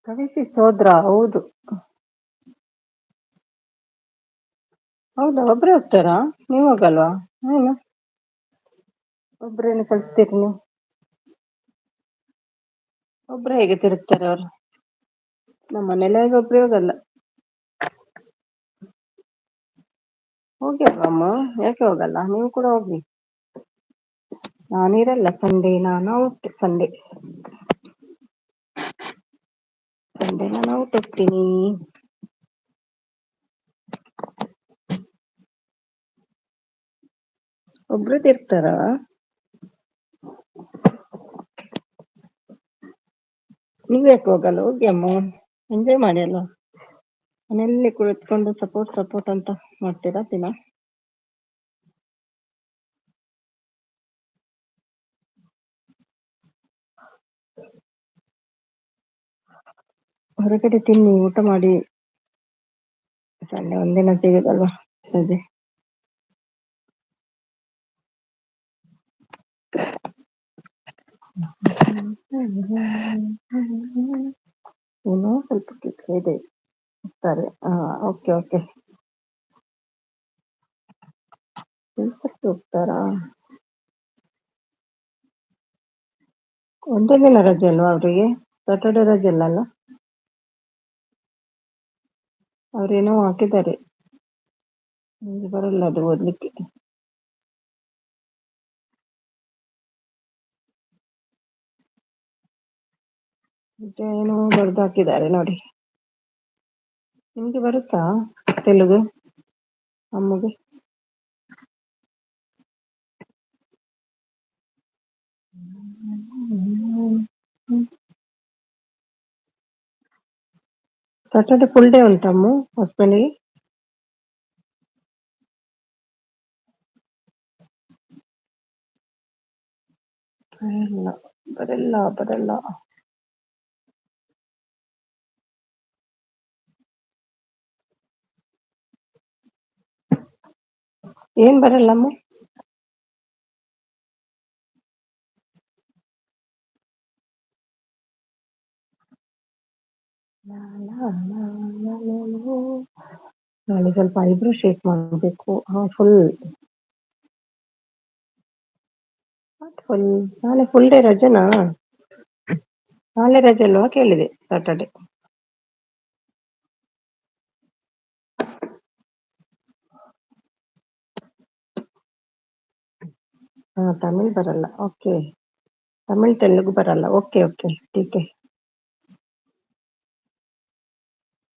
ಕಳಿಸಿ ಸೋದ್ರ. ಹೌದು ಹೌದಾ, ಒಬ್ರೇ ಹೋಗ್ತಾರಾ? ನೀವು ಹೋಗಲ್ವಾ? ಏನು ಒಬ್ರೇನು ಕಳಿಸ್ತೀರಿ ನೀವು? ಒಬ್ರು ಹೇಗೆ ತಿರುಗ್ತಾರೆ ಅವ್ರು? ನಮ್ಮ ಮನೇಲಿ ಒಬ್ರೇ ಹೋಗಲ್ಲ. ಹೋಗಿ ಅಲ್ವಮ್ಮ, ಯಾಕೆ ಹೋಗಲ್ಲ? ನೀವು ಕೂಡ ಹೋಗಿ. ನಾನಿರಲ್ಲ ಸಂಡೇ, ನಾನು ಔಟ್ ಸಂಡೇ. ಸಂಡೇ ನಾನು ಔಟ್ ಹೋಗ್ತೀನಿ. ಒಬ್ರು ತಿರ್ಗ್ತಾರಾ? ನೀವ್ ಯಾಕೆ ಹೋಗಲ್ಲ? ಹೋಗಿ ಅಮ್ಮ, ಎಂಜಾಯ್ ಮಾಡಿ ಅಲ್ವಾ. ಮನೆಯಲ್ಲಿ ಕುಳಿತುಕೊಂಡು ಸಪೋರ್ಟ್ ಸಪೋರ್ಟ್ ಅಂತ ಮಾಡ್ತೀರಾ ದಿನ? ಹೊರಗಡೆ ತಿನ್ನಿ, ಊಟ ಮಾಡಿ. ಸಂಡೆ ಒಂದಿನ ಸಿಗುದಲ್ವಾ ರಜೆ. ಏನೋ ಸ್ವಲ್ಪ ಕೆಲಸ ಇದೆ ಸರಿ. Okay okay. ಕೆಲ್ಸಕ್ಕೆ ಹೋಗ್ತಾರಾ? ಒಂದೇ ದಿನ ರಜೆ ಅಲ್ವಾ ಅವರಿಗೆ? ಸಾಟರ್ಡೆ ರಜೆ ಅಲ್ಲ? ಅವ್ರೇನೋ ಹಾಕಿದ್ದಾರೆ. ನಂಗೆ ಬರಲ್ಲ ಅದು ಓದ್ಲಿಕ್ಕೆ. ನಿಜ ಏನೋ ಬರ್ದು ಹಾಕಿದ್ದಾರೆ ನೋಡಿ. ನಿಮ್ಗೆ ಬರುತ್ತಾ ತೆಲುಗು ಅಮ್ಮಗೆ? ಸಾಟರ್ಡೆ ಫುಲ್ ಡೇ ಉಂಟಮ್ಮ ಹಸ್ಬೆಂಡ್ಗೆ? ಬರಲ್ಲ ಬರಲ್ಲ ಬರಲ್ಲ. ಏನ್ ಬರಲ್ಲಮ್ಮ? ನಾಳೆ ಸ್ವಲ್ಪ ಐಬ್ರೋ ಶೇಪ್ ಮಾಡಬೇಕು. ಫುಲ್ ಫುಲ್ ನಾಳೆ ಫುಲ್ ಡೇ ರಜೆನಾ? ನಾಳೆ ರಜೆ ಅಲ್ವಾ ಕೇಳಿದೆ. ಸಾಟರ್ಡೆ. ತಮಿಳ್ ಬರಲ್ಲ. ಓಕೆ. ತಮಿಳ್ ತೆಲುಗು ಬರಲ್ಲ. ಓಕೆ ಓಕೆ ಟೀಕೆ.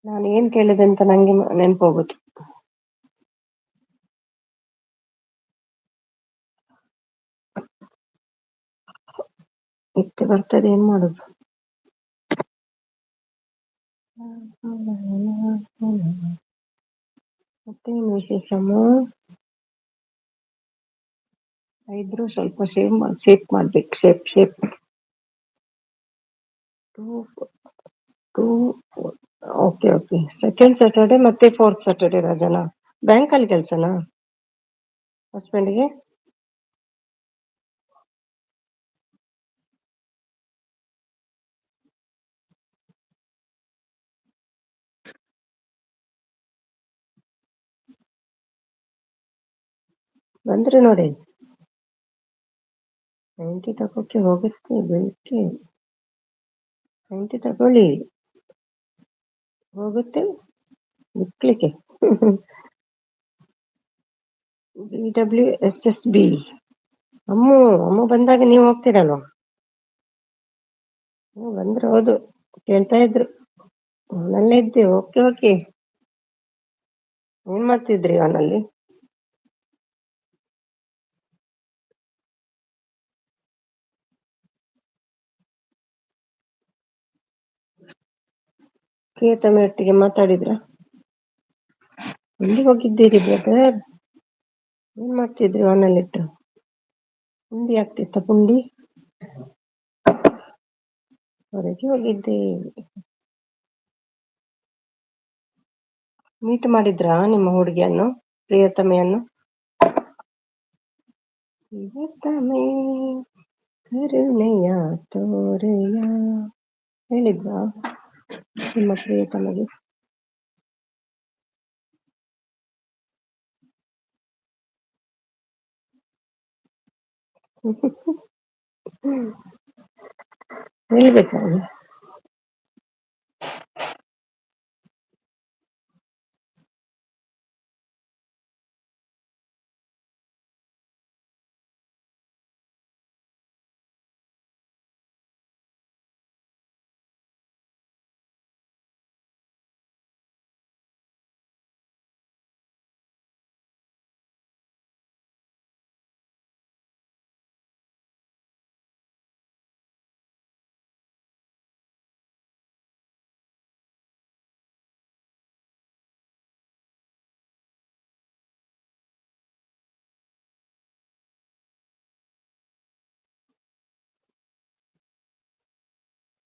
ನಾನು ಏನ್ ಕೇಳಿದೆ ಅಂತ ನಂಗೆ ನೆನಪು ಹೋಗುತ್ತೆ. ಇಟ್ಟು ಬರ್ತದೆ, ಏನ್ ಮಾಡುದು? ಮತ್ತೇನು ವಿಶೇಷಮ್ಮ? ಐಬ್ರೋ ಸ್ವಲ್ಪ ಶೇಪ್ ಮಾಡ್ಬೇಕು. Shape two. Okay okay. Second Saturday ಮತ್ತೆ ಫೋರ್ತ್ ಸ್ಯಾಟರ್ಡೆ ರಜನಾ? ಬ್ಯಾಂಕಲ್ಲಿ ಕೆಲಸನಾ ಹಸ್ಬೆಂಡ್ಗೆ? ಬಂದ್ರೆ ನೋಡಿ 90 ತಗೋಕೆ ಹೋಗುತ್ತೆ ಬೆಳಿಗ್ಗೆ. 90 ತಗೊಳ್ಳಿ, ಹೋಗುತ್ತೆ ಬಿಕ್ಲಿಕ್ಕೆ. BWSSB. ಅಮ್ಮ ಬಂದಾಗ ನೀವು ಹೋಗ್ತೀರಲ್ವಾ? ಬಂದ್ರೆ ಹೌದು ಕೇಳ್ತಾ ಇದ್ರು. ಅವನಲ್ಲೇ ಇದ್ದೆ. Okay okay. ಏನ್ ಮಾಡ್ತಿದ್ರಿ ಅವನಲ್ಲಿ? ಪ್ರಿಯತಮೆಯೊಟ್ಟಿಗೆ ಮಾತಾಡಿದ್ರ? ಎಲ್ಲಿ ಹೋಗಿದ್ದೀರಿ ಬ್ರದರ್? ಏನ್ ಮಾಡ್ತಿದ್ರಿ ಅವನಲ್ಲಿಟ್ಟು? ಪುಂಡಿ ಆಗ್ತಿತ್ತ ಪುಂಡಿ? ಹೊರಗೆ ಹೋಗಿದ್ದೆ. ಮೀಟ್ ಮಾಡಿದ್ರಾ ನಿಮ್ಮ ಹುಡುಗಿಯನ್ನು, ಪ್ರಿಯತಮೆಯನ್ನು? ಪ್ರಿಯತಮೆ ಕರುಣೆಯ ತೋರೆಯ ಹೇಳಿದ್ರಾ ನಿಮ್ಮ ಪ್ರಿಯತಮೆಗೆ? ಹೇಳ್ಬೇಕು.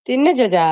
ತಿನ್ನ ಜಜಾ.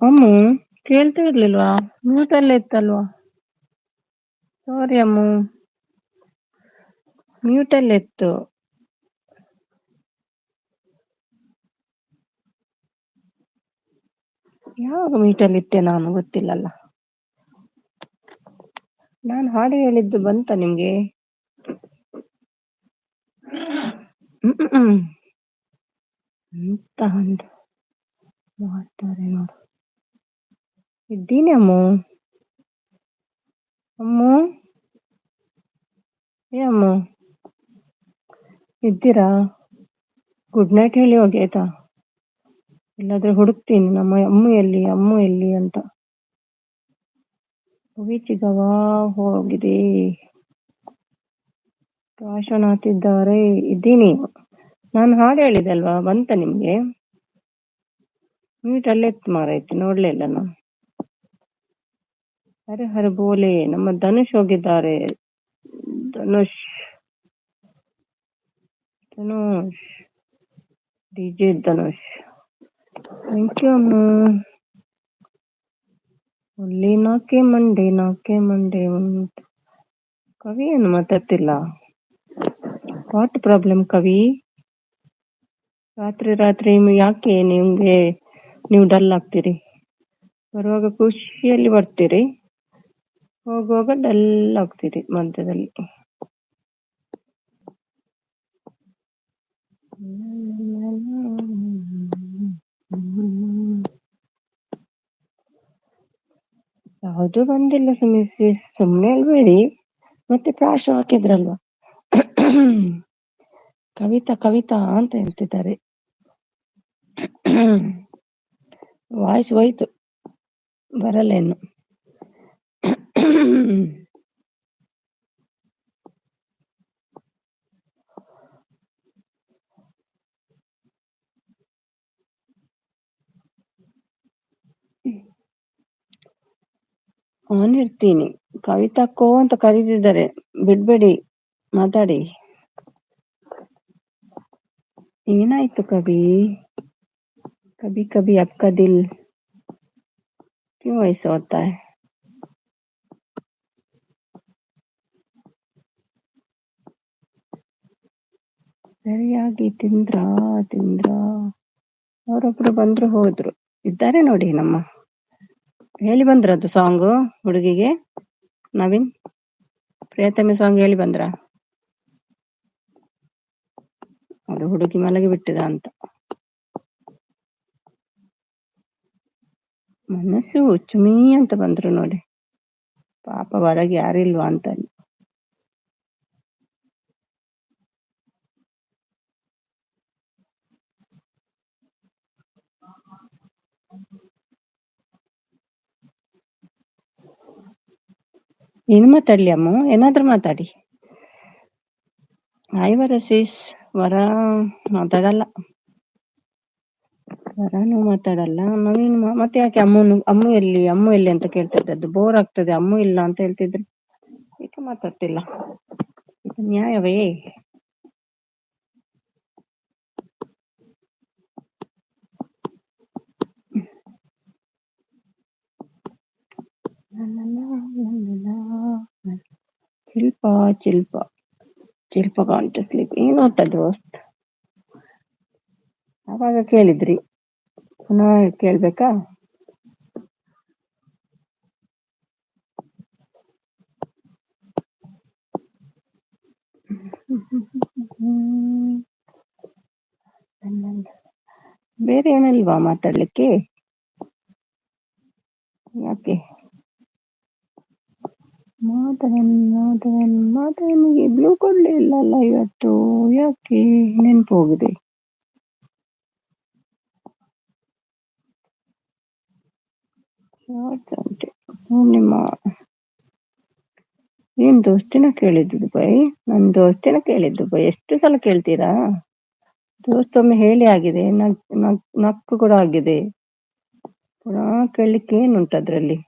ಅಮ್ಮು ಕೇಳ್ತಾ ಇರ್ಲಿಲ್ವಾ? ಮ್ಯೂಟ್ ಅಲ್ಲೇ ಇತ್ತಲ್ವಾ? ಸಾರಿ ಅಮ್ಮು, ಮ್ಯೂಟ್ ಅಲ್ಲೇ ಇತ್ತು. ಯಾವಾಗ ಮ್ಯೂಟ್ ಅಲ್ಲಿ ಇಟ್ಟೆ ನಾನು ಗೊತ್ತಿಲ್ಲಲ್ಲ. ನಾನು ಹಾಡು ಹೇಳಿದ್ದು ಬಂತ ನಿಮ್ಗೆ? ಎಂತ ಒಂದು ಮಾಡ್ತಾರೆ ನೋಡು. ಇದ್ದೀನಿ ಅಮ್ಮು. ಅಮ್ಮು ಏ ಅಮ್ಮು, ಇದ್ದೀರಾ? ಗುಡ್ ನೈಟ್ ಹೇಳಿ ಹೋಗಿ ಆಯ್ತಾ? ಇಲ್ಲಾದ್ರೆ ಹುಡುಕ್ತೀನಿ ನಮ್ಮ ಅಮ್ಮು ಎಲ್ಲಿ, ಅಮ್ಮು ಎಲ್ಲಿ ಅಂತ. ಚಿಗವಾ ಹೋಗಿದೆ. ಕಾಶನಾಥ್ ಇದ್ದಾರೆ, ಇದ್ದೀನಿ. ನಾನು ಹಾಡು ಹೇಳಿದಲ್ವಾ, ಬಂತ ನಿಮ್ಗೆ? ಮ್ಯೂಟ್ ಅಲ್ಲೇ ಇತ್ತು ಮಾರೈತಿ, ನೋಡ್ಲೇ ಇಲ್ಲ ನಾನು. ಹರ ಹರ ಬೋಲೆ, ನಮ್ಮ ಧನುಷ್ ಹೋಗಿದ್ದಾರೆ. Dhanush Dhanush DJ Dhanush. Thank you Ammu. ಒಳ್ಳೆ ನಾಕೆ ಮಂಡೆ ಉಂಟು. ಕವಿ ಏನು ಮಾತಾಡ್ತಿಲ್ಲ? ವಾಟ್ ಪ್ರಾಬ್ಲಮ್ ಕವಿ? ರಾತ್ರಿ ರಾತ್ರಿ ಯಾಕೆ ನಿಮ್ಗೆ ನೀವು ಡಲ್ ಆಗ್ತೀರಿ? ಬರುವಾಗ ಖುಷಿಯಲ್ಲಿ ಬರ್ತೀರಿ, ಹೋಗುವಾಗ ಡಲ್ ಆಗ್ತೀರಿ ಮಧ್ಯದಲ್ಲಿ. ಯಾವುದು ಬಂದಿಲ್ಲ ಸುಮಿಸಿ, ಸುಮ್ಮನೆ ಹೇಳ್ಬೇಡಿ. ಮತ್ತೆ ಪ್ರಾಶ ಹಾಕಿದ್ರಲ್ವಾ, ಕವಿತಾ ಕವಿತಾ ಅಂತ ಹೇಳ್ತಿದ್ದಾರೆ. ವಾಯ್ಸ್ ಹೋಯ್ತು, ಬರಲ್ಲ ಇನ್ನು. ಆನ್ ಇರ್ತೀನಿ. ಕವಿತಾಕ್ಕೋ ಅಂತ ಕರೀತಿದ್ದಾರೆ, ಬಿಡ್ಬೇಡಿ ಮಾತಾಡಿ. ಏನಾಯ್ತು ಕವಿ? ಕಭಿ ಕಭಿ ಅಪ್ಕಾ ದಿಲ್ ಕ್ಯೂ ಐಸಾ ಹೋತಾ ಹೈ? ಸರಿಯಾಗಿ ತಿಂದ್ರಾ? ಅವರೊಬ್ರು ಬಂದ್ರು ಹೋದ್ರು, ಇದ್ದಾರೆ ನೋಡಿ ನಮ್ಮ. ಹೇಳಿ ಬಂದ್ರದ್ದು ಸಾಂಗು ಹುಡುಗಿಗೆ? ನವೀನ್ ಪ್ರಿಯತಮೆ ಸಾಂಗ್ ಹೇಳಿ ಬಂದ್ರ? ಅದು ಹುಡುಗಿ ಮಲಗಿ ಬಿಟ್ಟಿದ ಅಂತ. ಮನಸ್ಸು ಚುಮಿ ಅಂತ ಬಂದ್ರು ನೋಡಿ, ಪಾಪ ಒಳಗೆ ಯಾರಿಲ್ವಾ ಅಂತ. ಏನು ಮಾತಾಡ್ಲಿ ಅಮ್ಮ, ಏನಾದ್ರೂ ಮಾತಾಡಿ. ಐವರಸೀಸ್ ವರ ಮಾತಾಡಲ್ಲ, ವರಾನು ಮಾತಾಡಲ್ಲ. ನವೀನ್ ಮತ್ತೆ ಯಾಕೆ ಅಮ್ಮು ಎಲ್ಲಿ ಅಂತ ಕೇಳ್ತಿದ್ದದ್ದು? ಬೋರ್ ಆಗ್ತದೆ, ಅಮ್ಮು ಇಲ್ಲ ಅಂತ ಹೇಳ್ತಿದ್ರು, ಏಕೆ ಮಾತಾಡ್ತಿಲ್ಲ? ಇದು ನ್ಯಾಯವೇ? ಶಿಲ್ಪ ಕಾಂಟೆಸ್ಲಿ ಏನು ಅಂತ ದೋಸ್ತ್? ಆವಾಗ ಕೇಳಿದ್ರಿ, ಪುನಃ ಕೇಳ್ಬೇಕಾ? ಬೇರೆ ಏನಿಲ್ವಾ ಮಾತಾಡ್ಲಿಕ್ಕೆ? ಯಾಕೆ ಮಾಧವನ್ಗೆ ಬ್ಲೂ ಕೊಡ್ಲೇ ಇಲ್ಲಲ್ಲ ಇವತ್ತು, ಯಾಕೆ ನೆನ್ಪು ಹೋಗಿದೆ? ನಿಮ್ಮ ಏನ್ ದೋಸ್ತಿನ ಕೇಳಿದ್ದು ಬೈ? ನನ್ ದೋಸ್ತಿನ ಕೇಳಿದ್ದು ಬೈ, ಎಷ್ಟು ಸಲ ಕೇಳ್ತೀರಾ? ದೋಸ್ತೊಮ್ಮೆ ಹೇಳಿ ಆಗಿದೆ, ನಕ್ಕು ಕೂಡ ಆಗಿದೆ, ಪುನಃ ಕೇಳಲಿಕ್ಕೆ ಏನುಂಟು ಅದ್ರಲ್ಲಿ?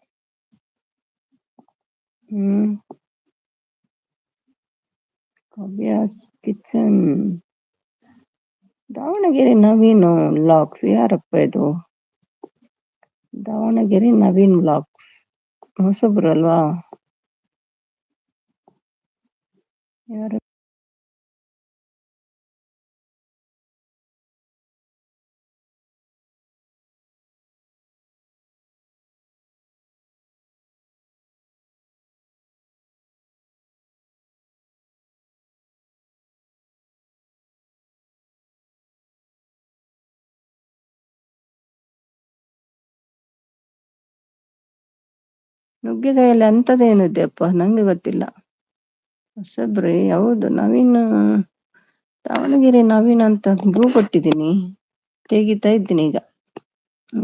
ಹವ್ಯಾಸ್ ಕಿಚನ್ ದಾವಣಗೆರೆ ನವೀನು ಲಾಕ್ಸ್ ಯಾರಪ್ಪ ಇದು? ದಾವಣಗೆರೆ ನವೀನ್ ಬ್ಲಾಗ್ ಹೊಸಬ್ರು ಅಲ್ವಾ ಯಾರು? ನುಗ್ಗೆಕಾಯಲ್ಲಿ ಅಂಥದ್ದೇನಿದೆಯಪ್ಪ ನಂಗೆ ಗೊತ್ತಿಲ್ಲ. ಹೊಸಬ್ರಿ ಹೌದು ನವೀನ್ ದಾವಣಗೆರೆ ನವೀನ್ ಅಂತ ಬ್ಲೂ ಕೊಟ್ಟಿದ್ದೀನಿ, ತೆಗಿತಾ ಇದ್ದೀನಿ ಈಗ.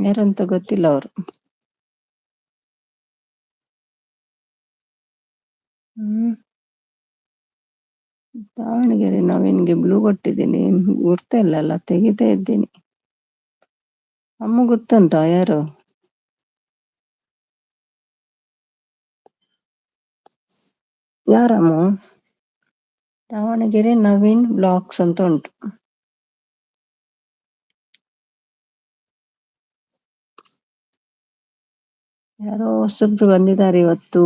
ಯಾರಂತ ಗೊತ್ತಿಲ್ಲ ಅವರು. ದಾವಣಗೆರೆ ನವೀನ್ಗೆ ಬ್ಲೂ ಕೊಟ್ಟಿದ್ದೀನಿ, ಗುರ್ತ ಇಲ್ಲಲ್ಲ, ತೆಗಿತಾ ಇದ್ದೀನಿ. ಅಮ್ಮ ಗೊತ್ತುಂಟಾ ಯಾರು? ಯಾರಮ್ಮ? ದಾವಣಗೆರೆ ನವೀನ್ ಬ್ಲಾಗ್ಸ್ ಅಂತ ಉಂಟು. ಯಾರೋ ಹೊಸಬ್ರು ಬಂದಿದ್ದಾರೆ ಇವತ್ತು.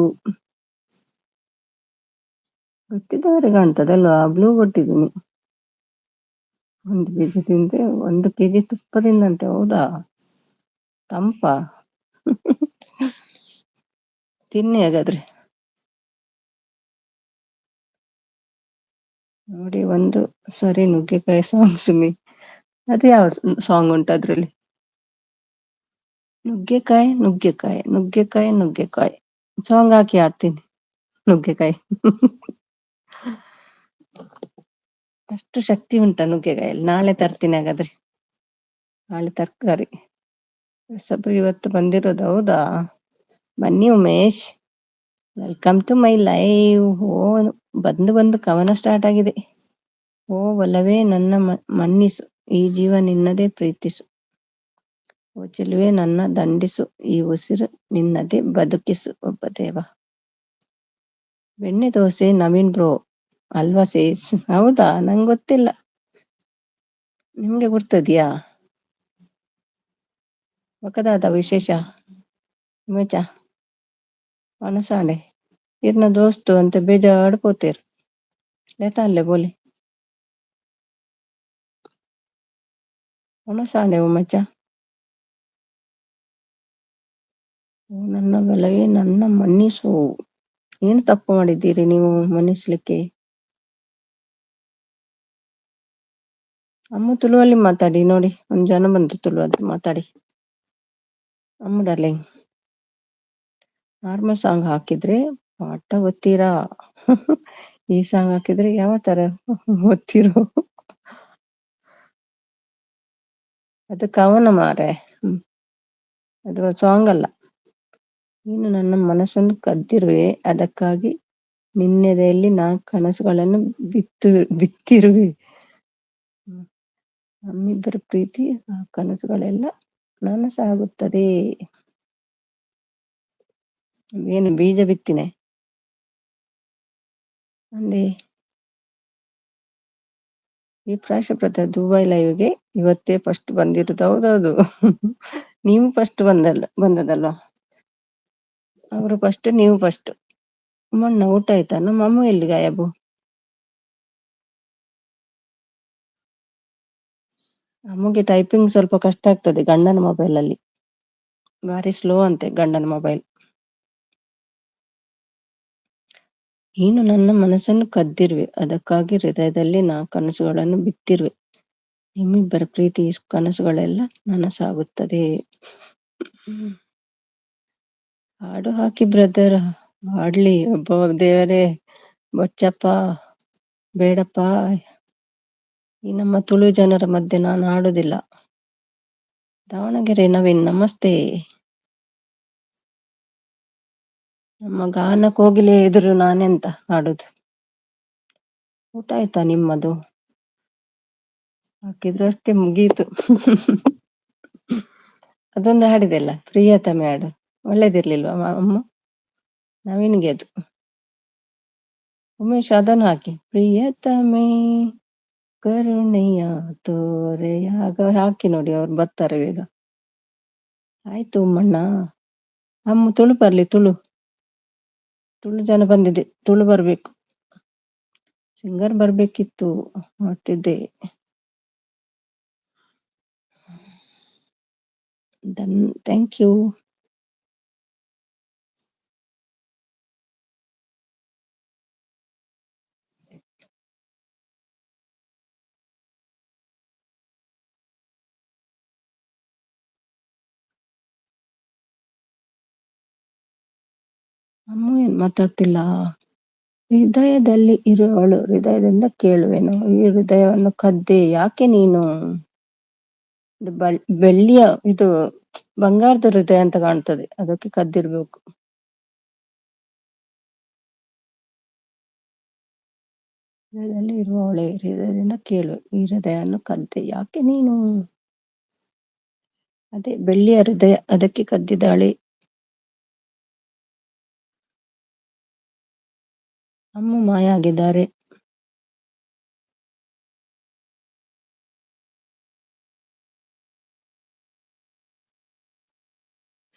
ಗೊತ್ತಿದ್ದವರಿಗೆ ಕಾಣ್ತದಲ್ವಾ, ಬ್ಲೂ ಕೊಟ್ಟಿದ್ದೀನಿ. 1 ಕೆಜಿ ತಿಂದ್ರೆ 1 ಕೆಜಿ ತುಪ್ಪ ತಿಂದಂತೆ. ಹೌದಾ? ತಂಪ ತಿನ್ನಿ ಹಾಗಾದ್ರೆ. ನೋಡಿ ಒಂದು ಸರಿ ನುಗ್ಗೆಕಾಯಿ ಸಾಂಗ್ ಸುಮ್ಮಿ, ಅದು ಯಾವ ಸಾಂಗ್ ಉಂಟು ಅದ್ರಲ್ಲಿ? ನುಗ್ಗೆಕಾಯಿ ನುಗ್ಗೆಕಾಯಿ ನುಗ್ಗೆಕಾಯಿ ನುಗ್ಗೆಕಾಯಿ ಸಾಂಗ್ ಹಾಕಿ ಆಡ್ತೀನಿ. ನುಗ್ಗೆಕಾಯಿ ಅಷ್ಟು ಶಕ್ತಿ ಉಂಟಾ ನುಗ್ಗೆಕಾಯಲ್ಲಿ? ನಾಳೆ ತರ್ತೀನಿ ಹಾಗಾದ್ರೆ. ನಾಳೆ ತರಕಾರಿ ಸ್ವಲ್ಪ ಇವತ್ತು ಬಂದಿರೋದು. ಹೌದಾ? ಬನ್ನಿ Umesh, welcome to my live. ಓ ಬಂದು ಕವನ ಸ್ಟಾರ್ಟ್ ಆಗಿದೆ. ಓ ಒಲವೇ ನನ್ನ ಮನ್ನಿಸು, ಈ ಜೀವ ನಿನ್ನದೇ ಪ್ರೀತಿಸು. ಓ ಚೆಲುವೆ ನನ್ನ ದಂಡಿಸು, ಈ ಉಸಿರು ನಿನ್ನದೇ ಬದುಕಿಸು. ಒಬ್ಬ ದೇವ. ಬೆಣ್ಣೆ ದೋಸೆ ನವೀನ್ ಬ್ರೋ ಅಲ್ವಾ ಸೇಸ್? ಹೌದಾ? ನಂಗೆ ಗೊತ್ತಿಲ್ಲ. ನಿಮ್ಗೆ ಗುರ್ತದ್ಯಾ? ಒಕ್ಕದಾದ ವಿಶೇಷ ಮೇಚ ಅನಸಾಂಡೆ ಇರ್ನ ದೋಸ್ತು ಅಂತ ಬೇಜಾಡ್ಕೋತೀರ್ ಲೇತ ಅಲ್ಲೇ ಬೋಲಿ ಅನಸಾಂಡೆ ಮಚ್ಚ. ನನ್ನ ಬೆಲವೇ ನನ್ನ ಮನ್ನಿಸು. ಏನು ತಪ್ಪು ಮಾಡಿದ್ದೀರಿ ನೀವು ಮನ್ನಿಸ್ಲಿಕ್ಕೆ? ಅಮ್ಮ ತುಳುವಲ್ಲಿ ಮಾತಾಡಿ ನೋಡಿ, ಒಂದ್ ಜನ ಬಂತು ತುಳುವಲ್ಲಿ ಮಾತಾಡಿ. ಅಮ್ಮ ಡಾರ್ಲಿಂಗ್, ನಾರ್ಮಲ್ ಸಾಂಗ್ ಹಾಕಿದ್ರೆ ಪಾಠ ಓದ್ತೀರಾ? ಈ ಸಾಂಗ್ ಹಾಕಿದ್ರೆ ಯಾವ ತರ ಓದ್ತಿರೋ? ಅದು ಕವನ ಮಾರೆ, ಅದು ಸಾಂಗ್ ಅಲ್ಲ. ನೀನು ನನ್ನ ಮನಸ್ಸನ್ನು ಕದ್ದಿರುವೆ, ಅದಕ್ಕಾಗಿ ನಿನ್ನೆದೆಯಲ್ಲಿ ನಾ ಕನಸುಗಳನ್ನು ಬಿತ್ತಿರುವೆ. ನಮ್ಮಿಬ್ಬರ ಪ್ರೀತಿ ಆ ಕನಸುಗಳೆಲ್ಲ ನನಸಾಗುತ್ತದೆ. ಏನು ಬೀಜ ಬಿತ್ತಿನೆ ಅಂದೆ. ಈ ಪ್ರಾಶಪ್ರತ ದುಬೈ ಲೈವ್ಗೆ ಇವತ್ತೇ ಫಸ್ಟ್ ಬಂದಿರೋದು. ಹೌದೌದು, ನೀವು ಫಸ್ಟ್ ಬಂದದಲ್ವಾ? ಅವರು ಫಸ್ಟ್, ನೀವು ಫಸ್ಟ್. ಮಣ್ಣ ಊಟ ಆಯ್ತಾ? ನಮ್ಮ ಅಮ್ಮ ಎಲ್ಲಿ ಗಾಯಬು? ಅಮ್ಮಗೆ ಟೈಪಿಂಗ್ ಸ್ವಲ್ಪ ಕಷ್ಟ ಆಗ್ತದೆ ಗಂಡನ ಮೊಬೈಲ್ ಅಲ್ಲಿ, ಭಾರಿ ಸ್ಲೋ ಅಂತೆ ಗಂಡನ ಮೊಬೈಲ್. ನೀನು ನನ್ನ ಮನಸ್ಸನ್ನು ಕದ್ದಿರುವೆ, ಅದಕ್ಕಾಗಿ ಹೃದಯದಲ್ಲಿ ನಾ ಕನಸುಗಳನ್ನು ಬಿತ್ತಿರುವೆ. ನಿಮ್ಮಿಬ್ಬರ ಪ್ರೀತಿ ಕನಸುಗಳೆಲ್ಲ ನನಸಾಗುತ್ತದೆ. ಹಾಡು ಹಾಕಿ ಬ್ರದರ್, ಹಾಡ್ಲಿ. ಒಬ್ಬ ದೇವರೇ ಬೊಚ್ಚಪ್ಪ, ಬೇಡಪ್ಪ, ಈ ನಮ್ಮ ತುಳು ಜನರ ಮಧ್ಯೆ ನಾನು ಹಾಡುದಿಲ್ಲ. ದಾವಣಗೆರೆ ನವೀನ್ ನಮಸ್ತೆ. ನಮ್ಮ ಗಾನ ಕೋಗಿಲೆ ಎದುರು ನಾನೆಂತ ಹಾಡುದು? ಊಟ ಆಯ್ತಾ ನಿಮ್ಮದು? ಹಾಕಿದ್ರು ಅಷ್ಟೇ, ಮುಗೀತು. ಅದೊಂದು ಹಾಡಿದೆಲ್ಲ ಪ್ರಿಯತಮೆ ಹಾಡು, ಒಳ್ಳೇದಿರ್ಲಿಲ್ವಾ ಅಮ್ಮ? ನವೀನ್ಗೆ ಅದು. ಉಮೇಶ್ ಅದನ್ನು ಹಾಕಿ, ಪ್ರಿಯತಮೆ ಕರುಣೆಯ ತೋರೆಯಾಗ ಹಾಕಿ ನೋಡಿ, ಅವ್ರು ಬರ್ತಾರೆ ಬೇಗ. ಆಯ್ತು ಅಮ್ಮಣ್ಣ. ಅಮ್ಮ ತುಳು ಬರ್ಲಿ, ತುಳು ಜನ ಬಂದಿದೆ, ತುಳು ಬರ್ಬೇಕು. ಸಿಂಗರ್ ಬರ್ಬೇಕಿತ್ತು, ಮಾಡ್ತಿದ್ದೆ. Thank you. ಅಮ್ಮ ಏನ್ ಮಾತಾಡ್ತಿಲ್ಲ. ಹೃದಯದಲ್ಲಿ ಇರುವವಳು ಹೃದಯದಿಂದ ಕೇಳುವೆನು, ಈ ಹೃದಯವನ್ನು ಕದ್ದೆ ಯಾಕೆ ನೀನು. ಇದು ಬೆಳ್ಳಿಯ ಇದು ಬಂಗಾರದ ಹೃದಯ ಅಂತ ಕಾಣ್ತದೆ, ಅದಕ್ಕೆ ಕದ್ದಿರ್ಬೇಕು. ಹೃದಯದಲ್ಲಿ ಇರುವವಳೆ ಹೃದಯದಿಂದ ಕೇಳು, ಈ ಹೃದಯವನ್ನು ಕದ್ದೆ ಯಾಕೆ ನೀನು. ಅದೇ ಬೆಳ್ಳಿಯ ಹೃದಯ, ಅದಕ್ಕೆ ಕದ್ದಿದ್ದಾಳೆ. ಅಮ್ಮ ಮಾಯ ಆಗಿದ್ದಾರೆ.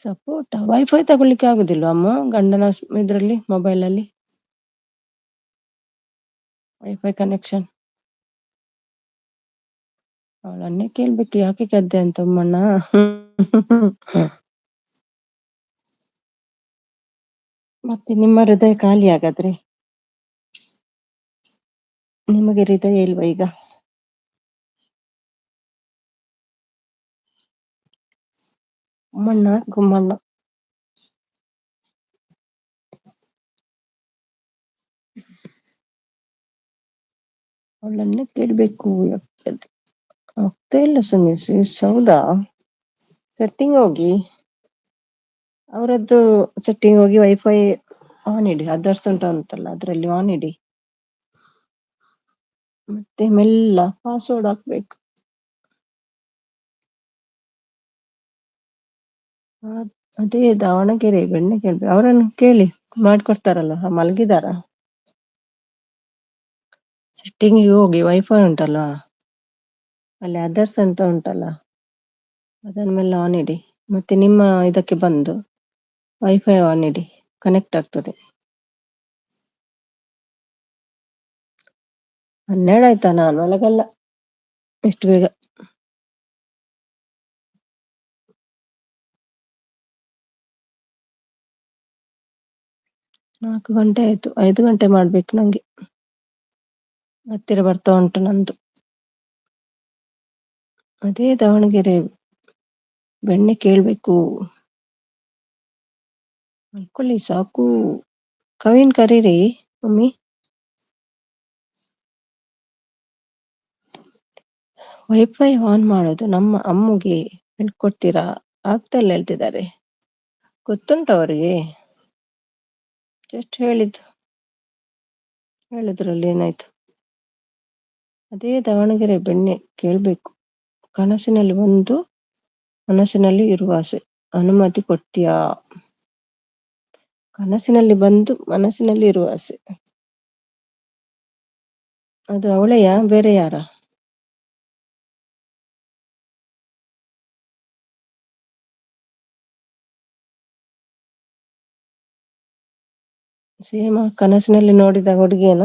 ಸಪೋರ್ಟ್ ವೈಫೈ ತಗೊಳ್ಳಿಕ್ಕೆ ಆಗುದಿಲ್ಲ ಅಮ್ಮ, ಗಂಡನ ಇದ್ರಲ್ಲಿ ಮೊಬೈಲ್ ಅಲ್ಲಿ ವೈಫೈ ಕನೆಕ್ಷನ್. ಅವಳನ್ನೇ ಕೇಳ್ಬೇಕು ಯಾಕೆ ಕದ್ದೆ ಅಂತ ಅಮ್ಮಣ್ಣ. ಮತ್ತೆ ನಿಮ್ಮ ಹೃದಯ ಖಾಲಿ ಹಾಗಾದ್ರೆ, ನಿಮಗೆ ಹೃದಯ ಇಲ್ವಾ ಈಗ. ಅಮ್ಮಣ್ಣ ಗುಮ್ಮಣ್ಣ. ಅವಳನ್ನೇ ಕೇಳ್ಬೇಕು. ಆಗ್ತಾ ಇಲ್ಲ ಸುಮಿಸ್, ಹೌದಾ. ಸೆಟ್ಟಿಂಗ್ ಹೋಗಿ, ಅವರದ್ದು ಸೆಟ್ಟಿಂಗ್ ಹೋಗಿ ವೈಫೈ ಆನ್ ಇಡಿ, ಅದರ್ಸ್ ಉಂಟಲ್ಲ ಅದ್ರಲ್ಲಿ ಆನ್ ಇಡಿ. ಮತ್ತೆ ಮೆಲ್ಲ ಪಾಸ್ವರ್ಡ್ ಹಾಕ್ಬೇಕು. ಅದೇ ದಾವಣಗೆರೆ ಬೆಣ್ಣೆ ಕೇಳ್ಬೇಕು, ಅವರನ್ನು ಕೇಳಿ ಮಾಡ್ಕೊಡ್ತಾರಲ್ಲ. ಮಲಗಿದಾರ. ಸೆಟ್ಟಿಂಗ್ ಹೋಗಿ ವೈಫೈ ಉಂಟಲ್ಲ ಅಲ್ಲಿ ಅದರ್ಸ್ ಅಂತ ಉಂಟಲ್ಲ, ಅದನ್ನ ಮೇಲೆ ಆನ್ ಇಡಿ. ಮತ್ತೆ ನಿಮ್ಮ ಇದಕ್ಕೆ ಬಂದು ವೈಫೈ ಆನ್ ಇಡಿ, ಕನೆಕ್ಟ್ ಆಗ್ತದೆ. 12 ಆಯ್ತಾ, ನಾನು ಒಳಗಲ್ಲ ಎಷ್ಟು ಬೇಗ. 4 ಗಂಟೆ ಆಯ್ತು, 5 ಗಂಟೆ ಮಾಡ್ಬೇಕು ನಂಗೆ. ಹತ್ತಿರ ಬರ್ತಾ ಉಂಟು ನಂದು. ಅದೇ ದಾವಣಗೆರೆ ಬೆಣ್ಣೆ ಕೇಳ್ಬೇಕು. ಮಲ್ಕೊಳ್ಳಿ ಸಾಕು. ಕವಿನ್ ಕರೀರಿ ಮಮ್ಮಿ. ವೈಫೈ ಆನ್ ಮಾಡೋದು ನಮ್ಮ ಅಮ್ಮಗೆ ಹೇಳ್ಕೊಡ್ತೀರಾ, ಆಗ್ತಾ ಇಲ್ಲ ಹೇಳ್ತಿದ್ದಾರೆ. ಗೊತ್ತುಂಟು ಅವರಿಗೆ, ಜಸ್ಟ್ ಹೇಳಿದ್ರಲ್ಲಿ ಏನಾಯ್ತು. ಅದೇ ದಾವಣಗೆರೆ ಬೆಣ್ಣೆ ಕೇಳ್ಬೇಕು. ಕನಸಿನಲ್ಲಿ ಬಂದು ಮನಸ್ಸಿನಲ್ಲಿ ಇರುವ ಆಸೆ, ಅನುಮತಿ ಕೊಡ್ತೀಯಾ. ಕನಸಿನಲ್ಲಿ ಬಂದು ಮನಸ್ಸಿನಲ್ಲಿ ಇರುವ ಆಸೆ, ಅದು ಅವಳೆಯಾ ಬೇರೆ ಯಾರ. ಸೇಮ ಕನಸಿನಲ್ಲಿ ನೋಡಿದ ಹುಡುಗಿಯೇನ.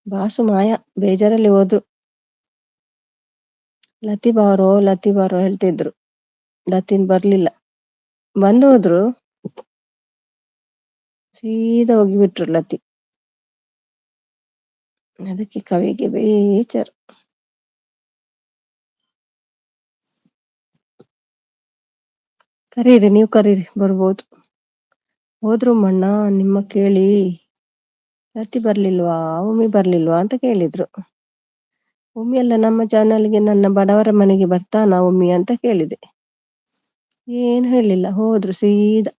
ಬಾಸು ಮಾಯ ಬೇಜಾರಲ್ಲಿ ಹೋದ್ರು. ಲತಿ ಬಾರೋ ಹೇಳ್ತಿದ್ರು, ಲತೀನ್ ಬರ್ಲಿಲ್ಲ. ಬಂದು ಹೋದ್ರು, ಸೀದಾ ಹೋಗಿಬಿಟ್ರು ಲತಿ. ಅದಕ್ಕೆ ಕವಿಗೆ ಬೇಜಾರು. ಕರೀರಿ, ನೀವು ಕರೀರಿ ಬರ್ಬೋದು. ಹೋದ್ರು ಮಣ್ಣ ನಿಮ್ಮ ಕೇಳಿ. ಲತಿ ಬರ್ಲಿಲ್ವಾ, ಉಮ್ಮಿ ಬರ್ಲಿಲ್ವಾ ಅಂತ ಕೇಳಿದ್ರು. ಉಮ್ಮಿ ಎಲ್ಲ ನಮ್ಮ ಚಾನಲ್ಗೆ ನನ್ನ ಬಡವರ ಮನೆಗೆ ಬರ್ತಾನಾ ಉಮ್ಮಿ ಅಂತ ಕೇಳಿದೆ. ಏನು ಹೇಳಿಲ್ಲ, ಹೋದ್ರು ಸೀದಾ.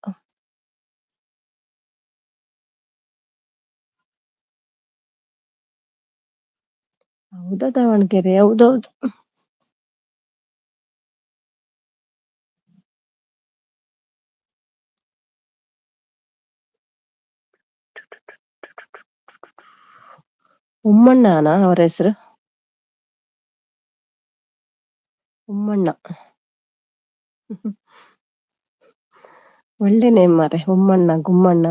ಹೌದಾ ದಾವಣಗೆರೆ, ಹೌದೌದು. ಉಮ್ಮಣ್ಣನ ಅವರ ಹೆಸರು. ಉಮ್ಮಣ್ಣ. ಒಳ್ಳೆ ನೇಮ್ ಮಾರೆ, ಉಮ್ಮಣ್ಣ ಗುಮ್ಮಣ್ಣ.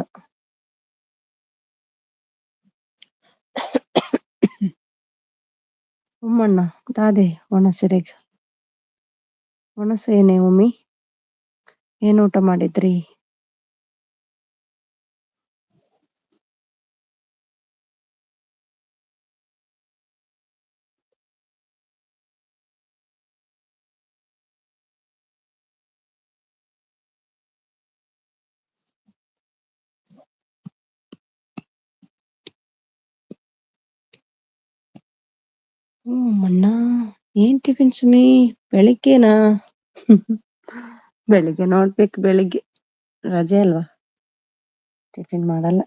ಉಮ್ಮಣ್ಣ ದಾದೆ ಒಣಸೆರೆಗ. ಒಣಸೇನೆ ಉಮ್ಮಿ, ಏನ್ ಊಟ ಮಾಡಿದ್ರಿ? ಮಣ್ಣ ಏನ್ ಟಿಫಿನ್ ಸುಮಿ ಬೆಳಿಗ್ಗೆನಾ? ಬೆಳಿಗ್ಗೆ ನೋಡ್ಬೇಕು, ಬೆಳಿಗ್ಗೆ ರಜೆ ಅಲ್ವಾ, ಟಿಫಿನ್ ಮಾಡಲ್ಲ.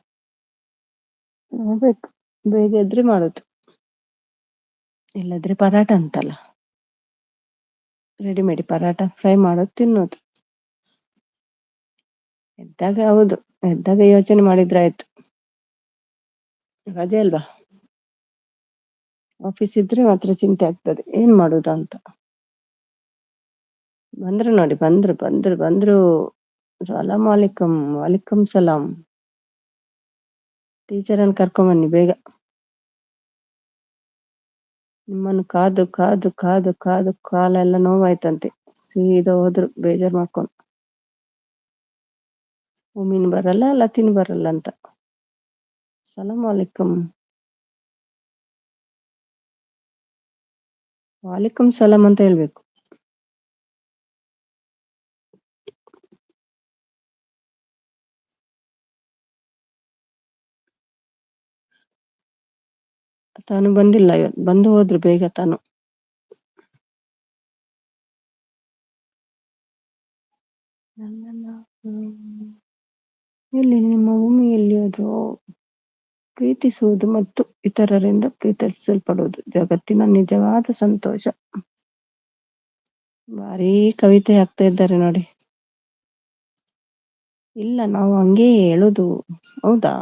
ನೋಡ್ಬೇಕು, ಬೇಗ ಎದ್ರೆ ಮಾಡುದು, ಇಲ್ಲದ್ರೆ ಪರಾಟ ಅಂತಲ್ಲ, ರೆಡಿಮೇಡ್ ಪರಾಟ ಫ್ರೈ ಮಾಡೋದು ತಿನ್ನೋದು. ಎದ್ದಾಗ ಹೌದು, ಎದ್ದಾಗ ಯೋಚನೆ ಮಾಡಿದ್ರೆ ಆಯ್ತು. ರಜೆ ಅಲ್ವಾ, ಆಫೀಸ್ ಇದ್ರೆ ಮಾತ್ರ ಚಿಂತೆ ಆಗ್ತದೆ, ಏನ್ ಮಾಡುದ ಅಂತ. ಬಂದ್ರು ನೋಡಿ, ಬಂದ್ರು. ಸಲಾಂ ವಾಲಿಕುಂ. ವಾಲಿಕುಂ ಸಲಾಂ. ಟೀಚರನ್ನು ಕರ್ಕೊಂಡ್ ಬನ್ನಿ ಬೇಗ. ನಿಮ್ಮನ್ನು ಕಾದು ಕಾದು ಕಾದು ಕಾದು ಕಾಲೆಲ್ಲ ನೋವಾಯ್ತಂತೆ, ಸೀದಾ ಹೋದ್ರು ಬೇಜಾರ್ ಮಾಡ್ಕೊಂಡು. ಉಮ್ಮಿನ್ ಬರಲ್ಲ, ಲತೀನ್ ಬರಲ್ಲ ಅಂತ. ಸಲಾಂ ವಾಲಿಕುಂ. ವಾಲಿಕುಂ ಸಲಾಂ ಅಂತ ಹೇಳ್ಬೇಕು. ತಾನು ಬಂದಿಲ್ಲ ಇವತ್ತು, ಬಂದು ಹೋದ್ರು ಬೇಗ ತಾನು. ಎಲ್ಲಿ ನಿಮ್ಮ ಉಮ್ಮಿ ಎಲ್ಲಿ ಹೋದ್ರು? ಪ್ರೀತಿಸುವುದು ಮತ್ತು ಇತರರಿಂದ ಪ್ರೀತಿಸಲ್ಪಡುವುದು ಜಗತ್ತಿನ ನಿಜವಾದ ಸಂತೋಷ. ಭಾರಿ ಕವಿತೆ ಹಾಕ್ತಾ ಇದ್ದಾರೆ ನೋಡಿ. ಇಲ್ಲ, ನಾವು ಹಂಗೇ ಹೇಳುದು. ಹೌದಾ?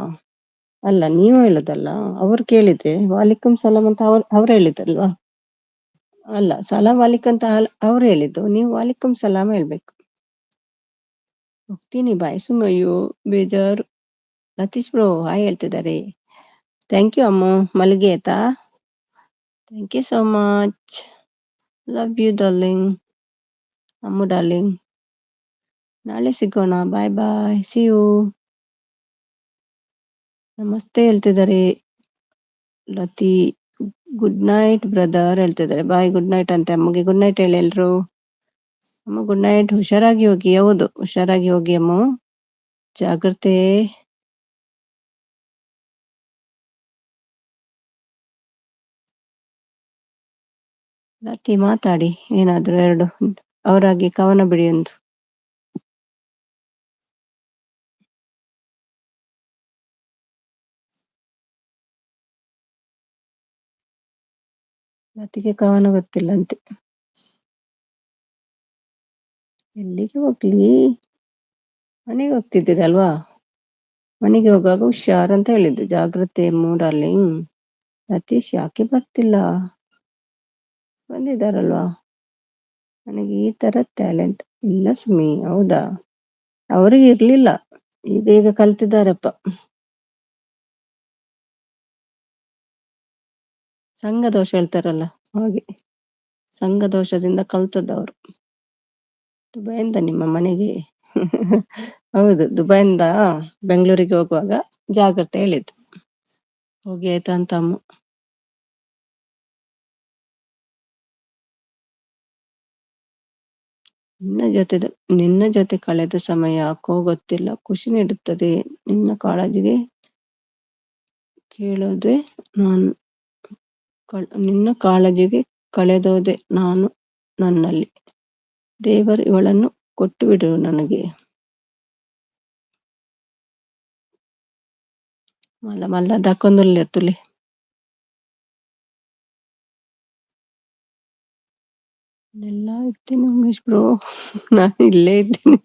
ಅಲ್ಲ, ನೀವು ಹೇಳುದಲ್ಲ, ಅವ್ರು ಕೇಳಿದ್ರೆ ವಾಲಿಕುಂ ಸಲಾಂ ಅಂತ ಅವ್ರು ಹೇಳಿದಲ್ವಾ? ಅಲ್ಲ, ಸಲಾಂ ವಾಲಿಕುಂ ಅಂತ ಅವ್ರು ಹೇಳಿದ್ದು, ನೀವು ವಾಲಿಕುಂ ಸಲಾಂ ಹೇಳ್ಬೇಕು. ಹೋಗ್ತೀನಿ ಬಾಯ್ ಸುಮ್. ಅಯ್ಯೋ ಬೇಜಾರು. ಲತೀಶ್ ಬ್ರೋ ಹಾಯ್ ಹೇಳ್ತಿದ್ದಾರೆ. Thank you Ammu. ಮಲ್ಲಿಗೆ ಆಯ್ತಾ? Thank you so much. Love you darling. Ammu darling. ನಾಳೆ ಸಿಗೋಣ. Bye bye, see you. ನಮಸ್ತೆ ಹೇಳ್ತಿದ್ದಾರೆ ಲತಿ. ಗುಡ್ ನೈಟ್ ಬ್ರದರ್ ಹೇಳ್ತಿದ್ದಾರೆ. ಬಾಯ್, ಗುಡ್ ನೈಟ್ ಅಂತೆ ಅಮ್ಮಗೆ. ಗುಡ್ ನೈಟ್ ಹೇಳಿ ಎಲ್ರು. ಅಮ್ಮ ಗುಡ್ ನೈಟ್. ಹುಷಾರಾಗಿ ಹೋಗಿ. ಹೌದು, ಹುಷಾರಾಗಿ ಹೋಗಿ ಅಮ್ಮ. ಜಾಗ್ರತೆ. ಲತಿ ಮಾತಾಡಿ ಏನಾದ್ರು ಎರಡು, ಅವರಾಗಿ ಕವನ ಬಿಡಿ ಒಂದು. ಲತಿಗೆ ಕವನ ಗೊತ್ತಿಲ್ಲಂತೆ. ಎಲ್ಲಿಗೆ ಹೋಗ್ಲಿ? ಮನೆಗೆ ಹೋಗ್ತಿದ್ದೀರಲ್ವಾ? ಮನೆಗೆ ಹೋಗುವಾಗ ಹುಷಾರ್ ಅಂತ ಹೇಳಿದ್ದು. ಜಾಗ್ರತೆ ಡಾರ್ಲಿಂಗ್. ಲತೀಶ್ ಯಾಕೆ ಬರ್ತಿಲ್ಲ? ಬಂದಿದ್ದಾರಲ್ವಾ? ನನಗೆ ಈ ತರ ಟ್ಯಾಲೆಂಟ್ ಇಲ್ಲ ಸುಮಿ. ಹೌದಾ? ಅವ್ರಿಗೆ ಇರ್ಲಿಲ್ಲ, ಈಗ ಕಲ್ತಿದ್ದಾರಪ್ಪ. ಸಂಘ ದೋಷ ಹೇಳ್ತಾರಲ್ಲ ಹಾಗೆ, ಸಂಘ ದೋಷದಿಂದ ಕಲ್ತದ್ದವರು. ದುಬೈಯಿಂದ ನಿಮ್ಮ ಮನೆಗೆ? ಹೌದು, ದುಬೈಯಿಂದ ಬೆಂಗಳೂರಿಗೆ ಹೋಗುವಾಗ ಜಾಗ್ರತೆ ಹೇಳಿದ್ದು. ಹೋಗಿ ಆಯ್ತಾ ಅಂತ ಅಮ್ಮ. ನಿನ್ನ ಜೊತೆ ಕಳೆದ ಸಮಯ ಯಾಕೋ ಗೊತ್ತಿಲ್ಲ, ಖುಷಿ ನೀಡುತ್ತದೆ. ನಿನ್ನ ಕಾಳಜಿಗೆ ಕೇಳೋದೆ ನಾನು, ನಿನ್ನ ಕಾಳಜಿಗೆ ಕಳೆದೋದೆ ನಾನು ನನ್ನಲ್ಲಿ. ದೇವರು ಇವಳನ್ನು ಕೊಟ್ಟು ಬಿಡು ನನಗೆ. ಮಲ್ಲ ದಕ್ಕೊಂದಲ್ಲಿರ್ತಲಿ. ಎಲ್ಲ ಇರ್ತೀನಿ ಉಮೇಶ್ ಬ್ರೋ, ನಾನು ಇಲ್ಲೇ ಇದ್ದೀನಿ.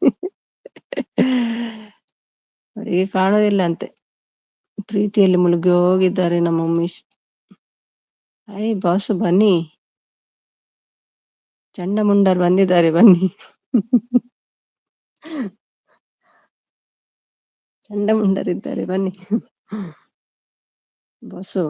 ಅವರಿಗೆ ಕಾಣೋದಿಲ್ಲ ಅಂತೆ, ಪ್ರೀತಿಯಲ್ಲಿ ಮುಳುಗಿ ಹೋಗಿದ್ದಾರೆ ನಮ್ಮ ಉಮೇಶ್. ಬಾಸು ಬನ್ನಿ. ಚಂಡಮುಂಡರು ಬಂದಿದ್ದಾರೆ ಬನ್ನಿ. ಚಂಡಮುಂಡರಿದ್ದಾರೆ ಬನ್ನಿ. ಬಸ್ಸು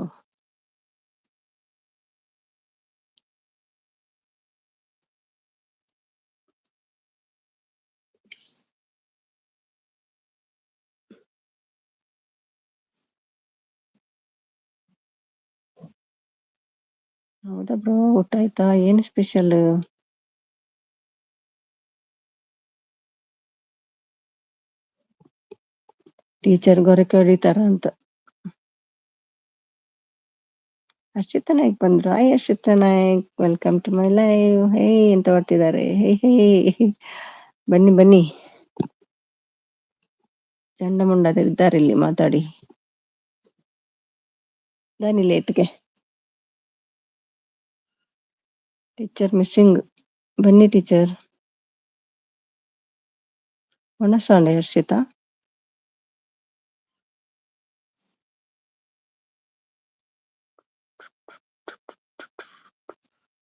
ಹೌದಾ ಬ್ರೋ, ಊಟ ಆಯ್ತಾ? ಏನು ಸ್ಪೆಷಲ್? ಟೀಚರ್ ಗೊರಕೆ ಹೊಡಿತಾರ ಅಂತ. ಹರ್ಷಿತಾ ನಾಯ್ಕ್ ಬಂದ್ರು. Hi Harshita Naik, welcome to my live. Hey ಅಂತ ಬರ್ತಿದ್ದಾರೆ. ಹೇ ಹೇ, ಬನ್ನಿ ಬನ್ನಿ. ಚಂಡಮುಂಡರಿದ್ದಾರೆ ಇಲ್ಲಿ, ಮಾತಾಡಿ ಬನ್ನಿ ಲೇಟ್ಗೆ. ಟೀಚರ್ ಮಿಸ್ಸಿಂಗ್, ಬನ್ನಿ ಟೀಚರ್. ಒಣಸಾಂಡೆ ಹರ್ಷಿತಾ.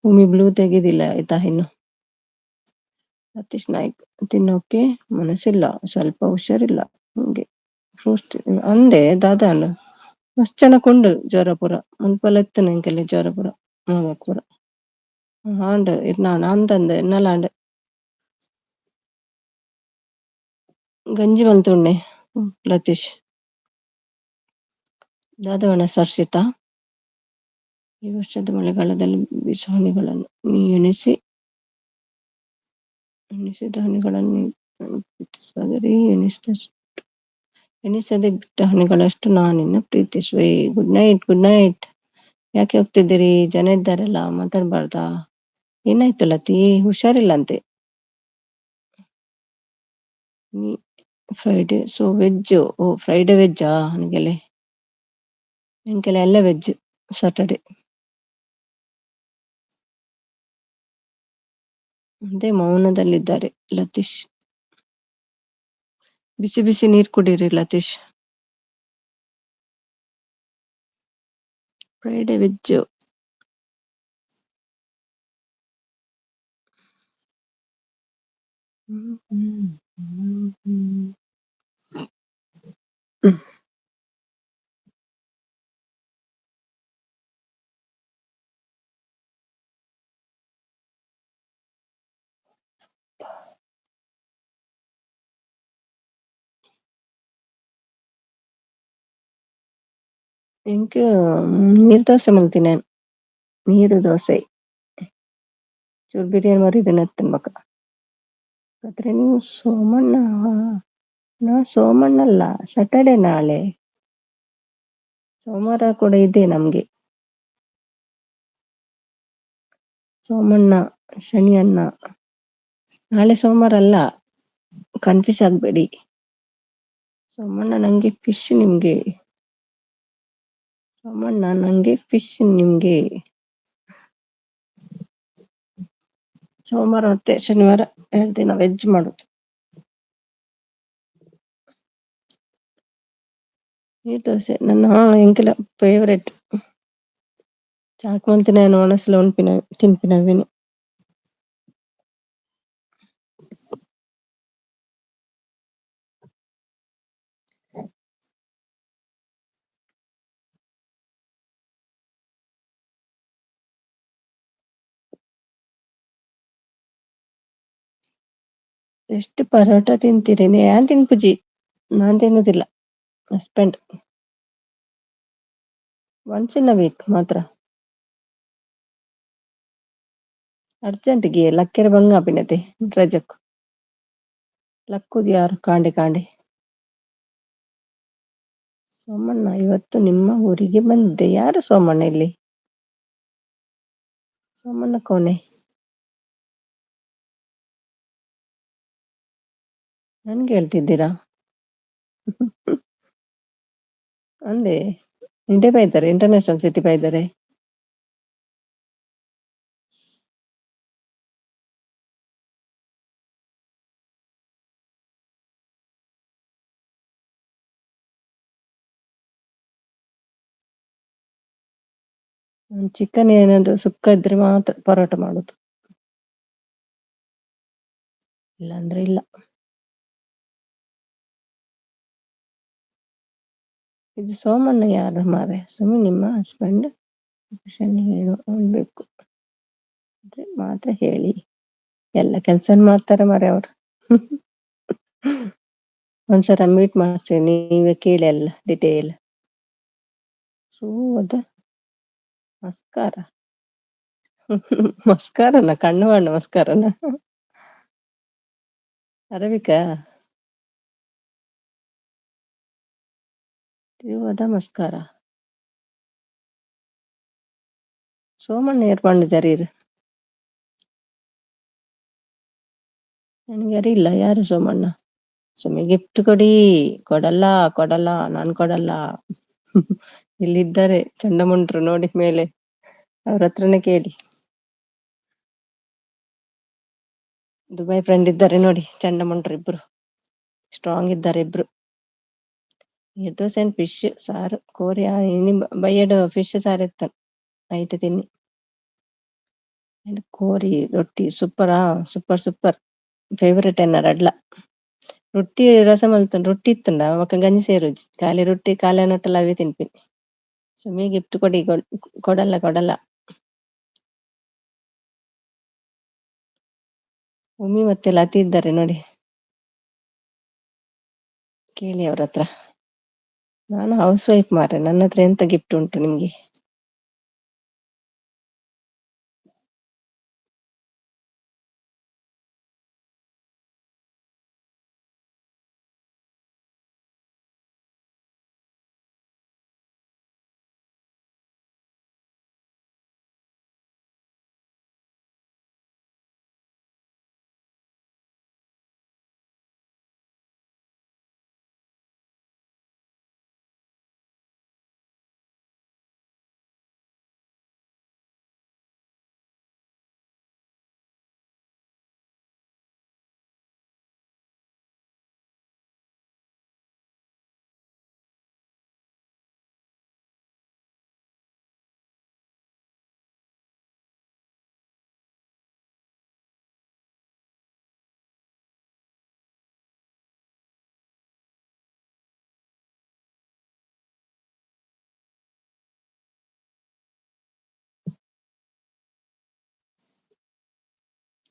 ಭೂಮಿ ಬ್ಲೂ ತೆಗೆದಿಲ್ಲ ಆಯ್ತಾ ಇನ್ನು. ಸತೀಶ್ ನಾಯ್ಕ್, ತಿನ್ನೋಕೆ ಮನಸ್ಸಿಲ್ಲ, ಸ್ವಲ್ಪ ಹುಷಾರಿಲ್ಲ ಹಂಗೆ. ಫ್ರೂಟ್ಸ್ ಅಂದೆ ದಾದಾಂಡು ಮಸ್ತ್ ಚೆನ್ನಕೊಂಡು ಜ್ವರಪುರ ಮುನ್ಪಲೆತ್ತುನು ಎಂಕಲ್ಲಿ ಜ್ವರಪುರ ಪೂರ ಹಾಂಡ್ ಇರ್ನಾನ್ ಅಂತಂದೆ ಎನ್ನಲಾಂಡ್ ಗಂಜಿ ಮಲ್ತುಂಡೆ ಲತೀಶ್ ದಾದವನ ಸರ್ಷಿತಾ. ಈ ವರ್ಷದ ಮಳೆಗಾಲದಲ್ಲಿ ಬಿಸಾಣಿಗಳನ್ನು ಎಣಿಸಿದ ಹನಿಗಳನ್ನು ಎಣಿಸದೆ ಬಿಟ್ಟ ಹನಿಗಳಷ್ಟು ನಾನಿನ್ನ ಪ್ರೀತಿಸುವೆ. Good night, good night. ಯಾಕೆ ಹೋಗ್ತಿದ್ದೀರಿ? ಜನ ಇದ್ದಾರಲ್ಲ, ಮಾತಾಡ್ಬಾರ್ದಾ? ಏನಾಯ್ತು ಲತಿ? ಹುಷಾರಿಲ್ಲಂತೆ. Friday so veg. Oh Friday ವೆಜ್ಜಾ? ನನಗೆಲೆ ಎಲ್ಲ ವೆಜ್ ಸಾಟರ್ಡೆ. ಅದೇ ಮೌನದಲ್ಲಿದ್ದಾರೆ ಲತೀಶ್. ಬಿಸಿ ಬಿಸಿ ನೀರ್ ಕುಡೀರಿ ಲತೀಶ್. Friday veg. എനിക്ക് ನೀರು ದೋಸೆ ಮಲ್ತೀನಿ. ನೀರು ದೋಸೆ ಚೂರು ಬಿರಿಯಾನಿ ಮರಿದೇನೆ ತಿನ್ಬೇಕ. ಆದ್ರೆ ನೀವು ಸೋಮಣ್ಣ, ನಾ ಸೋಮಣ್ಣಲ್ಲ, ಸ್ಯಾಟರ್ಡೆ ನಾಳೆ. ಸೋಮವಾರ ಕೂಡ ಇದೆ ನಮ್ಗೆ. ಸೋಮಣ್ಣ ಶನಿ ಅನ್ನ. ನಾಳೆ ಸೋಮವಾರ ಅಲ್ಲ, ಕನ್ಫ್ಯೂಸ್ ಆಗ್ಬೇಡಿ. ಸೋಮಣ್ಣ ನಂಗೆ ಫಿಶ್, ನಿಮ್ಗೆ ಸೋಮಣ್ಣ, ನಂಗೆ ಫಿಶ್, ನಿಮ್ಗೆ ಸೋಮವಾರ ಮತ್ತೆ ಶನಿವಾರ 2 ದಿನ ವೆಜ್ ಮಾಡುದು. ನೀರ್ ದೋಸೆ ನನ್ನ ಎಂಕಲ ಫೇವರೆಟ್. చాకుమంతి నేను మనసులో తినిపినవిని. ಎಷ್ಟು ಪರೋಟ ತಿಂತೀರಿ? ಯಾನ್ ತಿನ್ಪುಜಿ, ನಾನ್ ತಿನ್ನುದಿಲ್ಲ. Husband once in a week ಮಾತ್ರ. ಅರ್ಜೆಂಟ್ಗೆ ಲಕ್ಕೆರ ಬಂಗ ಪಿನತೆ ರಜಕ್ ಲಕ್ಕುದು ಯಾರು ಕಾಂಡೆ ಕಾಂಡೆ. ಸೋಮಣ್ಣ, ಇವತ್ತು ನಿಮ್ಮ ಊರಿಗೆ ಬಂದಿದ್ದೆ. ಯಾರು ಸೋಮಣ್ಣ ಇಲ್ಲಿ? ಸೋಮಣ್ಣ ಕೋನೆ? ನನ್ಗೆ ಹೇಳ್ತಿದ್ದೀರಾ? ಅಂದೆ ಇಂಡೆ ಬೈತಾರೆ, ಇಂಟರ್ನ್ಯಾಷನಲ್ ಸಿಟಿ ಬೈತಾರೆ. ಚಿಕನ್ ಏನಾದ್ರು ಸುಕ್ಕ ಇದ್ರೆ ಮಾತ್ರ ಪರೋಟ ಮಾಡುದು. ಇಲ್ಲಾಂದ್ರೆ ಇಲ್ಲ. ಇದು ಸೋಮಣ್ಣ ಯಾರು ಮಾರೆ? ಸುಮ್ಮನೆ ನಿಮ್ಮ ಹಸ್ಬೆಂಡ್ ಹೇಳ್ಬೇಕು ಮಾತ್ರ ಹೇಳಿ. ಎಲ್ಲ ಕೆಲ್ಸ ಮಾಡ್ತಾರೆ ಮಾರೆ ಅವರು. ಒಂದ್ಸಲ ಮೀಟ್ ಮಾಡ್ತೀನಿ, ನೀವೇ ಕೇಳಿ ಎಲ್ಲ ಡಿಟೇಲ್. ಅದ ಮಸ್ಕಾರ ಮಸ್ಕಾರನ ಕಣ್ಣು ಬಣ್ಣ ಮಸ್ಕಾರನ ಅರಬಿಕಾ ಅದ ಮಸ್ಕಾರ ಸೋಮಣ್ಣ ಏರ್ಪಂಡು ಜರೀರ್ ನನಗೆ ಅರಿಯಿಲ್ಲ ಯಾರು ಸೋಮಣ್ಣ. ಸುಮ್ಮನೆ ಗಿಫ್ಟ್ ಕೊಡಲ್ಲ ಕೊಡಲ್ಲ ನಾನ್ ಕೊಡಲ್ಲ. ಇಲ್ಲಿದ್ದಾರೆ ಚಂಡಮುಂಡ್ರು ನೋಡಿ ಮೇಲೆ, ಅವ್ರ ಹತ್ರನೇ ಕೇಳಿ. ದುಬೈ ಫ್ರೆಂಡ್ ಇದ್ದಾರೆ ನೋಡಿ, ಚಂಡಮುಂಡ್ರು ಇಬ್ರು ಸ್ಟ್ರಾಂಗ್ ಇದ್ದಾರೆ ಇಬ್ರು. ನಿರ್ದೋಸೆ ಅಂಡ್ ಫಿಶ್ ಸಾರು ಕೋರಿ ಬಯ್ಯಡು ಫಿಶ್ ಸಾರು ಇತ್ತ ನೈಟ್ ತಿನ್ನಿ. ಕೋರಿ ರೊಟ್ಟಿ ಸೂಪರಾ ಸೂಪರ್ ಫೇವರೇಟ್ ಎನ್ನ ರಡ್ಲ. ರೊಟ್ಟಿ ರಸ ಮಲ್ತೊಂಡು ರೊಟ್ಟಿ ಇತ್ತಂಡ ಅವಕ್ಕ ಗಂಜಿ ಸೇರುಜಿ ಖಾಲಿ ರೊಟ್ಟಿ ಖಾಲಿ ನೊಟ್ಟಲ್ಲಿ ಅವೇ ತಿನ್ಪಿನಿ. ಸುಮ್ಮನೆ ಗಿಫ್ಟ್ ಕೊಡಲ್ಲ. ಉಮ್ಮಿ ಮತ್ತೆ ಲತಿ ಇದ್ದಾರೆ ನೋಡಿ, ಕೇಳಿ ಅವ್ರ ಹತ್ರ. ನಾನು ಹೌಸ್ ವೈಫ್ ಮಾರೆ, ನನ್ನ ಹತ್ರ ಎಂತ ಗಿಫ್ಟ್ ಉಂಟು ನಿಮ್ಗೆ?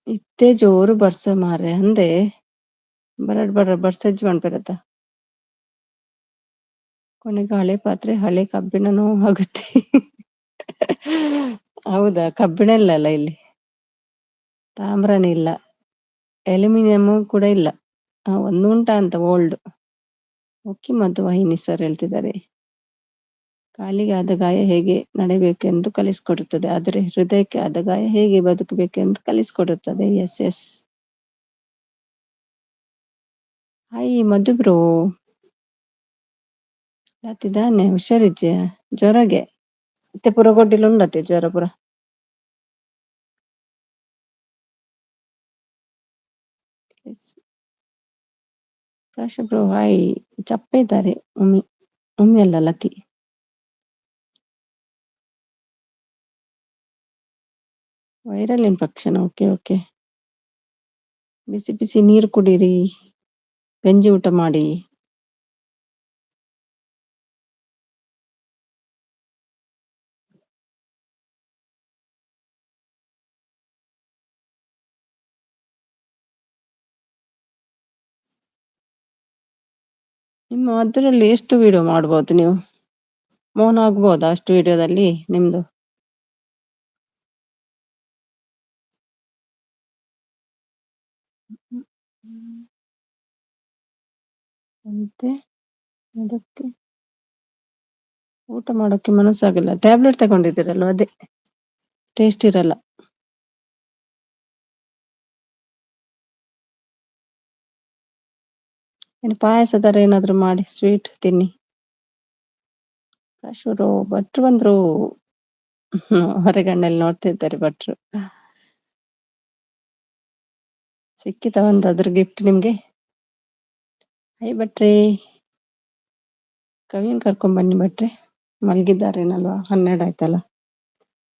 ಇತ್ತೆ ಜೋರು ಬರ್ಸ ಮಾರೆ ಅಂದೆ ಬರಡ್ ಬರ್ಸಜ್ಜಿ ಮಾಡ್ಬಿರತ್ತ. ಕೊನೆಗೆ ಹಳೆ ಪಾತ್ರೆ ಹಳೆ ಕಬ್ಬಿಣ ಆಗುತ್ತೆ. ಹೌದಾ, ಕಬ್ಬಿಣ ಇಲ್ಲಲ್ಲ ಇಲ್ಲಿ, ತಾಮ್ರನ ಇಲ್ಲ, ಅಲ್ಯೂಮಿನಿಯಂ ಕೂಡ ಇಲ್ಲ. ಒಂದು ಉಂಟಾ ಅಂತ ಓಲ್ಡ್. ಓಕೆ, ಮತ್ತು ವಾಹಿನಿ ಸರ್ ಹೇಳ್ತಿದ್ದಾರೆ, ಕಾಲಿಗೆ ಆದ ಗಾಯ ಹೇಗೆ ನಡೆಯಬೇಕೆಂದು ಕಲಿಸಿಕೊಡುತ್ತದೆ, ಆದರೆ ಹೃದಯಕ್ಕೆ ಆದ ಗಾಯ ಹೇಗೆ ಬದುಕಬೇಕೆಂದು ಕಲಿಸಿಕೊಡುತ್ತದೆ. ಎಸ್. ಹಾಯ್ ಮಧು ಬ್ರೋ, ರಾತಿದಾನೆ ಹುಷಾರಿಜ್ಜೆ ಜ್ವರಗೆ ಇತ್ತೆ ಪೂರ ಗೊಡ್ಡಿಲು ಉಂಡತೆ ಜ್ವರ ಪೂರ. ಕಾಶ್ ಬ್ರೋ ಹಾಯ್. ಚಪ್ಪ ಇದ್ದಾರೆ ಉಮ್ಮಿ ಅಲ್ಲ ಲತಿ. Viral infection, okay. ಬಿಸಿ ನೀರು ಕುಡೀರಿ, ಗಂಜಿ ಊಟ ಮಾಡಿ. ನಿಮ್ಮ ಅದರಲ್ಲಿ ಎಷ್ಟು ವಿಡಿಯೋ ಮಾಡ್ಬೋದು ನೀವು? ಮೌನ ಆಗ್ಬೋದಾ ಅಷ್ಟು ವಿಡಿಯೋದಲ್ಲಿ ನಿಮ್ದು? ಅಂತೆ ಅದಕ್ಕೆ ಊಟ ಮಾಡೋಕೆ ಮನಸ್ಸಾಗಲ್ಲ. ಟ್ಯಾಬ್ಲೆಟ್ ತಗೊಂಡಿದ್ದೀರಲ್ವ, ಅದೇ ಟೇಸ್ಟ್ ಇರಲ್ಲ. ಏನು ಪಾಯಸ ತರ ಏನಾದ್ರು ಮಾಡಿ ಸ್ವೀಟ್ ತಿನ್ನಿ. ಕಾಶೂರು ಭಟ್ರು ಬಂದ್ರು, ಹೊರಗಣ್ಣಲ್ಲಿ ನೋಡ್ತಿದ್ದಾರೆ ಭಟ್ರು. ಸಿಕ್ಕಿತ ಒಂದು ಅದ್ರ ಗಿಫ್ಟ್ ನಿಮ್ಗೆ? ಹೈ ಭಟ್ರೆ, ಕವಿನ್ ಕರ್ಕೊಂಡ್ ಬನ್ನಿ ಭಟ್ರೆ, ಮಲಗಿದ್ದಾರೇನಲ್ವಾ, 12 ಆಯ್ತಲ್ಲ,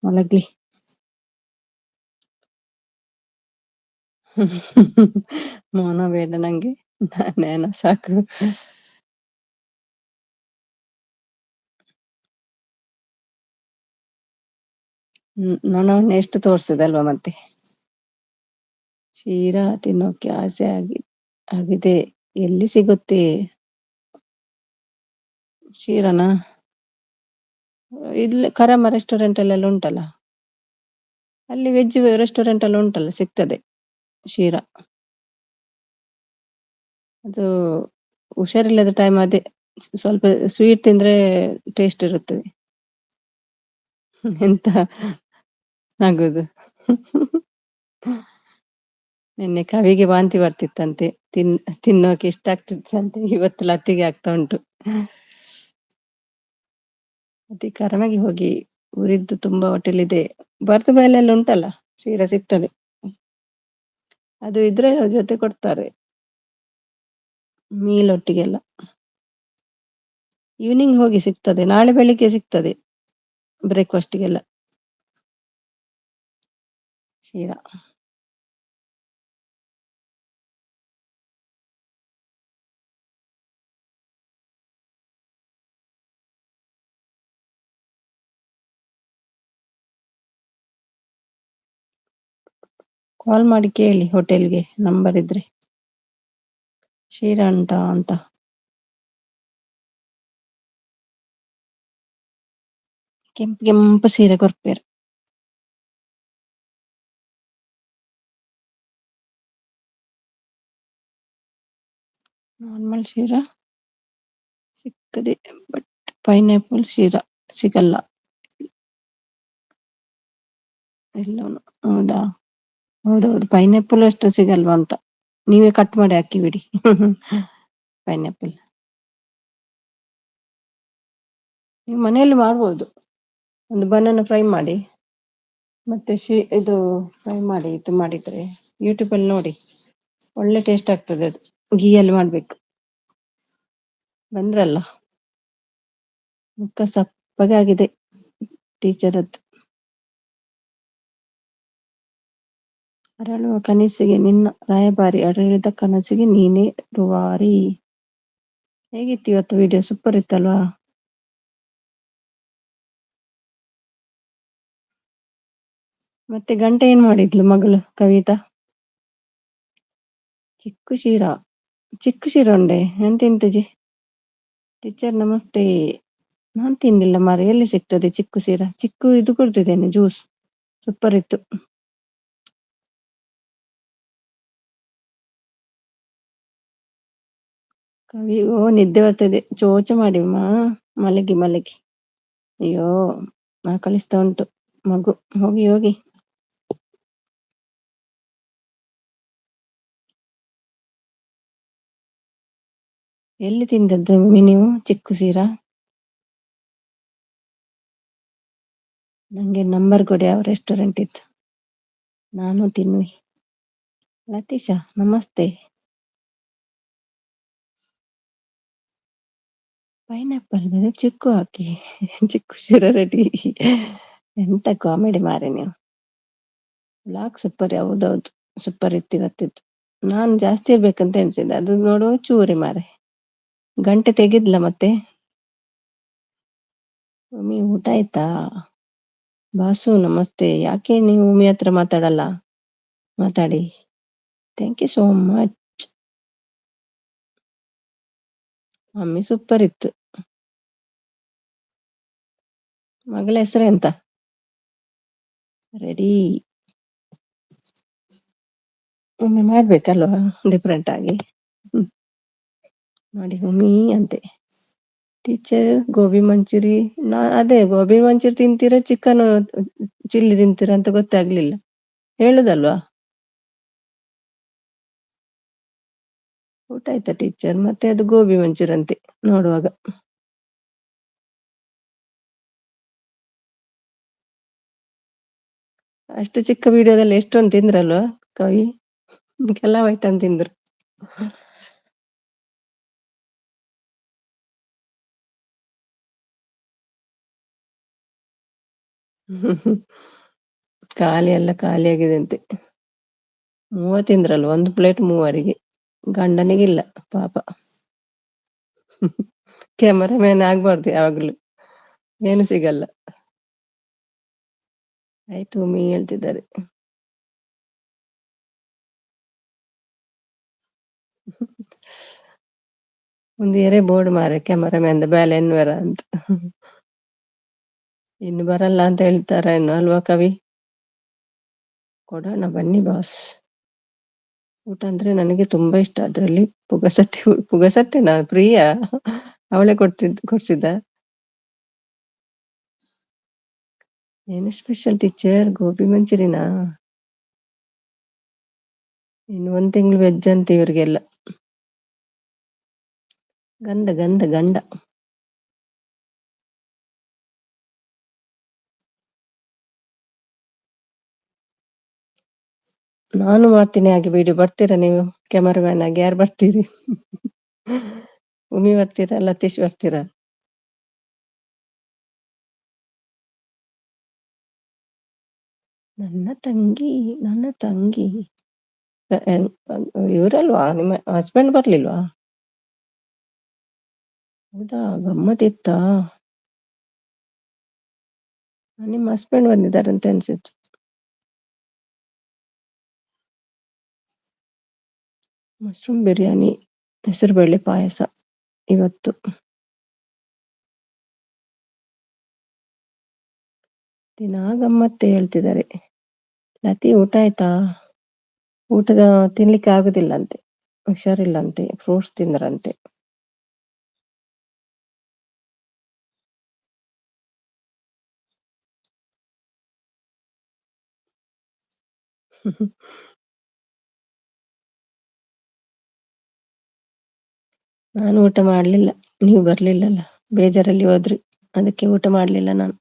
ಮಲಗ್ಲಿ. ಮೌನ ಬೇಡ ನಂಗೆ, ನೇನ ಸಾಕು. ನೊಣವನ್ನು ಎಷ್ಟು ತೋರ್ಸುದಲ್ವಾ ಮತ್ತೆ. ಶಿರಾ ತಿನ್ನೋಕೆ ಆಸೆ ಆಗಿದೆ, ಎಲ್ಲಿ ಸಿಗುತ್ತೆ? ಶಿರನ ಇಲ್ಲಿ ಕರಮ ರೆಸ್ಟೋರೆಂಟ್ ಅಲ್ಲೆಲ್ಲ ಉಂಟಲ್ಲ, ಅಲ್ಲಿ ವೆಜ್ ರೆಸ್ಟೋರೆಂಟ್ ಎಲ್ಲ ಉಂಟಲ್ಲ, ಸಿಗ್ತದೆ ಶಿರಾ. ಅದು ಹುಷಾರಿಲ್ಲದ ಟೈಮ್ ಅದೇ, ಸ್ವಲ್ಪ ಸ್ವೀಟ್ ತಿಂದ್ರೆ ಟೇಸ್ಟ್ ಇರುತ್ತದೆ. ಎಂತ ನಗುದು? ನಿನ್ನೆ ಕವಿಗೆ ವಾಂತಿ ಬರ್ತಿತ್ತಂತೆ, ತಿನ್ನೋಕೆ ಇಷ್ಟ ಆಗ್ತಿತ್ತಂತೆ, ಇವತ್ತು ಲತ್ತಿಗೆ ಆಗ್ತಾ ಉಂಟು. ಮತ್ತೆ ಕರಮಗೆ ಹೋಗಿ, ಊರಿದ್ದು ತುಂಬಾ ಹೋಟೆಲ್ ಇದೆ, ಬರ್ತ ಮೇಲೆಲ್ಲ ಉಂಟಲ್ಲ ಶಿರಾ ಸಿಗ್ತದೆ. ಅದು ಇದ್ರೆ ಜೊತೆ ಕೊಡ್ತಾರೆ ಮೀಲೊಟ್ಟಿಗೆಲ್ಲ. ಈವ್ನಿಂಗ್ ಹೋಗಿ ಸಿಗ್ತದೆ, ನಾಳೆ ಬೆಳಿಗ್ಗೆ ಸಿಗ್ತದೆ ಬ್ರೇಕ್ಫಾಸ್ಟ್ಗೆಲ್ಲ ಶಿರಾ. ಕಾಲ್ ಮಾಡಿ ಕೇಳಿ ಹೋಟೆಲ್ಗೆ, ನಂಬರ್ ಇದ್ರೆ. ಶಿರಾ ಉಂಟಾ ಅಂತ. ಕೆಂಪು ಸೀರೆ ಕೊರ್ಪೆರ್. ನಾರ್ಮಲ್ ಶಿರಾ ಸಿಗ್ತದೆ, ಬಟ್ ಪೈನಾಪಲ್ ಶಿರಾ ಸಿಗಲ್ಲ. ಎಲ್ಲನು ಹೌದಾ, ಹೌದೌದು, ಪೈನಾಪಲ್ ಅಷ್ಟು ಸಿಗಲ್ವಾ ಅಂತ. ನೀವೇ ಕಟ್ ಮಾಡಿ ಹಾಕಿ ಬಿಡಿ ಪೈನಾಪಲ್. ನೀವು ಮನೆಯಲ್ಲಿ ಮಾಡ್ಬೋದು, ಒಂದು ಬನಾನ ಫ್ರೈ ಮಾಡಿ, ಮತ್ತೆ ಇದು ಫ್ರೈ ಮಾಡಿ, ಇದು ಮಾಡಿದ್ರೆ ಯೂಟ್ಯೂಬ್ ಅಲ್ಲಿ ನೋಡಿ, ಒಳ್ಳೆ ಟೇಸ್ಟ್ ಆಗ್ತದೆ ಅದು. ಗೀಯಲ್ಲಿ ಮಾಡ್ಬೇಕು. ಬಂದ್ರಲ್ಲ, ಮುಖ ಸಪ್ಪಗೆ ಆಗಿದೆ ಟೀಚರದ್ದು. ಅರಳುವ ಕನಸಿಗೆ ನಿನ್ನ ರಾಯಭಾರಿ, ಅರಳಿದ ಕನಸಿಗೆ ನೀನೇ ರೂವಾರಿ. ಹೇಗಿತ್ತು ಇವತ್ತು ವಿಡಿಯೋ? ಸೂಪರ್ ಇತ್ತಲ್ವಾ? ಮತ್ತೆ ಗಂಟೆ ಏನ್ ಮಾಡಿದ್ಲು ಮಗಳು ಕವಿತಾ? ಚಿಕ್ಕು ಶಿರಾ ಉಂಡೆ ನಾನು ತಿಂತಜಿ. ಟೀಚರ್ ನಮಸ್ತೆ. ನಾನ್ ತಿನ್ನಿಲ್ಲ ಮಾರೆ, ಎಲ್ಲಿ ಸಿಗ್ತದೆ ಚಿಕ್ಕು ಶಿರಾ? ಚಿಕ್ಕು ಇದು ಕೊಡ್ತಿದ್ದೇನೆ, ಜ್ಯೂಸ್ ಸೂಪರ್ ಇತ್ತು. ಕವಿ ನಿದ್ದೆ ಬರ್ತದೆ, ಚೋಚ ಮಾಡಿ ಮಲಗಿ. ಅಯ್ಯೋ ಕಳಿಸ್ತಾ ಉಂಟು ಮಗು, ಹೋಗಿ. ಎಲ್ಲಿ ತಿಂದದ್ದು ನೀವು ಚಿಕ್ಕು ಶಿರಾ? ನಂಗೆ ನಂಬರ್ ಕೊಡಿ ಯಾವ ರೆಸ್ಟೋರೆಂಟ್ ಇತ್ತು, ನಾನು ತಿನ್ನುವೆ. ಲತೀಶಾ ನಮಸ್ತೆ. ಪೈನಾಪಲ್ ಮೇಲೆ ಚಿಕ್ಕು ಹಾಕಿ ಚಿಕ್ಕು ಶಿರಾ ರೆಡಿ. ಎಂತ ಕಾಮಿಡಿ ಮಾರೆ ನೀವು. ಬ್ಲಾಕ್ ಸೂಪರ್, ಹೌದೌದು ಸೂಪರ್ ಇತ್ತು ಇವತ್ತಿತ್ತು. ನಾನ್ ಜಾಸ್ತಿ ಇರ್ಬೇಕಂತ ಎಣಿಸಿದ್ದೆ, ಅದು ನೋಡುವ ಚೂರಿ ಮಾರೆ. ಗಂಟೆ ತೆಗಿದ್ಲ ಮತ್ತೆ? ಉಮಿ ಊಟ ಆಯ್ತಾ? ಬಾಸು ನಮಸ್ತೆ. ಯಾಕೆ ನೀವು ಉಮಿ ಹತ್ರ ಮಾತಾಡಲ್ಲ? ಮಾತಾಡಿ. Thank you so much. Mummy super ಇತ್ತು. ಮಗಳ ಹೆಸರು ಎಂತ? ರೆಡಿ. ಒಮ್ಮೆ ಮಾಡ್ಬೇಕಲ್ವಾ ಡಿಫ್ರೆಂಟ್ ಆಗಿ. ನೋಡಿ ಉಮಿ ಅಂತೆ. ಟೀಚರ್ ಗೋಬಿ ಮಂಚೂರಿ, ಅದೇ ಗೋಬಿ ಮಂಚೂರಿ ತಿಂತೀರಾ ಚಿಕನ್ ಚಿಲ್ಲಿ ತಿಂತೀರಾ ಅಂತ ಗೊತ್ತಾಗ್ಲಿಲ್ಲ, ಹೇಳುದಲ್ವಾ? ಊಟ ಆಯ್ತಾ ಟೀಚರ್? ಮತ್ತೆ ಅದು ಗೋಬಿ ಮಂಚೂರಿ ಅಂತೆ ನೋಡುವಾಗ. ಅಷ್ಟು ಚಿಕ್ಕ ವಿಡಿಯೋದಲ್ಲಿ ಎಷ್ಟೊಂದು ತಿಂದ್ರಲ್ವಾ ಕವಿ? ಕೆಲವು ಐಟಮ್ ತಿಂದ್ರು. ಖಾಲಿ ಎಲ್ಲ ಖಾಲಿ ಆಗಿದೆ ಅಂತೆ. ತಿಂದ್ರಲ್ಲ, ಒಂದು ಪ್ಲೇಟ್ ಮೂವರಿಗೆ. ಗಂಡನಿಗಿಲ್ಲ ಪಾಪ. ಕ್ಯಾಮರಾಮ್ಯಾನ್ ಆಗ್ಬಾರ್ದು ಯಾವಾಗ್ಲೂ, ಏನು ಸಿಗಲ್ಲ. ಆಯ್ತು ಉಮ್ಮಿ ಹೇಳ್ತಿದ್ದಾರೆ. ಒಂದು ಬೋರ್ಡ್ ಮಾರೆ ಕ್ಯಾಮರಾಮ್ಯಾನ್ ಬ್ಯಾಲೆ ಎನ್ವರ ಅಂತ. ಇನ್ನು ಬರಲ್ಲ ಅಂತ ಹೇಳ್ತಾರ ಇನ್ನು, ಅಲ್ವಾ ಕವಿ? ಕೊಡೋಣ ಬನ್ನಿ ಬಾಸ್. ಊಟ ಅಂದ್ರೆ ನನಗೆ ತುಂಬಾ ಇಷ್ಟ. ಅದ್ರಲ್ಲಿ ಪುಗಸಟ್ಟೆನಾ ಪ್ರಿಯ ಅವಳೇ ಕೊಡ್ಸಿದ್ದ. ಏನು ಸ್ಪೆಷಲ್ ಟೀಚರ್? ಗೋಬಿ ಮಂಚೂರಿನಾ? ಇನ್ನು 1 ತಿಂಗಳು ವೆಜ್ ಅಂತ ಇವ್ರಿಗೆಲ್ಲ. ಗಂಡ ಗಂಡ ಗಂಡ. ನಾನು ಮಾಡ್ತೀನಿ ಹಾಗೆ ವಿಡಿಯೋ. ಬರ್ತೀರಾ ನೀವು ಕ್ಯಾಮರಾಮ್ಯಾನ್ ಆಗಿ? ಯಾರು ಬರ್ತೀರಿ? ಉಮಿ ಬರ್ತೀರಾ? ಲತೀಶ್ ಬರ್ತೀರಾ? ನನ್ನ ತಂಗಿ ಇವರಲ್ವಾ? ನಿಮ್ಮ ಹಸ್ಬೆಂಡ್ ಬರ್ಲಿಲ್ವಾ? ಹೌದಾ, ಗಮ್ಮತ್ತಿತ್ತಾ? ನಿಮ್ಮ ಹಸ್ಬೆಂಡ್ ಬಂದಿದ್ದಾರಂತ ಅನ್ಸಿತ್ತು. ಮಶ್ರೂಮ್ ಬಿರಿಯಾನಿ, ಹೆಸರುಬೇಳೆ ಪಾಯಸ ಇವತ್ತು. ದಿನಾ ಗಮ್ಮತ್ತೆ ಹೇಳ್ತಿದ್ದಾರೆ. ಲತಿ ಊಟ ಆಯ್ತಾ? ಊಟದ ತಿನ್ಲಿಕ್ಕೆ ಆಗುದಿಲ್ಲಂತೆ, ಹುಷಾರಿಲ್ಲಂತೆ, ಫ್ರೂಟ್ಸ್ ತಿಂದ್ರಂತೆ. ನಾನು ಊಟ ಮಾಡ್ಲಿಲ್ಲ, ನೀವು ಬರ್ಲಿಲ್ಲಲ್ಲ, ಬೇಜಾರಲ್ಲಿ ಹೋದ್ರಿ, ಅದಕ್ಕೆ ಊಟ ಮಾಡ್ಲಿಲ್ಲ ನಾನು.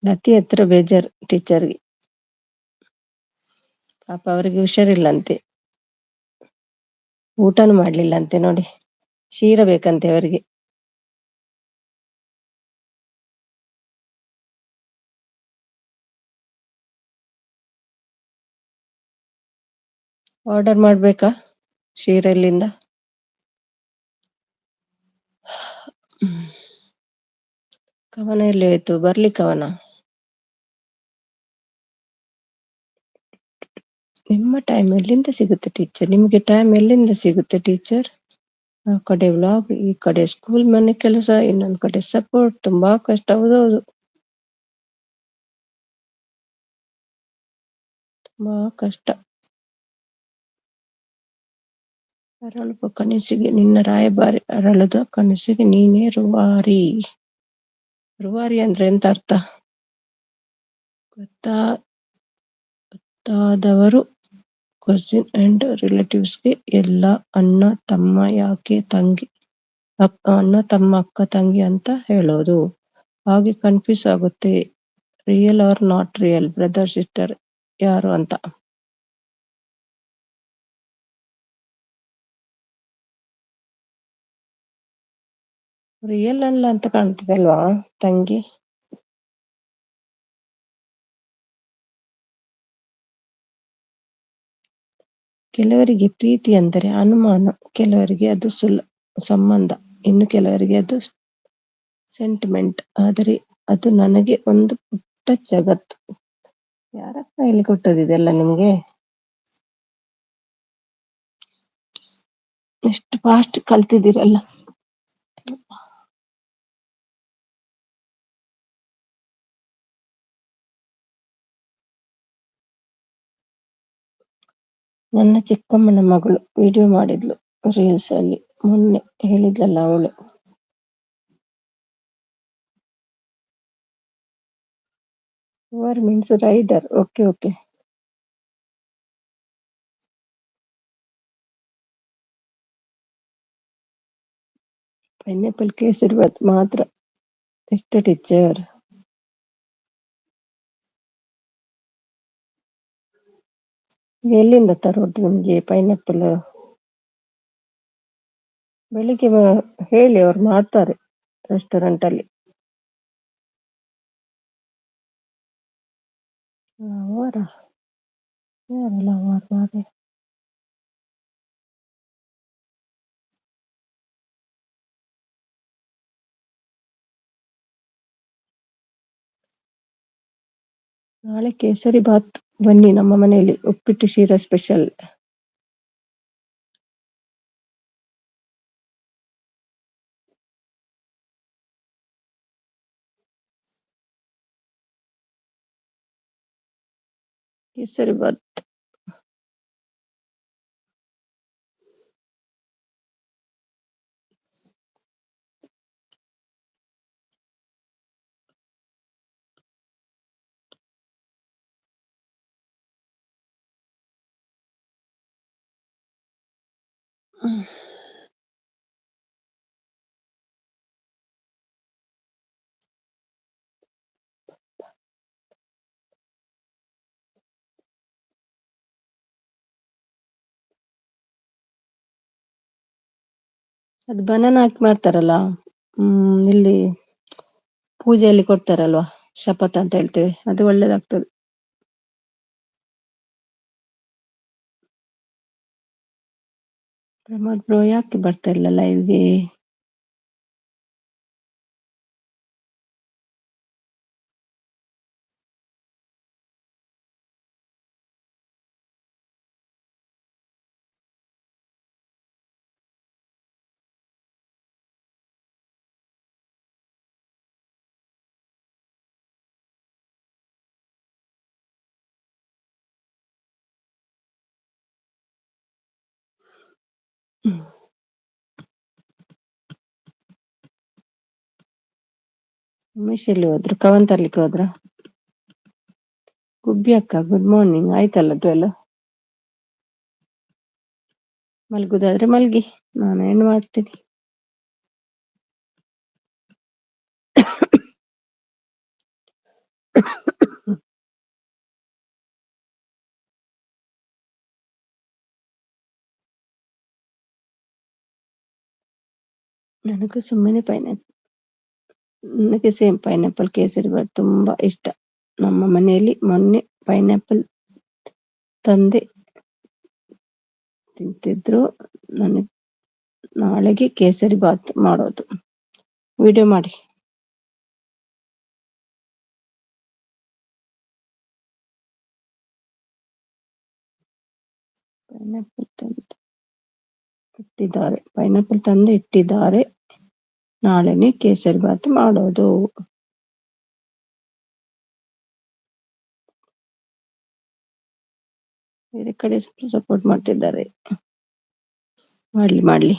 ಲತಿ ಹತ್ರ ಬೇಜಾರು ಟೀಚರ್ಗೆ, ಪಾಪ ಅವರಿಗೆ ಹುಷಾರಿಲ್ಲಂತೆ, ಊಟನೂ ಮಾಡ್ಲಿಲ್ಲಂತೆ ನೋಡಿ. ಶೀರ ಬೇಕಂತೆ ಅವರಿಗೆ. ಆರ್ಡರ್ ಮಾಡ್ಬೇಕಾ ಶೀರ ಇಲ್ಲಿಂದ? ಕವನ ಎಲ್ಲಿ ಹೋಯ್ತು? ಬರ್ಲಿ ಕವನ. ನಿಮ್ಮ ಟೈಮ್ ಎಲ್ಲಿಂದ ಸಿಗುತ್ತೆ ಟೀಚರ್? ನಿಮ್ಗೆ ಟೈಮ್ ಎಲ್ಲಿಂದ ಸಿಗುತ್ತೆ ಟೀಚರ್? ಆ ಕಡೆ ವ್ಲಾಗ್, ಈ ಕಡೆ ಸ್ಕೂಲ್, ಮನೆ ಕೆಲಸ, ಇನ್ನೊಂದ್ ಕಡೆ ಸಪೋರ್ಟ್, ತುಂಬಾ ಕಷ್ಟ. ಹೌದೌದು, ತುಂಬಾ ಕಷ್ಟ. ಅರಳುವ ಕನಸಿಗೆ ನಿನ್ನ ರಾಯಭಾರಿ, ಅರಳದ ಕನಸಿಗೆ ನೀನೇ ರೂವಾರಿ. ರೂವಾರಿ ಅಂದ್ರೆ ಎಂತ ಅರ್ಥ? ಗೊತ್ತಾದವರು, ಕಸಿನ್ ಅಂಡ್ ರಿಲೇಟಿವ್ಸ್ಗೆ ಎಲ್ಲ ಅಣ್ಣ ತಮ್ಮ, ಯಾಕೆ ತಂಗಿ, ಅಣ್ಣ ತಮ್ಮ ಅಕ್ಕ ತಂಗಿ ಅಂತ ಹೇಳೋದು. ಹಾಗೆ ಕನ್ಫ್ಯೂಸ್ ಆಗುತ್ತೆ, real or not real, brother sister ಯಾರು ಅಂತ. ರಿಯಲ್ ಅಲ್ಲ ಅಂತ ಕಾಣ್ತದೆ ಅಲ್ವಾ ತಂಗಿ? ಕೆಲವರಿಗೆ ಪ್ರೀತಿ ಅಂದರೆ ಅನುಮಾನ, ಕೆಲವರಿಗೆ ಅದು ಸಂಬಂಧ, ಇನ್ನು ಕೆಲವರಿಗೆ ಅದು ಸೆಂಟಿಮೆಂಟ್. ಆದರೆ ಅದು ನನಗೆ ಒಂದು ಪುಟ್ಟ ಜಗತ್ತು. ಯಾರಪ್ಪ ಹೇಳಿ ಕೊಟ್ಟದಿದೆಲ್ಲ ನಿಮ್ಗೆ? ಎಷ್ಟು ಫಾಸ್ಟ್ ಕಲ್ತಿದ್ದೀರಲ್ಲ. ನನ್ನ ಚಿಕ್ಕಮ್ಮನ ಮಗಳು ವಿಡಿಯೋ ಮಾಡಿದ್ಲು ರೀಲ್ಸ್ ಅಲ್ಲಿ, ಮೊನ್ನೆ ಹೇಳಿದ್ಲಲ್ಲ ಅವಳು. ರೂವಾರಿ means rider. Okay okay. Pineapple kesari bath ಮಾತ್ರ ಇಷ್ಟ ಟೀಚರ್. ಎಲ್ಲಿಂದ ತರೋದು ನಿಮ್ಗೆ ಪೈನಾಪಲ್? ಬೆಳಿಗ್ಗೆ ಹೇಳಿ, ಅವ್ರು ಮಾಡ್ತಾರೆ ರೆಸ್ಟೋರೆಂಟ್ ಅಲ್ಲಿ. ಲವರ ಯಾರು ಲವರ್ ಮಾರೆ. ನಾಳೆ ಕೇಸರಿ ಬಾತ್ ಬನ್ನಿ ನಮ್ಮ ಮನೆಯಲ್ಲಿ ಉಪ್ಪಿಟ್ಟು ಶೀರಾ ಸ್ಪೆಷಲ್. ಕೇಸರಿ ಬಾತ್ ಅದು ಬನಾನಾ ಹಾಕಿ ಮಾಡ್ತಾರಲ್ಲ. ಇಲ್ಲಿ ಪೂಜೆಯಲ್ಲಿ ಕೊಡ್ತಾರಲ್ವಾ, ಶಪಥ ಅಂತ ಹೇಳ್ತೇವೆ, ಅದು ಒಳ್ಳೇದಾಗ್ತದೆ. ಪ್ರಮೋದ್ ಬ್ರೋ ಯಾಕೆ ಬರ್ತಾ ಇಲ್ಲ ಲೈವ್ಗೆ? ಉಮೇಶ್ ಎಲ್ಲಿ ಹೋದ್ರು? ಕವನ್ ತರ್ಲಿಕ್ಕೆ ಹೋದ್ರ? ಗುಬ್ಬಿ ಅಕ್ಕ ಗುಡ್ ಮಾರ್ನಿಂಗ್. ಆಯ್ತಲ್ಲ 12. ಮಲ್ಗುದಾದ್ರೆ ಮಲ್ಗಿ, ನಾನು ಏನು ಮಾಡ್ತೀನಿ. ನನಗೂ ಸುಮ್ಮನೆ ನನಗೆ ಸೇಮ್ ಪೈನಾಪಲ್ ಕೇಸರಿ ಬಾತ್ ತುಂಬಾ ಇಷ್ಟ. ನಮ್ಮ ಮನೆಯಲ್ಲಿ ಮೊನ್ನೆ ಪೈನಾಪಲ್ ತಂದೆ ತಿಂತಿದ್ರು. ನಾಳೆಗೆ ಕೇಸರಿ ಬಾತ್ ಮಾಡೋದು. ವಿಡಿಯೋ ಮಾಡಿ. ಪೈನಾಪಲ್ ತಂದು ಇಟ್ಟಿದ್ದಾರೆ. ನಾಳೆನೆ ಕೇಸರಿ ಬಾತ್ ಮಾಡೋದು. ಬೇರೆ ಕಡೆ ಸಪೋರ್ಟ್ ಮಾಡ್ತಿದ್ದಾರೆ. ಮಾಡ್ಲಿ.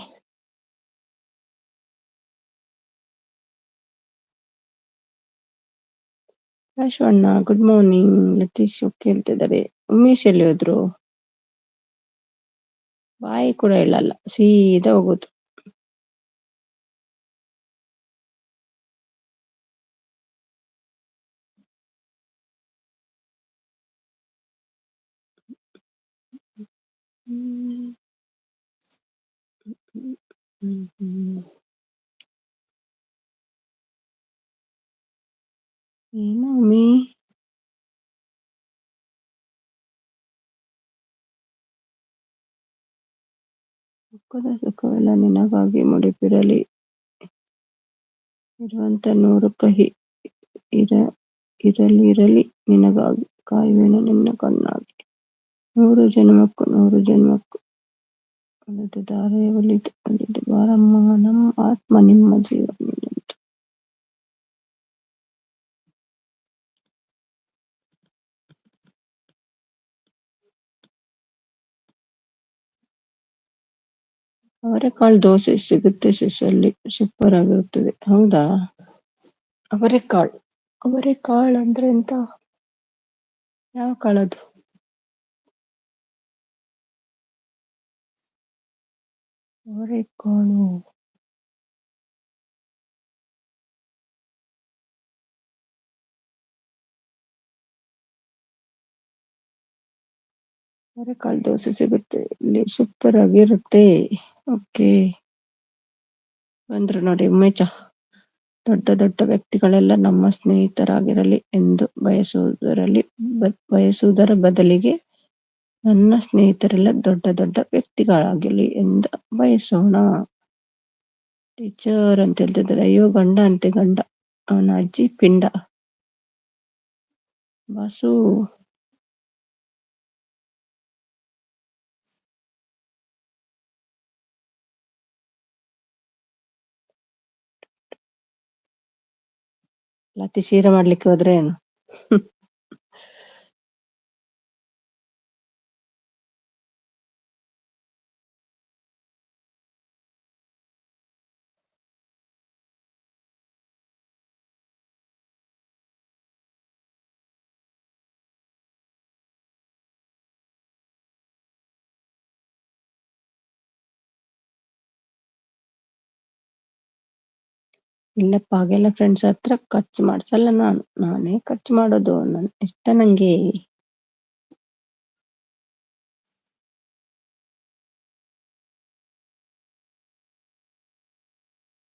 ಅಣ್ಣ ಗುಡ್ ಮಾರ್ನಿಂಗ್. ಲತೀಶ್ ಕೇಳ್ತಿದ್ದಾರೆ. ಉಮೇಶ್ ಎಲ್ಲಿ ಹೋದ್ರು? ಬಾಯಿ ಕೂಡ ಹೇಳಲ್ಲ, ಸೀದಾ ಹೋಗೋದು. ಏನಮ್ಮಿ? ದುಃಖದ ಸುಖವೆಲ್ಲ ನಿನಗಾಗಿ ಮುಡಿಪಿರಲಿ. ಇರುವಂತ 100 ಕಹಿ ಇರಲಿ ನಿನಗಾಗಿ. ಕಾಯುವೆನು ನಿನ್ನ ಕಣ್ಣಾಗಿ. 100 ಜನ್ಮಕ್ಕೂ ಒಲಿದು ದಾರೆ ಒಲಿದು ಬಾರಮ್ಮ ನಮ್ಮ ಆತ್ಮ ನಿಮ್ಮ ಜೀವ ನೀನಂತ. ಅವರೆಕಾಳು ದೋಸೆ ಸಿಗುತ್ತೆ ಅಲ್ಲಿ, ಸೂಪರ್ ಆಗಿರುತ್ತದೆ. ಹೌದಾ? ಅವರೆಕಾಳು ಅಂದ್ರೆ ಎಂತ? ಯಾವ ಕಾಳದು? ಅವರೆಕಾಳು ದೋಸೆ ಸಿಗುತ್ತೆ ಇಲ್ಲಿ, ಸೂಪರ್ ಆಗಿರುತ್ತೆ. ಓಕೆ, ಬಂದ್ರು ನೋಡಿ ಉಮೇಶ. ದೊಡ್ಡ ವ್ಯಕ್ತಿಗಳೆಲ್ಲ ನಮ್ಮ ಸ್ನೇಹಿತರಾಗಿರಲಿ ಎಂದು ಬಯಸುವುದರಲ್ಲಿ ಬಯಸುವುದರ ಬದಲಿಗೆ ನನ್ನ ಸ್ನೇಹಿತರೆಲ್ಲ ದೊಡ್ಡ ದೊಡ್ಡ ವ್ಯಕ್ತಿಗಳಾಗಲಿ ಎಂದು ಬಯಸೋಣ. ಟೀಚರ್ ಅಂತ ಹೇಳ್ತಿದ್ದಾರೆ. ಅಯ್ಯೋ ಗಂಡ ಅಂತೆ ಗಂಡ, ಅವನ ಅಜ್ಜಿ ಪಿಂಡ. ಬಾಸು ಲತಿ ಶೀರ ಮಾಡ್ಲಿಕ್ಕೆ ಹೋದ್ರೆ ಏನು? ಇಲ್ಲಪ್ಪ, ಹಾಗೆಲ್ಲ ಫ್ರೆಂಡ್ಸ್ ಹತ್ರ ಖರ್ಚು ಮಾಡ್ಸಲ್ಲ ನಾನೇ ಖರ್ಚು ಮಾಡೋದು. ಇಷ್ಟ ನಂಗೆ.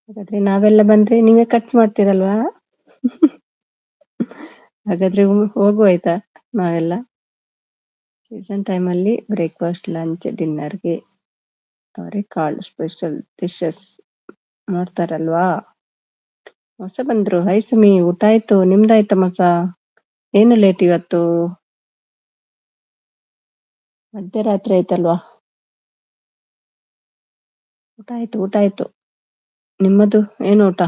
ಹಾಗಾದ್ರೆ ನಾವೆಲ್ಲ ಬಂದ್ರೆ ನೀವೇ ಖರ್ಚು ಮಾಡ್ತೀರಲ್ವಾ? ಹಾಗಾದ್ರೆ ಹೋಗುವ ಆಯ್ತಾ ನಾವೆಲ್ಲ. ಸೀಸನ್ ಟೈಮಲ್ಲಿ ಬ್ರೇಕ್ಫಾಸ್ಟ್, ಲಂಚ್, ಡಿನ್ನರ್ಗೆ ಅವರೇ ಕಾಳು ಸ್ಪೆಷಲ್ ಡಿಶಸ್ ಮಾಡ್ತಾರಲ್ವಾ? ಹೊಸ ಬಂದ್ರು. ಹೈ ಸುಮಿ, ಊಟ ಆಯ್ತು, ನಿಮ್ದಾಯ್ತಾ ಮಸ? ಏನು ಲೇಟ್ ಇವತ್ತು? ಮಧ್ಯರಾತ್ರಿ ಆಯ್ತಲ್ವಾ? ಊಟ ಆಯ್ತು, ಊಟ ಆಯ್ತು. ನಿಮ್ಮದು ಏನು ಊಟ?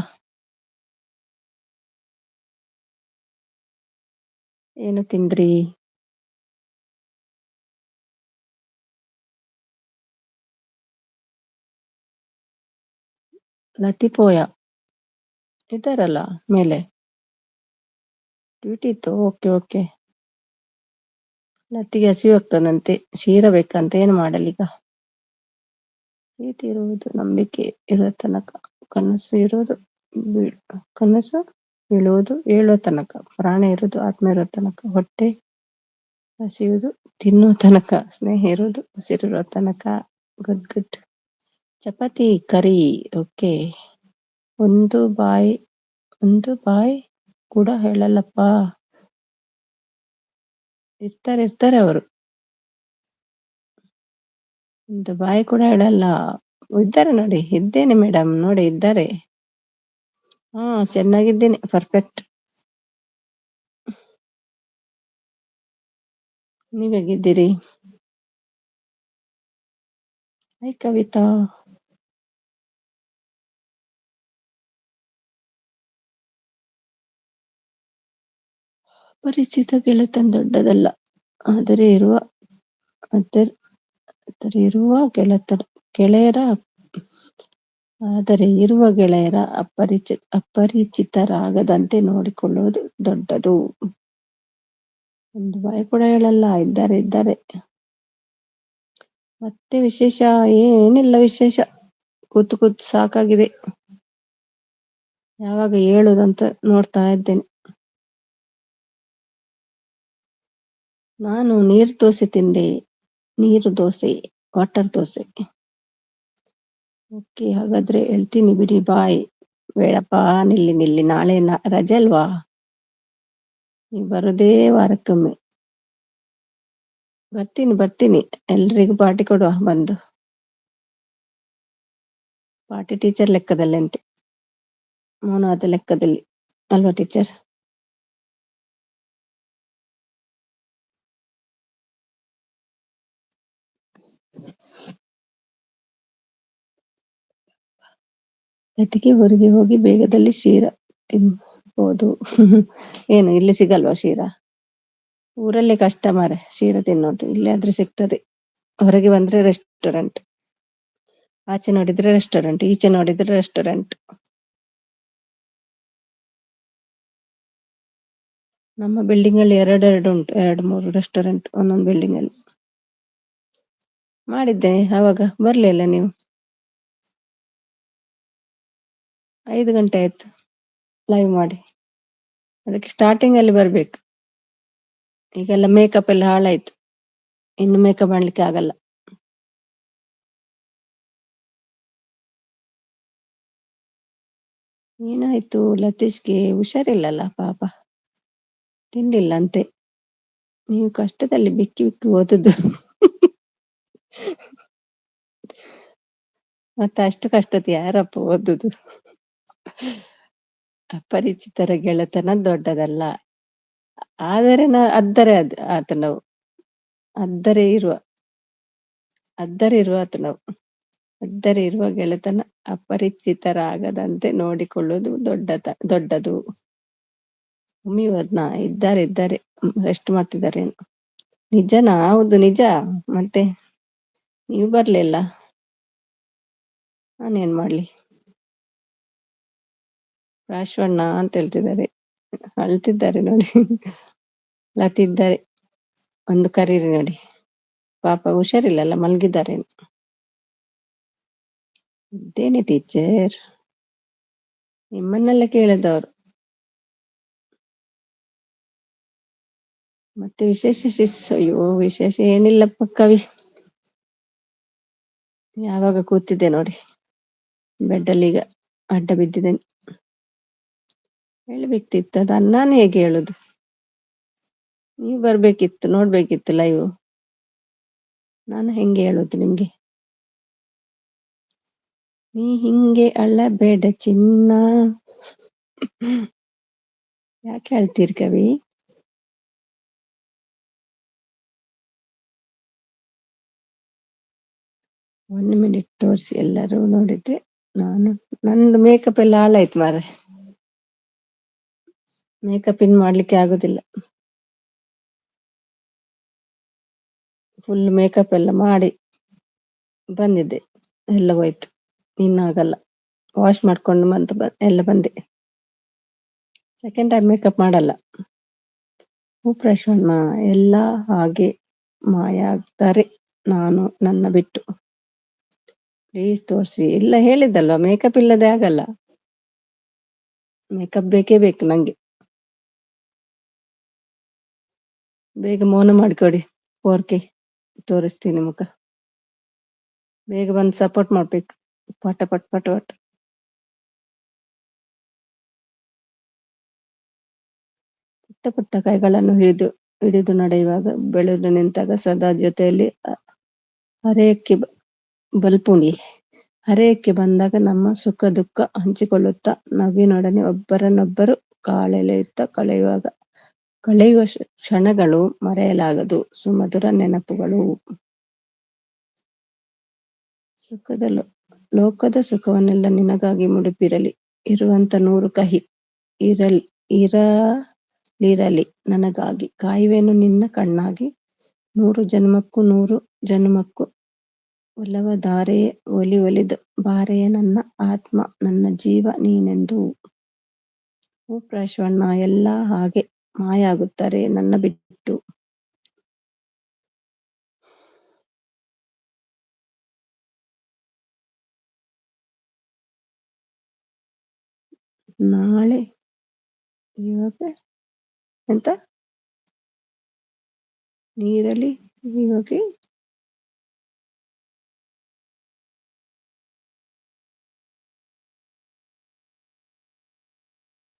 ಏನು ತಿಂದ್ರಿ? ಲತಿಪೋಯ ಇದ್ದಾರಲ್ಲ ಮೇಲೆ, ಡ್ಯೂಟಿ ಇತ್ತು. Okay okay. ಲತ್ತಿಗೆ ಹಸಿವು ಆಗ್ತದಂತೆ, ಶೀರ ಬೇಕಂತ. ಏನು ಮಾಡಲೀಗ? ಪ್ರೀತಿ ಇರುವುದು, ನಂಬಿಕೆ ಇರೋ ತನಕ, ಕನಸು ಇರೋದು, ಕನಸು ಬೀಳುವುದು ಹೇಳೋ ತನಕ, ಪ್ರಾಣ ಇರೋದು, ಆತ್ಮ ಇರೋ ತನಕ, ಹೊಟ್ಟೆ ಹಸಿಯುವುದು ತಿನ್ನೋ ತನಕ, ಸ್ನೇಹ ಇರೋದು ಉಸಿರಿರೋ ತನಕ. Good good. Chapati curry. Okay. ಒಂದು ಬಾಯ್ ಕೂಡ ಹೇಳಲ್ಲಪ್ಪ. ಇರ್ತಾರೆ ಅವರು. ಒಂದು ಬಾಯಿ ಕೂಡ ಹೇಳಲ್ಲ. ಇದ್ದಾರೆ ನೋಡಿ. ಇದ್ದೇನೆ ಮೇಡಮ್, ನೋಡಿ ಇದ್ದಾರೆ. ಹಾ, ಚೆನ್ನಾಗಿದ್ದೇನೆ, ಪರ್ಫೆಕ್ಟ್. ನೀವ್ ಹೇಗಿದ್ದೀರಿ? ಹೈ ಕವಿತಾ. ಪರಿಚಿತ ಗೆಳೆತನ ದೊಡ್ಡದಲ್ಲ, ಆದರೆ ಇರುವ ಗೆಳೆಯರ ಅಪರಿಚಿತರಾಗದಂತೆ ನೋಡಿಕೊಳ್ಳುವುದು ದೊಡ್ಡದು. ಒಂದು ಬಾಯಿ ಕೂಡ ಹೇಳಲ್ಲ. ಇದ್ದಾರೆ. ಮತ್ತೆ ವಿಶೇಷ ಏನಿಲ್ಲ. ವಿಶೇಷ ಕೂತು ಸಾಕಾಗಿದೆ. ಯಾವಾಗ ಹೇಳುದಂತ ನೋಡ್ತಾ ಇದ್ದೇನೆ. ನಾನು ನೀರು ದೋಸೆ ತಿಂದೆ. ನೀರು ದೋಸೆ, ವಾಟರ್ ದೋಸೆ. ಓಕೆ, ಹಾಗಾದ್ರೆ ಹೇಳ್ತೀನಿ ಬಿಡಿ. ಬಾಯ್. ಬೇಡಪ್ಪ, ನಿಲ್ಲಿ. ನಾಳೆ ರಜೆ ಅಲ್ವಾ? ನೀವು ಬರೋದೇ ವಾರಕ್ಕೊಮ್ಮೆ. ಬರ್ತೀನಿ. ಎಲ್ರಿಗೂ ಪಾರ್ಟಿ ಕೊಡುವ ಬಂದು. ಪಾರ್ಟಿ ಟೀಚರ್ ಲೆಕ್ಕದಲ್ಲಿ ಅಂತೆ, ಮೌನವಾದ ಲೆಕ್ಕದಲ್ಲಿ ಅಲ್ವಾ ಟೀಚರ್? ಅದಕ್ಕೆ ಹೊರಗೆ ಹೋಗಿ ಬೇಗದಲ್ಲಿ ಶೀರ ತಿನ್ಬೋದು. ಏನು ಇಲ್ಲಿ ಸಿಗಲ್ವಾ ಶೀರ? ಊರಲ್ಲಿ ಕಷ್ಟ ಮಾರೆ ಶೀರ ತಿನ್ನೋದು. ಇಲ್ಲಿ ಆದ್ರೆ ಸಿಗ್ತದೆ. ಹೊರಗೆ ಬಂದ್ರೆ ರೆಸ್ಟೋರೆಂಟ್, ಆಚೆ ನೋಡಿದ್ರೆ ರೆಸ್ಟೋರೆಂಟ್, ಈಚೆ ನೋಡಿದ್ರೆ ರೆಸ್ಟೋರೆಂಟ್. ನಮ್ಮ ಬಿಲ್ಡಿಂಗ್ ಅಲ್ಲಿ ಎರಡು ಉಂಟು, 2-3 ರೆಸ್ಟೋರೆಂಟ್ ಒಂದೊಂದು ಬಿಲ್ಡಿಂಗ್ ಅಲ್ಲಿ. ಮಾಡಿದ್ದೆ ಆವಾಗ, ಬರ್ಲಿಲ್ಲ ನೀವು. 5 ಗಂಟೆ ಆಯ್ತು ಲೈವ್ ಮಾಡಿ. ಅದಕ್ಕೆ ಸ್ಟಾರ್ಟಿಂಗ್ ಅಲ್ಲಿ ಬರ್ಬೇಕು. ಈಗೆಲ್ಲ ಮೇಕಪ್ ಎಲ್ಲ ಹಾಳಾಯ್ತು, ಇನ್ನು ಮೇಕಪ್ ಮಾಡ್ಲಿಕ್ಕೆ ಆಗಲ್ಲ. ಏನಾಯ್ತು ಲತೀಶ್ಗೆ? ಹುಷಾರಿಲ್ಲಲ್ಲ ಪಾಪ, ತಿಂಡಿಲ್ಲ ಅಂತೆ. ನೀವು ಕಷ್ಟದಲ್ಲಿ ಬಿಕ್ಕಿ ಬಿಕ್ಕಿ ಓದುದು. ಮತ್ತೆ ಅಷ್ಟು ಕಷ್ಟದ ಯಾರಪ್ಪ ಓದುದು. ಅಪರಿಚಿತರ ಗೆಳೆತನ ದೊಡ್ಡದಲ್ಲ, ಆದರೆ ಅದ್ದರೆ ಆತ ನಾವು ಅದ್ದರೆ ಇರುವ ಆತ ನಾವು ಅದ್ದರೆ ಇರುವ ಗೆಳೆತನ ಅಪರಿಚಿತರಾಗದಂತೆ ನೋಡಿಕೊಳ್ಳುವುದು ದೊಡ್ಡದು. ಒಮ್ಮೆ ಹೋದ್ನಾ ಇದ್ದಾರೆ ರೆಸ್ಟ್ ಮಾಡ್ತಿದ್ದಾರೆ. ನಿಜನಾ? ಹೌದು ನಿಜ. ಮತ್ತೆ ನೀವು ಬರ್ಲಿಲ್ಲ, ನಾನೇನ್ ಮಾಡ್ಲಿ? ರಾಶ್ವಣ್ಣ ಅಂತ ಹೇಳ್ತಿದ್ದಾರೆ, ಅಳ್ತಿದ್ದಾರೆ ನೋಡಿ. ಲತಿದ್ದಾರೆ, ಒಂದು ಕರೀರಿ ನೋಡಿ. ಪಾಪ ಹುಷಾರಿಲ್ಲಲ್ಲ, ಮಲ್ಗಿದ್ದಾರೆ. ಇದ್ದೇನೆ ಟೀಚರ್, ನಿಮ್ಮನ್ನೆಲ್ಲ ಕೇಳಿದವರು. ಮತ್ತೆ ವಿಶೇಷ ಅಯ್ಯೋ ವಿಶೇಷ ಏನಿಲ್ಲಪ್ಪ ಕವಿ. ಯಾವಾಗ ಕೂತಿದ್ದೆ ನೋಡಿ ಬೆಡ್ಡಲ್ಲಿ, ಈಗ ಅಡ್ಡ ಬಿದ್ದಿದ್ದೇನೆ. ಹೇಳ್ಬೇಕಿತ್ತು, ಅದನ್ನ ನಾನು ಹೇಗೆ ಹೇಳುದು? ನೀವು ಬರ್ಬೇಕಿತ್ತು, ನೋಡ್ಬೇಕಿತ್ತು ಲೈವ್. ನಾನು ಹೆಂಗೆ ಹೇಳುದು ನಿಮ್ಗೆ? ನೀ ಹಿಂಗೆ ಅಳ್ಳಬೇಡ ಚಿನ್ನ. ಯಾಕೆ ಅಳ್ತೀರಿ ಕವಿ? ಒಂದು ಮಿನಿಟ್ ತೋರಿಸಿ, ಎಲ್ಲರೂ ನೋಡಿದ್ರೆ ನಂದು ಮೇಕಪ್ ಎಲ್ಲ ಹಾಳಾಯ್ತು ಮಾರ್ರೆ. ಮೇಕಪ್ ಇನ್ ಮಾಡ್ಲಿಕ್ಕೆ ಆಗುದಿಲ್ಲ. ಫುಲ್ ಮೇಕಪ್ ಎಲ್ಲ ಮಾಡಿ ಬಂದಿದ್ದೆ, ಎಲ್ಲ ಹೋಯ್ತು. ಇನ್ನಾಗಲ್ಲ, ವಾಶ್ ಮಾಡ್ಕೊಂಡು ಎಲ್ಲ ಬಂದೆ. ಸೆಕೆಂಡ್ ಟೈಮ್ ಮೇಕಪ್ ಮಾಡಲ್ಲ. ಪ್ರಶ್ವಣ್ಣ ಎಲ್ಲ ಹಾಗೆ ಮಾಯ ಆಗ್ತಾರೆ, ನನ್ನ ಬಿಟ್ಟು. ಪ್ಲೀಸ್ ತೋರಿಸಿ. ಇಲ್ಲ ಹೇಳಿದ್ದಲ್ವಾ, ಮೇಕಪ್ ಇಲ್ಲದೆ ಆಗಲ್ಲ. ಮೇಕಪ್ ಬೇಕೇ ಬೇಕು ನಂಗೆ. ಬೇಗ ಮೌನ ಮಾಡಿಕೊಡಿ, 4K ತೋರಿಸ್ತೀನಿ ಮುಖ. ಬೇಗ ಬಂದು ಸಪೋರ್ಟ್ ಮಾಡ್ಬೇಕು, ಪಟ ಪಟ್ ಪಟ ಪಟ್. ಪುಟ್ಟ ಪುಟ್ಟ ಕೈಗಳನ್ನು ಹಿಡಿದು ನಡೆಯುವಾಗ, ಬೆಳೆದು ನಿಂತಾಗ ಸದಾ ಜೊತೆಯಲ್ಲಿ ಹರೆಯಕ್ಕೆ ಬಂದಾಗ ನಮ್ಮ ಸುಖ ದುಃಖ ಹಂಚಿಕೊಳ್ಳುತ್ತಾ ನಗುವಿನೊಡನೆ ಒಬ್ಬರನ್ನೊಬ್ಬರು ಕಾಲೆಳೆಯುತ್ತಾ ಕಳೆಯುವ ಕ್ಷಣಗಳು ಮರೆಯಲಾಗದು ಸುಮಧುರ ನೆನಪುಗಳು. ಲೋಕದ ಸುಖವನ್ನೆಲ್ಲ ನಿನಗಾಗಿ ಮುಡುಪಿರಲಿ, ಇರುವಂತ 100 ಕಹಿ ಇರಲಿರಲಿ ನನಗಾಗಿ, ಕಾಯುವೆನು ನಿನ್ನ ಕಣ್ಣಾಗಿ, 100 ಜನ್ಮಕ್ಕೂ ಒಲವ ಧಾರೆಯೇ ಒಲಿದು ಬಾರೆಯ ನನ್ನ ಆತ್ಮ ನನ್ನ ಜೀವ ನೀನೆಂದು. ಪ್ರಶ್ವಣ್ಣ ಎಲ್ಲ ಹಾಗೆ ಮಾಯ ಆಗುತ್ತಾರೆ ನನ್ನ ಬಿಟ್ಟು. ನಾಳೆ ಇವಾಗ ಎಂತ ನೀರಲ್ಲಿ ಇವಾಗ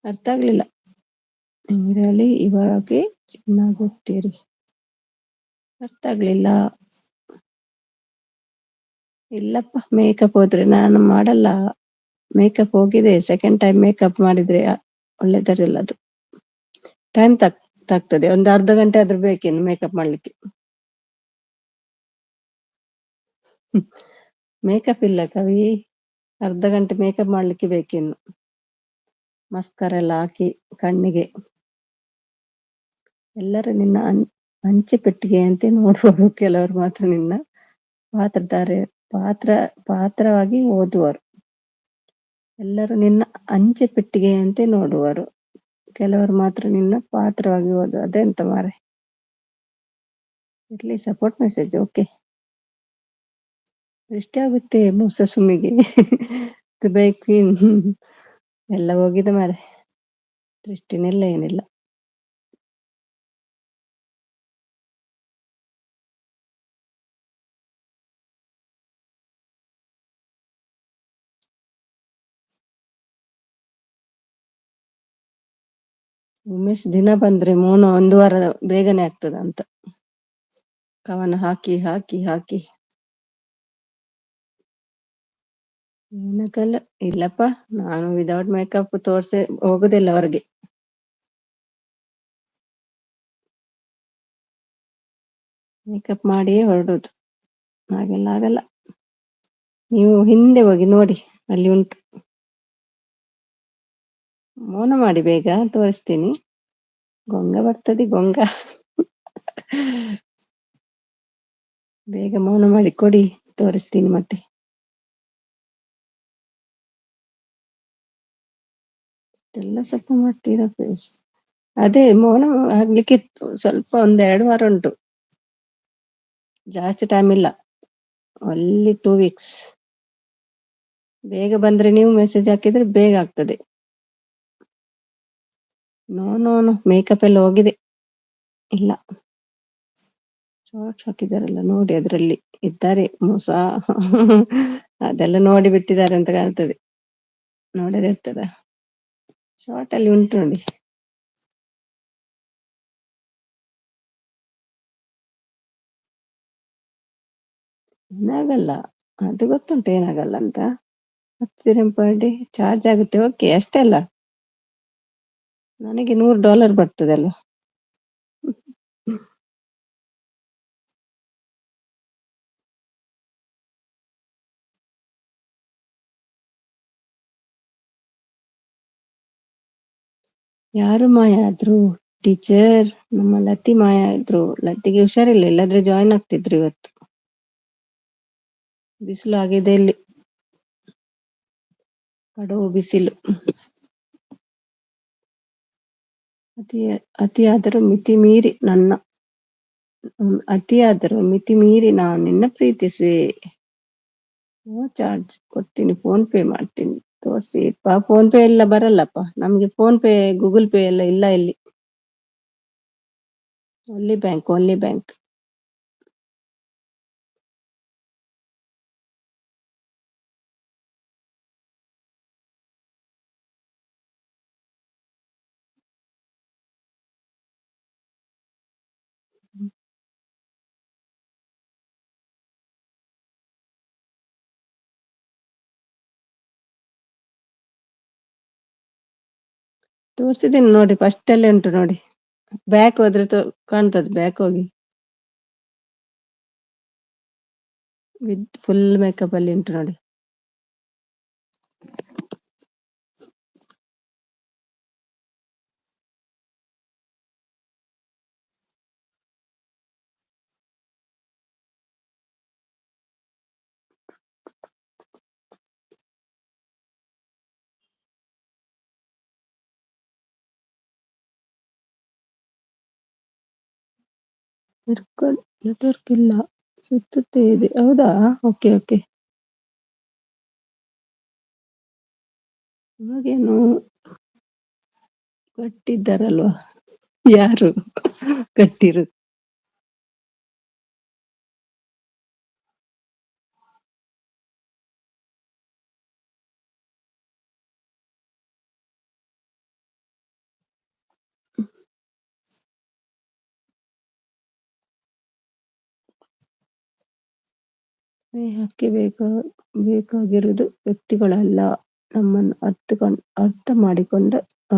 ಅರ್ಥ ಆಗ್ಲಿಲ್ಲ. ನೀರಲ್ಲಿ ಇವಾಗ ಚೆನ್ನಾಗುತ್ತೀರಿ, ಅರ್ಥ ಆಗ್ಲಿಲ್ಲ. ಇಲ್ಲಪ್ಪ, ಮೇಕಪ್ ಹೋದ್ರೆ ನಾನು ಮಾಡಲ್ಲ. ಮೇಕಪ್ ಹೋಗಿದೆ, ಸೆಕೆಂಡ್ ಟೈಮ್ ಮೇಕಪ್ ಮಾಡಿದ್ರೆ ಒಳ್ಳೆದರಿಲ್ಲ. ಅದು ಟೈಮ್ ತಾಗ್ತದೆ, ಒಂದು ಅರ್ಧ ಗಂಟೆ ಆದ್ರೂ ಬೇಕೇನು ಮೇಕಪ್ ಮಾಡ್ಲಿಕ್ಕೆ. ಮೇಕಪ್ ಇಲ್ಲ ಕವಿ, ಅರ್ಧ ಗಂಟೆ ಮೇಕಪ್ ಮಾಡ್ಲಿಕ್ಕೆ ಬೇಕೇನು. ಮಸ್ಕರ ಎಲ್ಲ ಹಾಕಿ ಕಣ್ಣಿಗೆ. ಎಲ್ಲರೂ ನಿನ್ನ ಅಂಚೆ ಪೆಟ್ಟಿಗೆ ಅಂತೆ ನೋಡುವರು, ಕೆಲವರು ಮಾತ್ರ ನಿನ್ನ ಪಾತ್ರವಾಗಿ ಓದುವರು. ಎಲ್ಲರೂ ನಿನ್ನ ಅಂಚೆ ಪೆಟ್ಟಿಗೆಯಂತೆ ನೋಡುವರು, ಕೆಲವರು ಮಾತ್ರ ನಿನ್ನ ಪಾತ್ರವಾಗಿ ಓದುವರು. ಅದೆಂತ ಮಾರೆ ಇರ್ಲಿ, ಸಪೋರ್ಟ್ ಮೆಸೇಜ್ ಓಕೆ. ದೃಷ್ಟಿ ಆಗುತ್ತೆ ಮೂಸ ಸುಮ್ಮಿಗೆ. ದುಬೈ ಕ್ವೀನ್ ಎಲ್ಲ ಹೋಗಿದೆ ಮಾರೆ, ದೃಷ್ಟಿನೆಲ್ಲ ಏನಿಲ್ಲ. ಉಮೇಶ್ ದಿನ ಬಂದ್ರೆ ಮೋನ ಒಂದು ವಾರ ಬೇಗನೆ ಆಗ್ತದ ಅಂತ ಕವನ ಹಾಕಿ ಹಾಕಿ ಹಾಕಿ ಏನಕ್ಕಲ್ಲ. ಇಲ್ಲಪ್ಪಾ, ನಾನು ವಿದೌಟ್ ಮೇಕಪ್ ತೋರ್ಸೆ ಹೋಗುದಿಲ್ಲ ಹೊರಗೆ. ಮೇಕಪ್ ಮಾಡಿಯೇ ಹೊರಡುದು, ಹಾಗೆಲ್ಲ ಆಗಲ್ಲ. ನೀವು ಹಿಂದೆ ಹೋಗಿ ನೋಡಿ, ಅಲ್ಲಿ ಉಂಟು. ಮೌನ ಮಾಡಿ ಬೇಗ ತೋರಿಸ್ತೀನಿ. ಗೊಂಗ ಬರ್ತದೆ ಗೊಂಗ. ಬೇಗ ಮೌನ ಮಾಡಿ ಕೊಡಿ, ತೋರಿಸ್ತೀನಿ ಮತ್ತೆ. ಎಲ್ಲ ಸ್ವಲ್ಪ ಮಾಡ್ತೀರಾ ಫೇಸ್. ಅದೇ ಮೌನ ಆಗ್ಲಿಕ್ಕಿತ್ತು, ಸ್ವಲ್ಪ 1-2 ವಾರ ಉಂಟು, ಜಾಸ್ತಿ ಟೈಮ್ ಇಲ್ಲ. ಅಲ್ಲಿ 2 ವೀಕ್ಸ್. ಬೇಗ ಬಂದ್ರೆ ನೀವು ಮೆಸೇಜ್ ಹಾಕಿದ್ರೆ ಬೇಗ ಆಗ್ತದೆ. ನೋ ನೋ ನೋ, ಮೇಕಪ್ ಎಲ್ಲ ಹೋಗಿದೆ. ಇಲ್ಲ, ಶಾರ್ಟ್ಸ್ ಹಾಕಿದಾರಲ್ಲ ನೋಡಿ, ಅದ್ರಲ್ಲಿ ಇದ್ದಾರೆ ಮೋಸ. ಅದೆಲ್ಲ ನೋಡಿ ಬಿಟ್ಟಿದ್ದಾರೆ ಅಂತ ಕಾಣ್ತದೆ, ನೋಡದೇ ಇರ್ತದ. ಶಾರ್ಟ್ ಅಲ್ಲಿ ಉಂಟು ನೋಡಿ. ಏನಾಗಲ್ಲ, ಅದು ಗೊತ್ತುಂಟು ಏನಾಗಲ್ಲ ಅಂತ. 10 ದಿನ ಪರ್ ಡೇ ಚಾರ್ಜ್ ಆಗುತ್ತೆ, ಓಕೆ ಅಷ್ಟೇ ಅಲ್ಲ. ನನಗೆ $100 ಬರ್ತದಲ್ಲ. ಯಾರು ಮಾಯ ಆದ್ರು? ಟೀಚರ್ ನಮ್ಮ ಲತಿ ಮಾಯ ಆದ್ರು. ಲತಿಗೆ ಹುಷಾರಿಲ್ಲ, ಇಲ್ಲಾದ್ರೆ ಜಾಯಿನ್ ಆಗ್ತಿದ್ರು ಇವತ್ತು. ಬಿಸಿಲು ಆಗಿದೆ ಇಲ್ಲಿ, ಕಡುವು ಬಿಸಿಲು. ಅತಿಯಾದರೂ ಮಿತಿ ಮೀರಿ ಅತಿಯಾದರೂ ಮಿತಿ ಮೀರಿ ನಾನು ನಿನ್ನ ಪ್ರೀತಿಸುವೆ. ನೋ ಚಾರ್ಜ್ ಕೊಡ್ತೀನಿ, ಫೋನ್ ಪೇ ಮಾಡ್ತೀನಿ. ತೋರಿಸಿ. ಫೋನ್ ಪೇ ಎಲ್ಲ ಬರಲ್ಲಪ್ಪ ನಮ್ಗೆ, ಫೋನ್ ಪೇ ಗೂಗಲ್ ಪೇ ಎಲ್ಲ ಇಲ್ಲ ಇಲ್ಲಿ. Only bank. ತೋರ್ಸಿದ್ದೀನಿ ನೋಡಿ, ಫಸ್ಟ್ ಅಲ್ಲೇ ಉಂಟು ನೋಡಿ. ಬ್ಯಾಕ್ ಹೋದ್ರೆ ಕಾಣ್ತದೆ, ಬ್ಯಾಕ್ ಹೋಗಿ. ವಿತ್ ಫುಲ್ ಮೇಕಪ್ ಅಲ್ಲಿ ಉಂಟು ನೋಡಿ. ನೆಟ್ವರ್ಕ್ ಇಲ್ಲ, ಸುತ್ತುತ್ತೇ ಇದೆ. ಹೌದಾ, ಓಕೆ. ಇವಾಗೇನು ಕಟ್ಟಿದ್ದಾರಲ್ವಾ? ಯಾರು ಕಟ್ಟಿರು? ಸ್ನೇಹಕ್ಕೆ ಬೇಕಾಗಿರುವುದು ವ್ಯಕ್ತಿಗಳಲ್ಲ, ನಮ್ಮನ್ನು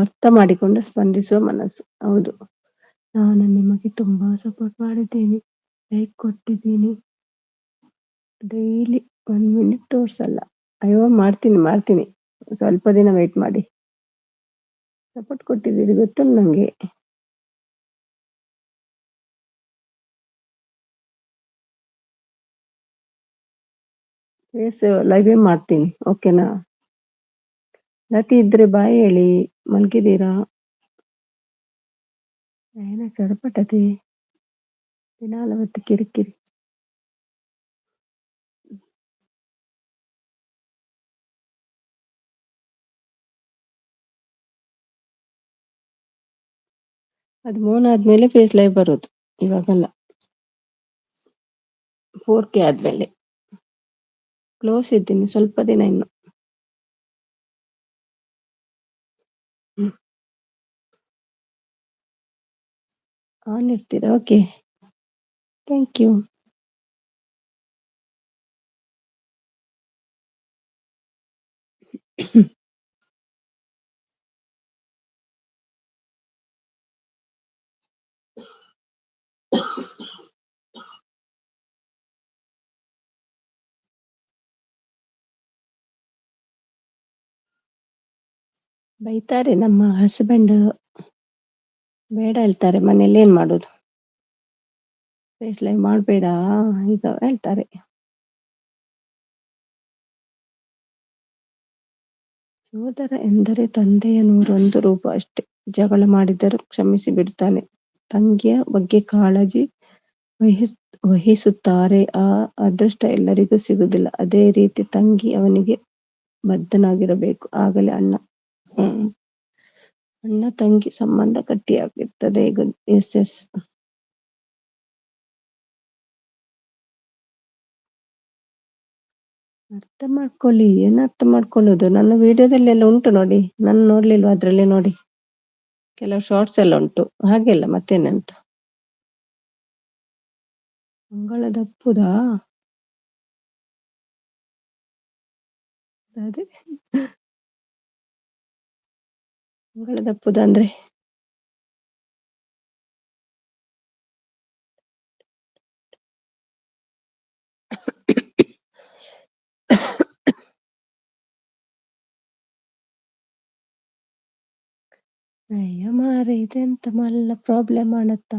ಅರ್ಥ ಮಾಡಿಕೊಂಡು ಸ್ಪಂದಿಸುವ ಮನಸ್ಸು. ಹೌದು, ನಾನು ನಿಮಗೆ ತುಂಬಾ ಸಪೋರ್ಟ್ ಮಾಡಿದ್ದೀನಿ, ಲೈಕ್ ಕೊಟ್ಟಿದ್ದೀನಿ. ಡೈಲಿ 1 ಮಿನಿಟ್ ತೋರ್ಸಲ್ಲ. ಅಯ್ಯೋ, ಮಾಡ್ತೀನಿ, ಸ್ವಲ್ಪ ದಿನ ವೇಟ್ ಮಾಡಿ. ಸಪೋರ್ಟ್ ಕೊಟ್ಟಿದ್ದೀರಿ ಗೊತ್ತುಂಟು ನಂಗೆ. ಫೇಸ್ ಲೈವ್ ಮಾಡ್ತೀನಿ, ಓಕೆನಾ? ಲತಿ ಇದ್ರೆ ಬಾಯ್ ಹೇಳಿ. ಮಲ್ಗಿದ್ದೀರಾ? ಏನ ಚಡಪಟತಿ ದಿನಾಲವತ್ತು ಕಿರಿಕಿರಿ. ಅದು ಮೌನ ಆದ್ಮೇಲೆ ಫೇಸ್ ಲೈವ್ ಬರೋದು, ಇವಾಗಲ್ಲ. 4K ಆದ್ಮೇಲೆ. ಕ್ಲೋಸ್ ಇದ್ದೀನಿ ಸ್ವಲ್ಪ ದಿನ ಇನ್ನು. ಆನ್ ಇಡ್ತೀರಾ? ಓಕೆ. Thank you. ಬೈತಾರೆ ನಮ್ಮ ಹಸ್ಬೆಂಡ್. ಬೇಡ ಹೇಳ್ತಾರೆ, ಮನೇಲಿ ಏನ್ ಮಾಡೋದು? ಫೇಸ್ ಲೈವ್ ಮಾಡಬೇಡ ಈಗ ಹೇಳ್ತಾರೆ. ಸೋದರ ಎಂದರೆ ತಂದೆಯ 101 ರೂಪ ಅಷ್ಟೇ. ಜಗಳ ಮಾಡಿದರೂ ಕ್ಷಮಿಸಿ ಬಿಡ್ತಾನೆ. ತಂಗಿಯ ಬಗ್ಗೆ ಕಾಳಜಿ ವಹಿಸುತ್ತಾರೆ. ಆ ಅದೃಷ್ಟ ಎಲ್ಲರಿಗೂ ಸಿಗುವುದಿಲ್ಲ. ಅದೇ ರೀತಿ ತಂಗಿ ಅವನಿಗೆ ಬದ್ಧನಾಗಿರಬೇಕು. ಆಗಲೇ ಅಣ್ಣ ತಂಗಿ ಸಂಬಂಧ ಗಟ್ಟಿಯಾಗಿರ್ತದೆ. S S. ಅರ್ಥ ಮಾಡ್ಕೊಳ್ಳಿ. ಏನು ಅರ್ಥ ಮಾಡ್ಕೊಳ್ಳೋದು? ನನ್ನ ವಿಡಿಯೋದಲ್ಲೆಲ್ಲ ಉಂಟು ನೋಡಿ. ನಾನು ನೋಡ್ಲಿಲ್ವಾ ಅದ್ರಲ್ಲಿ? ನೋಡಿ, ಕೆಲವು ಶಾರ್ಟ್ಸ್ ಎಲ್ಲ ಉಂಟು. ಹಾಗೆಲ್ಲ ಮತ್ತೇನುಂಟು? ಅಂಗಳದಪ್ಪುದಾ? ಅದೇ ಅಂಗಳದಪ್ಪುದ ಅಂದ್ರೆ ಅಯ್ಯ ಮಾರೆ, ಇದೆಂತ ಮಲ್ಲ ಪ್ರಾಬ್ಲಮ್ ಆಣತ್ತ.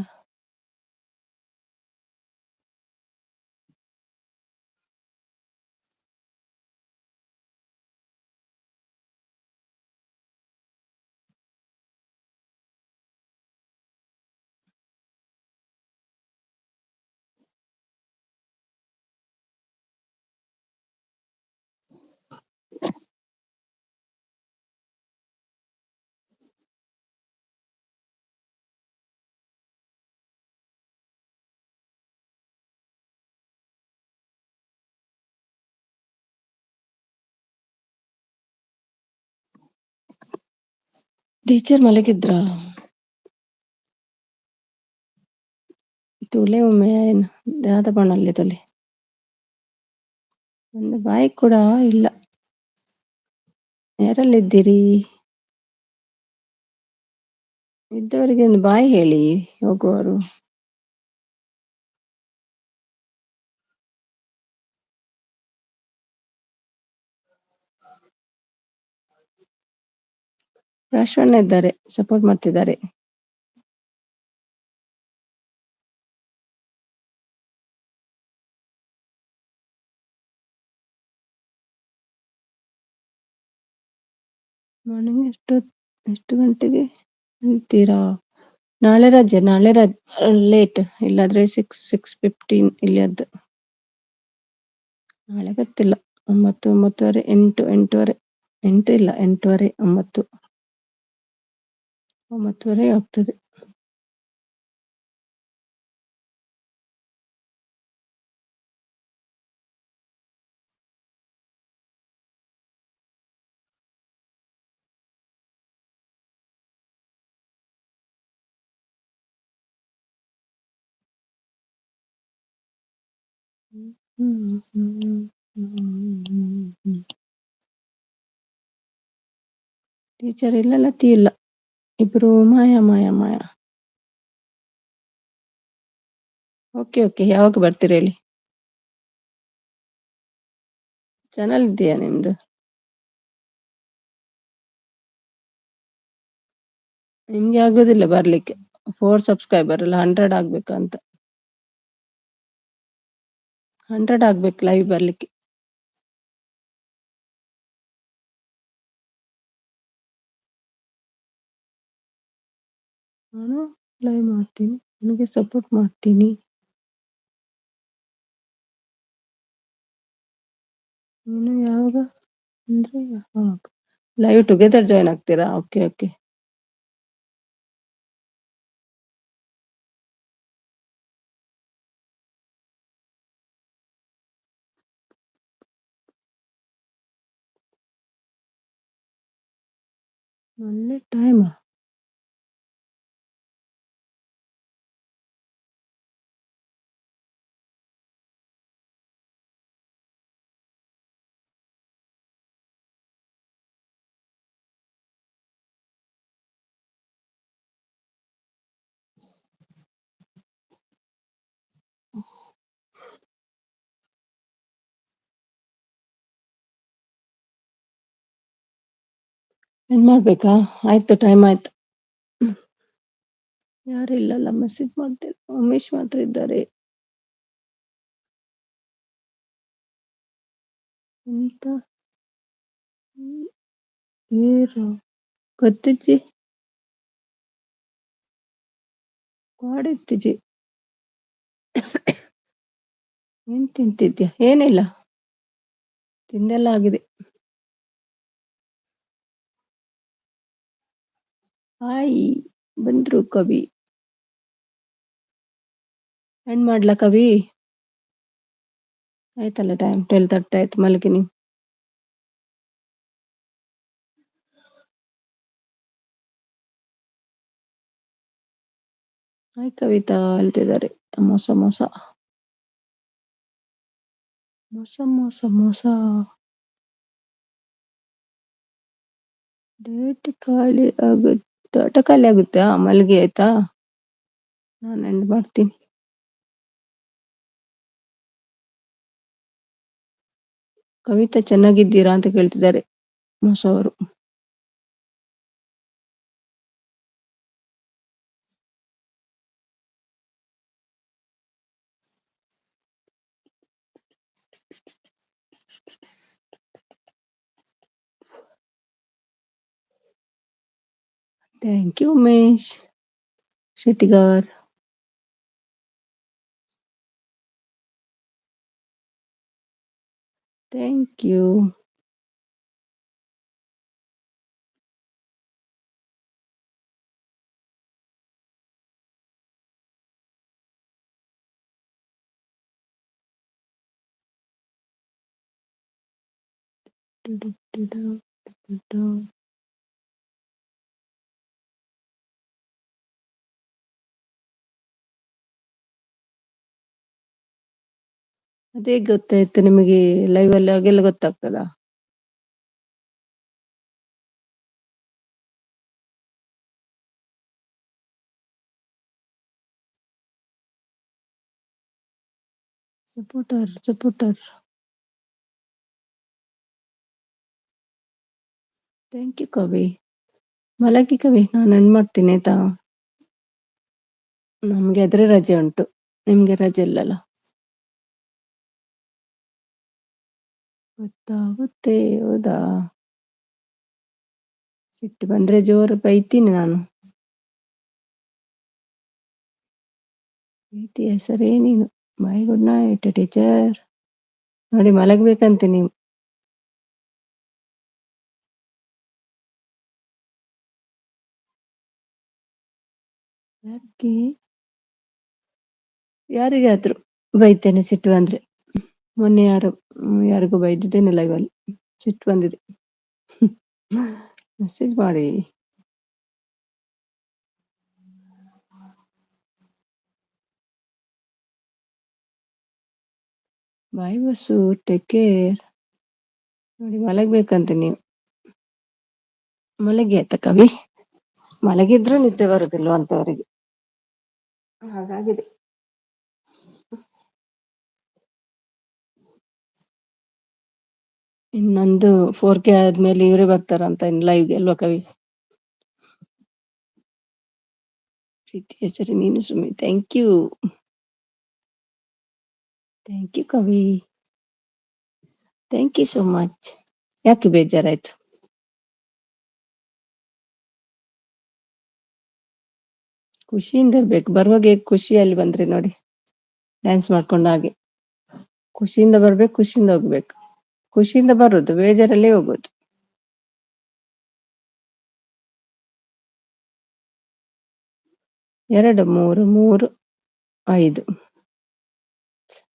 ಟೀಚರ್ ಮಲಗಿದ್ರ? ತುಲೆ ಒಮ್ಮೆ ದಾದ ಬಣ್ಣಲ್ಲಿ ತೊಲೆ ಒಂದು ಬಾಯಿ ಕೂಡ ಇಲ್ಲ. ಯಾರಲ್ಲಿದ್ದೀರಿ? ಇದ್ದವರಿಗೆ ಒಂದು ಬಾಯಿ ಹೇಳಿ ಹೋಗುವರು. ರಾಶವಣ್ಣ ಇದ್ದಾರೆ, ಸಪೋರ್ಟ್ ಮಾಡ್ತಿದ್ದಾರೆ. ಮಾರ್ನಿಂಗ್ ಎಷ್ಟು ಗಂಟೆಗೆ ಅಂತೀರಾ? ನಾಳೆ ರಜೆ. ನಾಳೆ ಲೇಟ್, ಇಲ್ಲಾದ್ರೆ 6:15 ಇಲ್ಲಿಯದ್ದು. ನಾಳೆ ಗೊತ್ತಿಲ್ಲ. 9, 9:30, 8, 8:30, 8 ಇಲ್ಲ 8:30, 9, 9:30 ಆಗ್ತದೆ. ಟೀಚರ್ ಇಲ್ಲ, ಲತಿ ಇಲ್ಲ, ಇಬ್ರು ಮಾಯ. ಓಕೆ, ಯಾವಾಗ ಬರ್ತೀರ ಹೇಳಿ? ಚಾನಲ್ ಇದೆಯಾ ನಿಮ್ದು? ನಿಮ್ಗೆ ಆಗೋದಿಲ್ಲ ಬರ್ಲಿಕ್ಕೆ. 4 ಸಬ್ಸ್ಕ್ರೈಬರ್ ಅಲ್ಲ, 100 ಆಗ್ಬೇಕಂತ. 100 ಆಗ್ಬೇಕು ಲೈವ್ ಬರ್ಲಿಕ್ಕೆ. ನಾನು ಲೈವ್ ಮಾಡ್ತೀನಿ, ನನಗೆ ಸಪೋರ್ಟ್ ಮಾಡ್ತೀನಿ. ನೀನು ಯಾವಾಗ ಅಂದ್ರೆ ಲೈವ್ ಟುಗೆದರ್ ಜಾಯ್ನ್ ಆಗ್ತೀರಾ? ಓಕೆ. ಒಳ್ಳೆ ಟೈಮ್. ಎಂಡ್ ಮಾಡ್ಬೇಕಾ? ಆಯ್ತು, ಟೈಮ್ ಆಯ್ತು. ಯಾರು ಇಲ್ಲಲ್ಲ, ಮೆಸೇಜ್ ಮಾಡ್ತೇನೆ. ಉಮೇಶ್ ಮಾತ್ರ ಇದ್ದಾರೆ. ಎಂತ ಏರು ಗೊತ್ತಿಜ್ಜಿ ಕಾಡಿರ್ತಿಜಿ. ಏನ್ ತಿಂತಿದ್ಯಾ? ಏನಿಲ್ಲ, ತಿಂದೆಲ್ಲ ಆಗಿದೆ. ಹಾಯ್, ಬಂದ್ರು ಕವಿ. ಎಂಡ್ ಮಾಡ್ಲಾ ಕವಿ? ಆಯ್ತಲ್ಲ, ಟೈಮ್ 12:30 ಆಯ್ತು, ಮಲಗಿ ನೀವು. ಹಾಯ್ ಕವಿತಾ ಹೇಳ್ತಿದ್ದಾರೆ. ಮೋಸ ಮೋಸ ಮೋಸ ಮೋಸ ಮೋಸ. ಡೇಟ್ ಖಾಲಿ ಆಗುತ್ತೆ. ಮಲಗಿ ಆಯ್ತಾ, ನಾನು ಎಂಡ್ ಮಾಡ್ತೀನಿ. ಕವಿತಾ ಚೆನ್ನಾಗಿದ್ದೀರಾ ಅಂತ ಕೇಳ್ತಿದ್ದಾರೆ ಮೋಸ ಅವರು. Thank you Umesh Shettigar. Thank you. ಅದೇ ಗೊತ್ತಾಯ್ತು ನಿಮಗೆ, ಲೈವ್ ಅಲ್ಲಿ ಆಗೆಲ್ಲ ಗೊತ್ತಾಗ್ತದ. ಸಪೋರ್ಟರ್. ಥ್ಯಾಂಕ್ ಯು ಕವಿ. ಮಲಗಿ ಕವಿ, ನಾನು ಎಂಡ್ ಮಾಡ್ತೀನಿ ಆಯ್ತಾ. ನಮ್ಗೆ ಆದ್ರೆ ರಜೆ ಉಂಟು, ನಿಮ್ಗೆ ರಜೆ ಇಲ್ಲಲ್ಲ. ಗೊತ್ತಾಗುತ್ತೆ, ಹೌದಾ? ಸಿಟ್ಟು ಬಂದ್ರೆ ಜೋರು ಬೈತೀನಿ ನಾನು. ಪ್ರೀತಿ ಹೆಸರೇ ನೀನು. By, good night teacher. ನೋಡಿ, ಮಲಗ್ಬೇಕಂತೆ ನೀವು. ಯಾರಿಗಾದ್ರೂ ಬೈತೇನೆ ಸಿಟ್ಟು ಬಂದ್ರೆ. ಮೊನ್ನೆ ಯಾರಿಗೂ ಬೈದಿದ್ದೇನೆ ಲೈವ್ ಅಲ್ಲಿ, ಸಿಟ್ಟು ಬಂದಿದೆ. ಮೆಸೇಜ್ ಮಾಡಿ. ಬಾಯ್ ಬಸ್ಸು, ಟೇಕ್ ಕೇರ್. ನೋಡಿ, ಮಲಗ್ಬೇಕಂತೆ ನೀವು. ಮಲಗಿ ಆಯ್ತಾ ಕವಿ? ಮಲಗಿದ್ರು ನಿದ್ದೆ ಬರುದಿಲ್ವ ಅಂತವರಿಗೆ, ಹಾಗಾಗಿದೆ. ಇನ್ನೊಂದು 4K ಆದ್ಮೇಲೆ ಇವರೇ ಬರ್ತಾರಂತ ಇನ್ ಲೈವ್ಗೆ ಅಲ್ವಾ ಕವಿ? ಪ್ರೀತಿ ಹೆಸರು ನೀನು Summi. Thank you Kavi. Thank you so much. ಯಾಕೆ ಬೇಜಾರಾಯ್ತು? ಖುಷಿಯಿಂದ ಇರ್ಬೇಕು. ಬರುವಾಗ ಖುಷಿಯಲ್ಲಿ ಬಂದ್ರೆ ನೋಡಿ, ಡ್ಯಾನ್ಸ್ ಮಾಡ್ಕೊಂಡ ಹಾಗೆ. ಖುಷಿಯಿಂದ ಬರ್ಬೇಕು, ಖುಷಿಯಿಂದ ಹೋಗ್ಬೇಕು. ಖುಷಿಯಿಂದ ಬರುದು, ಬೇಜಾರಲ್ಲೇ ಹೋಗೋದು. ಎರಡು, ಮೂರು, 5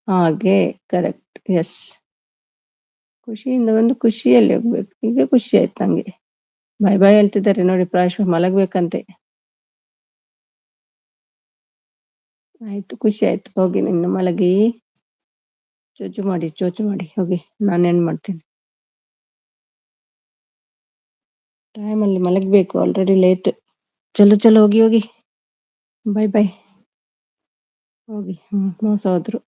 ಹಾಗೆ, ಕರೆಕ್ಟ್. ಎಸ್, ಖುಷಿಯಿಂದ ಒಂದು ಖುಷಿಯಲ್ಲಿ ಹೋಗ್ಬೇಕು. ಈಗ ಖುಷಿ ಆಯ್ತು ನಂಗೆ. ಬಾಯ್ ಹೇಳ್ತಿದ್ದಾರೆ ನೋಡಿ. ಪ್ರಾಯಶಃ ಮಲಗ್ಬೇಕಂತೆ. ಆಯ್ತು, ಖುಷಿ ಆಯ್ತು. ಹೋಗಿ ನಿನ್ನ ಮಲಗಿ, ಚೋಚು ಮಾಡಿ ಹೋಗಿ. ನಾನು ಎಂಡ್ ಮಾಡ್ತೀನಿ. ಟೈಮಲ್ಲಿ ಮಲಗಬೇಕು, ಆಲ್ರೆಡಿ ಲೇಟ್. ಚಲೋ ಹೋಗಿ. ಬಾಯ್. ಹೋಗಿ. ಮೋಸ ಹೋದ್ರು.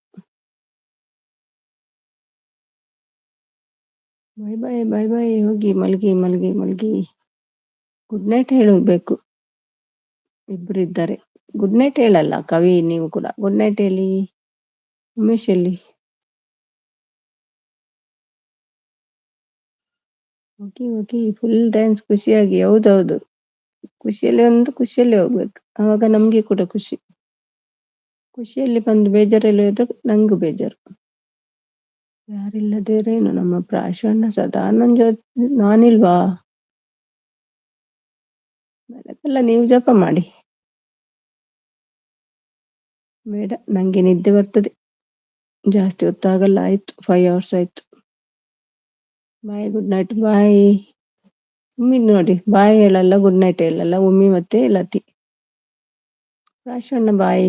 ಬಾಯ್. ಹೋಗಿ ಮಲಗಿ. ಗುಡ್ ನೈಟ್ ಹೇಳಬೇಕು. ಇಬ್ರು ಇದ್ದಾರೆ. ಗುಡ್ ನೈಟ್ ಹೇಳಲ್ಲ ಕವಿ, ನೀವು ಕೂಡ ಗುಡ್ ನೈಟ್ ಹೇಳಿ. ಉಮೇಶ್ ಎಲ್ಲಿ? ಓಕೆ ಓಕೆ, ಫುಲ್ ಡ್ಯಾನ್ಸ್ ಖುಷಿಯಾಗಿ. ಹೌದೌದು, ಖುಷಿಯಲ್ಲಿ ಒಂದು ಖುಷಿಯಲ್ಲಿ ಹೋಗ್ಬೇಕು, ಆವಾಗ ನಮ್ಗೆ ಕೂಡ ಖುಷಿ. ಖುಷಿಯಲ್ಲಿ ಬಂದು ಬೇಜಾರಲ್ಲಿ ಹೋದ್ರೆ ನಂಗೂ ಬೇಜಾರು. ಯಾರಿಲ್ಲದೇರೇನು, ನಮ್ಮ ಪ್ರಾಶಣ್ಣ ಸದಾ ನನ್ ಜೊತೆ. ನಾನಿಲ್ವಾ? ಬೆಳಕಲ್ಲ, ನೀವು ಜಪ ಮಾಡಿ. ಬೇಡ, ನಂಗೆ ನಿದ್ದೆ ಬರ್ತದೆ. ಜಾಸ್ತಿ ಹೊತ್ತಾಗಲ್ಲ, ಆಯ್ತು 5 hours ಆಯ್ತು. ಬಾಯ್, ಗುಡ್ ನೈಟ್ ಬಾಯ್. ಉಮ್ಮಿ ನೋಡಿ, ಬಾಯ್ ಹೇಳಲ್ಲ, ಗುಡ್ ನೈಟ್ ಹೇಳಲ್ಲ. ಉಮ್ಮಿ ಮತ್ತೆ ಲತಿ. ಪ್ರಾಶಣ್ಣ ಬಾಯ್.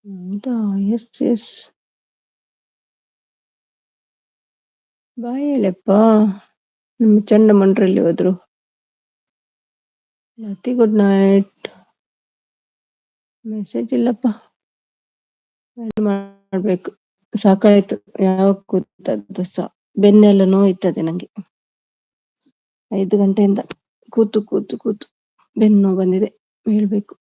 ಹೌದಾ? ಎಸ್ ಎಸ್, ಬಾಯ್ ಹೇಳಪ್ಪ. ನಮ್ಮ ಚಂಡಮಂಡ್ರಲ್ಲಿ ಹೋದ್ರು. ಲತಿ ಗುಡ್ ನೈಟ್. ಮೆಸೇಜ್ ಇಲ್ಲಪ್ಪ, ಮಾಡ್ಬೇಕು. ಸಾಕಾಯ್ತು, ಯಾವಾಗ ಕೂತದ್ದು ಸಹ ಬೆನ್ನೆಲ್ಲ ನೋಯ್ತದೆ ನಂಗೆ. 5 ಗಂಟೆಯಿಂದ ಕೂತು ಕೂತು ಕೂತು ಬೆನ್ನು ಬಂದಿದೆ. ಹೇಳ್ಬೇಕು.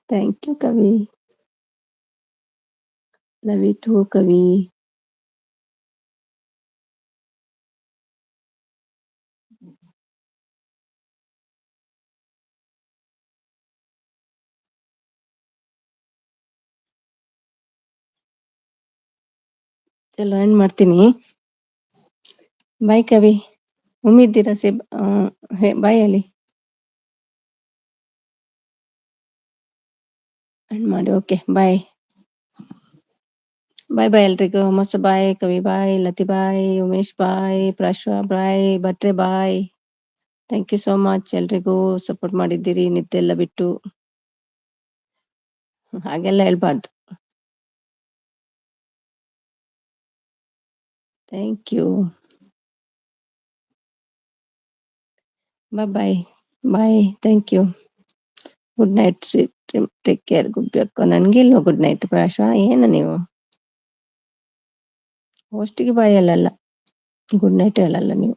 ಥ್ಯಾಂಕ್ ಯು ಕವಿ. ಲವ್ ಯು ಟು ಕವಿ. ಚಲೋ, ಎಂಡ್ ಮಾಡ್ತೀನಿ. ಬಾಯ್ ಕವಿ. ಉಮ್ಮಿದ್ದೀರಾ ಸೇಬ್? ಬಾಯ್ ಅಲ್ಲಿ ಎಂಡ್ ಮಾಡಿ. Okay bye. ಬಾಯ್ ಬಾಯ್ ಎಲ್ರಿಗೂ. ಮಸ್ತ್ ಬಾಯ್ ಕವಿ, ಬಾಯ್ ಲತಿ, ಬಾಯ್ ಉಮೇಶ್, ಬಾಯ್ ಪ್ರಾಶ್ವ, ಬಾಯ್ ಭಟ್ರೆ, bye. Thank you so much ಎಲ್ರಿಗೂ ಸಪೋರ್ಟ್ ಮಾಡಿದ್ದೀರಿ ನಿದ್ದೆ ಎಲ್ಲ ಬಿಟ್ಟು. ಹಾಗೆಲ್ಲ ಹೇಳ್ಬಾರ್ದು. Thank you. Bye bye. Thank you. Good night, take care. ಗುಬ್ಬೇಕೋ, ನನ್ಗಿಲ್ವ ಗುಡ್ ನೈಟ್? ಪ್ರಾಶ್ವ, ಏನು ನೀವು ಹೋಸ್ಟಿಗೆ ಬಾಯ್ ಅಲ್ಲಲ್ಲ, ಗುಡ್ ನೈಟ್ ಹೇಳಲ್ಲ ನೀವು.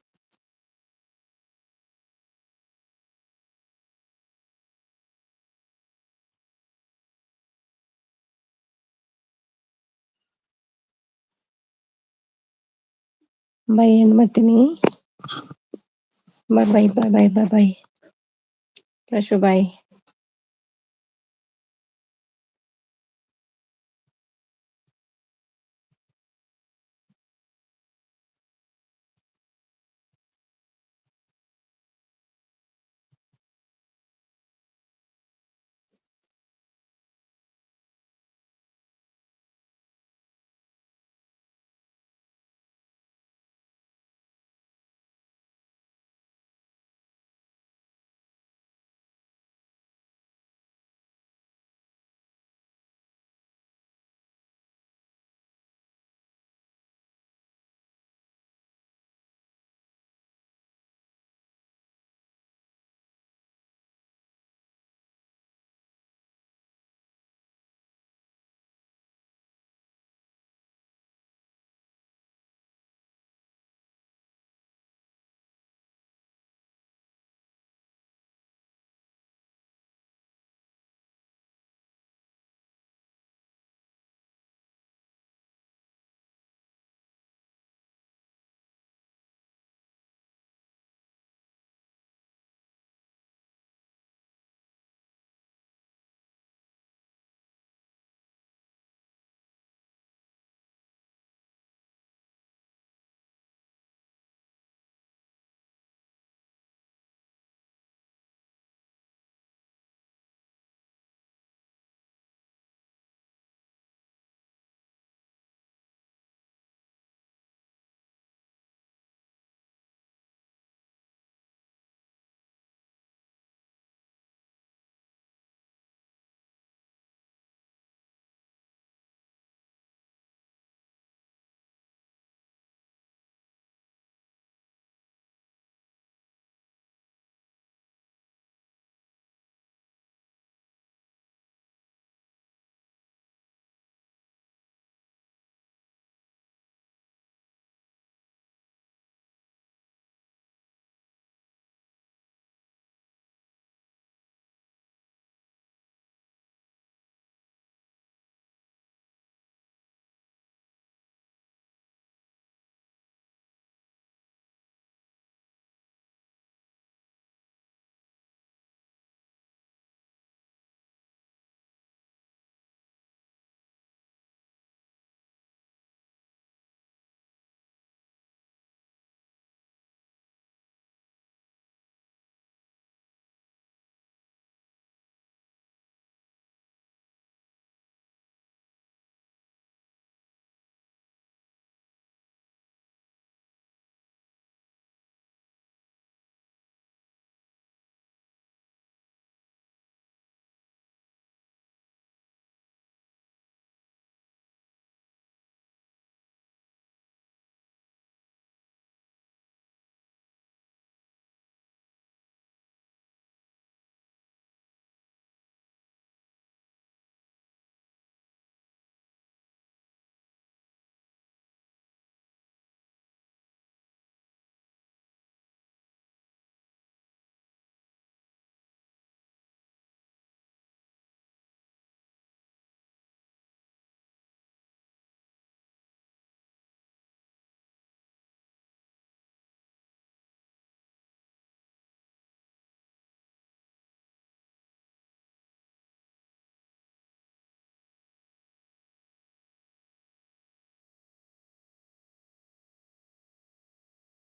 ಬಾಯ್, ಏನ್ ಮಾಡ್ತೀನಿ. ಬಾಯ್ ಬಾಯ್ ಬಾಯ್ ಬಾಯ್ ಬಾಯ್ ಬಾಯ್. ಪ್ರಾಶ್ವ ಬಾಯ್.